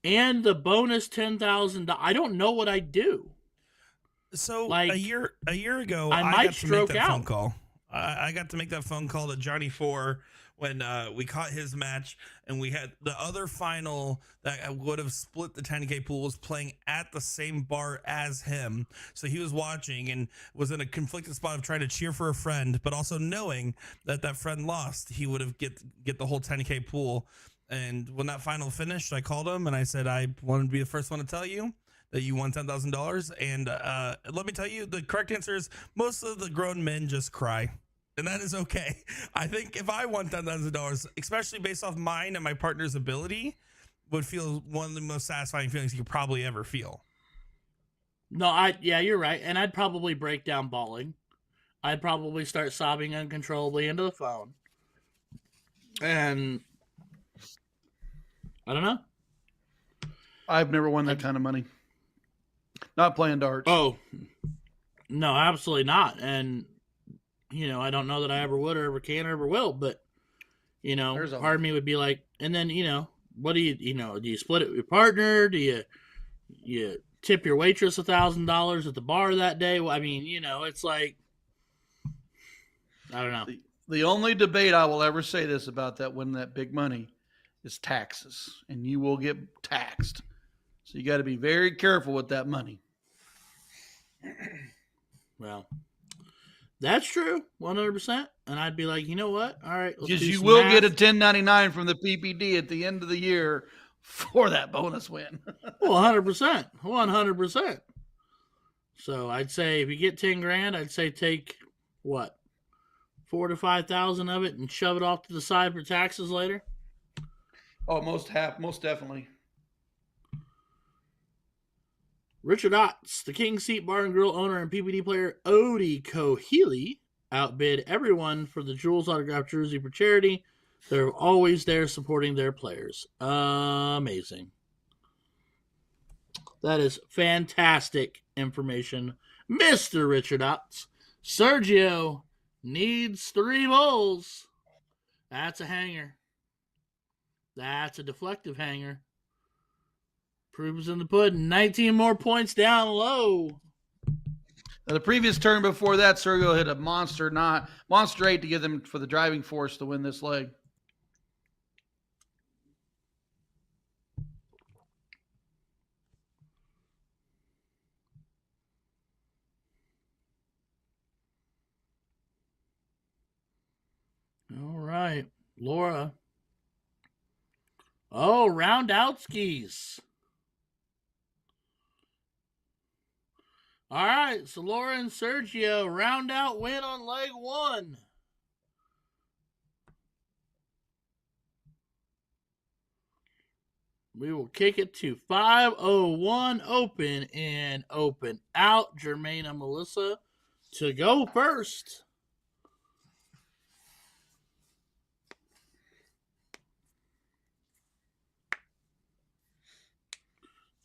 and the bonus $10,000." I don't know what I'd do. So Like, a year ago, I I might got to make stroke that phone out. call. I got to make that phone call to Johnny Four when we caught his match, and we had the other final that would have split the 10K pool was playing at the same bar as him. So he was watching and was in a conflicted spot of trying to cheer for a friend, but also knowing that that friend lost, he would have get the whole 10K pool. And when that final finished, I called him and I said, I wanted to be the first one to tell you that you won $10,000. And let me tell you, the correct answer is most of the grown men just cry. And that is okay. I think if I won $10,000, especially based off mine and my partner's ability, would feel one of the most satisfying feelings you could probably ever feel. No, yeah, you're right. And I'd probably break down bawling. I'd probably start sobbing uncontrollably into the phone. And I don't know. I've never won that kind of money. Not playing darts. Oh, no, absolutely not. And, I don't know that I ever would or ever can or ever will. But, part of me would be like, and then, what do you do you split it with your partner? Do you tip your waitress $1,000 at the bar that day? Well, I mean, it's like, I don't know. The only debate I will ever say this about that winning that big money is taxes, and you will get taxed. So you got to be very careful with that money. Well, that's true, 100%. And I'd be like, you know what? All right, because you will get a 1099 from the PPD at the end of the year for that bonus win. Well, 100%, 100%. So I'd say if you get 10 grand, I'd say take what, 4,000 to 5,000 of it and shove it off to the side for taxes later. Oh, most definitely. Richard Otts, the King Seat Bar and Grill owner and PPD player Odie Cohealy, outbid everyone for the Jules autographed jersey for charity. They're always there supporting their players. Amazing. That is fantastic information, Mr. Richard Otts. Sergio needs 3 bowls. That's a hanger. That's a deflective hanger. Proof's in the pudding. 19 more points down low. Now, the previous turn before that, Sergio hit a monster 8 to give them for the driving force to win this leg. All right, Laura. Oh, round out skis. All right, so Laura and Sergio round out win on leg 1. We will kick it to 5:01 open and open out. Jermaine and Melissa to go first.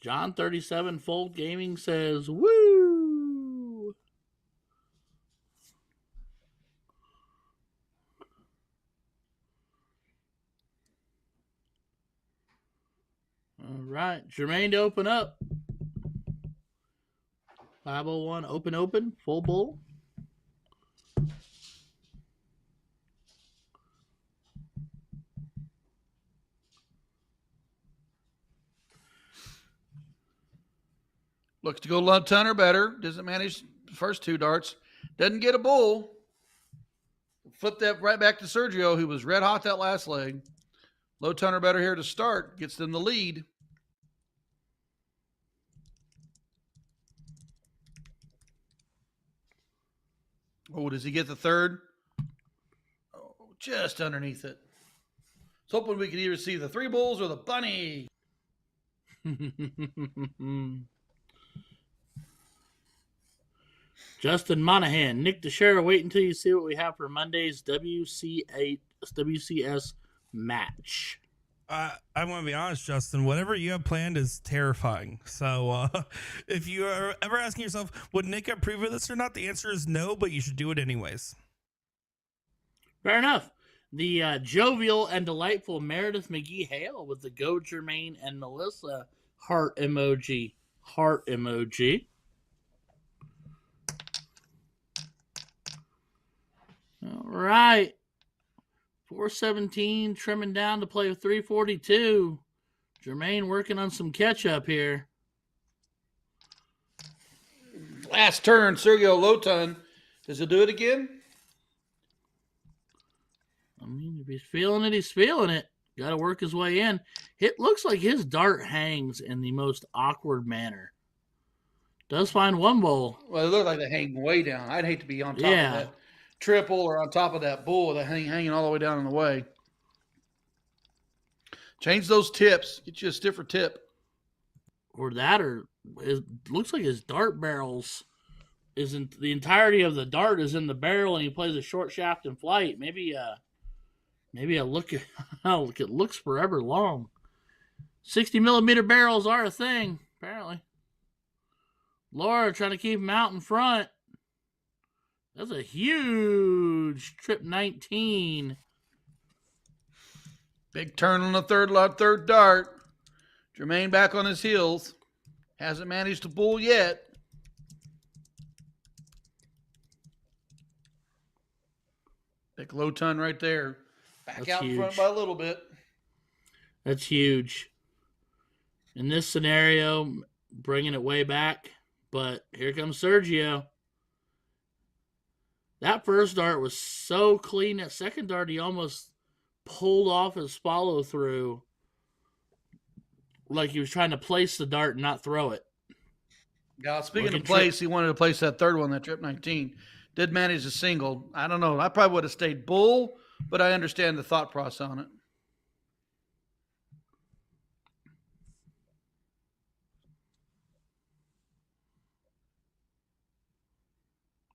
John 37 Fold Gaming says, woo! All right, Jermaine to open up. 5:01 open, full bowl. Looks to go a lot ton or better. Doesn't manage the first 2 darts. Doesn't get a bull. Flip that right back to Sergio, who was red hot that last leg. Low ton or better here to start. Gets them the lead. Oh, does he get the third? Oh, just underneath it. I was hoping we could either see the 3 bulls or the bunny. Justin Monahan, Nick DeShera, wait until you see what we have for Monday's WCS match. I want to be honest, Justin. Whatever you have planned is terrifying. So, if you are ever asking yourself, would Nick approve of this or not? The answer is no, but you should do it anyways. Fair enough. The jovial and delightful Meredith McGee Hale with the Go Jermaine and Melissa heart emoji. Heart emoji. All right. 417 trimming down to play 342. Jermaine working on some catch up here. Last turn, Sergio Lotan. Does he do it again? I mean, if he's feeling it, he's feeling it. Got to work his way in. It looks like his dart hangs in the most awkward manner. Does find one bowl. Well, it looked like they hang way down. I'd hate to be on top of that triple or on top of that bull that hanging all the way down in the way. Change those tips. Get you a stiffer tip. Or that, or it looks like his dart barrels isn't the entirety of the dart is in the barrel, and he plays a short shaft in flight. Maybe a look at look, it looks forever long. 60 millimeter barrels are a thing, apparently. Laura trying to keep him out in front. That's a huge trip 19. Big turn on the third dart. Jermaine back on his heels. Hasn't managed to bull yet. Big low ton right there. Back That's out huge. in front by a little bit. That's huge. In this scenario, bringing it way back. But here comes Sergio. That first dart was so clean. That second dart, he almost pulled off his follow through. Like he was trying to place the dart and not throw it. Yeah, speaking of place, he wanted to place that third one, that trip 19. Did manage a single. I don't know. I probably would have stayed bull, but I understand the thought process on it.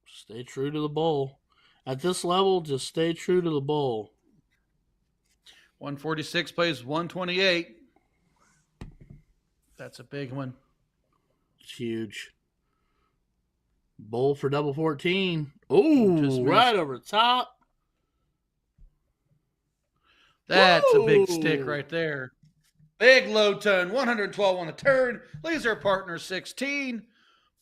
Stay true to the bowl. At this level, just stay true to the bowl. 146 plays 128. That's a big one. It's huge. Bowl for double 14. Oh, right over top. That's a big stick right there. Big low ton, 112 on the turn. Leaves their partner 16.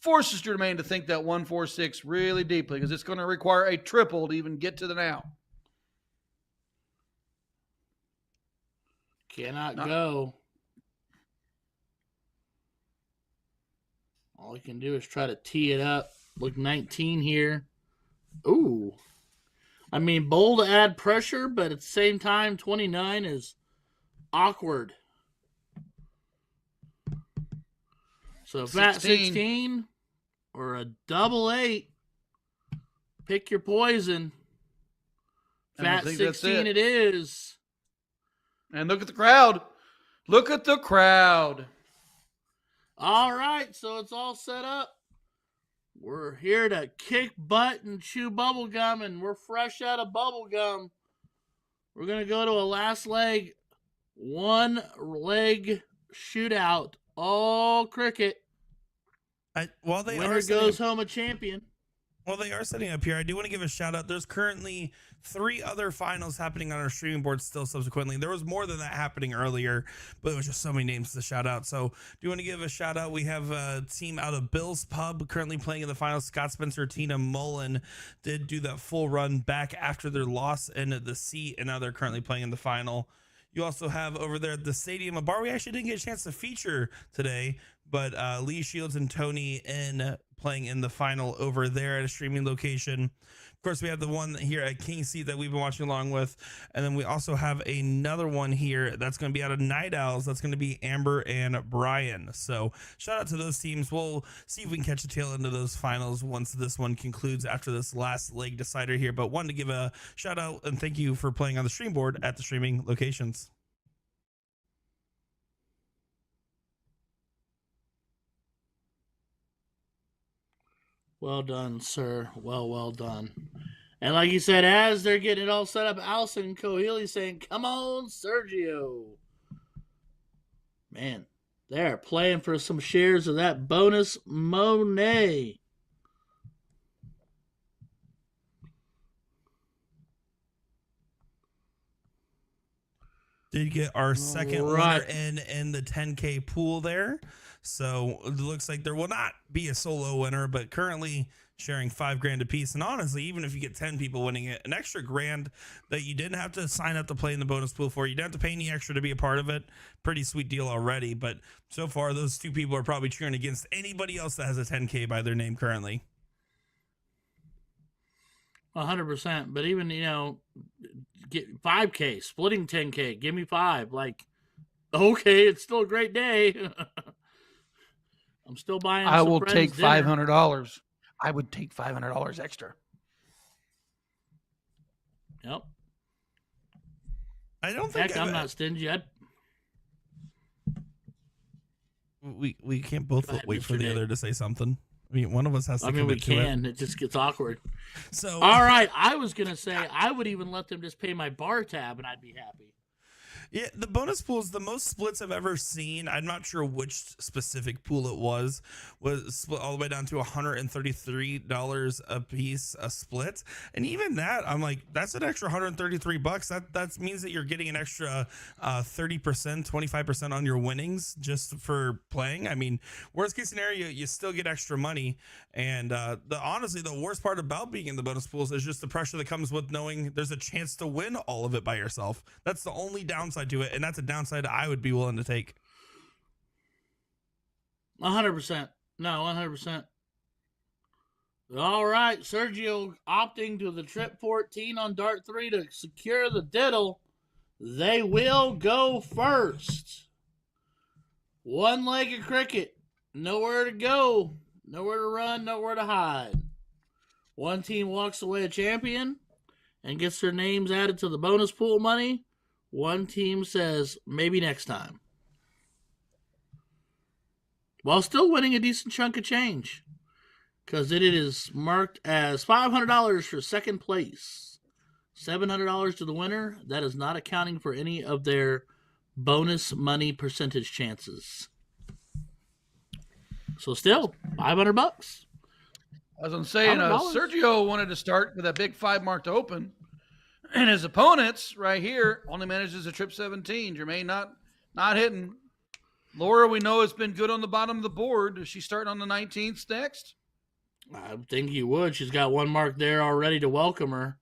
Forces Jermaine to think that 146 really deeply because it's going to require a triple to even get to the now. Cannot go. All he can do is try to tee it up. Look, 19 here. Ooh. I mean, bowl to add pressure, but at the same time, 29 is awkward. So fat 16 or a double 8, pick your poison. Fat 16 it is. And look at the crowd. Look at the crowd. All right, so it's all set up. We're here to kick butt and chew bubble gum, and we're fresh out of bubble gum. We're going to go to a last leg, one leg shootout. All cricket. Winner goes home a champion. While they are setting up here, I do want to give a shout out. There's currently 3 other finals happening on our streaming board still subsequently. There was more than that happening earlier, but there was just so many names to shout out. So do you want to give a shout out? We have a team out of Bill's Pub currently playing in the finals. Scott Spencer, Tina Mullen did do that full run back after their loss in the seat, and now they're currently playing in the final. You also have over there at the stadium, a bar we actually didn't get a chance to feature today, but Lee Shields and Tony in playing in the final over there at a streaming location. Of course, we have the one here at King Seat that we've been watching along with. And then we also have another one here that's going to be out of Night Owls. That's going to be Amber and Brian. So shout out to those teams. We'll see if we can catch the tail end of those finals once this one concludes after this last leg decider here. But wanted to give a shout out and thank you for playing on the stream board at the streaming locations. Well done, sir. Well done. And like you said, as they're getting it all set up, Allison Cohealy saying, come on, Sergio. Man, they're playing for some shares of that bonus Monet. Did get our second winner in the 10K pool there. So it looks like there will not be a solo winner, but currently sharing $5,000 a piece. And honestly, even if you get 10 people winning it, an extra grand that you didn't have to sign up to play in the bonus pool for, you didn't have to pay any extra to be a part of it. Pretty sweet deal already. But so far, those two people are probably cheering against anybody else that has a 10K by their name currently. 100%. But even, get 5K, splitting 10K, give me 5. Like, okay, it's still a great day. I'm still buying. I will take $500. I would take $500 extra. Yep. I don't think I'm not stingy. We can't both wait for the other to say something. I mean, one of us has to. We can. It just gets awkward. So, all right. I was gonna say I would even let them just pay my bar tab, and I'd be happy. Yeah, the bonus pool is the most splits I've ever seen. I'm not sure which specific pool it was split all the way down to $133 a piece a split. And even that, I'm like, that's an extra $133. That means that you're getting an extra 30%, 25% on your winnings just for playing. I mean, worst case scenario, you still get extra money. And honestly, the worst part about being in the bonus pools is just the pressure that comes with knowing there's a chance to win all of it by yourself. That's the only downside to it, and that's a downside I would be willing to take. 100%. No, 100%. All right, Sergio opting to the trip 14 on Dart 3 to secure the diddle. They will go first. One-legged cricket. Nowhere to go. Nowhere to run. Nowhere to hide. One team walks away a champion and gets their names added to the bonus pool money. One team says, maybe next time. While still winning a decent chunk of change. Because it is marked as $500 for second place. $700 to the winner. That is not accounting for any of their bonus money percentage chances. So still, $500. I was going to say, Sergio wanted to start with that big 5 mark to open. And his opponents right here only manages a trip 17. Jermaine not hitting. Laura, we know, has been good on the bottom of the board. Is she starting on the 19th next? I think you would. She's got 1 mark there already to welcome her.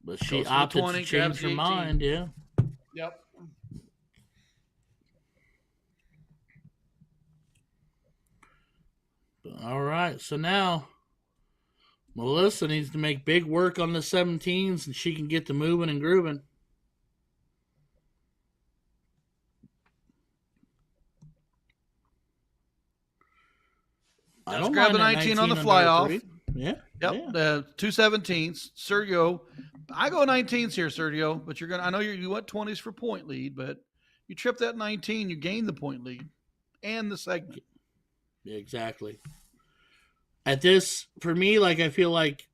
But she opted to change her mind, yeah. Yep. All right, so now Melissa needs to make big work on the 17s, and she can get to moving and grooving. Let's grab the 19 on the fly off. Yeah. Yep. Yeah. 2 17s. Sergio, I go 19s here, Sergio, but I know you want 20s for point lead, but you trip that 19, you gain the point lead and the segment. Yeah, exactly. At this, for me, I feel like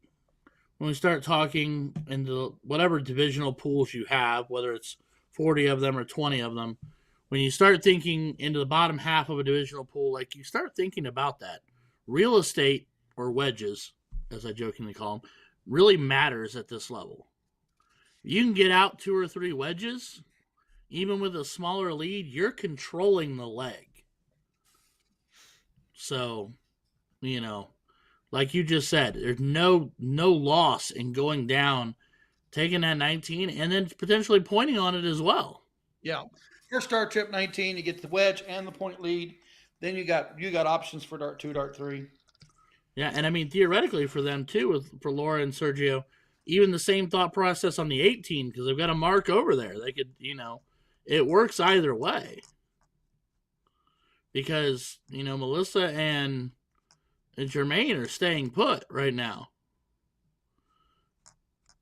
when we start talking into whatever divisional pools you have, whether it's 40 of them or 20 of them, when you start thinking into the bottom half of a divisional pool, you start thinking about that. Real estate, or wedges, as I jokingly call them, really matters at this level. You can get out 2 or 3 wedges, even with a smaller lead, you're controlling the leg. So, like you just said, there's no loss in going down, taking that 19, and then potentially pointing on it as well. Yeah. First start trip 19, you get the wedge and the point lead. Then you got options for Dart 2, Dart 3. Yeah, and theoretically for them too, for Laura and Sergio, even the same thought process on the 18, because they've got a mark over there. They could, it works either way. Because, Melissa and Jermaine are staying put right now.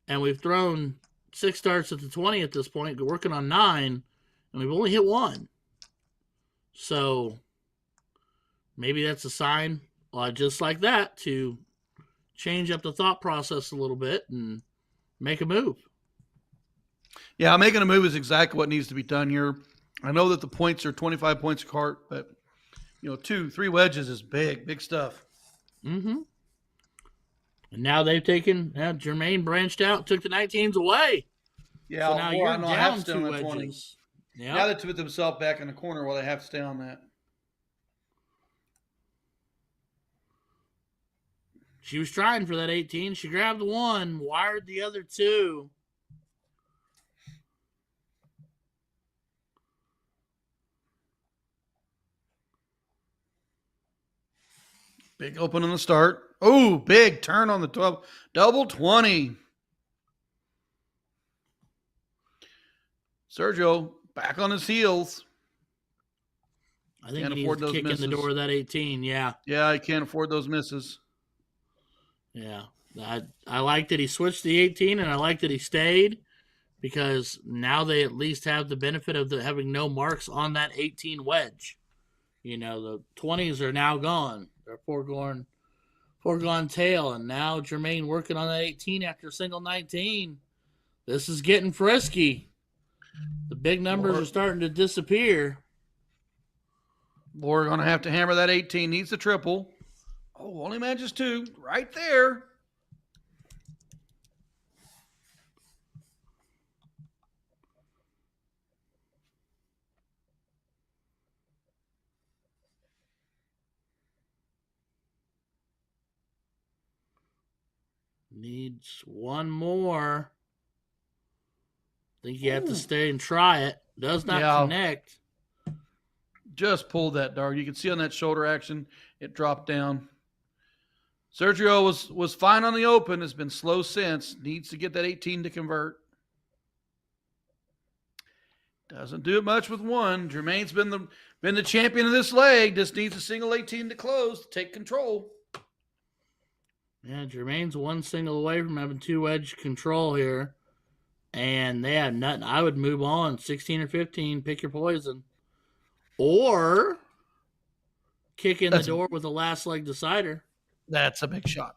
And we've thrown 6 darts at the 20 at this point. We're working on 9, and we've only hit 1. So maybe that's a sign, just like that, to change up the thought process a little bit and make a move. Yeah, making a move is exactly what needs to be done here. I know that the points are 25 points a cart, but 2-3 wedges is big stuff. Mm-hmm. And now they've taken Jermaine branched out, took the 19s away. Yeah, so now you're down 2 wedges. 20. Yep. Now they put themselves back in the corner while they have to stay on that. She was trying for that 18. She grabbed the 1, wired the other 2. Big open on the start. Oh, big turn on the 12. Double 20. Sergio back on his heels. I think he needs to kick in the door of that 18. Yeah. Yeah, I can't afford those misses. Yeah. I like that he switched the 18, and I like that he stayed, because now they at least have the benefit of having no marks on that 18 wedge. The 20s are now gone. They're foregone tail, and now Jermaine working on that 18 after single 19. This is getting frisky. The big numbers are starting to disappear. We're going to have to hammer that 18. Needs the triple. Oh, only manages 2. Right there. Needs 1 more. I think you have to stay and try it. Does not connect. Just pulled that dart. You can see on that shoulder action, it dropped down. Sergio was fine on the open. Has been slow since. Needs to get that 18 to convert. Doesn't do it much with 1. Jermaine's been the champion of this leg. Just needs a single 18 to close to take control. Yeah, Jermaine's 1 single away from having 2 wedge control here. And they have nothing. I would move on. 16 or 15. Pick your poison. Or kick in the door with a last leg decider. That's a big shot.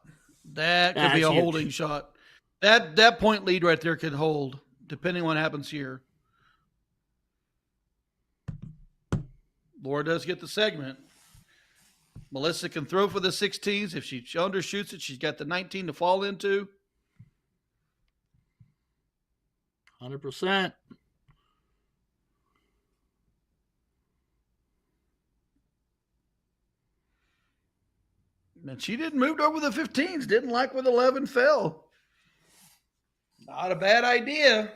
That could be a holding shot. That point lead right there could hold, depending on what happens here. Laura does get the segment. Melissa can throw for the 16s. If she undershoots it, she's got the 19 to fall into. 100%. And she didn't move over the 15s. Didn't like where the 11 fell. Not a bad idea.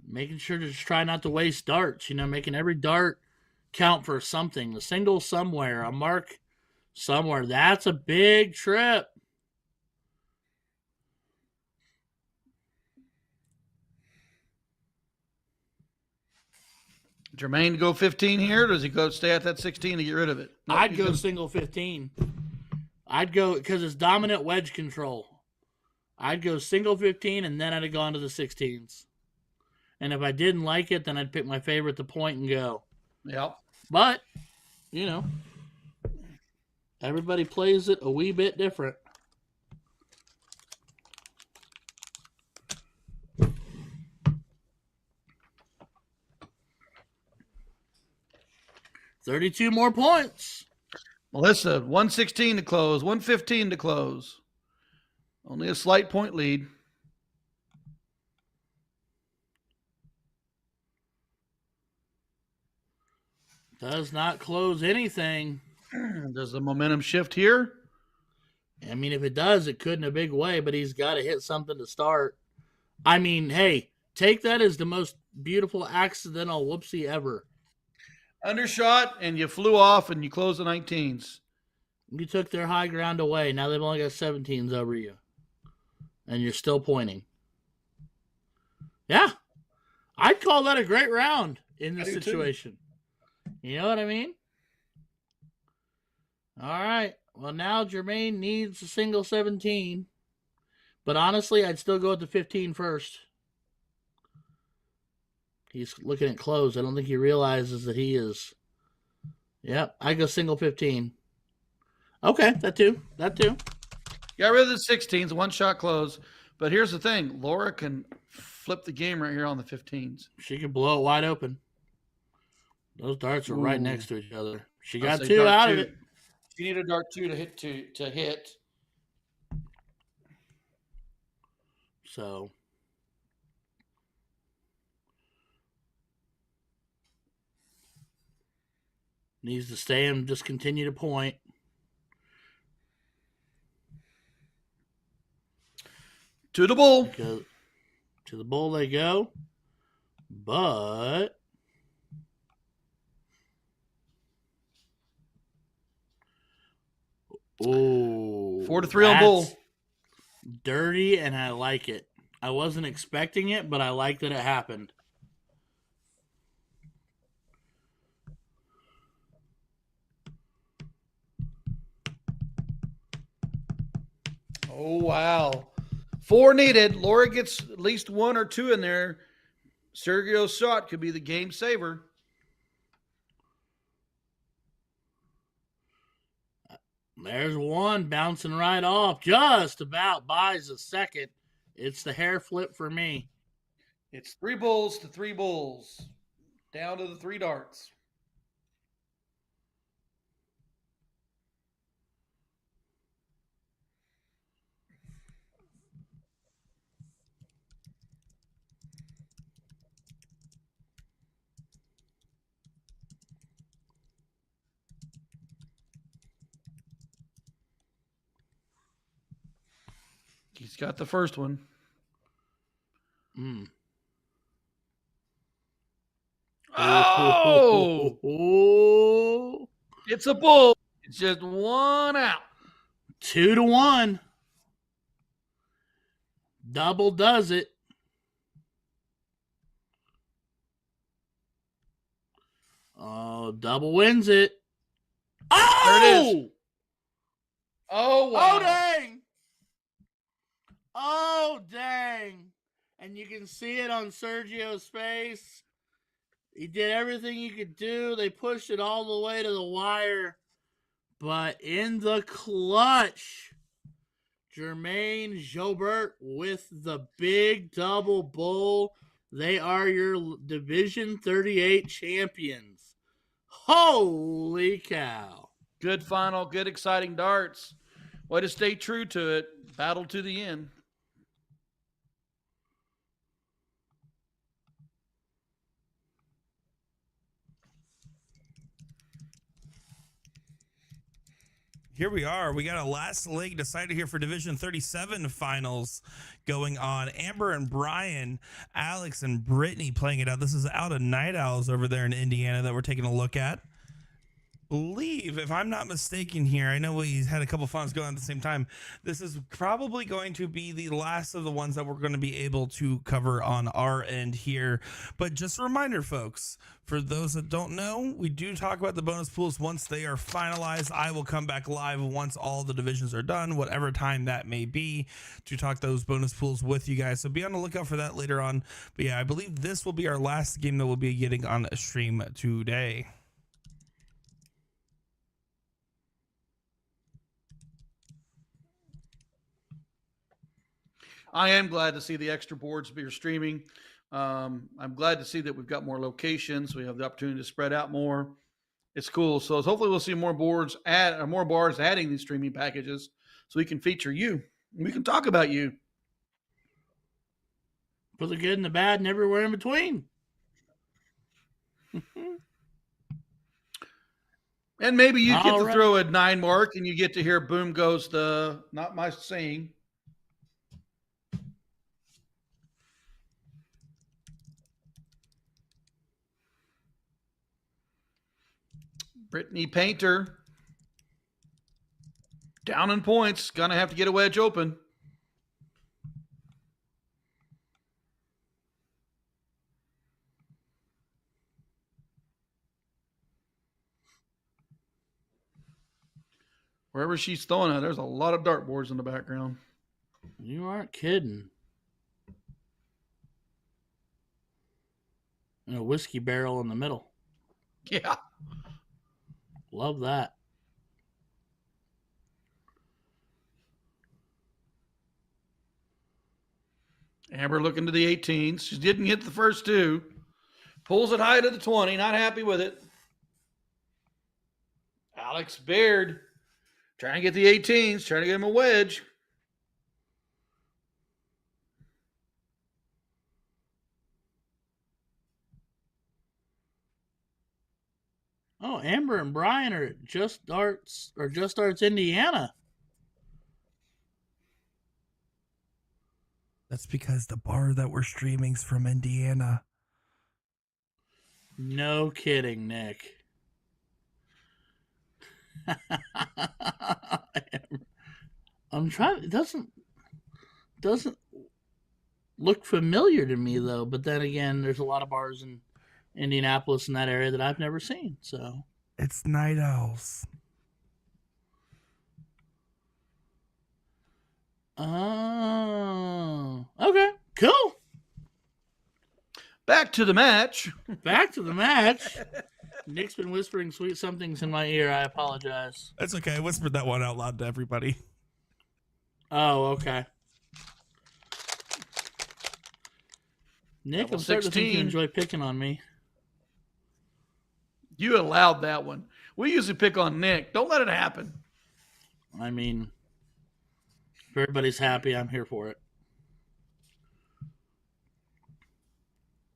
Making sure to just try not to waste darts. Making every dart count for something. The single somewhere. A mark somewhere. That's a big trip. Jermaine go 15 here, or does he go stay at that 16 to get rid of it? Nope, I'd go single 15. I'd go, because it's dominant wedge control. I'd go single 15, and then I'd have gone to the 16s. And if I didn't like it, then I'd pick my favorite to point and go. Yep. But, everybody plays it a wee bit different. $32 more points. Melissa, 116 to close, 115 to close. Only a slight point lead. Does not close anything. Does the momentum shift here? I mean, if it does, it could in a big way, but he's got to hit something to start. I mean, hey, take that as the most beautiful accidental whoopsie ever. Undershot, and you flew off, and you closed the 19s. You took their high ground away. Now they've only got 17s over you. And you're still pointing. Yeah. I'd call that a great round in this situation. You know what I mean? All right. Well, now Jermaine needs a single 17. But honestly, I'd still go with the 15 first. He's looking at close. I don't think he realizes that he is. Yep, I go single 15. Okay, that too. Got rid of the 16s, one shot close. But here's the thing: Laura can flip the game right here on the 15s. She can blow it wide open. Those darts are right next to each other. She got 2 out of it. She needed a dart 2 to hit. So needs to stay and just continue to point. To the bull. To the bull they go. But oh, 4-3 on bull. Dirty, and I like it. I wasn't expecting it, but I like that it happened. Oh, wow. 4 needed. Laura gets at least 1 or 2 in there. Sergio's shot could be the game saver. There's 1 bouncing right off. Just about buys a second. It's the hair flip for me. It's 3 bulls to 3 bulls. Down to the 3 darts. He's got the first one. Oh! It's a bull. It's just 1 out. 2-1. Double does it. Oh, double wins it. Oh! There it is. Oh, wow. Oh, dang. Oh, dang. And you can see it on Sergio's face. He did everything he could do. They pushed it all the way to the wire. But in the clutch, Jermaine Jobert with the big double bull. They are your Division 38 champions. Holy cow. Good final, good exciting darts. Way to stay true to it. Battle to the end. Here we are. We got a last leg decided here for Division 37 finals going on. Amber and Brian, Alex and Brittany playing it out. This is out of Night Owls over there in Indiana that we're taking a look at. Believe, if I'm not mistaken here, I know we had a couple finals going on at the same time. This is probably going to be the last of the ones that we're going to be able to cover on our end here. But just a reminder, folks, for those that don't know, we do talk about the bonus pools once they are finalized. I will come back live once all the divisions are done, whatever time that may be, to talk those bonus pools with you guys. So be on the lookout for that later on. But yeah, I believe this will be our last game that we'll be getting on a stream today. I am glad to see the extra boards be streaming. I'm glad to see that we've got more locations. We have the opportunity to spread out more. It's cool. So hopefully we'll see more boards more bars adding these streaming packages so we can feature you. We can talk about you. For the good and the bad and everywhere in between. And maybe you get to throw a 9 mark and you get to hear boom goes the, not my saying. Brittany Painter down in points. Gonna have to get a wedge open. Wherever she's throwing it, there's a lot of dartboards in the background. You aren't kidding. And a whiskey barrel in the middle. Yeah. Love that. Amber looking to the 18s. She didn't hit the first two. Pulls it high to the 20. Not happy with it. Alex Baird trying to get the 18s. Trying to get him a wedge. Oh, Amber and Brian are at Just Darts Indiana. That's because the bar that we're streaming's from Indiana. No kidding, Nick. I'm trying. It doesn't look familiar to me though. But then again, there's a lot of bars in Indianapolis in that area that I've never seen. So it's Night Owls. Oh, okay, cool. Back to the match. Back to the match. Nick's been whispering sweet somethings in my ear. I apologize. That's okay. I whispered that one out loud to everybody. Oh, okay. Nick, Double I'm starting to think you 16. enjoy picking on me. You allowed that one. We usually pick on Nick. Don't let it happen. I mean, if everybody's happy, I'm here for it.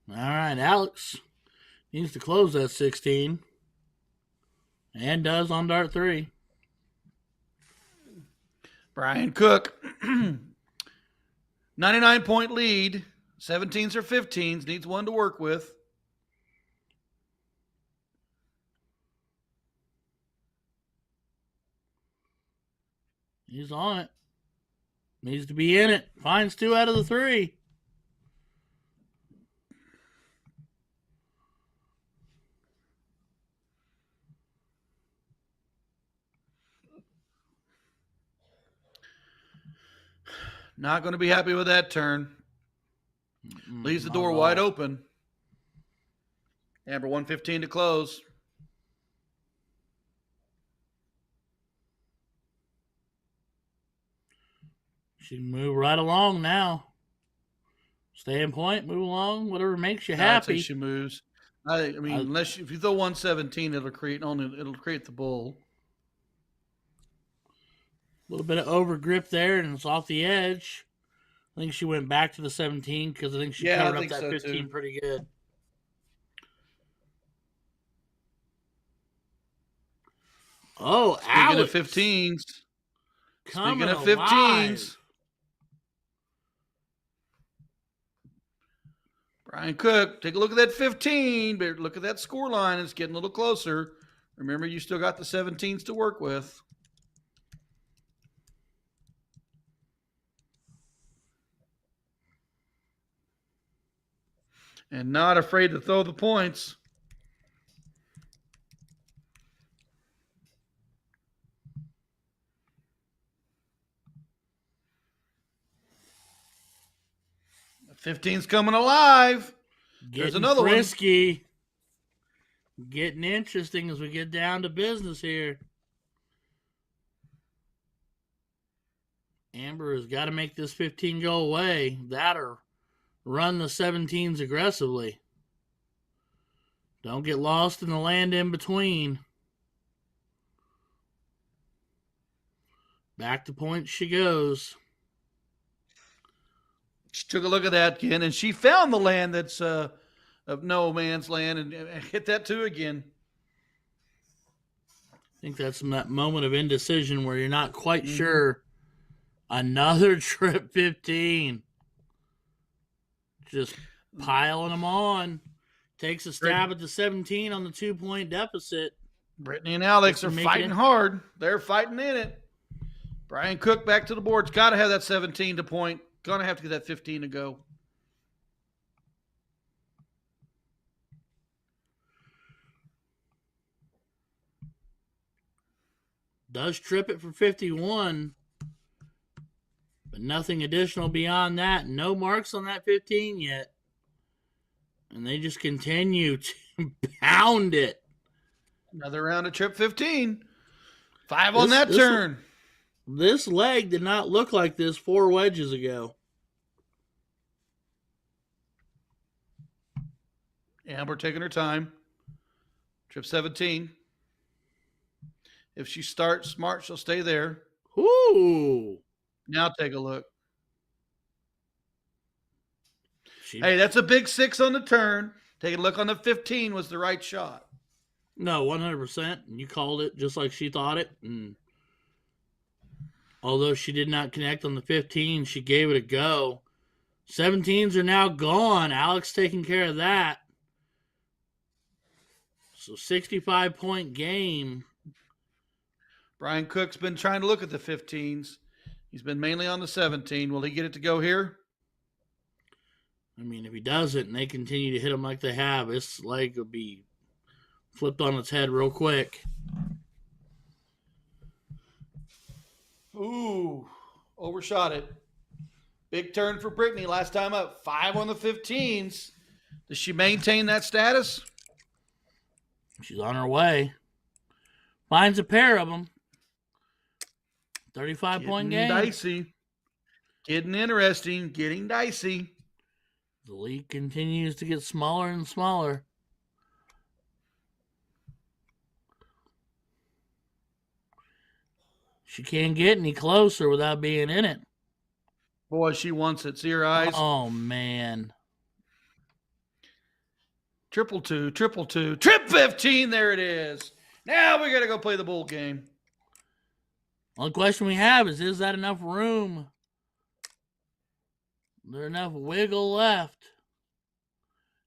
All right, Alex needs to close that 16. And does on dart 3. Brian Cook, 99-point lead. 17s or 15s. Needs one to work with. He's on it. Needs to be in it. Finds 2 out of the 3. Not going to be happy with that turn. Leaves the door wide open. Amber 115 to close. She can move right along now. Stay in point, move along, whatever makes you happy. I'd say she moves. I mean, unless if you throw 117, it'll create the bull. A little bit of over grip there, and it's off the edge. I think she went back to the 17 because I think she covered up that 15 too. Pretty good. Oh, Speaking of 15s. Speaking of 15s. Brian Cook, take a look at that 15. But look at that score line. It's getting a little closer. Remember, you still got the 17s to work with. And not afraid to throw the points. The 15's coming alive. There's another frisky. Getting interesting as we get down to business here. Amber has got to make this 15 go away. That or run the 17s aggressively. Don't get lost in the land in between. Back to point she goes. She took a look at that again, and she found the land that's of no man's land and hit that too again. I think that's that moment of indecision where you're not quite sure. Another trip 15. Just piling them on. Takes a stab at the 17 on the 2-point deficit. Brittany and Alex are fighting hard. They're fighting in it. Brian Cook back to the boards. Got to have that 17 to point. Going to have to get that 15 to go. Does trip it for 51. But nothing additional beyond that. No marks on that 15 yet. And they just continue to pound it. Another round of trip 15. 5 on that turn. This leg did not look like this 4 wedges ago. Amber taking her time. Trip 17. If she starts smart, she'll stay there. Ooh. Now take a look. Hey, that's a big 6 on the turn. Take a look on the 15 was the right shot. No, 100%. You called it just like she thought it. And although she did not connect on the 15, she gave it a go. 17s are now gone. Alex taking care of that. So 65-point game. Brian Cook's been trying to look at the 15s. He's been mainly on the 17. Will he get it to go here? I mean, if he doesn't and they continue to hit him like they have, this leg will be flipped on its head real quick. Ooh, overshot it. Big turn for Brittany. Last time up, 5 on the 15s. Does she maintain that status? She's on her way. Finds a pair of them. 35-point game. Dicey. Getting interesting. Getting dicey. The lead continues to get smaller and smaller. She can't get any closer without being in it. Boy, she wants it. See her eyes? Oh, man. Triple two. Trip 15. There it is. Now we got to go play the bowl game. Only question we have is that enough room? Is there enough wiggle left?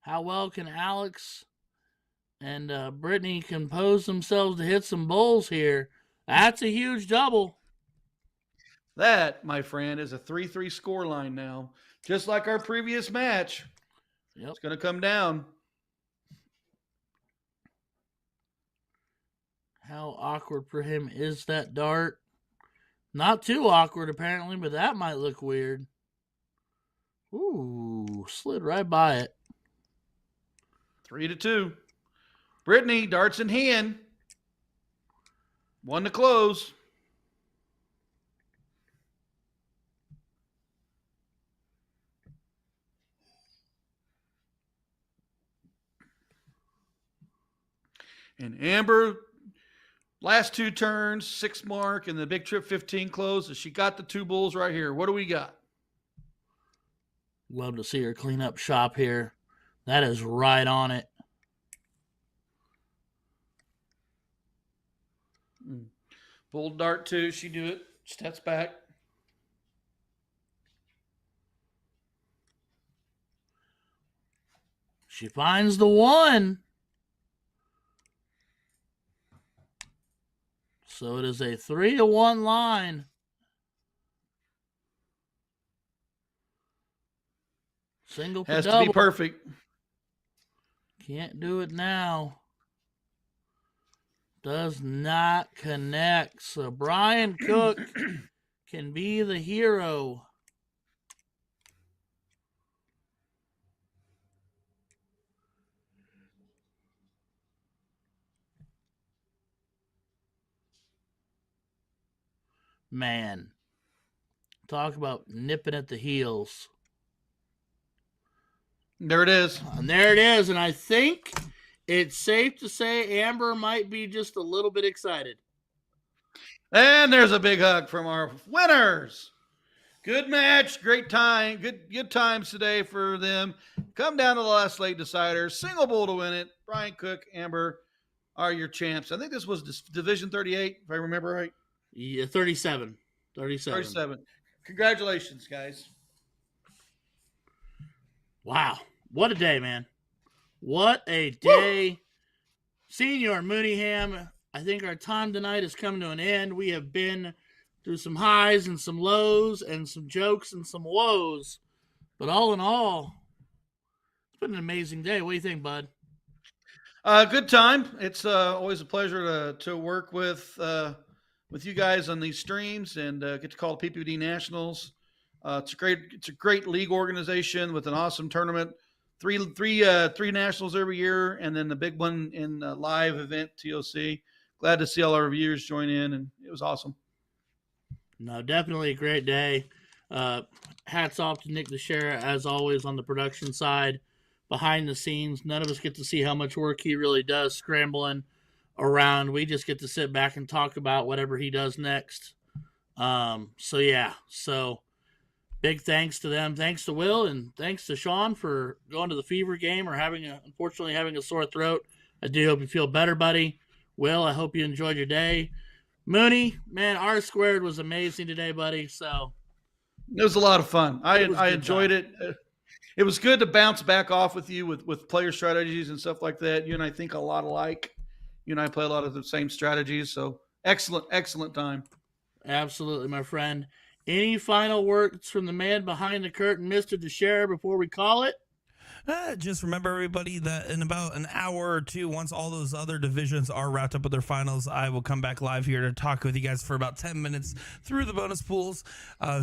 How well can Alex and Brittany compose themselves to hit some bowls here? That's a huge double. That, my friend, is a 3-3 score line now. Just like our previous match. Yep. It's going to come down. How awkward for him is that dart? Not too awkward, apparently, but that might look weird. Ooh, slid right by it. 3-2. Brittany, darts in hand. 1 to close. And Amber, last 2 turns, 6 mark, and the big trip 15 close. She got the 2 bulls right here. What do we got? Love to see her clean up shop here. That is right on it. Bull dart 2. She do it. Steps back. She finds the 1. So it is a 3-1 line. Single for Has double. to be perfect. Can't do it now. Does not connect. So Brian Cook can be the hero. Man, talk about nipping at the heels. There it is. And there it is. And I think it's safe to say Amber might be just a little bit excited. And there's a big hug from our winners. Good match. Great time. Good times today for them. Come down to the last late decider. Single bull to win it. Brian Cook, Amber are your champs. I think this was Division 38, if I remember right. Yeah, 37. 37. Congratulations, guys. Wow. What a day, man. What a day. Woo! Senior Mooneyham, I think our time tonight is coming to an end. We have been through some highs and some lows and some jokes and some woes. But all in all, it's been an amazing day. What do you think, bud? Good time. It's always a pleasure to work with you guys on these streams and get to call the PPD Nationals. It's a great league organization with an awesome tournament. Three nationals every year, and then the big one in live event TOC. Glad to see all our viewers join in, and it was awesome. No, definitely a great day. Hats off to Nick DeShera, as always, on the production side. behind the scenes. None of us get to see how much work he really does scrambling around. We just get to sit back and talk about whatever he does next. So big thanks to them. Thanks to Will, and thanks to Sean for going to the Fever game or unfortunately having a sore throat. I do hope you feel better, buddy. Will, I hope you enjoyed your day. Mooney, man, R squared was amazing today, buddy. So it was a lot of fun. I enjoyed it. It was good to bounce back off with you with player strategies and stuff like that. You and I think a lot alike. You and I play a lot of the same strategies. So excellent time. Absolutely, my friend. Any final words from the man behind the curtain, Mr. Teixeira, before we call it? Just remember, everybody, that in about an hour or two, once all those other divisions are wrapped up with their finals, I will come back live here to talk with you guys for about 10 minutes through the bonus pools,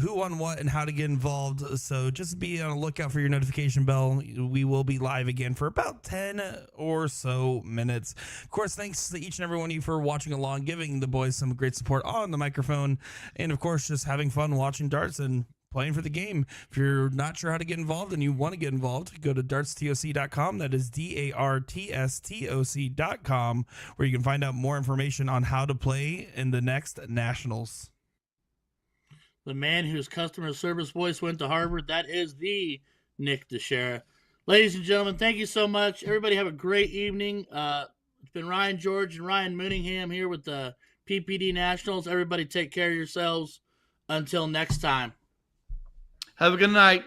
who won what and how to get involved. So just be on the lookout for your notification bell. We will be live again for about 10 or so minutes. Of course, thanks to each and every one of you for watching along, giving the boys some great support on the microphone, and of course, just having fun watching darts and playing for the game. If you're not sure how to get involved and you want to get involved, go to dartstoc.com. That is DARTSTOC.com, where you can find out more information on how to play in the next nationals. The man whose customer service voice went to Harvard, that is the Nick Teixeira. Ladies and gentlemen, thank you so much. Everybody have a great evening. It's been Ryan George and Ryan Mooningham here with the PPD Nationals. Everybody take care of yourselves. Until next time. Have a good night.